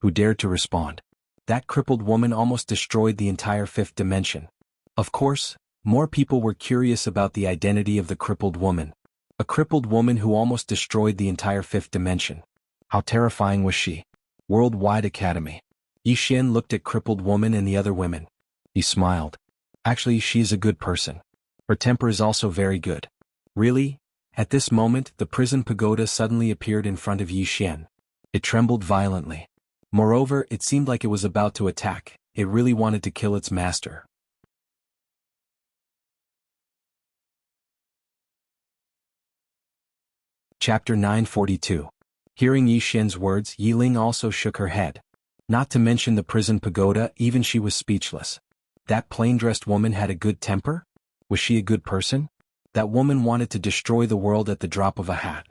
Who dared to respond? That crippled woman almost destroyed the entire fifth dimension. Of course, more people were curious about the identity of the crippled woman. A crippled woman who almost destroyed the entire fifth dimension. How terrifying was she? Worldwide Academy. Yi Xian looked at crippled woman and the other women. He smiled. Actually, she is a good person. Her temper is also very good. Really? At this moment, the prison pagoda suddenly appeared in front of Yi Xian. It trembled violently. Moreover, it seemed like it was about to attack. It really wanted to kill its master. Chapter 942. Hearing Yi Xian's words, Yi Ling also shook her head. Not to mention the prison pagoda, even she was speechless. That plain-dressed woman had a good temper? Was she a good person? That woman wanted to destroy the world at the drop of a hat.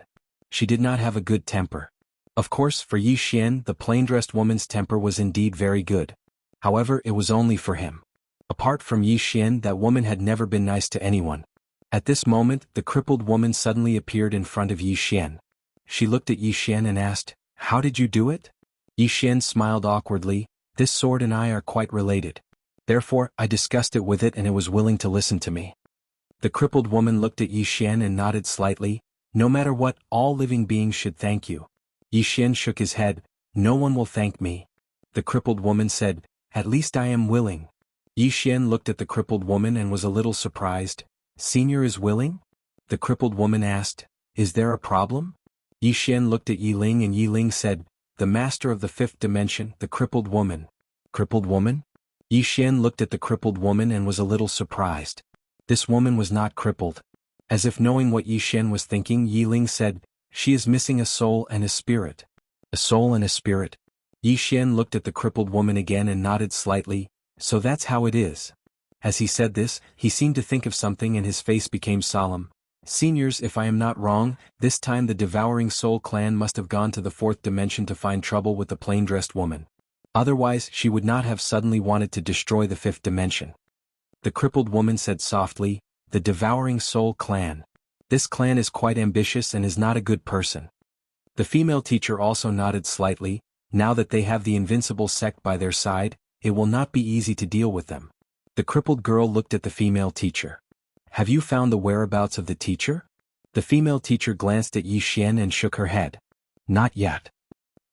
She did not have a good temper. Of course, for Yi Xian, the plain-dressed woman's temper was indeed very good. However, it was only for him. Apart from Yi Xian, that woman had never been nice to anyone. At this moment, the crippled woman suddenly appeared in front of Yi Xian. She looked at Yi Xian and asked, "How did you do it?" Yi Xian smiled awkwardly. "This sword and I are quite related. Therefore, I discussed it with it and it was willing to listen to me." The crippled woman looked at Yi Xian and nodded slightly. "No matter what, all living beings should thank you." Yi Xian shook his head. "No one will thank me." The crippled woman said, "At least I am willing." Yi Xian looked at the crippled woman and was a little surprised. "Senior is willing?" The crippled woman asked, "Is there a problem?" Yi Xian looked at Yi Ling and Yi Ling said, "The master of the fifth dimension, the crippled woman." Crippled woman? Yi Xian looked at the crippled woman and was a little surprised. This woman was not crippled. As if knowing what Yi Xian was thinking, Yi Ling said, "She is missing a soul and a spirit." A soul and a spirit? Yi Xian looked at the crippled woman again and nodded slightly. "So that's how it is." As he said this, he seemed to think of something and his face became solemn. "Seniors, if I am not wrong, this time the Devouring Soul clan must have gone to the fourth dimension to find trouble with the plain-dressed woman. Otherwise, she would not have suddenly wanted to destroy the fifth dimension." The crippled woman said softly, "The Devouring Soul clan. This clan is quite ambitious and is not a good person." The female teacher also nodded slightly. Now that they have the invincible sect by their side, it will not be easy to deal with them. The crippled girl looked at the female teacher. "Have you found the whereabouts of the teacher?" The female teacher glanced at Yi Xian and shook her head. "Not yet."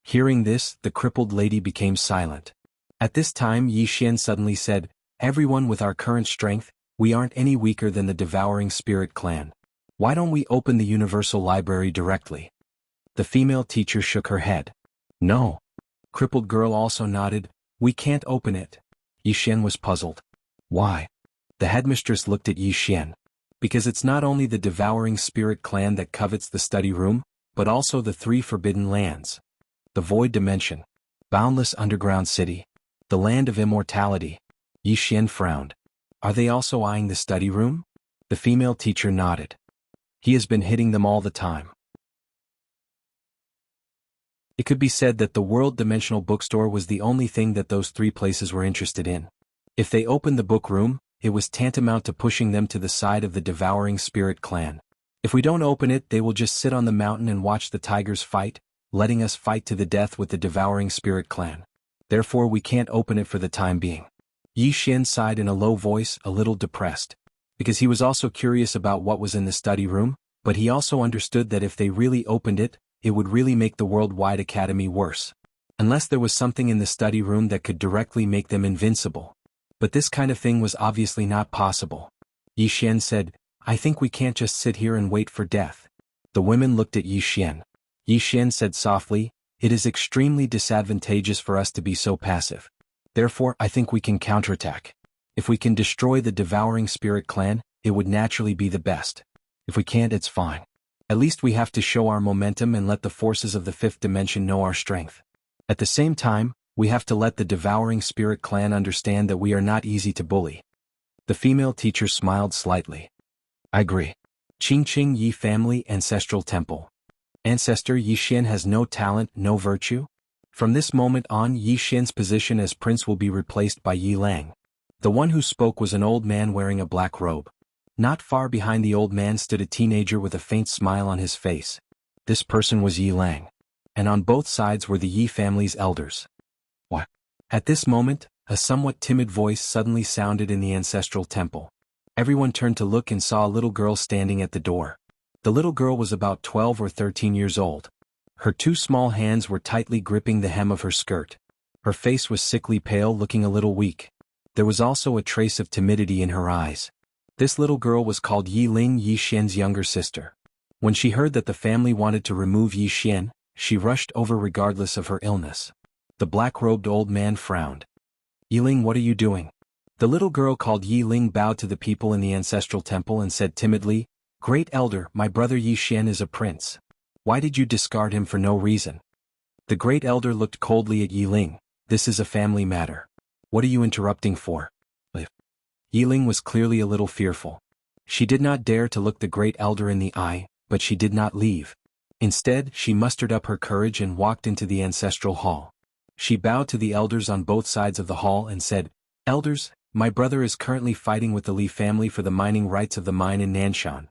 Hearing this, the crippled lady became silent. At this time Yi Xian suddenly said, "Everyone with our current strength, we aren't any weaker than the Devouring Spirit clan. Why don't we open the Universal Library directly?" The female teacher shook her head. "No." Crippled girl also nodded. "We can't open it." Yi Xian was puzzled. "Why?" The headmistress looked at Yi Xian. "Because it's not only the Devouring Spirit clan that covets the study room, but also the three forbidden lands. The Void Dimension. Boundless Underground City. The Land of Immortality." Yi Xian frowned. "Are they also eyeing the study room?" The female teacher nodded. "He has been hitting them all the time." It could be said that the World Dimensional Bookstore was the only thing that those three places were interested in. If they opened the book room, it was tantamount to pushing them to the side of the Devouring Spirit clan. "If we don't open it, they will just sit on the mountain and watch the tigers fight, letting us fight to the death with the Devouring Spirit clan. Therefore we can't open it for the time being." Yi Xian sighed in a low voice, a little depressed. Because he was also curious about what was in the study room, but he also understood that if they really opened it, it would really make the Worldwide Academy worse. Unless there was something in the study room that could directly make them invincible. But this kind of thing was obviously not possible. Yi Xian said, "I think we can't just sit here and wait for death." The women looked at Yi Xian. Yi Xian said softly, "It is extremely disadvantageous for us to be so passive. Therefore, I think we can counterattack. If we can destroy the Devouring Spirit clan, it would naturally be the best. If we can't, it's fine. At least we have to show our momentum and let the forces of the fifth dimension know our strength. At the same time, we have to let the Devouring Spirit clan understand that we are not easy to bully." The female teacher smiled slightly. "I agree. Qingqing Yi Family Ancestral Temple. Ancestor Yi Xian has no talent, no virtue? From this moment on, Yi Xian's position as prince will be replaced by Yi Lang." The one who spoke was an old man wearing a black robe. Not far behind the old man stood a teenager with a faint smile on his face. This person was Yi Lang. And on both sides were the Yi family's elders. "What?" At this moment, a somewhat timid voice suddenly sounded in the ancestral temple. Everyone turned to look and saw a little girl standing at the door. The little girl was about 12 or 13 years old. Her two small hands were tightly gripping the hem of her skirt. Her face was sickly pale, looking a little weak. There was also a trace of timidity in her eyes. This little girl was called Yi Ling, Yi Xian's younger sister. When she heard that the family wanted to remove Yi Xian, she rushed over regardless of her illness. The black-robed old man frowned. Yiling, what are you doing? The little girl called Yiling bowed to the people in the ancestral temple and said timidly, Great Elder, my brother Yi Xian is a prince. Why did you discard him for no reason? The Great Elder looked coldly at Yiling. This is a family matter. What are you interrupting for? Yiling was clearly a little fearful. She did not dare to look the Great Elder in the eye, but she did not leave. Instead, she mustered up her courage and walked into the ancestral hall. She bowed to the elders on both sides of the hall and said, Elders, my brother is currently fighting with the Li family for the mining rights of the mine in Nanshan.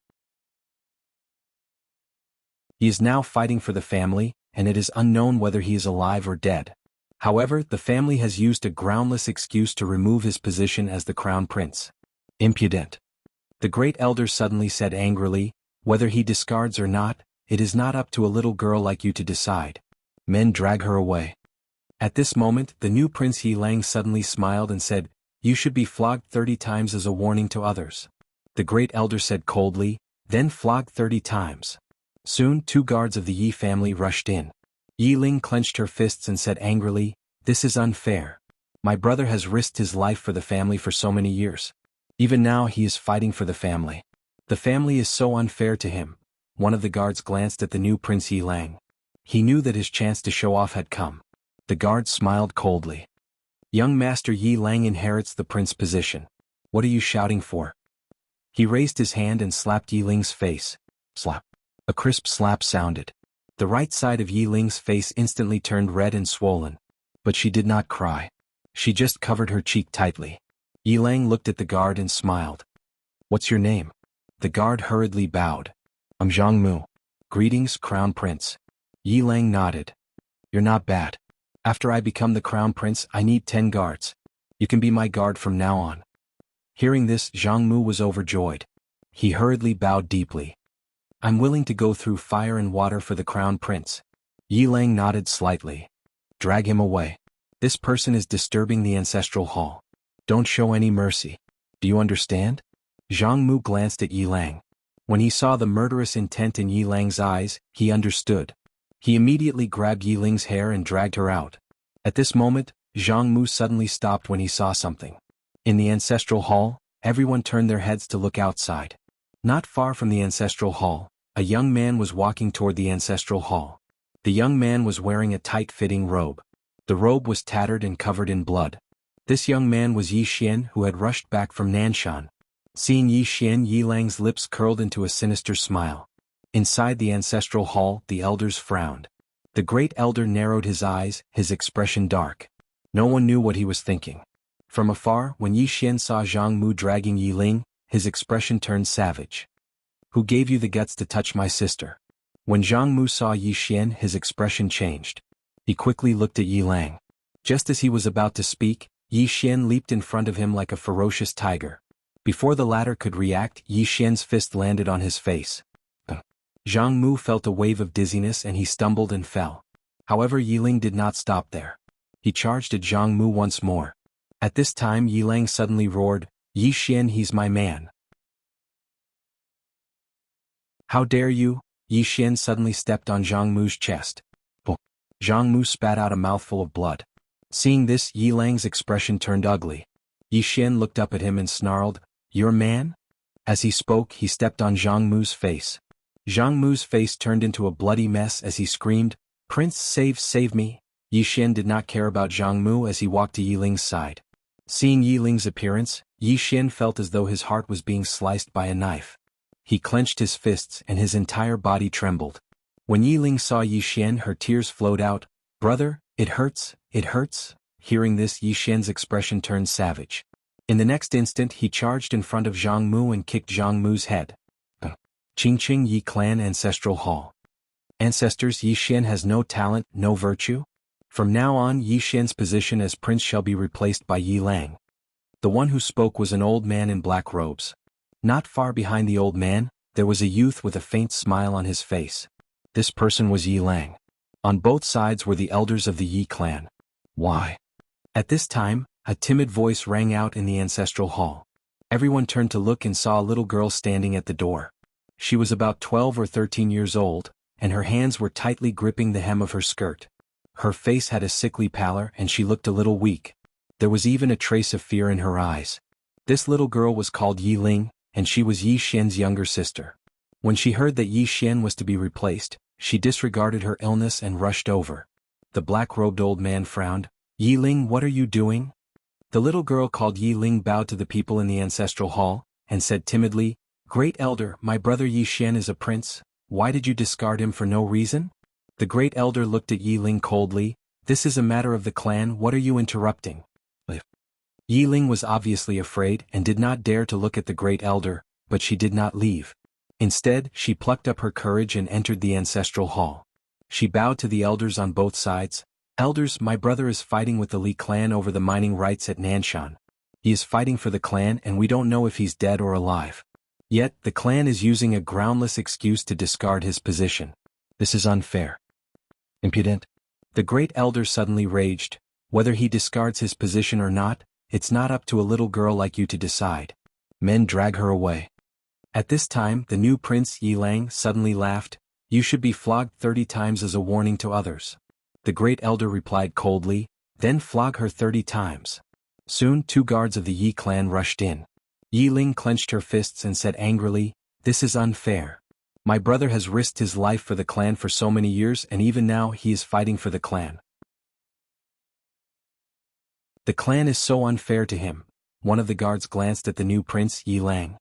He is now fighting for the family, and it is unknown whether he is alive or dead. However, the family has used a groundless excuse to remove his position as the crown prince. Impudent. The Great Elder suddenly said angrily, whether he discards or not, it is not up to a little girl like you to decide. Men drag her away. At this moment, the new Prince Yilang suddenly smiled and said, You should be flogged 30 times as a warning to others. The Great Elder said coldly, Then flog 30 times. Soon 2 guards of the Yi family rushed in. Yiling clenched her fists and said angrily, This is unfair. My brother has risked his life for the family for so many years. Even now he is fighting for the family. The family is so unfair to him. One of the guards glanced at the new Prince Yilang. He knew that his chance to show off had come. The guard smiled coldly. Young Master Yilang inherits the prince position. What are you shouting for? He raised his hand and slapped Yiling's face. Slap. A crisp slap sounded. The right side of Yiling's face instantly turned red and swollen. But she did not cry. She just covered her cheek tightly. Yilang looked at the guard and smiled. What's your name? The guard hurriedly bowed. I'm Zhang Mu. Greetings, Crown Prince. Yilang nodded. You're not bad. After I become the Crown Prince, I need 10 guards. You can be my guard from now on. Hearing this, Zhang Mu was overjoyed. He hurriedly bowed deeply. I'm willing to go through fire and water for the Crown Prince. Yilang nodded slightly. Drag him away. This person is disturbing the ancestral hall. Don't show any mercy. Do you understand? Zhang Mu glanced at Yilang. When he saw the murderous intent in Yilang's eyes, he understood. He immediately grabbed Yiling's hair and dragged her out. At this moment, Zhang Mu suddenly stopped when he saw something. In the ancestral hall, everyone turned their heads to look outside. Not far from the ancestral hall, a young man was walking toward the ancestral hall. The young man was wearing a tight-fitting robe. The robe was tattered and covered in blood. This young man was Yi Xian, who had rushed back from Nanshan. Seeing Yi Xian, Yilang's lips curled into a sinister smile. Inside the ancestral hall, the elders frowned. The Great Elder narrowed his eyes, his expression dark. No one knew what he was thinking. From afar, when Yi Xian saw Zhang Mu dragging Yiling, his expression turned savage. Who gave you the guts to touch my sister? When Zhang Mu saw Yi Xian, his expression changed. He quickly looked at Yilang. Just as he was about to speak, Yi Xian leaped in front of him like a ferocious tiger. Before the latter could react, Yi Xian's fist landed on his face. Zhang Mu felt a wave of dizziness and he stumbled and fell. However, Yiling did not stop there. He charged at Zhang Mu once more. At this time, Yilang suddenly roared, Yi Xian, he's my man. How dare you? Yi Xian suddenly stepped on Zhang Mu's chest. Zhang Mu spat out a mouthful of blood. Seeing this, Yilang's expression turned ugly. Yi Xian looked up at him and snarled, Your man? As he spoke, he stepped on Zhang Mu's face. Zhang Mu's face turned into a bloody mess as he screamed, Prince, save me. Yi Xian did not care about Zhang Mu as he walked to Yiling's side. Seeing Yiling's appearance, Yi Xian felt as though his heart was being sliced by a knife. He clenched his fists and his entire body trembled. When Yiling saw Yi Xian, her tears flowed out. Brother, it hurts, it hurts. Hearing this, Yi Xian's expression turned savage. In the next instant, he charged in front of Zhang Mu and kicked Zhang Mu's head. Qingqing Yi Clan Ancestral Hall. Ancestors, Yi Xian has no talent, no virtue? From now on, Yi Xian's position as prince shall be replaced by Yi Lang. The one who spoke was an old man in black robes. Not far behind the old man, there was a youth with a faint smile on his face. This person was Yi Lang. On both sides were the elders of the Yi clan. Why? At this time, a timid voice rang out in the ancestral hall. Everyone turned to look and saw a little girl standing at the door. She was about 12 or 13 years old, and her hands were tightly gripping the hem of her skirt. Her face had a sickly pallor and she looked a little weak. There was even a trace of fear in her eyes. This little girl was called Yi Ling, and she was Yi Xian's younger sister. When she heard that Yi Xian was to be replaced, she disregarded her illness and rushed over. The black-robed old man frowned. "Yi Ling, what are you doing?" The little girl called Yi Ling bowed to the people in the ancestral hall, and said timidly, "Great elder, my brother Yi Xian is a prince. Why did you discard him for no reason?" The great elder looked at Yi Ling coldly. "This is a matter of the clan, what are you interrupting?" Yi Ling was obviously afraid and did not dare to look at the great elder, but she did not leave. Instead, she plucked up her courage and entered the ancestral hall. She bowed to the elders on both sides. "Elders, my brother is fighting with the Li clan over the mining rights at Nanshan. He is fighting for the clan and we don't know if he's dead or alive. Yet, the clan is using a groundless excuse to discard his position. This is unfair. Impudent." The great elder suddenly raged. "Whether he discards his position or not, it's not up to a little girl like you to decide. Men, drag her away." At this time, the new prince Yi Lang suddenly laughed. "You should be flogged 30 times as a warning to others." The great elder replied coldly, "Then flog her 30 times. Soon 2 guards of the Yi clan rushed in. Yi Ling clenched her fists and said angrily, "This is unfair. My brother has risked his life for the clan for so many years and even now he is fighting for the clan. The clan is so unfair to him." One of the guards glanced at the new prince Yi Lang.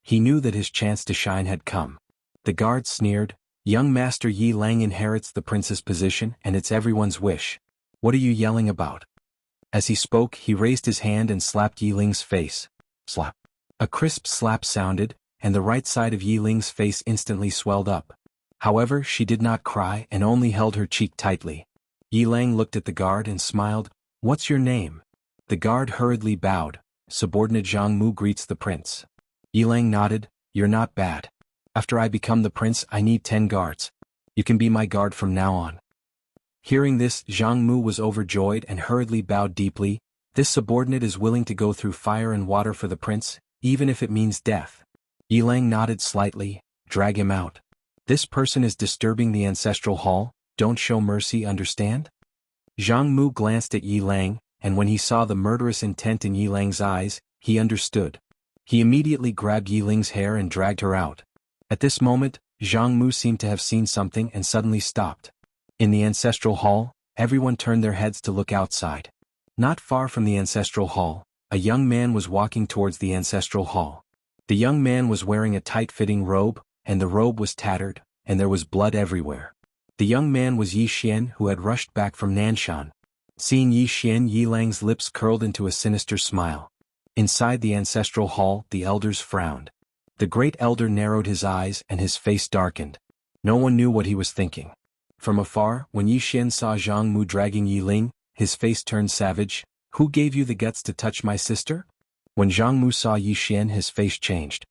He knew that his chance to shine had come. The guard sneered, "Young master Yi Lang inherits the prince's position and it's everyone's wish. What are you yelling about?" As he spoke, he raised his hand and slapped Yi Ling's face. Slap. A crisp slap sounded, and the right side of Yi Ling's face instantly swelled up. However, she did not cry and only held her cheek tightly. Yi Lang looked at the guard and smiled. "What's your name?" The guard hurriedly bowed. "Subordinate Zhang Mu greets the prince." Yi Lang nodded. "You're not bad. After I become the prince I need 10 guards. You can be my guard from now on." Hearing this, Zhang Mu was overjoyed and hurriedly bowed deeply. "This subordinate is willing to go through fire and water for the prince, even if it means death." Yi Lang nodded slightly. "Drag him out. This person is disturbing the ancestral hall, don't show mercy, understand?" Zhang Mu glanced at Yi Lang, and when he saw the murderous intent in Yi Lang's eyes, he understood. He immediately grabbed Yi Ling's hair and dragged her out. At this moment, Zhang Mu seemed to have seen something and suddenly stopped. In the ancestral hall, everyone turned their heads to look outside. Not far from the ancestral hall, a young man was walking towards the ancestral hall. The young man was wearing a tight-fitting robe, and the robe was tattered, and there was blood everywhere. The young man was Yi Xian, who had rushed back from Nanshan. Seeing Yi Xian, Yi Lang's lips curled into a sinister smile. Inside the ancestral hall, the elders frowned. The great elder narrowed his eyes and his face darkened. No one knew what he was thinking. From afar, when Yi Xian saw Zhang Mu dragging Yi Ling, his face turned savage. "Who gave you the guts to touch my sister?" When Zhang Mu saw Yi Xian, his face changed.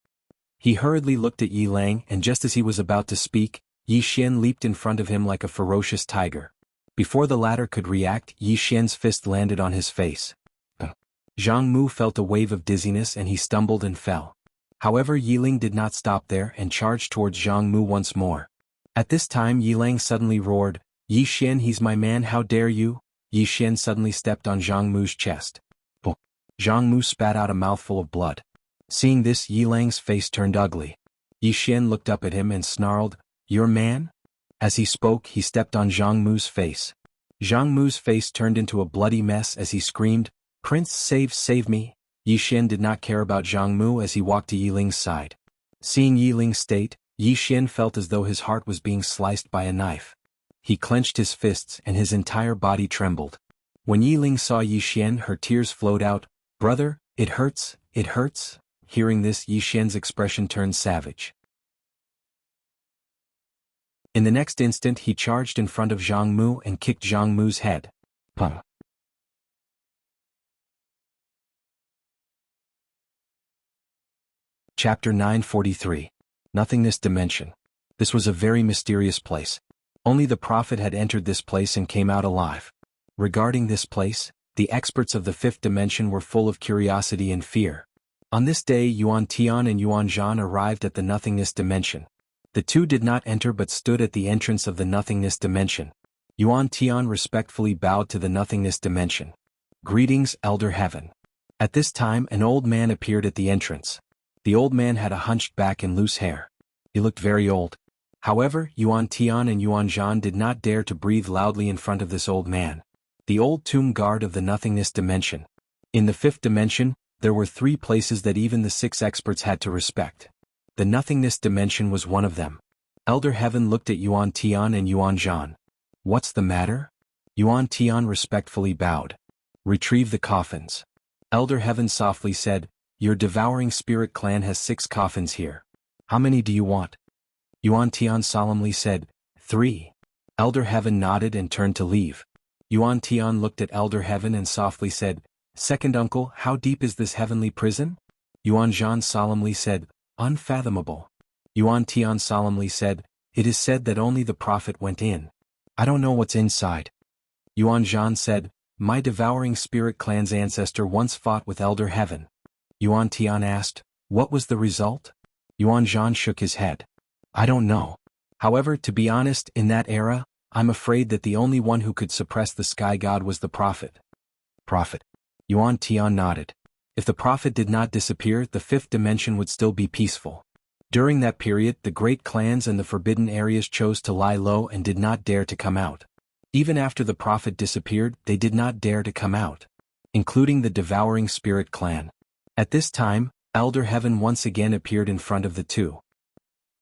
He hurriedly looked at Yi Lang, and just as he was about to speak, Yi Xian leaped in front of him like a ferocious tiger. Before the latter could react, Yi Xian's fist landed on his face. Zhang Mu felt a wave of dizziness and he stumbled and fell. However, Yi Ling did not stop there and charged towards Zhang Mu once more. At this time Yi Lang suddenly roared, "Yi Xian, he's my man, how dare you?" Yi Xian suddenly stepped on Zhang Mu's chest. Zhang Mu spat out a mouthful of blood. Seeing this, Yi Lang's face turned ugly. Yi Xian looked up at him and snarled, "Your man?" As he spoke, he stepped on Zhang Mu's face. Zhang Mu's face turned into a bloody mess as he screamed, "Prince, save me!" Yi Xian did not care about Zhang Mu as he walked to Yi Ling's side. Seeing Yi Ling's state, Yi Xian felt as though his heart was being sliced by a knife. He clenched his fists and his entire body trembled. When Yi Ling saw Yi Xian, her tears flowed out. "Brother, it hurts, it hurts." Hearing this, Yi Xian's expression turned savage. In the next instant he charged in front of Zhang Mu and kicked Zhang Mu's head. Pum. Chapter 943. Nothingness Dimension. This was a very mysterious place. Only the Prophet had entered this place and came out alive. Regarding this place, the experts of the fifth dimension were full of curiosity and fear. On this day Yuan Tian and Yuan Zhan arrived at the nothingness dimension. The two did not enter but stood at the entrance of the nothingness dimension. Yuan Tian respectfully bowed to the nothingness dimension. Greetings, Elder Heaven. At this time an old man appeared at the entrance. The old man had a hunched back and loose hair. He looked very old. However, Yuan Tian and Yuan Zhan did not dare to breathe loudly in front of this old man. The old tomb guard of the nothingness dimension. In the fifth dimension, there were 3 places that even the 6 experts had to respect. The nothingness dimension was one of them. Elder Heaven looked at Yuan Tian and Yuan Zhan. What's the matter? Yuan Tian respectfully bowed. Retrieve the coffins. Elder Heaven softly said, Your devouring spirit clan has 6 coffins here. How many do you want? Yuan Tian solemnly said, 3. Elder Heaven nodded and turned to leave. Yuan Tian looked at Elder Heaven and softly said, Second uncle, how deep is this heavenly prison? Yuan Zhan solemnly said, Unfathomable. Yuan Tian solemnly said, It is said that only the prophet went in. I don't know what's inside. Yuan Zhan said, My devouring spirit clan's ancestor once fought with Elder Heaven. Yuan Tian asked, What was the result? Yuan Zhan shook his head. I don't know. However, to be honest, in that era, I'm afraid that the only one who could suppress the sky god was the prophet. Prophet. Yuan Tian nodded. If the prophet did not disappear, the 5th dimension would still be peaceful. During that period, the great clans and the forbidden areas chose to lie low and did not dare to come out. Even after the prophet disappeared, they did not dare to come out, including the devouring spirit clan. At this time, Elder Heaven once again appeared in front of the 2.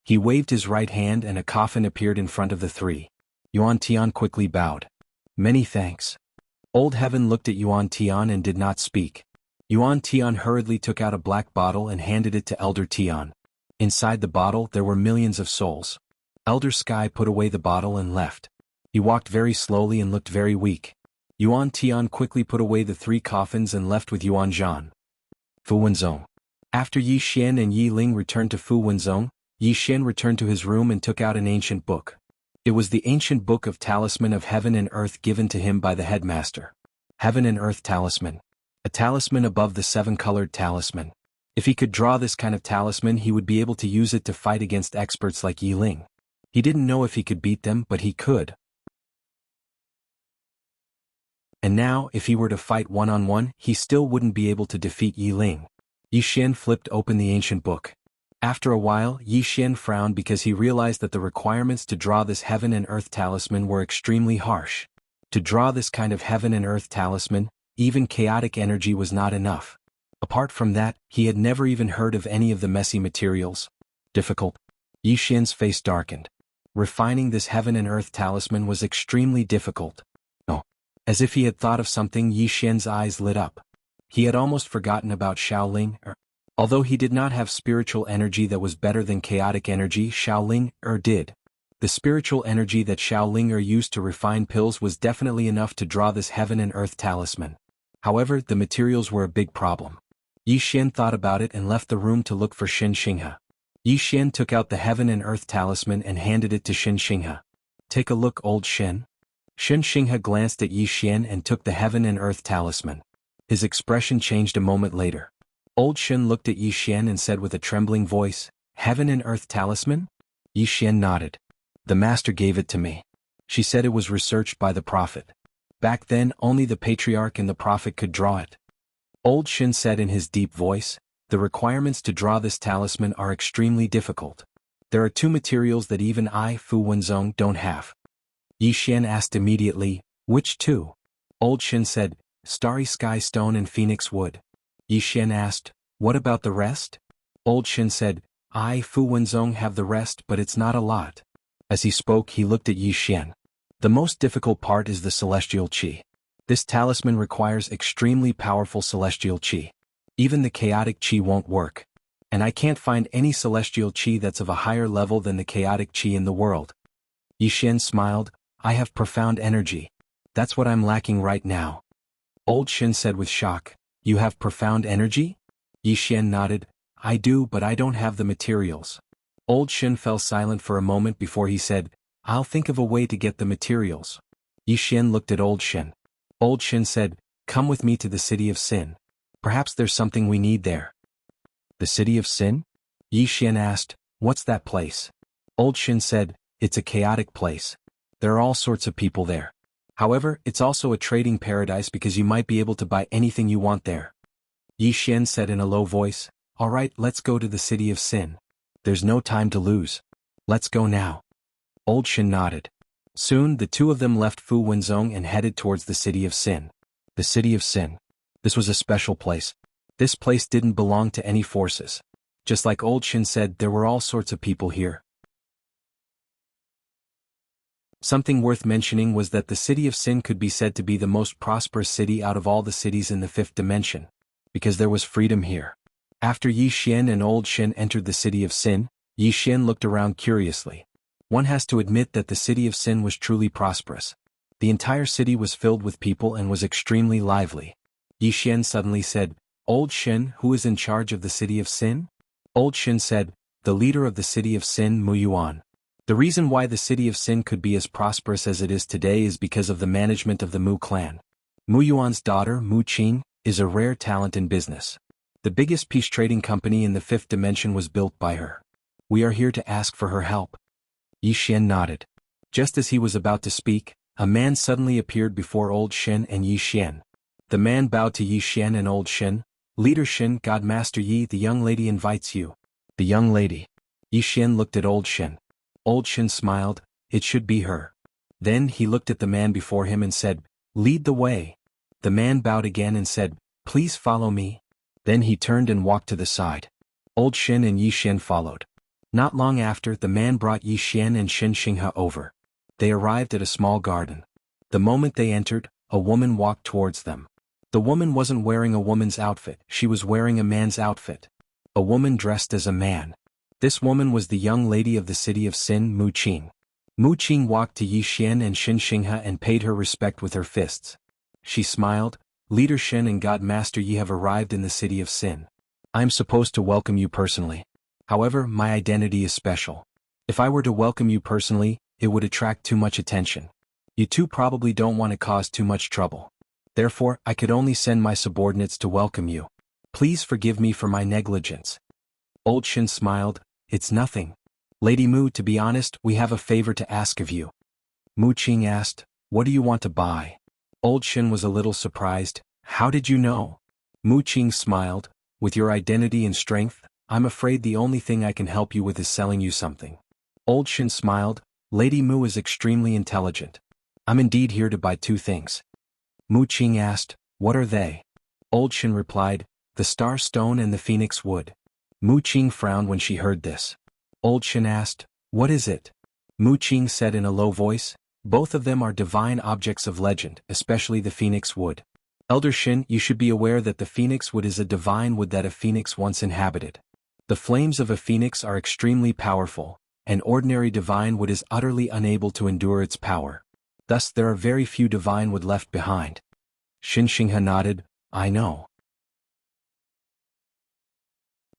He waved his right hand and a coffin appeared in front of the 3. Yuan Tian quickly bowed. Many thanks. Old Heaven looked at Yuan Tian and did not speak. Yuan Tian hurriedly took out a black bottle and handed it to Elder Tian. Inside the bottle there were millions of souls. Elder Sky put away the bottle and left. He walked very slowly and looked very weak. Yuan Tian quickly put away the 3 coffins and left with Yuan Zhan. Fu Wenzong. After Yi Xian and Yi Ling returned to Fu Wenzong, Yi Xian returned to his room and took out an ancient book. It was the ancient book of Talisman of Heaven and Earth given to him by the headmaster. Heaven and Earth Talisman. A talisman above the 7-colored talisman. If he could draw this kind of talisman, he would be able to use it to fight against experts like Yi Ling. He didn't know if he could beat them, but he could. And now, if he were to fight one-on-one, he still wouldn't be able to defeat Yi Ling. Yi Xian flipped open the ancient book. After a while, Yi Xian frowned because he realized that the requirements to draw this Heaven and Earth talisman were extremely harsh. To draw this kind of Heaven and Earth talisman, even chaotic energy was not enough. Apart from that, he had never even heard of any of the messy materials. Difficult. Yi Xian's face darkened. Refining this Heaven and Earth talisman was extremely difficult. Oh. As if he had thought of something, Yi Xian's eyes lit up. He had almost forgotten about Shaoling. Although he did not have spiritual energy that was better than chaotic energy, Shaoling did. The spiritual energy that Shaoling used to refine pills was definitely enough to draw this Heaven and Earth talisman. However, the materials were a big problem. Yi Xian thought about it and left the room to look for Xin Xinghe. Yi Xian took out the Heaven and Earth talisman and handed it to Xin Xinghe. Take a look, old Xin. Xin Xinghe glanced at Yi Xian and took the Heaven and Earth talisman. His expression changed a moment later. Old Xin looked at Yi Xian and said with a trembling voice, Heaven and Earth talisman? Yi Xian nodded. The master gave it to me. She said it was researched by the prophet. Back then, only the patriarch and the prophet could draw it. Old Xin said in his deep voice, The requirements to draw this talisman are extremely difficult. There are 2 materials that even I, Fu Wenzong, don't have. Yi Xian asked immediately, Which 2? Old Xin said, Starry Sky Stone and Phoenix Wood. Yi Xian asked, What about the rest? Old Xin said, I, Fu Wenzong, have the rest, but it's not a lot. As he spoke, he looked at Yi Xian. The most difficult part is the celestial qi. This talisman requires extremely powerful celestial qi. Even the chaotic qi won't work. And I can't find any celestial qi that's of a higher level than the chaotic qi in the world. Yi Xian smiled, I have profound energy. That's what I'm lacking right now. Old Xin said with shock, You have profound energy? Yi Xian nodded, I do, but I don't have the materials. Old Xin fell silent for a moment before he said, I'll think of a way to get the materials. Yi Xian looked at Old Xin. Old Xin said, Come with me to the city of Sin. Perhaps there's something we need there. The city of sin? Yi Xian asked, what's that place? Old Shin said, it's a chaotic place. There are all sorts of people there. However, it's also a trading paradise because you might be able to buy anything you want there. Yi Xian said in a low voice, alright, let's go to the city of sin. There's no time to lose. Let's go now. Old Shin nodded. Soon the two of them left Fu Wenzong and headed towards the city of sin. The city of sin. This was a special place. This place didn't belong to any forces. Just like Old Shin said, there were all sorts of people here. Something worth mentioning was that the city of sin could be said to be the most prosperous city out of all the cities in the fifth dimension, because there was freedom here. After Yi Xian and Old Shin entered the city of sin, Yi Xian looked around curiously. One has to admit that the city of sin was truly prosperous. The entire city was filled with people and was extremely lively. Yi Xian suddenly said, Old Shin, who is in charge of the city of sin? Old Shin said, the leader of the city of sin, Mu Yuan. The reason why the city of sin could be as prosperous as it is today is because of the management of the Mu clan. Mu Yuan's daughter, Mu Qing, is a rare talent in business. The biggest peace trading company in the fifth dimension was built by her. We are here to ask for her help. Yi Xian nodded. Just as he was about to speak, a man suddenly appeared before Old Shin and Yi Xian. The man bowed to Yi Xian and Old Shin. Leader Shin, God Master Yi, the young lady invites you. The young lady. Yi Xian looked at Old Shin. Old Shin smiled, it should be her. Then he looked at the man before him and said, lead the way. The man bowed again and said, please follow me. Then he turned and walked to the side. Old Shin and Yi Xian followed. Not long after, the man brought Yi Xian and Shin Xinghe over. They arrived at a small garden. The moment they entered, a woman walked towards them. The woman wasn't wearing a woman's outfit, she was wearing a man's outfit. A woman dressed as a man. This woman was the young lady of the city of sin, Mu Qing. Mu Qing walked to Yi Xian and Shin Xinghe and paid her respect with her fists. She smiled, Leader Shin and God Master Yi have arrived in the city of sin. I am supposed to welcome you personally. However, my identity is special. If I were to welcome you personally, it would attract too much attention. You two probably don't want to cause too much trouble. Therefore, I could only send my subordinates to welcome you. Please forgive me for my negligence. Old Shin smiled, it's nothing. Lady Mu, to be honest, we have a favor to ask of you. Mu Qing asked, what do you want to buy? Old Shin was a little surprised, how did you know? Mu Qing smiled, with your identity and strength, I'm afraid the only thing I can help you with is selling you something. Old Shin smiled, Lady Mu is extremely intelligent. I'm indeed here to buy two things. Mu Qing asked, what are they? Old Shin replied, the star stone and the phoenix wood. Mu Qing frowned when she heard this. Old Shin asked, what is it? Mu Qing said in a low voice, both of them are divine objects of legend, especially the phoenix wood. Elder Shin, you should be aware that the phoenix wood is a divine wood that a phoenix once inhabited. The flames of a phoenix are extremely powerful, and ordinary divine wood is utterly unable to endure its power. Thus there are very few divine wood left behind. Shin Xinghe nodded, I know.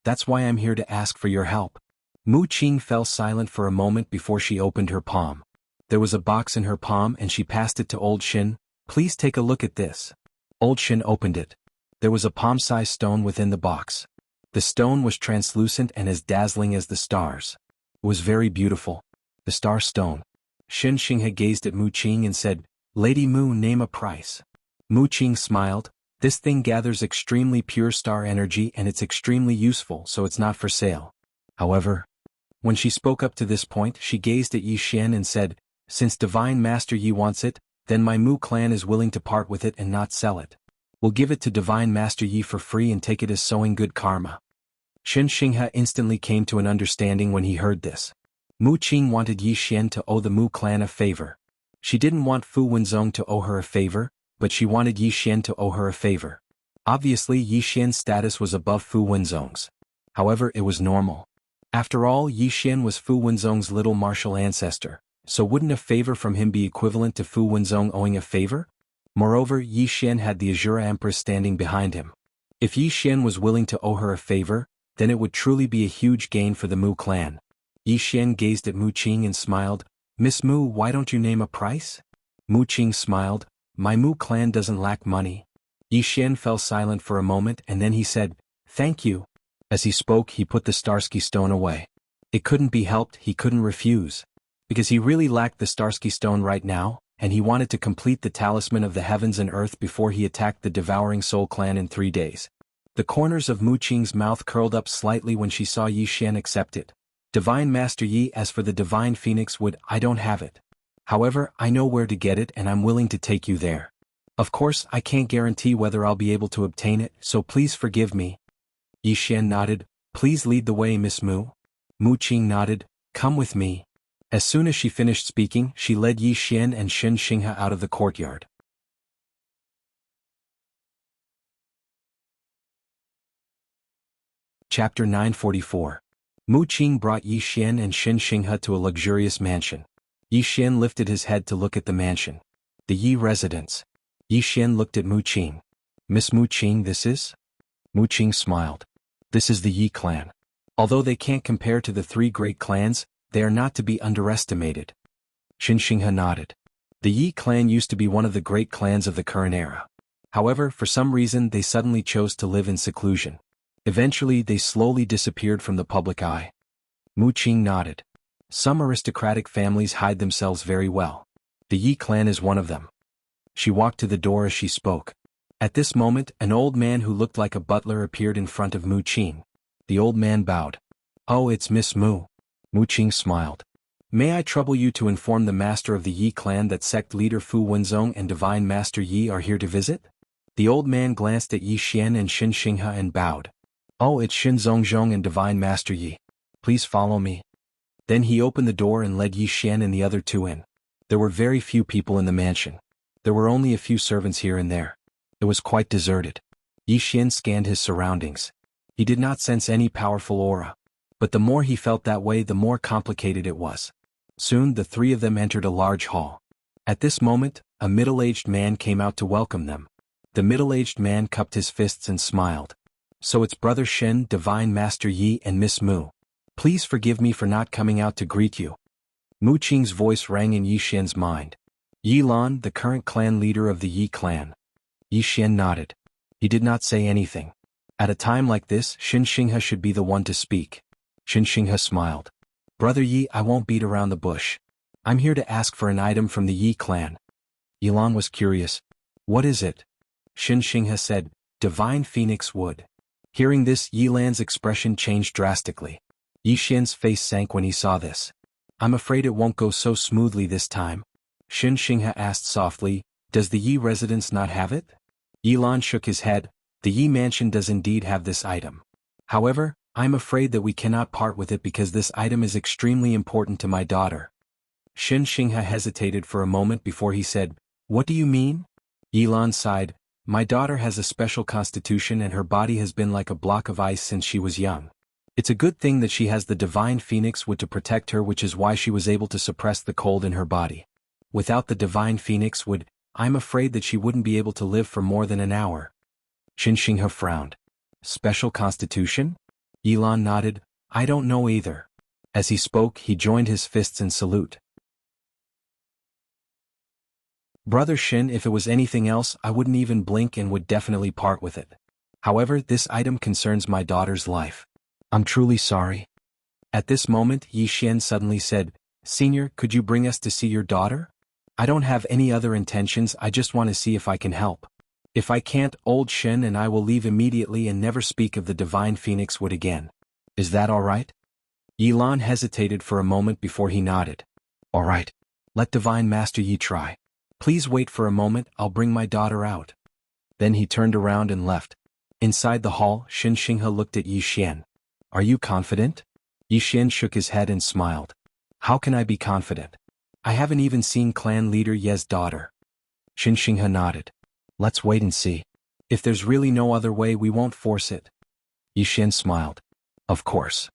That's why I'm here to ask for your help. Mu Qing fell silent for a moment before she opened her palm. There was a box in her palm and she passed it to Old Shin. Please take a look at this. Old Shin opened it. There was a palm-sized stone within the box. The stone was translucent and as dazzling as the stars. It was very beautiful. The star stone. Shin Xinghe gazed at Mu Qing and said, Lady Mu, name a price. Mu Qing smiled, this thing gathers extremely pure star energy and it's extremely useful, so it's not for sale. However, when she spoke up to this point, she gazed at Yi Xian and said, since Divine Master Yi wants it, then my Mu clan is willing to part with it and not sell it. We'll give it to Divine Master Yi for free and take it as sowing good karma. Shin Xinghe instantly came to an understanding when he heard this. Mu Qing wanted Yi Xian to owe the Mu clan a favor. She didn't want Fu Wenzong to owe her a favor, but she wanted Yi Xian to owe her a favor. Obviously, Yi Xian's status was above Fu Wenzong's. However, it was normal. After all, Yi Xian was Fu Wenzong's little martial ancestor, so wouldn't a favor from him be equivalent to Fu Wenzong owing a favor? Moreover, Yi Xian had the Azura Empress standing behind him. If Yi Xian was willing to owe her a favor, then it would truly be a huge gain for the Mu clan. Yi Xian gazed at Mu Qing and smiled, Miss Mu, why don't you name a price? Mu Qing smiled, my Mu clan doesn't lack money. Yi Xian fell silent for a moment and then he said, thank you. As he spoke, he put the Starsky stone away. It couldn't be helped, he couldn't refuse. Because he really lacked the Starsky stone right now, and he wanted to complete the talisman of the heavens and earth before he attacked the Devouring Soul clan in 3 days. The corners of Mu Qing's mouth curled up slightly when she saw Yi Xian accept it. Divine Master Yi, as for the Divine Phoenix Wood, I don't have it. However, I know where to get it and I'm willing to take you there. Of course, I can't guarantee whether I'll be able to obtain it, so please forgive me. Yi Xian nodded. Please lead the way, Miss Mu. Mu Qing nodded. Come with me. As soon as she finished speaking, she led Yi Xian and Shen Xinghe out of the courtyard. Chapter 944. Mu Qing brought Yi Xian and Shen Xinghe to a luxurious mansion. Yi Xian lifted his head to look at the mansion. The Yi residence. Yi Xian looked at Mu Qing. Miss Mu Qing, this is? Mu Qing smiled. This is the Yi clan. Although they can't compare to the 3 great clans, they are not to be underestimated. Shen Xinghe nodded. The Yi clan used to be one of the great clans of the current era. However, for some reason they suddenly chose to live in seclusion. Eventually they slowly disappeared from the public eye. Mu Qing nodded. Some aristocratic families hide themselves very well. The Yi clan is one of them. She walked to the door as she spoke. At this moment, an old man who looked like a butler appeared in front of Mu Qing. The old man bowed. Oh, it's Miss Mu. Mu Qing smiled. May I trouble you to inform the master of the Yi clan that sect leader Fu Wenzong and Divine Master Yi are here to visit? The old man glanced at Yi Xian and Shen Xinghe and bowed. Oh, it's Shen Zongzhong and Divine Master Yi. Please follow me. Then he opened the door and led Yi Xian and the other 2 in. There were very few people in the mansion. There were only a few servants here and there. It was quite deserted. Yi Xian scanned his surroundings. He did not sense any powerful aura. But the more he felt that way, the more complicated it was. Soon the 3 of them entered a large hall. At this moment, a middle-aged man came out to welcome them. The middle-aged man cupped his fists and smiled. So it's Brother Shen, Divine Master Yi, and Miss Mu. Please forgive me for not coming out to greet you. Mu Qing's voice rang in Yi Xian's mind. Yi Lan, the current clan leader of the Yi clan. Yi Xian nodded. He did not say anything. At a time like this, Shen Xinghe should be the one to speak. Shen Xinghe smiled. Brother Yi, I won't beat around the bush. I'm here to ask for an item from the Yi clan. Yi Lan was curious. What is it? Shen Xinghe said, Divine Phoenix Wood. Hearing this, Yi Lan's expression changed drastically. Yi Xian's face sank when he saw this. I'm afraid it won't go so smoothly this time. Shen Xinghe asked softly, does the Yi residence not have it? Yi Lan shook his head. The Yi mansion does indeed have this item. However, I'm afraid that we cannot part with it because this item is extremely important to my daughter. Shen Xinghe hesitated for a moment before he said, What do you mean? Yi Lan sighed. My daughter has a special constitution and her body has been like a block of ice since she was young. It's a good thing that she has the Divine Phoenix Wood to protect her, which is why she was able to suppress the cold in her body. Without the Divine Phoenix Wood, I'm afraid that she wouldn't be able to live for more than an hour. Shen Xinghe frowned. Special constitution? Yi Lan nodded. I don't know either. As he spoke, he joined his fists in salute. Brother Shen, if it was anything else, I wouldn't even blink and would definitely part with it. However, this item concerns my daughter's life. I'm truly sorry. At this moment, Yi Xian suddenly said, Senior, could you bring us to see your daughter? I don't have any other intentions, I just want to see if I can help. If I can't, old Shen and I will leave immediately and never speak of the Divine Phoenix Wood again. Is that all right? Yi Lan hesitated for a moment before he nodded. All right. Let Divine Master Yi try. Please wait for a moment, I'll bring my daughter out. Then he turned around and left. Inside the hall, Shen Xinghe looked at Yi Xian. Are you confident? Yi Xian shook his head and smiled. How can I be confident? I haven't even seen clan leader Ye's daughter. Shen Xinghe nodded. Let's wait and see. If there's really no other way, we won't force it. Yi Xian smiled. Of course.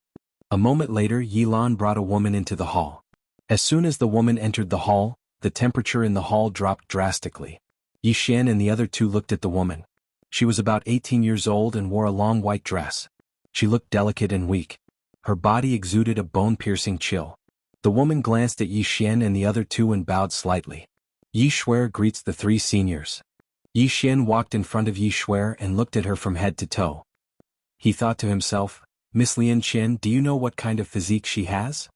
A moment later, Yi Lan brought a woman into the hall. As soon as the woman entered the hall, the temperature in the hall dropped drastically. Yi Xian and the other 2 looked at the woman. She was about 18 years old and wore a long white dress. She looked delicate and weak. Her body exuded a bone-piercing chill. The woman glanced at Yi Xian and the other 2 and bowed slightly. Yi Shuer greets the 3 seniors. Yi Xian walked in front of Yi Shuer and looked at her from head to toe. He thought to himself, Miss Lian Qian, do you know what kind of physique she has?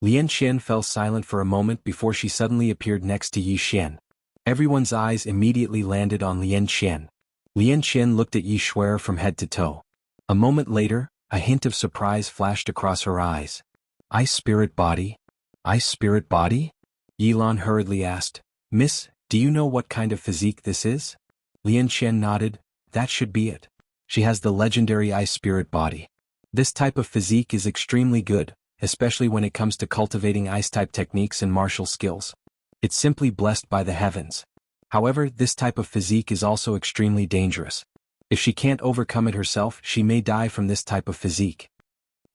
Lian Qian fell silent for a moment before she suddenly appeared next to Yi Xian. Everyone's eyes immediately landed on Lian Qian. Lian Qian looked at Yi Xuer from head to toe. A moment later, a hint of surprise flashed across her eyes. Ice spirit body? Ice spirit body? Yilan hurriedly asked, Miss, do you know what kind of physique this is? Lian Qian nodded, that should be it. She has the legendary ice spirit body. This type of physique is extremely good, especially when it comes to cultivating ice-type techniques and martial skills. It's simply blessed by the heavens. However, this type of physique is also extremely dangerous. If she can't overcome it herself, she may die from this type of physique.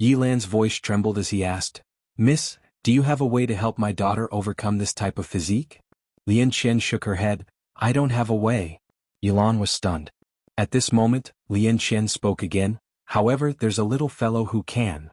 Yilan's voice trembled as he asked, Miss, do you have a way to help my daughter overcome this type of physique? Lian Qian shook her head, I don't have a way. Yilan was stunned. At this moment, Lian Qian spoke again, however, there's a little fellow who can.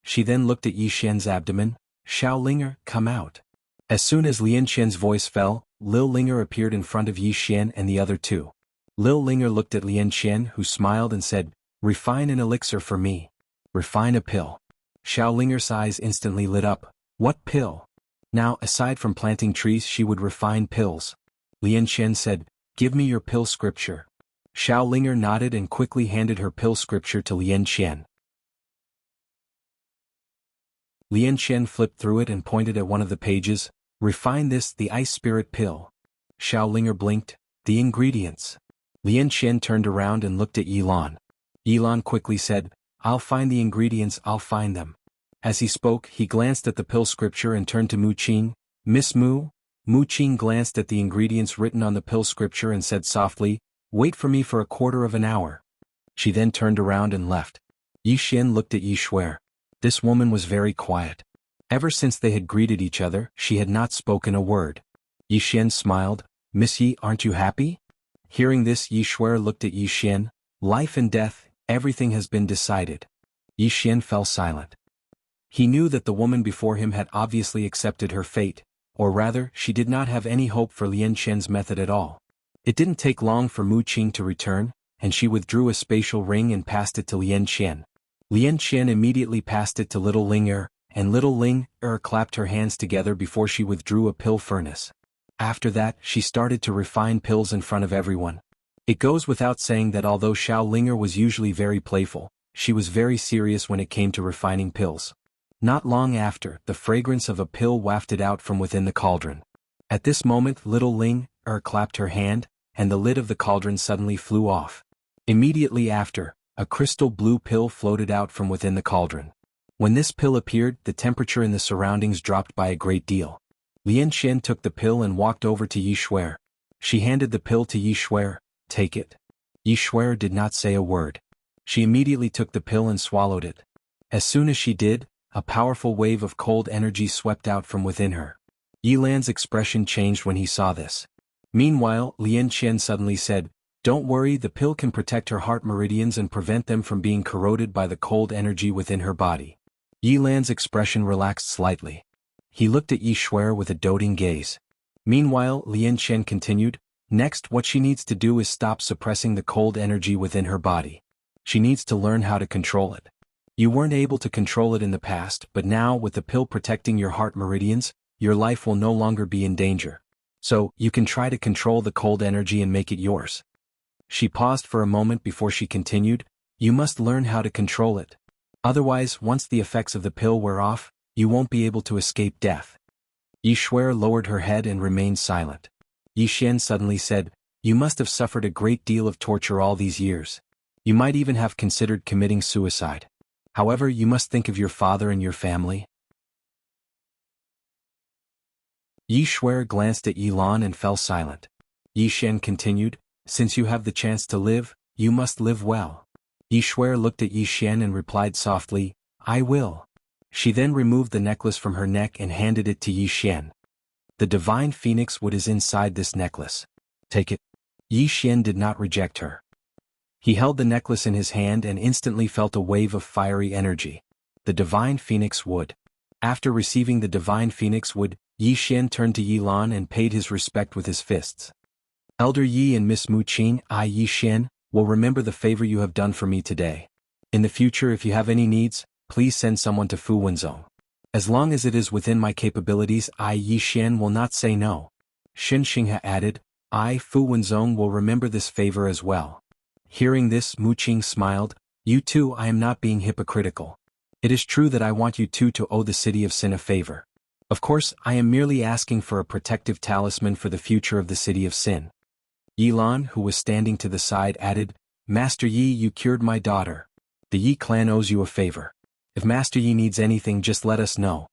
She then looked at Yi Xian's abdomen, Xiao Linger, come out. As soon as Lian Qian's voice fell, Lil Linger appeared in front of Yi Xian and the other two. Lil Linger looked at Lian Qian, who smiled and said, refine an elixir for me. Refine a pill. Xiao Linger's eyes instantly lit up. What pill? Now, aside from planting trees, she would refine pills. Lian Qian said, give me your pill scripture. Xiao Linger nodded and quickly handed her pill scripture to Lian Qian. Lian Qian flipped through it and pointed at one of the pages, refine this, the ice spirit pill. Xiao Linger blinked, the ingredients. Lian Qian turned around and looked at Yilan. Yilan quickly said, I'll find the ingredients, I'll find them. As he spoke, he glanced at the pill scripture and turned to Mu Qing. Miss Mu? Mu Qing glanced at the ingredients written on the pill scripture and said softly, wait for me for a quarter of an hour. She then turned around and left. Yi Xian looked at Yi Xuer. This woman was very quiet. Ever since they had greeted each other, she had not spoken a word. Yi Xian smiled, Miss Yi, aren't you happy? Hearing this, Yi Xuer looked at Yi Xian, life and death, everything has been decided. Yi Xian fell silent. He knew that the woman before him had obviously accepted her fate, or rather, she did not have any hope for Lian Qian's method at all. It didn't take long for Mu Qing to return, and she withdrew a spatial ring and passed it to Lian Qian. Lian Qian immediately passed it to Little Ling and Little Ling clapped her hands together before she withdrew a pill furnace. After that, she started to refine pills in front of everyone. It goes without saying that although Xiao Linger was usually very playful, she was very serious when it came to refining pills. Not long after, the fragrance of a pill wafted out from within the cauldron. At this moment, Little Ling clapped her hand, and the lid of the cauldron suddenly flew off. Immediately after, a crystal blue pill floated out from within the cauldron. When this pill appeared, the temperature in the surroundings dropped by a great deal. Lian Qian took the pill and walked over to Yi Xuer. She handed the pill to Yi Xuer, take it. Yi Xuer did not say a word. She immediately took the pill and swallowed it. As soon as she did, a powerful wave of cold energy swept out from within her. Yilan's expression changed when he saw this. Meanwhile, Lian Qian suddenly said, don't worry, the pill can protect her heart meridians and prevent them from being corroded by the cold energy within her body. Yilan's expression relaxed slightly. He looked at Yi Xuer with a doting gaze. Meanwhile, Lian Qian continued, next what she needs to do is stop suppressing the cold energy within her body. She needs to learn how to control it. You weren't able to control it in the past, but now with the pill protecting your heart meridians, your life will no longer be in danger. So, you can try to control the cold energy and make it yours. She paused for a moment before she continued, you must learn how to control it. Otherwise, once the effects of the pill wear off, you won't be able to escape death. Yi Xuer lowered her head and remained silent. Yi Xian suddenly said, you must have suffered a great deal of torture all these years. You might even have considered committing suicide. However, you must think of your father and your family. Yi Xuer glanced at Yilan and fell silent. Yi Xian continued, since you have the chance to live, you must live well. Yi Xuer looked at Yi Xian and replied softly, I will. She then removed the necklace from her neck and handed it to Yi Xian. The divine phoenix wood is inside this necklace. Take it. Yi Xian did not reject her. He held the necklace in his hand and instantly felt a wave of fiery energy. The divine phoenix wood. After receiving the divine phoenix wood, Yi Xian turned to Yilan and paid his respect with his fists. Elder Yi and Miss Mu Qing, I Yi Xian, will remember the favor you have done for me today. In the future, if you have any needs, please send someone to Fu Wenzhong. As long as it is within my capabilities, I Yi Xian will not say no. Xin Xinghe added, I, Fu Wenzhong, will remember this favor as well. Hearing this, Mu Qing smiled, you two, I am not being hypocritical. It is true that I want you two to owe the city of Sin a favor. Of course, I am merely asking for a protective talisman for the future of the city of Sin. Yi Lan, who was standing to the side, added, Master Yi, you cured my daughter. The Yi clan owes you a favor. If Master Yi needs anything, just let us know.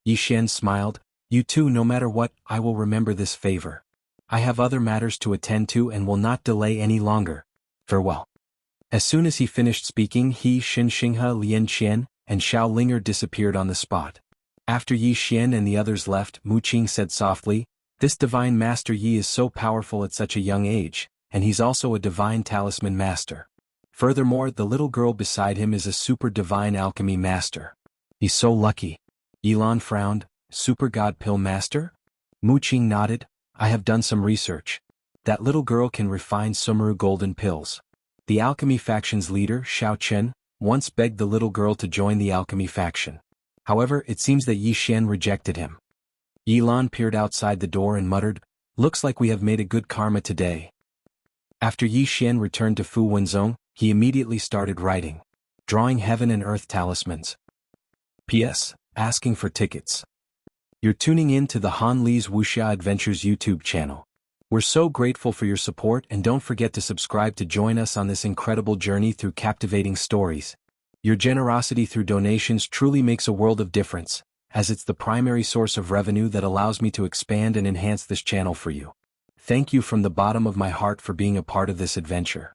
Yi Xian smiled, you two, no matter what, I will remember this favor. I have other matters to attend to and will not delay any longer. Farewell. As soon as he finished speaking, he, Xin Xinghe, Lian Qian, and Xiao Linger disappeared on the spot. After Yi Xian and the others left, Mu Qing said softly, this divine master Yi is so powerful at such a young age, and he's also a divine talisman master. Furthermore, the little girl beside him is a super divine alchemy master. He's so lucky. Yilan frowned, super god pill master? Mu Qing nodded, I have done some research. That little girl can refine Sumeru golden pills. The alchemy faction's leader, Xiao Chen, once begged the little girl to join the alchemy faction. However, it seems that Yi Xian rejected him. Yilan peered outside the door and muttered, looks like we have made a good karma today. After Yi Xian returned to Fu Wenzhong, he immediately started writing. Drawing heaven and earth talismans. P.S. Asking for tickets. You're tuning in to the Han Li's Wuxia Adventures YouTube channel. We're so grateful for your support, and don't forget to subscribe to join us on this incredible journey through captivating stories. Your generosity through donations truly makes a world of difference, as it's the primary source of revenue that allows me to expand and enhance this channel for you. Thank you from the bottom of my heart for being a part of this adventure.